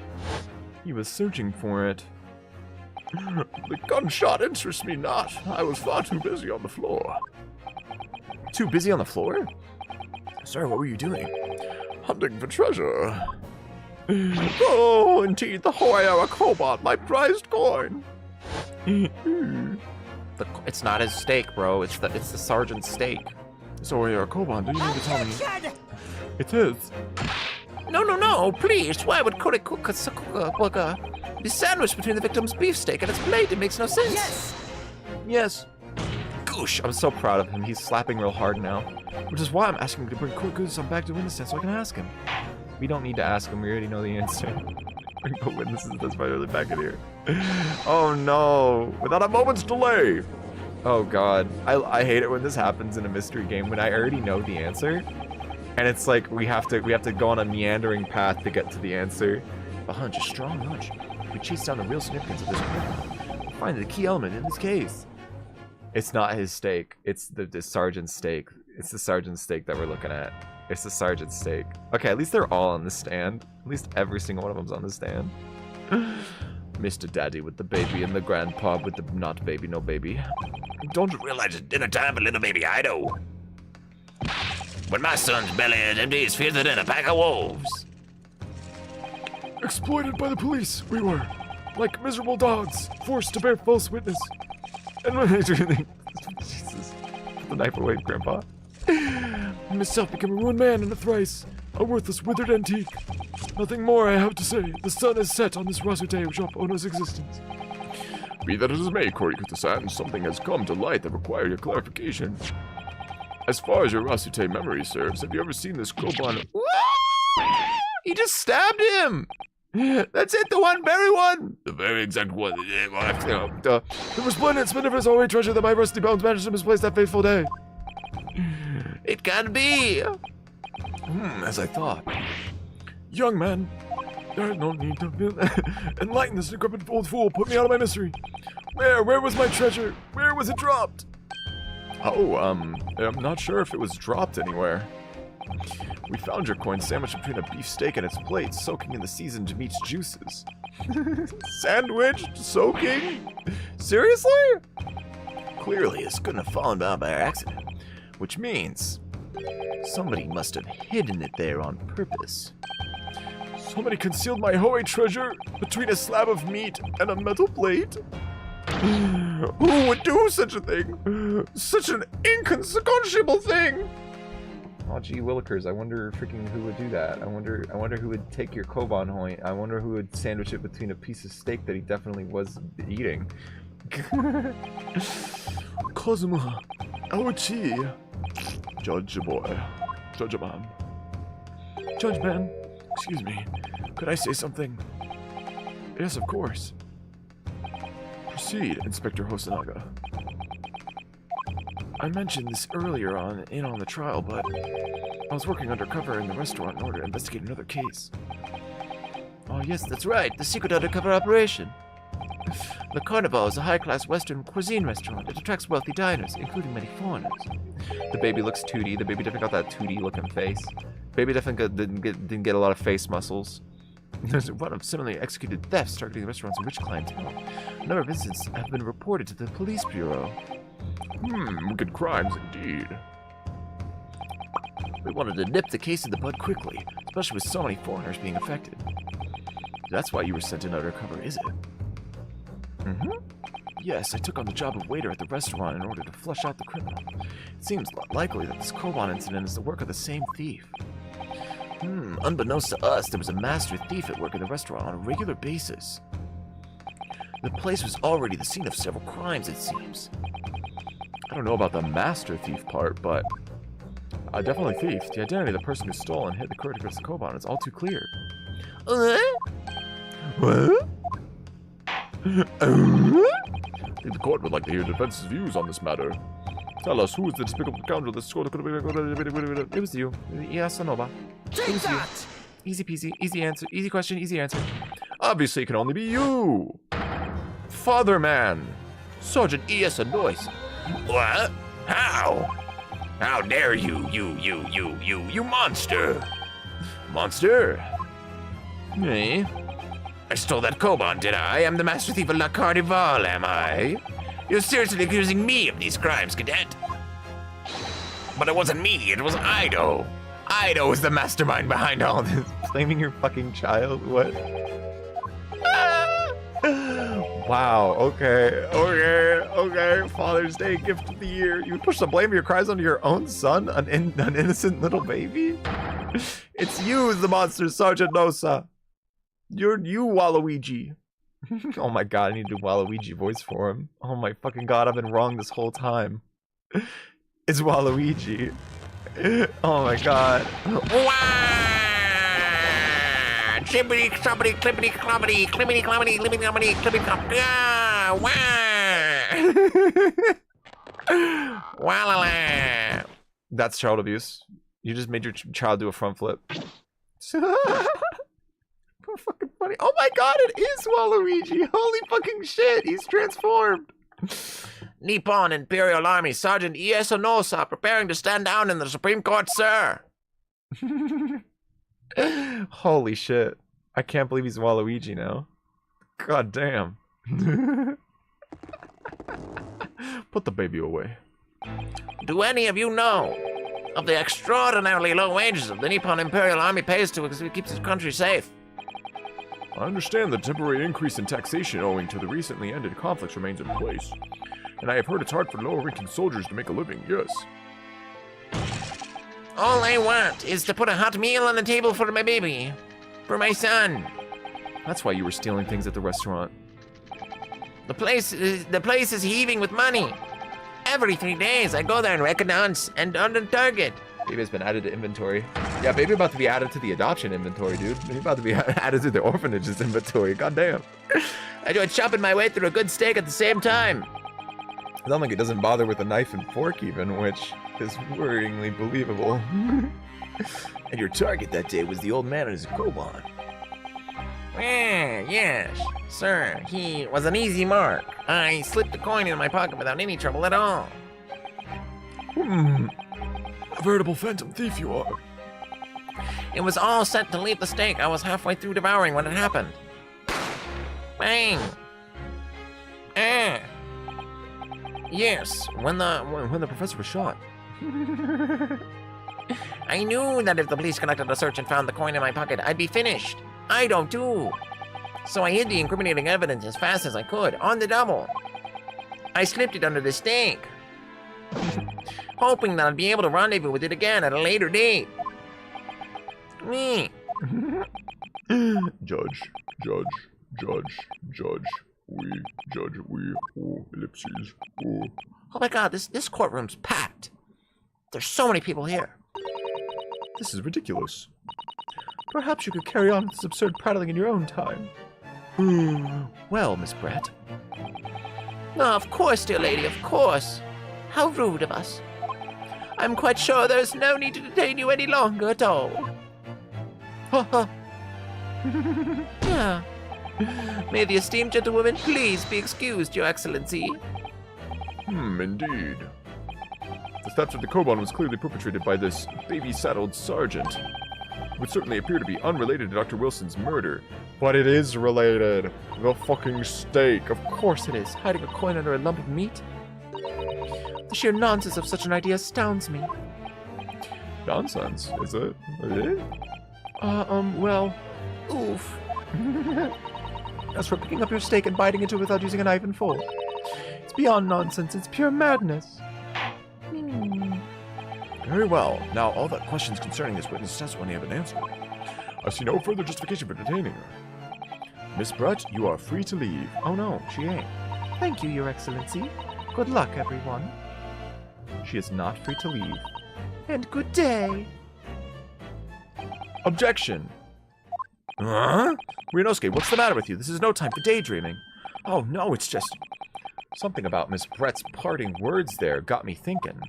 He was searching for it. The gunshot interests me not. I was far too busy on the floor. Too busy on the floor? Sir, what were you doing? Hunting for treasure. Oh, indeed, the Hoyara Koban, my prized coin. It's not his stake, bro. It's the sergeant's stake. So, Hoyara Koban, do you mean to tell me? It is. No, please. Why would Korikuka be sandwiched between the victim's beefsteak and its plate? It makes no sense. Yes. Goosh, I'm so proud of him. He's slapping real hard now. Which is why I'm asking him to bring Korikuka back to witness stand so I can ask him. We don't need to ask him. We already know the answer. Bring the witnesses. That's why they're back in here. Oh no. Without a moment's delay. Oh god. I hate it when this happens in a mystery game when I already know the answer. And it's like we have to go on a meandering path to get to the answer. A hunch, a strong hunch. If we chase down the real significance of this problem, we'll find the key element in this case. It's not his stake. It's the sergeant's stake. It's the sergeant's stake that we're looking at. It's the sergeant's stake. Okay, at least they're all on the stand. At least every single one of them's on the stand. Mr. Daddy with the baby and the grandpa with the not baby, no baby. Don't you realize it's dinner time for little baby Ido? When my son's belly is empty, he's fiercer than a pack of wolves. Exploited by the police, we were. Like miserable dogs, forced to bear false witness. And when I really... Jesus. Put the knife away, Grandpa. Myself became a ruined man in a thrice. A worthless, withered antique. Nothing more I have to say. The sun is set on this Rasute shop owner's existence. Be that as it may, Korikuta-san, something has come to light that required your clarification. As far as your Rasute memory serves, have you ever seen this Koban? He just stabbed him! That's it, the one, very one! The very exact one. The resplendent, splendiferous, always treasure that my rusty bones managed to misplace that fateful day. It can't be! As I thought. Young man, there's no need to enlighten this decrepit old fool. Put me out of my misery. Where was my treasure? Where was it dropped? Oh, I'm not sure if it was dropped anywhere. We found your coin sandwiched between a beef steak and its plate, soaking in the seasoned meat's juices. Sandwiched? Soaking? Seriously? Clearly, this couldn't have fallen down by accident. Which means somebody must have hidden it there on purpose. Somebody concealed my Hoei treasure between a slab of meat and a metal plate? Who would do such a thing? Such an inconsequential thing! Oh gee willikers, I wonder freaking who would do that. I wonder who would take your Koban coin. I wonder who would sandwich it between a piece of steak that he definitely was eating. Kazuma, Aochi. Judge boy. Judge man. Judge man, excuse me. Could I say something? Yes, of course. Proceed, Inspector Hosonaga. I mentioned this earlier on the trial, but I was working undercover in the restaurant in order to investigate another case. Oh yes, that's right, the secret undercover operation. The Carnival is a high-class Western cuisine restaurant. It attracts wealthy diners, including many foreigners. The baby looks tooty. The baby definitely got that tooty-looking face. Baby definitely didn't get a lot of face muscles. There's a run of similarly executed thefts targeting the restaurant's rich clientele. A number of incidents have been reported to the police bureau. Wicked crimes indeed. We wanted to nip the case in the bud quickly, especially with so many foreigners being affected. That's why you were sent in undercover, is it? Mm-hmm. Yes, I took on the job of waiter at the restaurant in order to flush out the criminal. It seems likely that this Koban incident is the work of the same thief. Unbeknownst to us, there was a master thief at work in the restaurant on a regular basis. The place was already the scene of several crimes, it seems. I don't know about the master thief part, but definitely thief. The identity of the person who stole and hid the critical Koban is all too clear. What? I think the court would like to hear the defense's views on this matter. Tell us, who is the despicable scoundrel that scored the... It was you. Yes, Sonoba. It was you. Easy peasy. Easy answer. Easy question. Easy answer. Obviously, it can only be you! Fatherman! Sergeant E.S. Anoyce. What? How? How dare you, you monster! Monster? Me? I stole that Koban, did I? I'm the master thief of La Carnival, am I? You're seriously accusing me of these crimes, cadet? But it wasn't me, it was Ido. Ido is the mastermind behind all this. Blaming your fucking child? What? Wow, okay. Father's Day gift of the year. You push the blame of your cries onto your own son, an innocent little baby? It's you, the monster, Sergeant Nosa. You, Waluigi. Oh my god, I need to do Waluigi voice for him. Oh my fucking god, I've been wrong this whole time. It's Waluigi. Oh my god. Chippity, choppity, clippity, cloppity, clippity, cloppity, clippity, cloppity, clippity, cloppity, wah! That's child abuse. You just made your child do a front flip. Fucking funny. Oh my god, it is Waluigi. Holy fucking shit, he's transformed. Nippon Imperial Army Sergeant E.S. Onosa preparing to stand down in the Supreme Court, sir. Holy shit. I can't believe he's Waluigi now. God damn. Put the baby away. Do any of you know of the extraordinarily low wages that the Nippon Imperial Army pays to keep this country safe? I understand the temporary increase in taxation owing to the recently ended conflicts remains in place. And I have heard it's hard for lower-ranking soldiers to make a living, yes. All I want is to put a hot meal on the table for my baby. For my son. That's why you were stealing things at the restaurant. The place is heaving with money. Every 3 days, I go there and reconnoisse and under target. Baby's been added to inventory. Yeah, baby about to be added to the adoption inventory, dude. Baby about to be added to the orphanage's inventory. God damn. I do it chopping my way through a good steak at the same time. It's not like it doesn't bother with a knife and fork even, which is worryingly believable. And your target that day was the old man and his Koban. Yes, sir. He was an easy mark. I slipped a coin in my pocket without any trouble at all. A veritable phantom thief you are. It was all set to leave the steak. I was halfway through devouring when it happened. Bang! Yes, when the professor was shot. I knew that if the police conducted a search and found the coin in my pocket, I'd be finished. I don't too. So I hid the incriminating evidence as fast as I could, on the double. I slipped it under the steak, hoping that I'd be able to rendezvous with it again at a later date. Me. Judge. We, ellipses, Oh my god, this courtroom's packed. There's so many people here. This is ridiculous. Perhaps you could carry on with this absurd prattling in your own time. Well, Miss Brett. Oh, of course, dear lady, of course. How rude of us. I'm quite sure there's no need to detain you any longer at all. Ha ha. Yeah. May the esteemed gentlewoman please be excused, Your Excellency. Indeed. The theft of the Koban was clearly perpetrated by this baby-saddled sergeant. It would certainly appear to be unrelated to Dr. Wilson's murder. But it is related. The fucking steak. Of course it is. Hiding a coin under a lump of meat? The sheer nonsense of such an idea astounds me. Nonsense, is it? Well, oof. As for picking up your steak and biting into it without using a knife and fork, it's beyond nonsense. It's pure madness. Very well. Now, all the questions concerning this witness testimony have been answered. I see no further justification for detaining her. Miss Brett, you are free to leave. Oh no, she ain't. Thank you, Your Excellency. Good luck, everyone. She is not free to leave. And good day. Objection! Huh? Ryunosuke, what's the matter with you? This is no time for daydreaming. Oh no, it's just... Something about Miss Brett's parting words there got me thinking.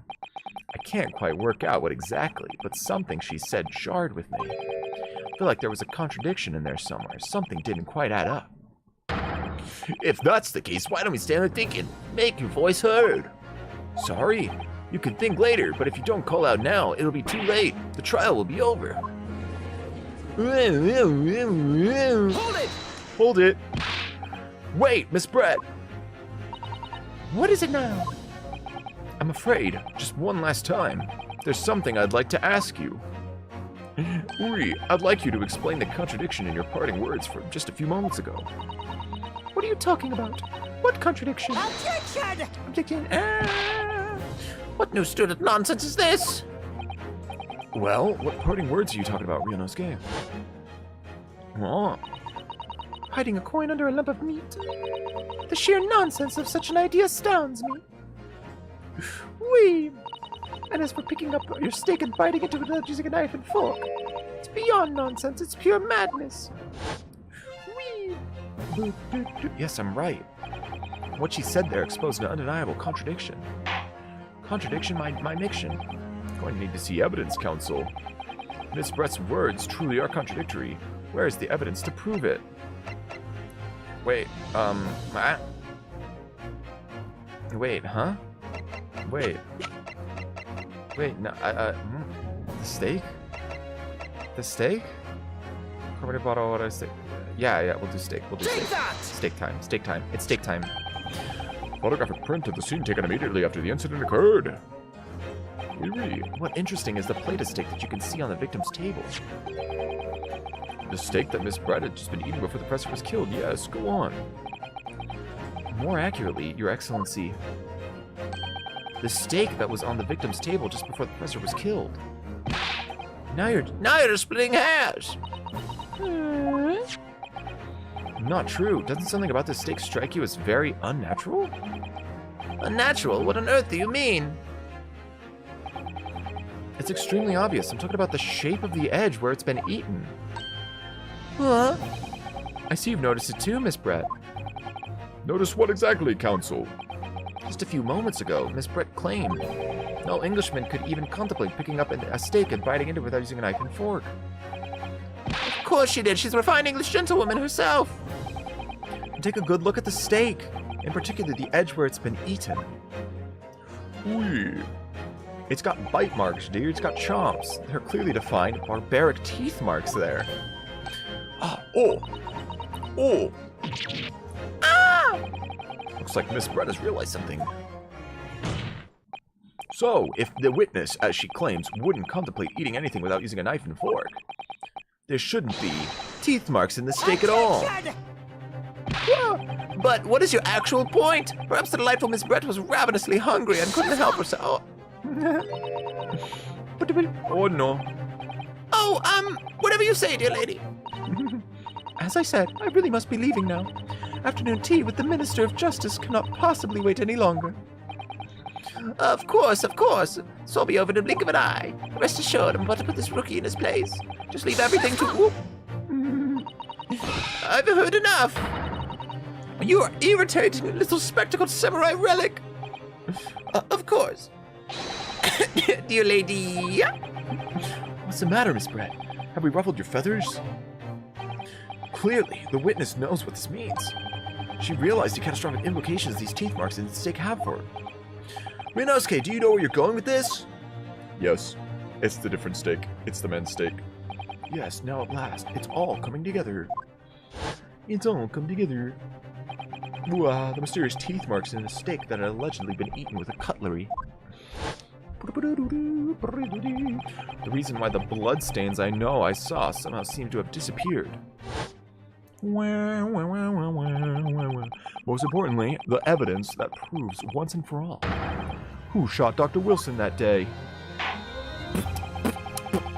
I can't quite work out what exactly, but something she said jarred with me. I feel like there was a contradiction in there somewhere. Something didn't quite add up. If that's the case, why don't we stand there thinking? Make your voice heard. Sorry? You can think later, but if you don't call out now, it'll be too late. The trial will be over. Hold it! Hold it. Wait, Miss Brett. What is it now? I'm afraid, just one last time, there's something I'd like to ask you. Uri, I'd like you to explain the contradiction in your parting words from just a few moments ago. What are you talking about? What contradiction? Objection! Objection. What new student nonsense is this? Well, what parting words are you talking about, Ryunosuke? Oh, Hiding a coin under a lump of meat. The sheer nonsense of such an idea astounds me. Whee! And as for picking up your steak and biting into it without using a knife and fork, it's beyond nonsense. It's pure madness. Whee! yes, I'm right. What she said there exposed an undeniable contradiction. Contradiction my miction. Going to need to see evidence, counsel. Miss Brett's words truly are contradictory. Where is the evidence to prove it? Wait, Wait, huh? Wait, no, the steak? The steak? Carbonated bottle of water, steak. Yeah, we'll do steak. We'll do steak. Steak time. It's steak time. Photographic print of the scene taken immediately after the incident occurred. What interesting is the plate of steak that you can see on the victim's table. The steak that Miss Brett had just been eating before the presser was killed. Yes, go on. More accurately, Your Excellency, the steak that was on the victim's table just before the presser was killed. Now you're splitting hairs. Not true. Doesn't something about this steak strike you as very unnatural? Unnatural? What on earth do you mean? It's extremely obvious. I'm talking about the shape of the edge where it's been eaten. Huh? I see you've noticed it too, Miss Brett. Notice what exactly, counsel? Just a few moments ago, Miss Brett claimed no Englishman could even contemplate picking up a steak and biting into it without using a knife and fork. Of course she did. She's a refined English gentlewoman herself. And take a good look at the steak, in particular the edge where it's been eaten. Oui. It's got bite marks, dear. It's got chomps. They're clearly defined barbaric teeth marks there. Oh! Ah! Looks like Miss Brett has realized something. So, if the witness, as she claims, wouldn't contemplate eating anything without using a knife and fork, there shouldn't be teeth marks in the steak at all. But what is your actual point? Perhaps the delightful Miss Brett was ravenously hungry and couldn't help herself. Oh no. Oh, whatever you say, dear lady. As I said, I really must be leaving now. Afternoon tea with the Minister of Justice cannot possibly wait any longer. Of course. So I'll be over in a blink of an eye. Rest assured, I'm about to put this rookie in his place. Just leave everything to... Whoop. I've heard enough. You are irritating, little spectacled samurai relic. Of course. Dear lady. What's the matter, Miss Brett? Have we ruffled your feathers? Clearly, the witness knows what this means. She realized the catastrophic implications these teeth marks in the steak have for her. Ryunosuke, do you know where you're going with this? Yes. It's the different steak. It's the men's steak. Yes, now at last, it's all coming together. It's all come together. Ooh, the mysterious teeth marks in a steak that had allegedly been eaten with a cutlery. The reason why the bloodstains I know I saw somehow seem to have disappeared. Most importantly, the evidence that proves once and for all who shot Dr. Wilson that day.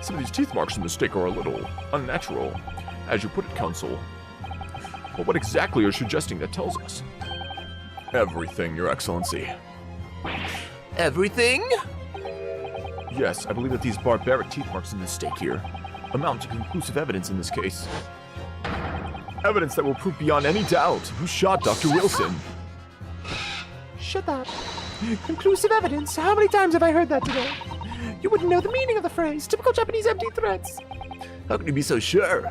Some of these teeth marks in the steak are a little unnatural, as you put it, Counsel. But what exactly are you suggesting that tells us? Everything, Your Excellency. Everything? Yes, I believe that these barbaric teeth marks in this steak here amount to conclusive evidence in this case. Evidence that will prove beyond any doubt who shot Dr. Wilson. Shut up. Conclusive evidence? How many times have I heard that today? You wouldn't know the meaning of the phrase. Typical Japanese empty threats. How can you be so sure?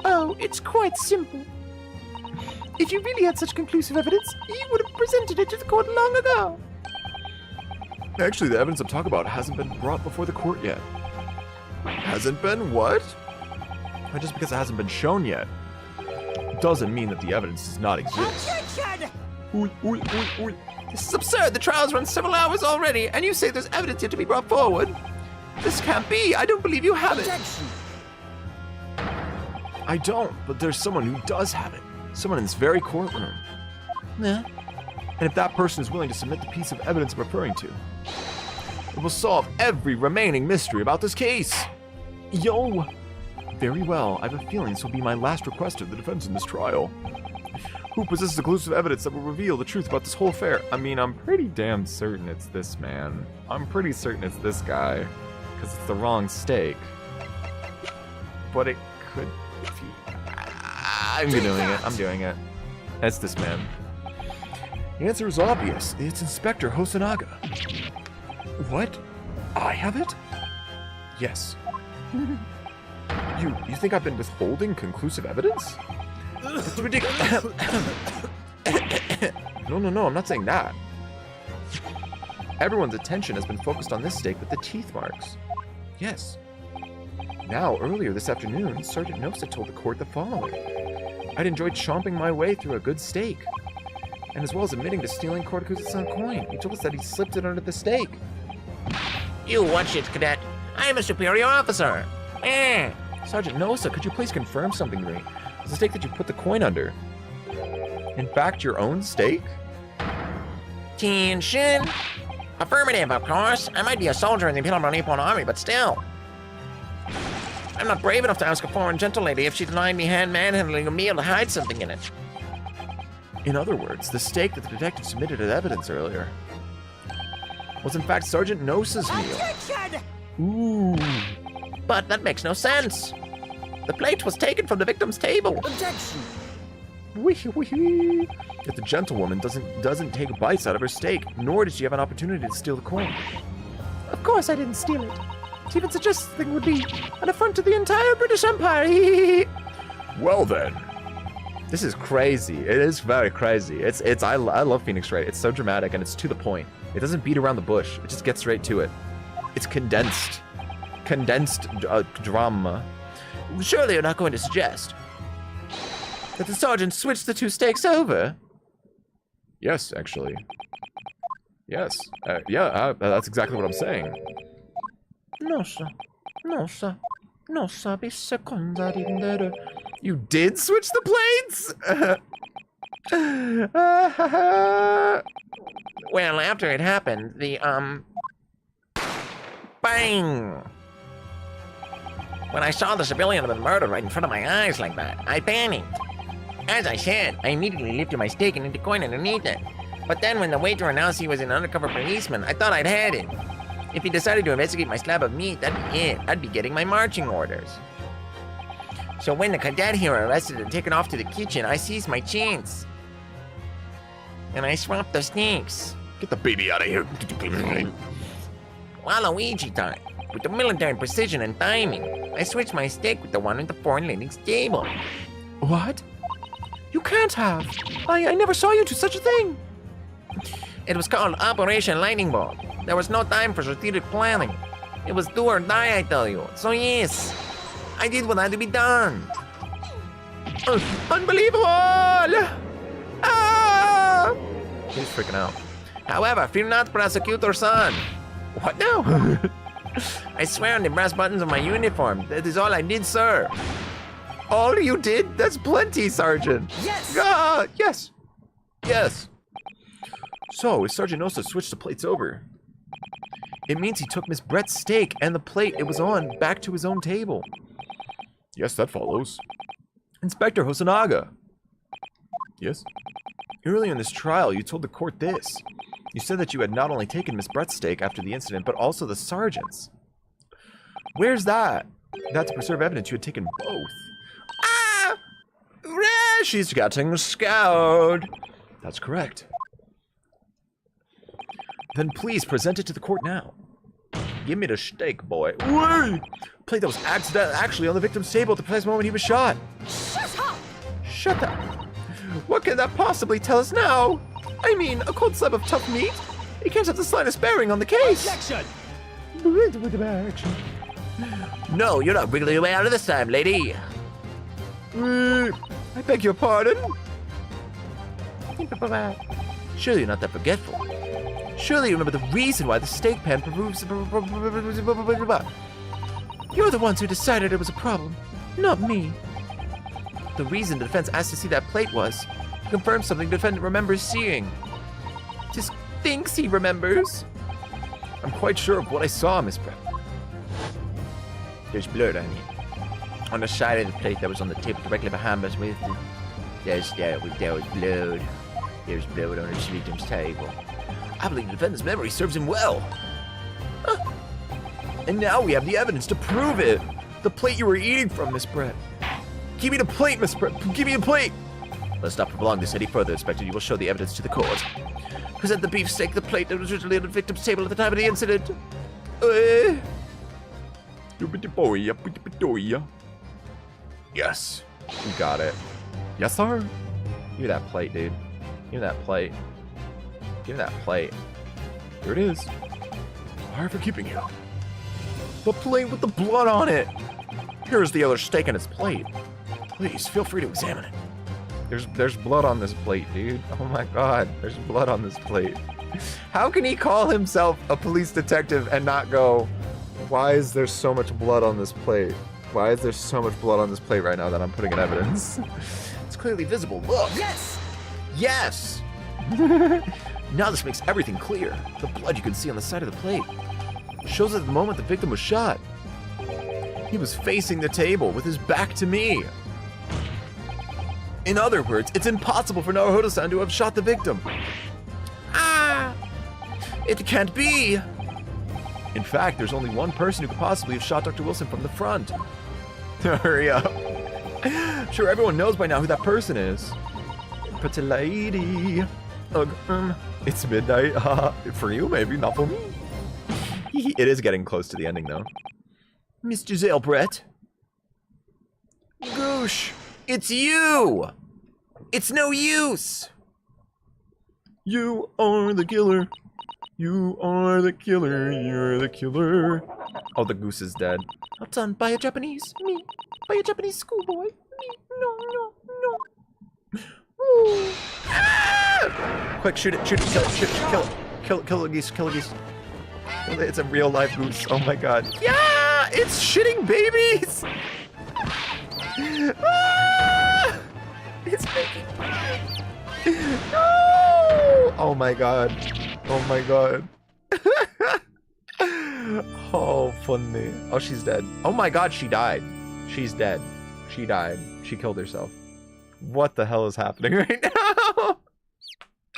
Oh, it's quite simple. If you really had such conclusive evidence, you would have presented it to the court long ago. Actually, the evidence I'm talking about hasn't been brought before the court yet. Hasn't been what? Just because it hasn't been shown yet doesn't mean that the evidence does not exist. This is absurd. The trial's run several hours already, and you say there's evidence yet to be brought forward. This can't be. I don't believe you have it. I don't, but there's someone who does have it. Someone in this very courtroom. Yeah. And if that person is willing to submit the piece of evidence I'm referring to, it will solve every remaining mystery about this case. Yo! Very well, I have a feeling this will be my last request of the defense in this trial. Who possesses conclusive evidence that will reveal the truth about this whole affair? I mean, I'm pretty damn certain it's this man. I'm pretty certain it's this guy, because it's the wrong steak. But it could be. I'm doing it. It's this man. The answer is obvious. It's Inspector Hosonaga. What? I have it? Yes. You think I've been withholding conclusive evidence? It's ridiculous. No, I'm not saying that. Everyone's attention has been focused on this steak with the teeth marks. Yes. Now, earlier this afternoon, Sergeant Nosa told the court the following. I'd enjoyed chomping my way through a good steak, and as well as admitting to stealing Kortakusa-san coin. He told us that he slipped it under the steak. You watch it, Cadet. I am a superior officer. Sergeant Nosa, could you please confirm something to me? Is the steak that you put the coin under in fact your own steak? Attention. Affirmative, of course. I might be a soldier in the Imperial Nippon Army, but still. I'm not brave enough to ask a foreign gentle lady if she denied me manhandling a meal to hide something in it. In other words, the steak that the detective submitted as evidence earlier was in fact Sergeant Nosa's meal. Ooh. But that makes no sense. The plate was taken from the victim's table. Objection. Yet the gentlewoman doesn't take bites out of her steak, nor did she have an opportunity to steal the coin. Of course I didn't steal it. To even suggest the thing would be an affront to the entire British Empire. Well then. This is crazy. It is very crazy. I love Phoenix Wright. It's so dramatic and it's to the point. It doesn't beat around the bush. It just gets straight to it. It's condensed drama. Surely you're not going to suggest that the sergeant switched the two steaks over? Yes, actually. Yes. That's exactly what I'm saying. No, sir. No, sir. No, sir. You did switch the plates? Well, after it happened, the, bang! When I saw the civilian had been murdered right in front of my eyes like that, I panicked. As I said, I immediately lifted my steak and hid the coin underneath it. But then when the waiter announced he was an undercover policeman, I thought I'd had it. If he decided to investigate my slab of meat, that'd be it. I'd be getting my marching orders. So when the cadet here arrested and taken off to the kitchen, I seized my chance. And I swapped the steaks. Get the baby out of here. Waluigi time. With the military precision and timing, I switched my steak with the one at the foreign lady's table. What? You can't have. I never saw you do such a thing. It was called Operation Lightning Bolt. There was no time for strategic planning. It was do or die, I tell you. So yes, I did what had to be done. Unbelievable! Ah! He's freaking out. However, fear not, prosecutor son. What now? I swear on the brass buttons of my uniform. That is all I did, sir. All you did? That's plenty, Sergeant. Yes! Yes. Yes. So, if Sergeant Osa switched the plates over, it means he took Miss Brett's steak and the plate it was on back to his own table. Yes, that follows. Inspector Hosonaga. Yes? Earlier in this trial, you told the court this. You said that you had not only taken Miss Brett's steak after the incident, but also the sergeant's. Where's that? That to preserve evidence you had taken both. Ah! She's getting scared. That's correct. Then please present it to the court now. Give me the steak, boy. Wait! Plate that was actually on the victim's table at the precise moment he was shot. Shut up. What can that possibly tell us now? I mean, a cold slab of tough meat? It can't have the slightest bearing on the case. Objection! No, you're not wriggling away out of this time, lady. I beg your pardon? Surely you're not that forgetful. Surely you remember the reason why the steak pan proves... You're the ones who decided it was a problem, not me. The reason the defense asked to see that plate was to confirm something the defendant remembers seeing. Just thinks he remembers. I'm quite sure of what I saw, Miss Brett. There's blood on it. On the side of the plate that was on the table directly behind us with the... there was blood. There's blood on the victim's table. I believe the defendant's memory serves him well. Huh. And now we have the evidence to prove it. The plate you were eating from, Miss Brett. Give me the plate, Miss Brett. Give me the plate. Let's not prolong this any further, Inspector. You will show the evidence to the court. Present the beefsteak, the plate that was originally on the victim's table at the time of the incident. Yes. You got it. Yes, sir. Give me that plate, dude. Give me that plate. Give me that plate. Here it is. Sorry for keeping you. The plate with the blood on it. Here's the other steak in its plate. Please, feel free to examine it. There's blood on this plate, dude. Oh my god, there's blood on this plate. How can he call himself a police detective and not go, why is there so much blood on this plate? Why is there so much blood on this plate right now that I'm putting in evidence? It's clearly visible. Look! Yes! Yes! Now this makes everything clear. The blood you can see on the side of the plate shows that at the moment the victim was shot, he was facing the table with his back to me. In other words, it's impossible for Naruhodo-san to have shot the victim. Ah! It can't be! In fact, there's only one person who could possibly have shot Dr. Wilson from the front. Hurry up. Sure, everyone knows by now who that person is. Pretty lady. It's midnight. For you, maybe, not for me. It is getting close to the ending, though. Miss Giselle Brett. Goosh, it's you! It's no use! You are the killer. You are the killer. You're the killer. Oh, the goose is dead. Done by a Japanese. Me. By a Japanese schoolboy. Me. No. Ooh. Ah! Quick, shoot it, kill it, kill a geese. It's a real life goose. Oh my god. Yeah! It's shitting babies! Ah! It's making... No! Oh my god. Oh, funny. Oh, she's dead. Oh my god, she died. She's dead. She died. She killed herself. What the hell is happening right now?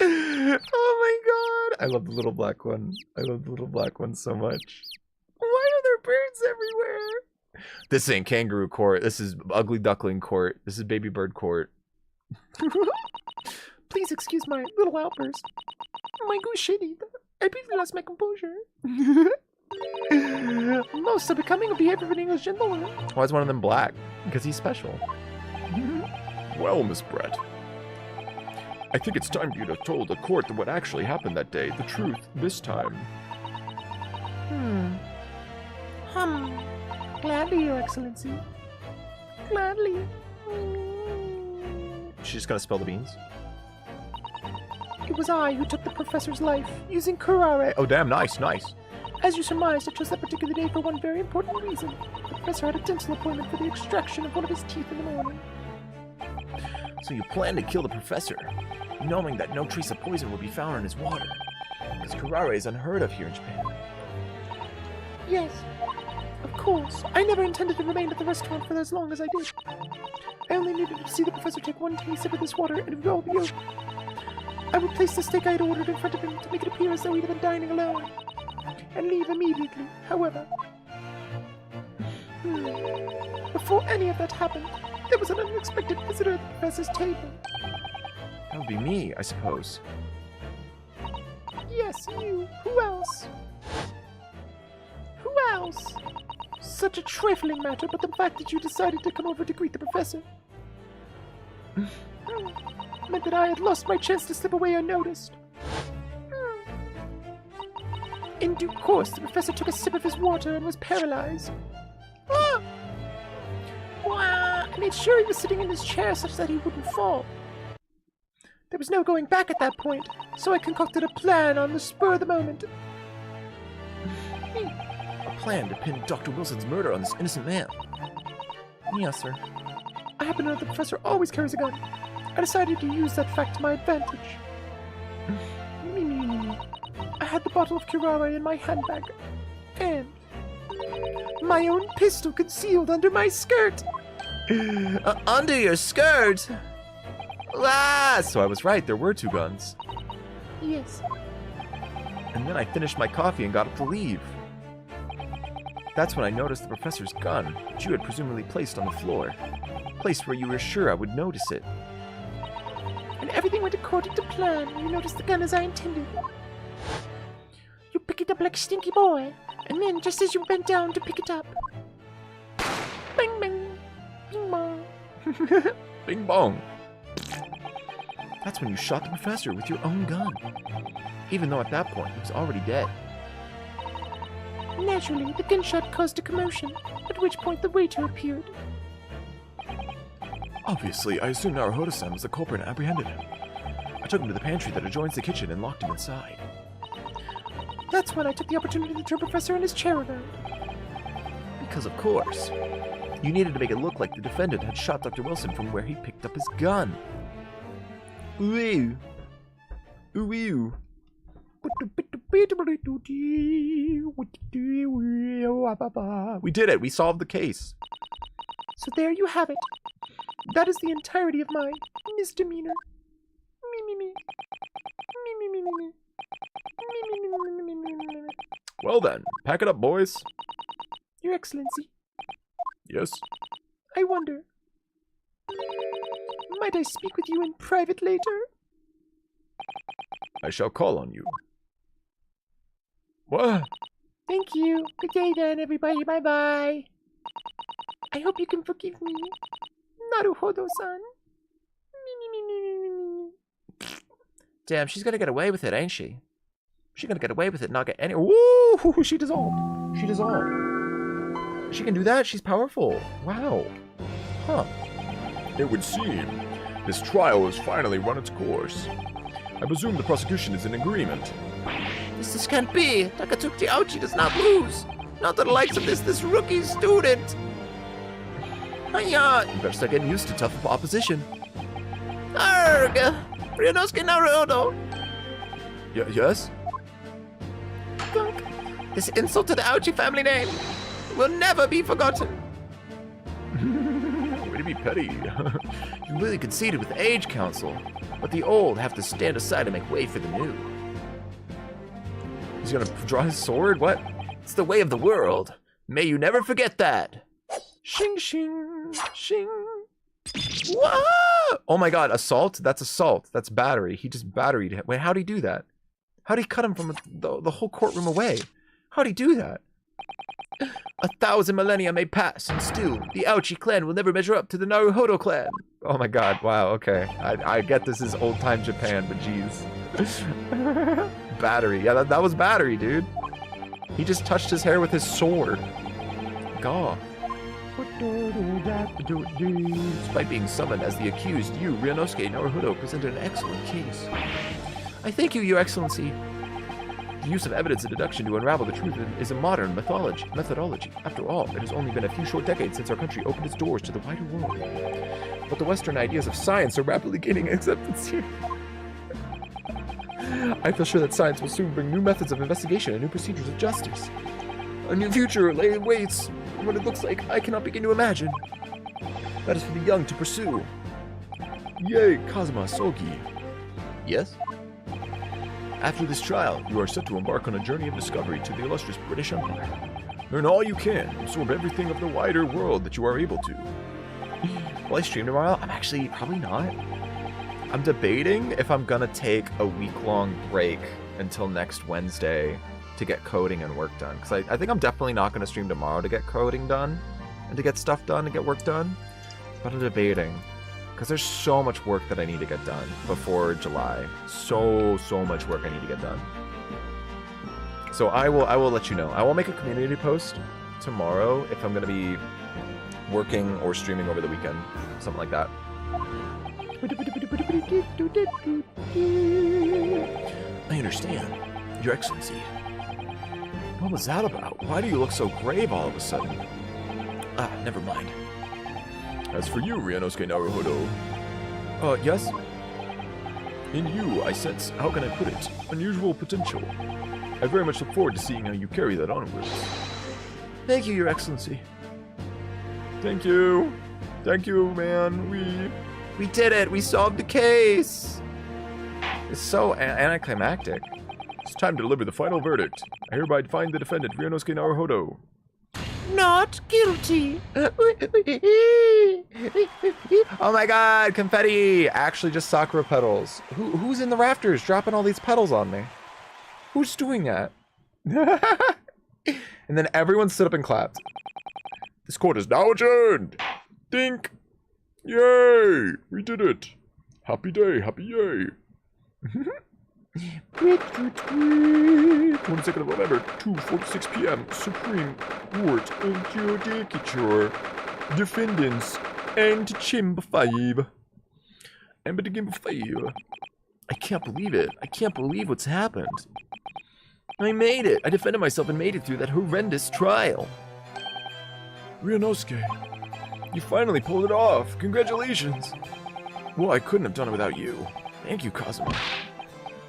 Oh my god. I love the little black one. I love the little black one so much. Why are there birds everywhere? This ain't kangaroo court. This is ugly duckling court. This is baby bird court. Please excuse my little outburst. My goose shitty. I briefly lost my composure. Most unbecoming of behavior of an English gentleman. Why is one of them black? Because he's special. Well, Miss Brett, I think it's time for you to tell the court what actually happened that day. The truth, this time. Gladly, Your Excellency. Gladly. She's just gonna spill the beans. It was I who took the professor's life using curare. Oh, damn, nice, nice. As you surmised, I chose that particular day for one very important reason. The professor had a dental appointment for the extraction of one of his teeth in the morning. So you plan to kill the professor, knowing that no trace of poison would be found in his water. Because curare is unheard of here in Japan. Yes, of course. I never intended to remain at the restaurant for as long as I did. I only needed to see the professor take one taste of this water and it would all be over. I would place the steak I had ordered in front of him to make it appear as though he had been dining alone, and leave immediately, however. Before any of that happened, there was an unexpected visitor at the professor's table. That would be me, I suppose. Yes, you. Who else? Who else? Such a trifling matter, but the fact that you decided to come over to greet the professor meant that I had lost my chance to slip away unnoticed. In due course, the professor took a sip of his water and was paralyzed. I made sure he was sitting in his chair such that he wouldn't fall. There was no going back at that point, so I concocted a plan on the spur of the moment. A plan to pin Dr. Wilson's murder on this innocent man. Yes, sir. I happen to know the professor always carries a gun. I decided to use that fact to my advantage. I had the bottle of curare in my handbag, and my own pistol concealed under my skirt. Under your skirt? Ah, so I was right, there were two guns. Yes. And then I finished my coffee and got up to leave. That's when I noticed the professor's gun, which you had presumably placed on the floor. Placed where you were sure I would notice it. And everything went according to plan. You noticed the gun as I intended. You pick it up like a stinky boy, and then just as you bent down to pick it up, bang bang, bing bong. Bing bong. That's when you shot the professor with your own gun. Even though at that point he was already dead. Naturally, the gunshot caused a commotion, at which point the waiter appeared. Obviously, I assumed Naruhodo-san was the culprit and apprehended him. I took him to the pantry that adjoins the kitchen and locked him inside. That's when I took the opportunity to turn Professor in his chair around. Because of course, you needed to make it look like the defendant had shot Dr. Wilson from where he picked up his gun. Ooh. Ooh. We did it. We solved the case. So there you have it. That is the entirety of my misdemeanor. Well then, pack it up, boys. Your Excellency, Yes? I wonder, might I speak with you in private later? I shall call on you. What? Thank you. Good day then, everybody. Bye-bye. I hope you can forgive me. Naruhodo-san. Damn, she's gonna get away with it, ain't she? She's gonna get away with it, not get any. Woo! She dissolved. She dissolved. She can do that? She's powerful. Wow. Huh. It would seem this trial has finally run its course. I presume the prosecution is in agreement. This can't be. Takatsuki Aochi does not lose. Not the likes of this rookie student. Hiya! You better start getting used to tough opposition. Arg! Ryunosuke Naruhodo. Yes? Gunk. This insult to the Aochi family name will never be forgotten. Way to be petty. You really conceded with the age council, but the old have to stand aside and make way for the new. He's gonna draw his sword? What? It's the way of the world. May you never forget that. Shing, shing, shing. Whoa! Oh my god, assault? That's assault. That's battery. He just batteried him. Wait, how'd he do that? How'd he cut him from the whole courtroom away? How'd he do that? 1,000 millennia may pass, and still, the Aochi clan will never measure up to the Naruhodo clan. Oh my god, wow, okay. I get this is old-time Japan, but jeez. Battery. Yeah, that was battery, dude. He just touched his hair with his sword. God. Despite being summoned as the accused, you, Ryunosuke Naruhodo, presented an excellent case. I thank you, Your Excellency. The use of evidence and deduction to unravel the truth is a modern methodology. After all, it has only been a few short decades since our country opened its doors to the wider world. But the Western ideas of science are rapidly gaining acceptance here. I feel sure that science will soon bring new methods of investigation and new procedures of justice. A new future awaits. What it looks like, I cannot begin to imagine. That is for the young to pursue. Yay, Kazuma Sogi. Yes? After this trial, you are set to embark on a journey of discovery to the illustrious British Empire. Learn all you can, absorb everything of the wider world that you are able to. Will I stream tomorrow? I'm actually probably not. I'm debating if I'm gonna take a week-long break until next Wednesday to get coding and work done. Because I think I'm definitely not gonna stream tomorrow to get coding done and to get stuff done and get work done. But I'm debating. Because there's so much work that I need to get done before July. So much work I need to get done. So I will let you know. I will make a community post tomorrow if I'm going to be working or streaming over the weekend. Something like that. I understand, Your Excellency. What was that about? Why do you look so grave all of a sudden? Ah, never mind. As for you, Ryanosuke Naruhodo. Yes? In you, I sense, how can I put it, unusual potential. I very much look forward to seeing how you carry that onwards. Thank you, Your Excellency. Thank you. Thank you, man. We did it! We solved the case! It's so anticlimactic. It's time to deliver the final verdict. I hereby find the defendant, Ryanosuke Naruhodo. Not guilty. Oh my god, confetti! Actually just sakura petals. Who's in the rafters dropping all these petals on me? Who's doing that? And then everyone stood up and clapped. This court is now adjourned. Dink. Yay! We did it. Happy day, happy yay. 22nd of November, 2:46 p.m. Supreme Court of Judicature. Defendants and Chamber 5. And the Game 5. I can't believe it. I can't believe what's happened. I made it. I defended myself and made it through that horrendous trial. Ryanosuke, you finally pulled it off. Congratulations. Well, I couldn't have done it without you. Thank you, Kazuma.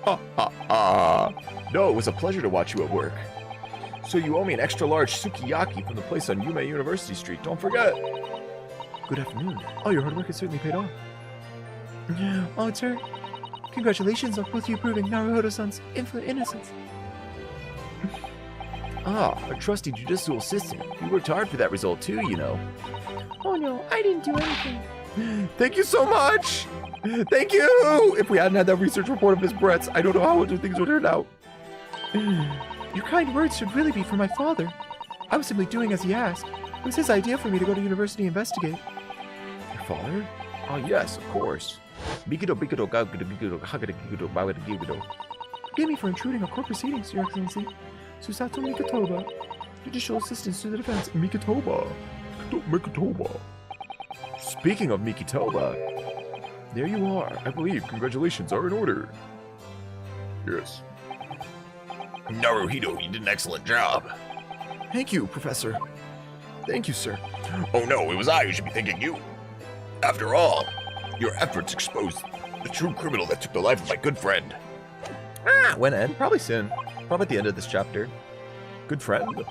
Ha ha ha. No, it was a pleasure to watch you at work. So you owe me an extra large sukiyaki from the place on Yume University Street. Don't forget. Good afternoon. Oh, your hard work has certainly paid off. Oh, sir. Congratulations on both you proving Naruhodo-san's innocence. Ah, a trusty judicial assistant. You worked hard for that result too, you know. Oh no, I didn't do anything. Thank you so much! Thank you! If we hadn't had that research report of Miss Brett's, I don't know how things would turn out. Your kind words should really be for my father. I was simply doing as he asked. It was his idea for me to go to university and investigate. Your father? Oh yes, of course. Forgive me for intruding on court proceedings, Your Excellency. Susato Mikatoba, judicial assistant to the defense. Mikatoba. Mikatoba. Speaking of Mikitoba, there you are. I believe congratulations are in order. Yes. Naruhito, you did an excellent job. Thank you, Professor. Thank you, sir. Oh no, it was I who should be thanking you. After all, your efforts exposed the true criminal that took the life of my good friend. When end? Probably soon. Probably at the end of this chapter. Good friend.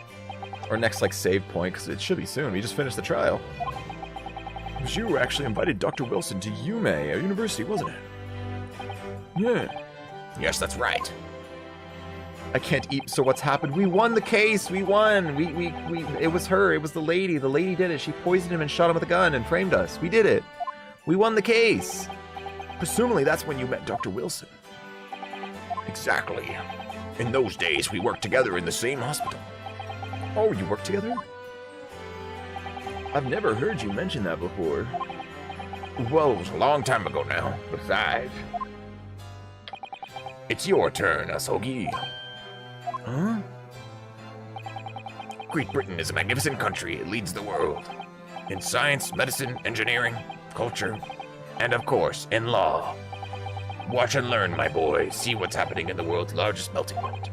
Or next, like, save point, because it should be soon. We just finished the trial. It was you who actually invited Dr. Wilson to Yume University, wasn't it? Yeah. Yes, that's right. I can't eat, so what's happened? We won the case! We won! It was her, it was the lady. The lady did it. She poisoned him and shot him with a gun and framed us. We did it. We won the case. Presumably, that's when you met Dr. Wilson. Exactly. In those days, we worked together in the same hospital. Oh, you worked together? I've never heard you mention that before. Well, it was a long time ago now. Besides, it's your turn, Asogi. Huh? Great Britain is a magnificent country. It leads the world. In science, medicine, engineering, culture, and of course, in law. Watch and learn, my boy. See what's happening in the world's largest melting pot.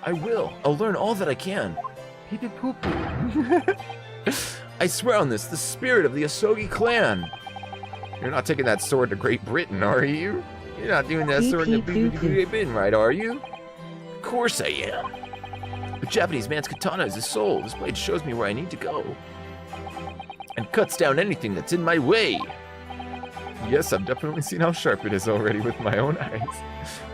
I will. I'll learn all that I can. Pee-pee poo-poo. I swear on this, the spirit of the Asogi clan. You're not taking that sword to Great Britain, are you? You're not doing that sword to Great Britain, right, are you? Of course I am. The Japanese man's katana is his soul. This blade shows me where I need to go. And cuts down anything that's in my way. Yes, I've definitely seen how sharp it is already with my own eyes.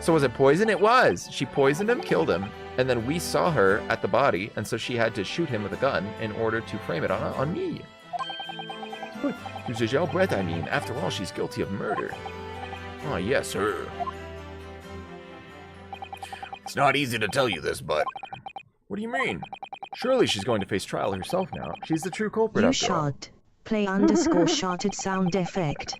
So was it poison? It was. She poisoned him, killed him, and then we saw her at the body, and so she had to shoot him with a gun in order to frame it on me. To Giselle Brett, I mean. After all, she's guilty of murder. Oh, yes, sir. It's not easy to tell you this, but... What do you mean? Surely she's going to face trial herself now. She's the true culprit You after all. shot. Play _ shotted sound effect.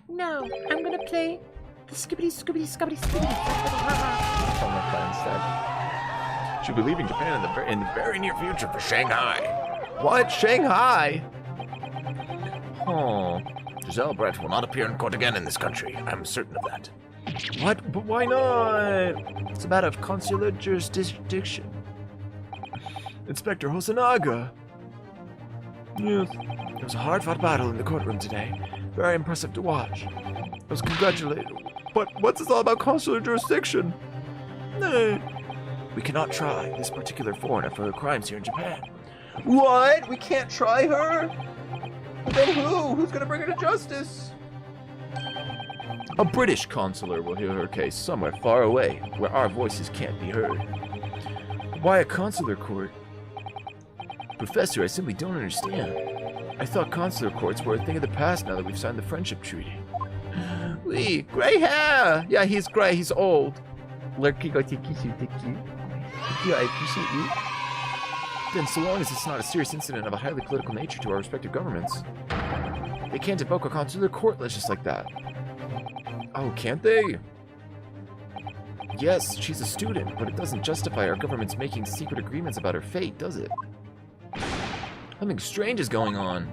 No, I'm gonna play the skibbity skibbity skibbity skibbity. That's all my plan instead. She'll be leaving Japan in the very near future for Shanghai. What? Shanghai? Oh. Giselle Brett will not appear in court again in this country. I'm certain of that. What? But why not? It's a matter of consular jurisdiction. Inspector Hosonaga. Yes. It was a hard-fought battle in the courtroom today. Very impressive to watch. I was congratulated. But what's this all about consular jurisdiction? Nay. We cannot try this particular foreigner for her crimes here in Japan. What? We can't try her? Then who? Who's gonna bring her to justice? A British consular will hear her case somewhere far away, where our voices can't be heard. Why a consular court? Professor, I simply don't understand. I thought consular courts were a thing of the past now that we've signed the friendship treaty. Wee, gray hair! Yeah, he's gray, he's old. Thank you, I appreciate you. Then so long as it's not a serious incident of a highly political nature to our respective governments, they can't invoke a consular court just like that. Oh, can't they? Yes, she's a student, but it doesn't justify our government's making secret agreements about her fate, does it? Something strange is going on.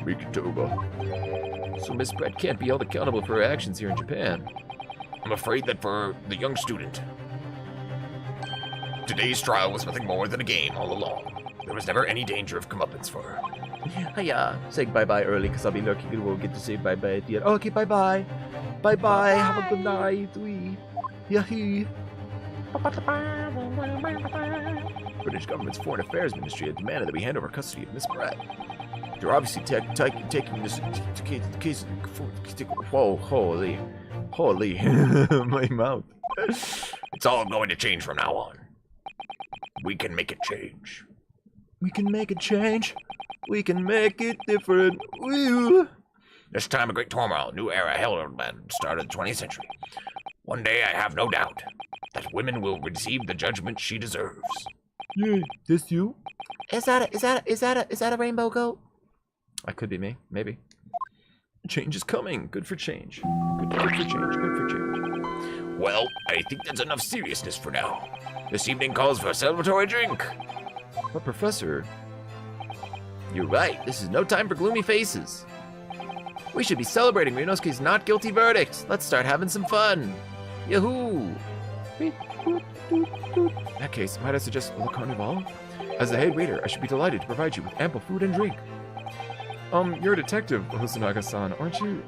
Mikitoba. So Miss Brett can't be held accountable for her actions here in Japan. I'm afraid that for the young student, today's trial was nothing more than a game all along. There was never any danger of comeuppance for her. Hiya. Say bye-bye early, because I'll be lucky we will get to say bye-bye at the end. Okay, bye-bye. Bye-bye. Have a good night. Yahoo. British government's Foreign Affairs Ministry had demanded that we hand over custody of Miss Brett. They're obviously taking this case. Whoa, holy, my mouth. It's all going to change from now on. We can make it change. We can make it change. We can make it different. Woo. This time a great turmoil, new era heralded start of the 20th century. One day I have no doubt that women will receive the judgment she deserves. Yeah, this you? Is that a rainbow goat? That could be me, maybe. Change is coming. Good for change. Good for change. Good for change. Well, I think that's enough seriousness for now. This evening calls for a celebratory drink. But Professor, you're right. This is no time for gloomy faces. We should be celebrating Ryunosuke's not guilty verdict. Let's start having some fun. Yahoo! In that case, might I suggest Le Carnival? As the head waiter, I should be delighted to provide you with ample food and drink. You're a detective, Hosonaga-san, aren't you?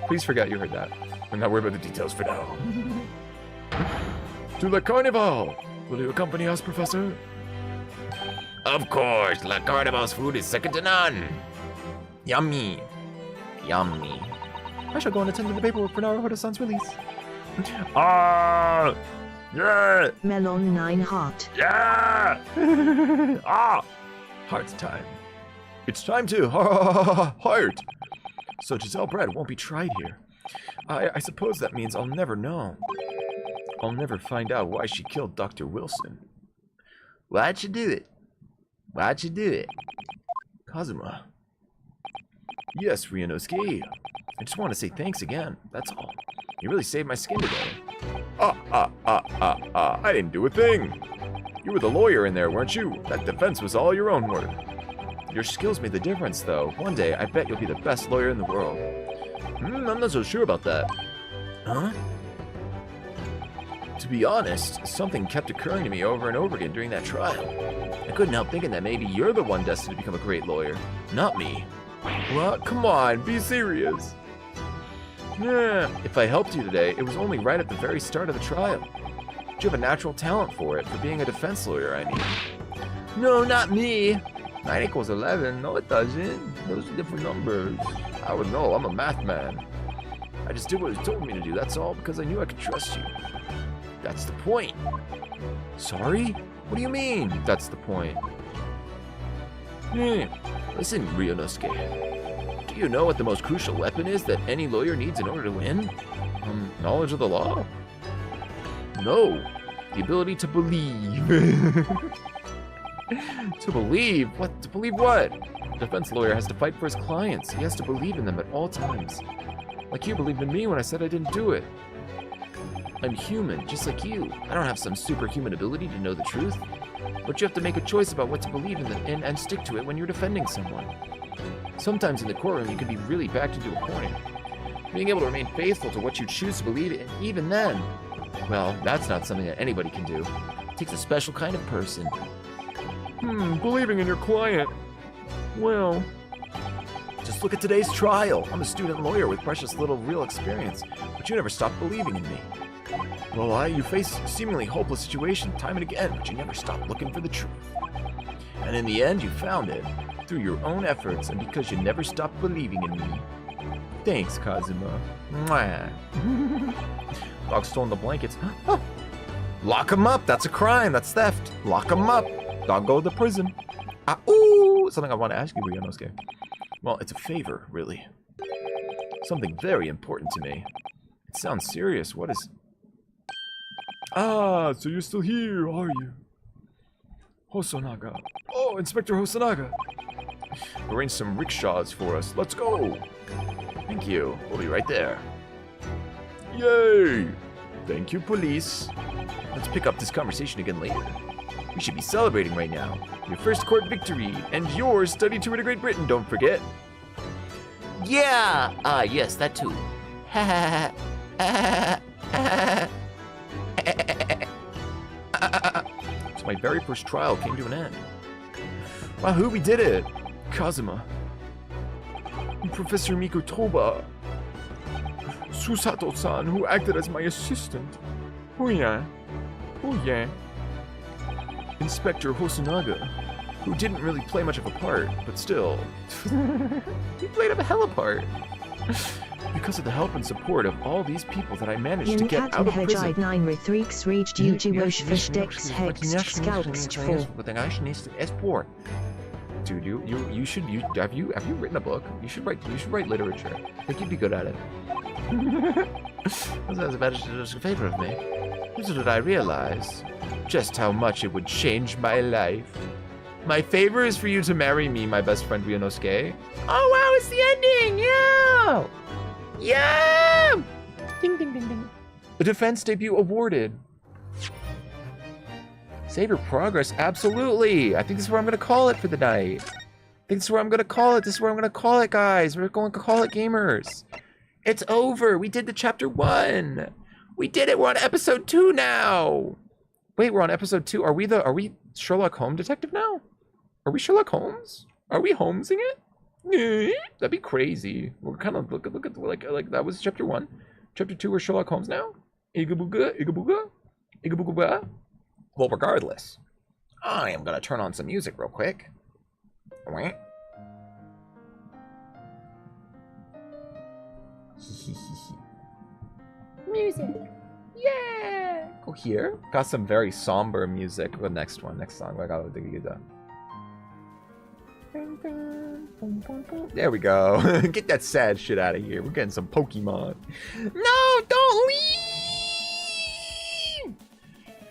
Please forget you heard that. I'm not worried about the details for now. To Le Carnival! Will you accompany us, Professor? Of course, La Carnival's food is second to none. Yummy. Yummy. I shall go and attend to the paperwork for Naruhodo-san's release. Ah! Yeah! Melon 9 heart. Yeah! Ah! Heart's time. It's time to heart. So Giselle Brett won't be tried here. I suppose that means I'll never know. I'll never find out why she killed Dr. Wilson. Why'd you do it? Why'd you do it? Kazuma. Yes, Ryunosuke. I just want to say thanks again, that's all. You really saved my skin today. I didn't do a thing. You were the lawyer in there, weren't you? That defense was all your own work. Your skills made the difference, though. One day, I bet you'll be the best lawyer in the world. I'm not so sure about that. Huh? To be honest, something kept occurring to me over and over again during that trial. I couldn't help thinking that maybe you're the one destined to become a great lawyer, not me. What? Come on, be serious. Yeah, if I helped you today, it was only right at the very start of the trial. You have a natural talent for it, for being a defense lawyer, I mean. No, not me. 9 equals 11. No, it doesn't. Those are different numbers. I would know. I'm a math man. I just did what you told me to do, that's all, because I knew I could trust you. That's the point. Sorry? What do you mean, that's the point? Listen, Ryunosuke. Do you know what the most crucial weapon is that any lawyer needs in order to win? Knowledge of the law? No. The ability to believe. To believe? What? To believe what? A defense lawyer has to fight for his clients. He has to believe in them at all times. Like you believed in me when I said I didn't do it. I'm human, just like you. I don't have some superhuman ability to know the truth. But you have to make a choice about what to believe in and stick to it when you're defending someone. Sometimes in the courtroom you can be really backed into a corner. Being able to remain faithful to what you choose to believe in, even then, well, that's not something that anybody can do. It takes a special kind of person. Believing in your client. Well, just look at today's trial. I'm a student lawyer with precious little real experience, but you never stopped believing in me. Well, you face seemingly hopeless situations time and again, but you never stopped looking for the truth. And in the end, you found it, through your own efforts and because you never stopped believing in me. Thanks, Kazuma. Mwah. Dog stolen the blankets. Oh. Lock him up, that's a crime, that's theft. Lock him up. Dog go to prison. Ooh, something I want to ask you, Ryunosuke. Well, it's a favor, really. Something very important to me. It sounds serious. What is... Ah, so you're still here, are you? Hosonaga. Oh, Inspector Hosonaga. Arrange some rickshaws for us. Let's go. Thank you. We'll be right there. Yay! Thank you, police. Let's pick up this conversation again later. We should be celebrating right now. Your first court victory, and your study tour to Great Britain, don't forget. Yeah! Yes, that too. So my very first trial came to an end. Wahoo, we did it! Kazuma. Professor Mikotoba. Susato-san, who acted as my assistant. Oh yeah. Oh yeah. Inspector Hosonaga, who didn't really play much of a part, but still. He played a hella part. Because of the help and support of all these people that I managed to get out of prison. Dude, you should have you written a book? You should write literature. I think you'd be good at it. That's about just a favor of me. Little did I realize just how much it would change my life. My favor is for you to marry me, my best friend Ryunosuke. Oh wow, it's the ending! Yeah! Yeah! Ding ding ding ding. A defense debut awarded. Save your progress, absolutely. I think this is where I'm gonna call it for the night. I think this is where I'm gonna call it. This is where I'm gonna call it, guys. We're going to call it, gamers. It's over. We did the chapter 1. We did it. We're on episode 2 now. Wait, we're on episode 2. Are we Sherlock Holmes detective now? Are we Sherlock Holmes? Are we Holmesing it? That'd be crazy. We're kind of look at like that was chapter 1. Chapter 2, we're Sherlock Holmes now. Igabooga, igabooga, igabooga. Well, regardless, I am gonna turn on some music real quick. Music. Yeah. Go here. Got some very somber music. The next song. I gotta dig it up. There we go. Get that sad shit out of here. We're getting some Pokemon. No, don't leave!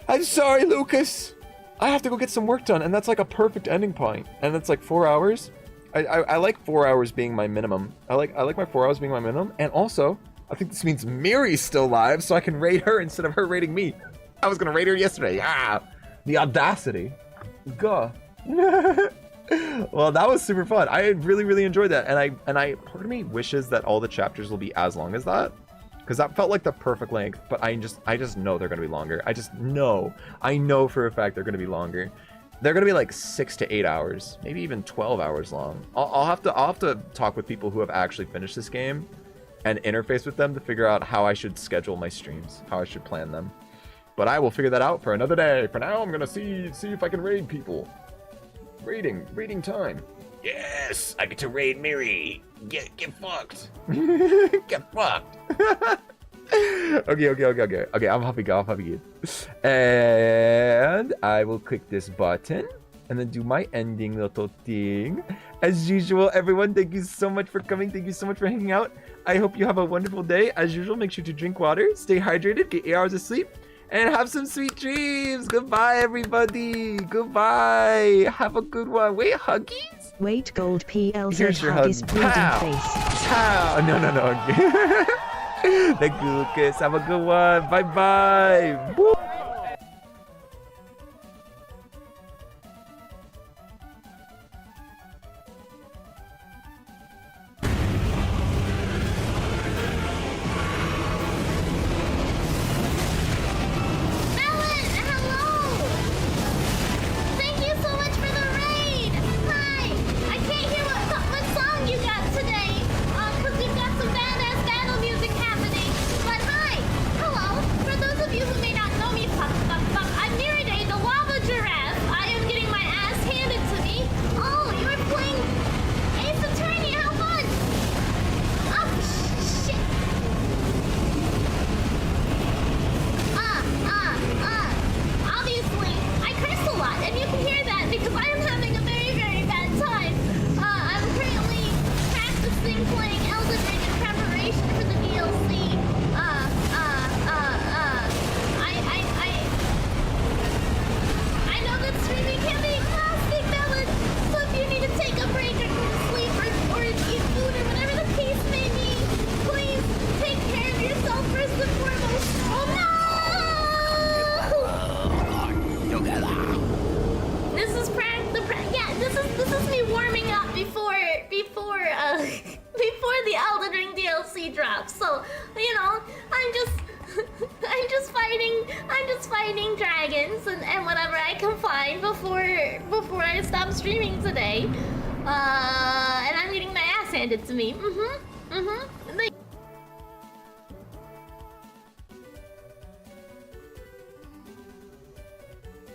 I'm sorry, Lucas. I have to go get some work done, and that's like a perfect ending point. And it's like 4 hours. I like 4 hours being my minimum. I like my 4 hours being my minimum. And also, I think this means Miri's still live, so I can raid her instead of her raiding me. I was gonna raid her yesterday. Ah, the audacity. Gah. Well, that was super fun. I really enjoyed that, and I part of me wishes that all the chapters will be as long as that, because that felt like the perfect length. But I just know they're gonna be longer. I know for a fact they're gonna be longer. They're gonna be like 6 to 8 hours, maybe even 12 hours long. I'll have to talk with people who have actually finished this game, and interface with them to figure out how I should schedule my streams, how I should plan them. But I will figure that out for another day. For now, I'm gonna see if I can raid people. Raiding time. Yes, I get to raid Miri. Get fucked. Get fucked. Okay, I'm happy good. And I will click this button and then do my ending little thing. As usual, everyone, thank you so much for coming. Thank you so much for hanging out. I hope you have a wonderful day. As usual, make sure to drink water, stay hydrated, get 8 hours of sleep, and have some sweet dreams. Goodbye, everybody. Goodbye. Have a good one. Wait, huggies? Wait, Gold PLZ Here's your hug hug. his bleeding Pow. face. Pow. No. Thank you, Lucas. Have a good one. Bye-bye. Woo. Melon, hello! Thank you so much for the raid! Hi! I can't hear what song you got today, because you've got some badass battle music happening. But hi! Hello! For those of you who may not know me, I'm Miriday, the lava giraffe. I am getting my ass handed to me. Oh, you're playing Ace Attorney, how fun! Oh, shit! Obviously, I curse a lot, and you can hear that because I am having a very bad time. I'm currently practicing playing Elden Ring in preparation for the DLC. I know that streaming can be exhausting, Melon, so if you need to take a break or go to sleep or eat food or whatever the case may be, please take care of yourself first and foremost. Oh no! This is this is me warming up before the Elden Ring DLC drops. So, you know, I'm just fighting dragons and whatever I can find before I stop streaming today. And I'm getting my ass handed to me.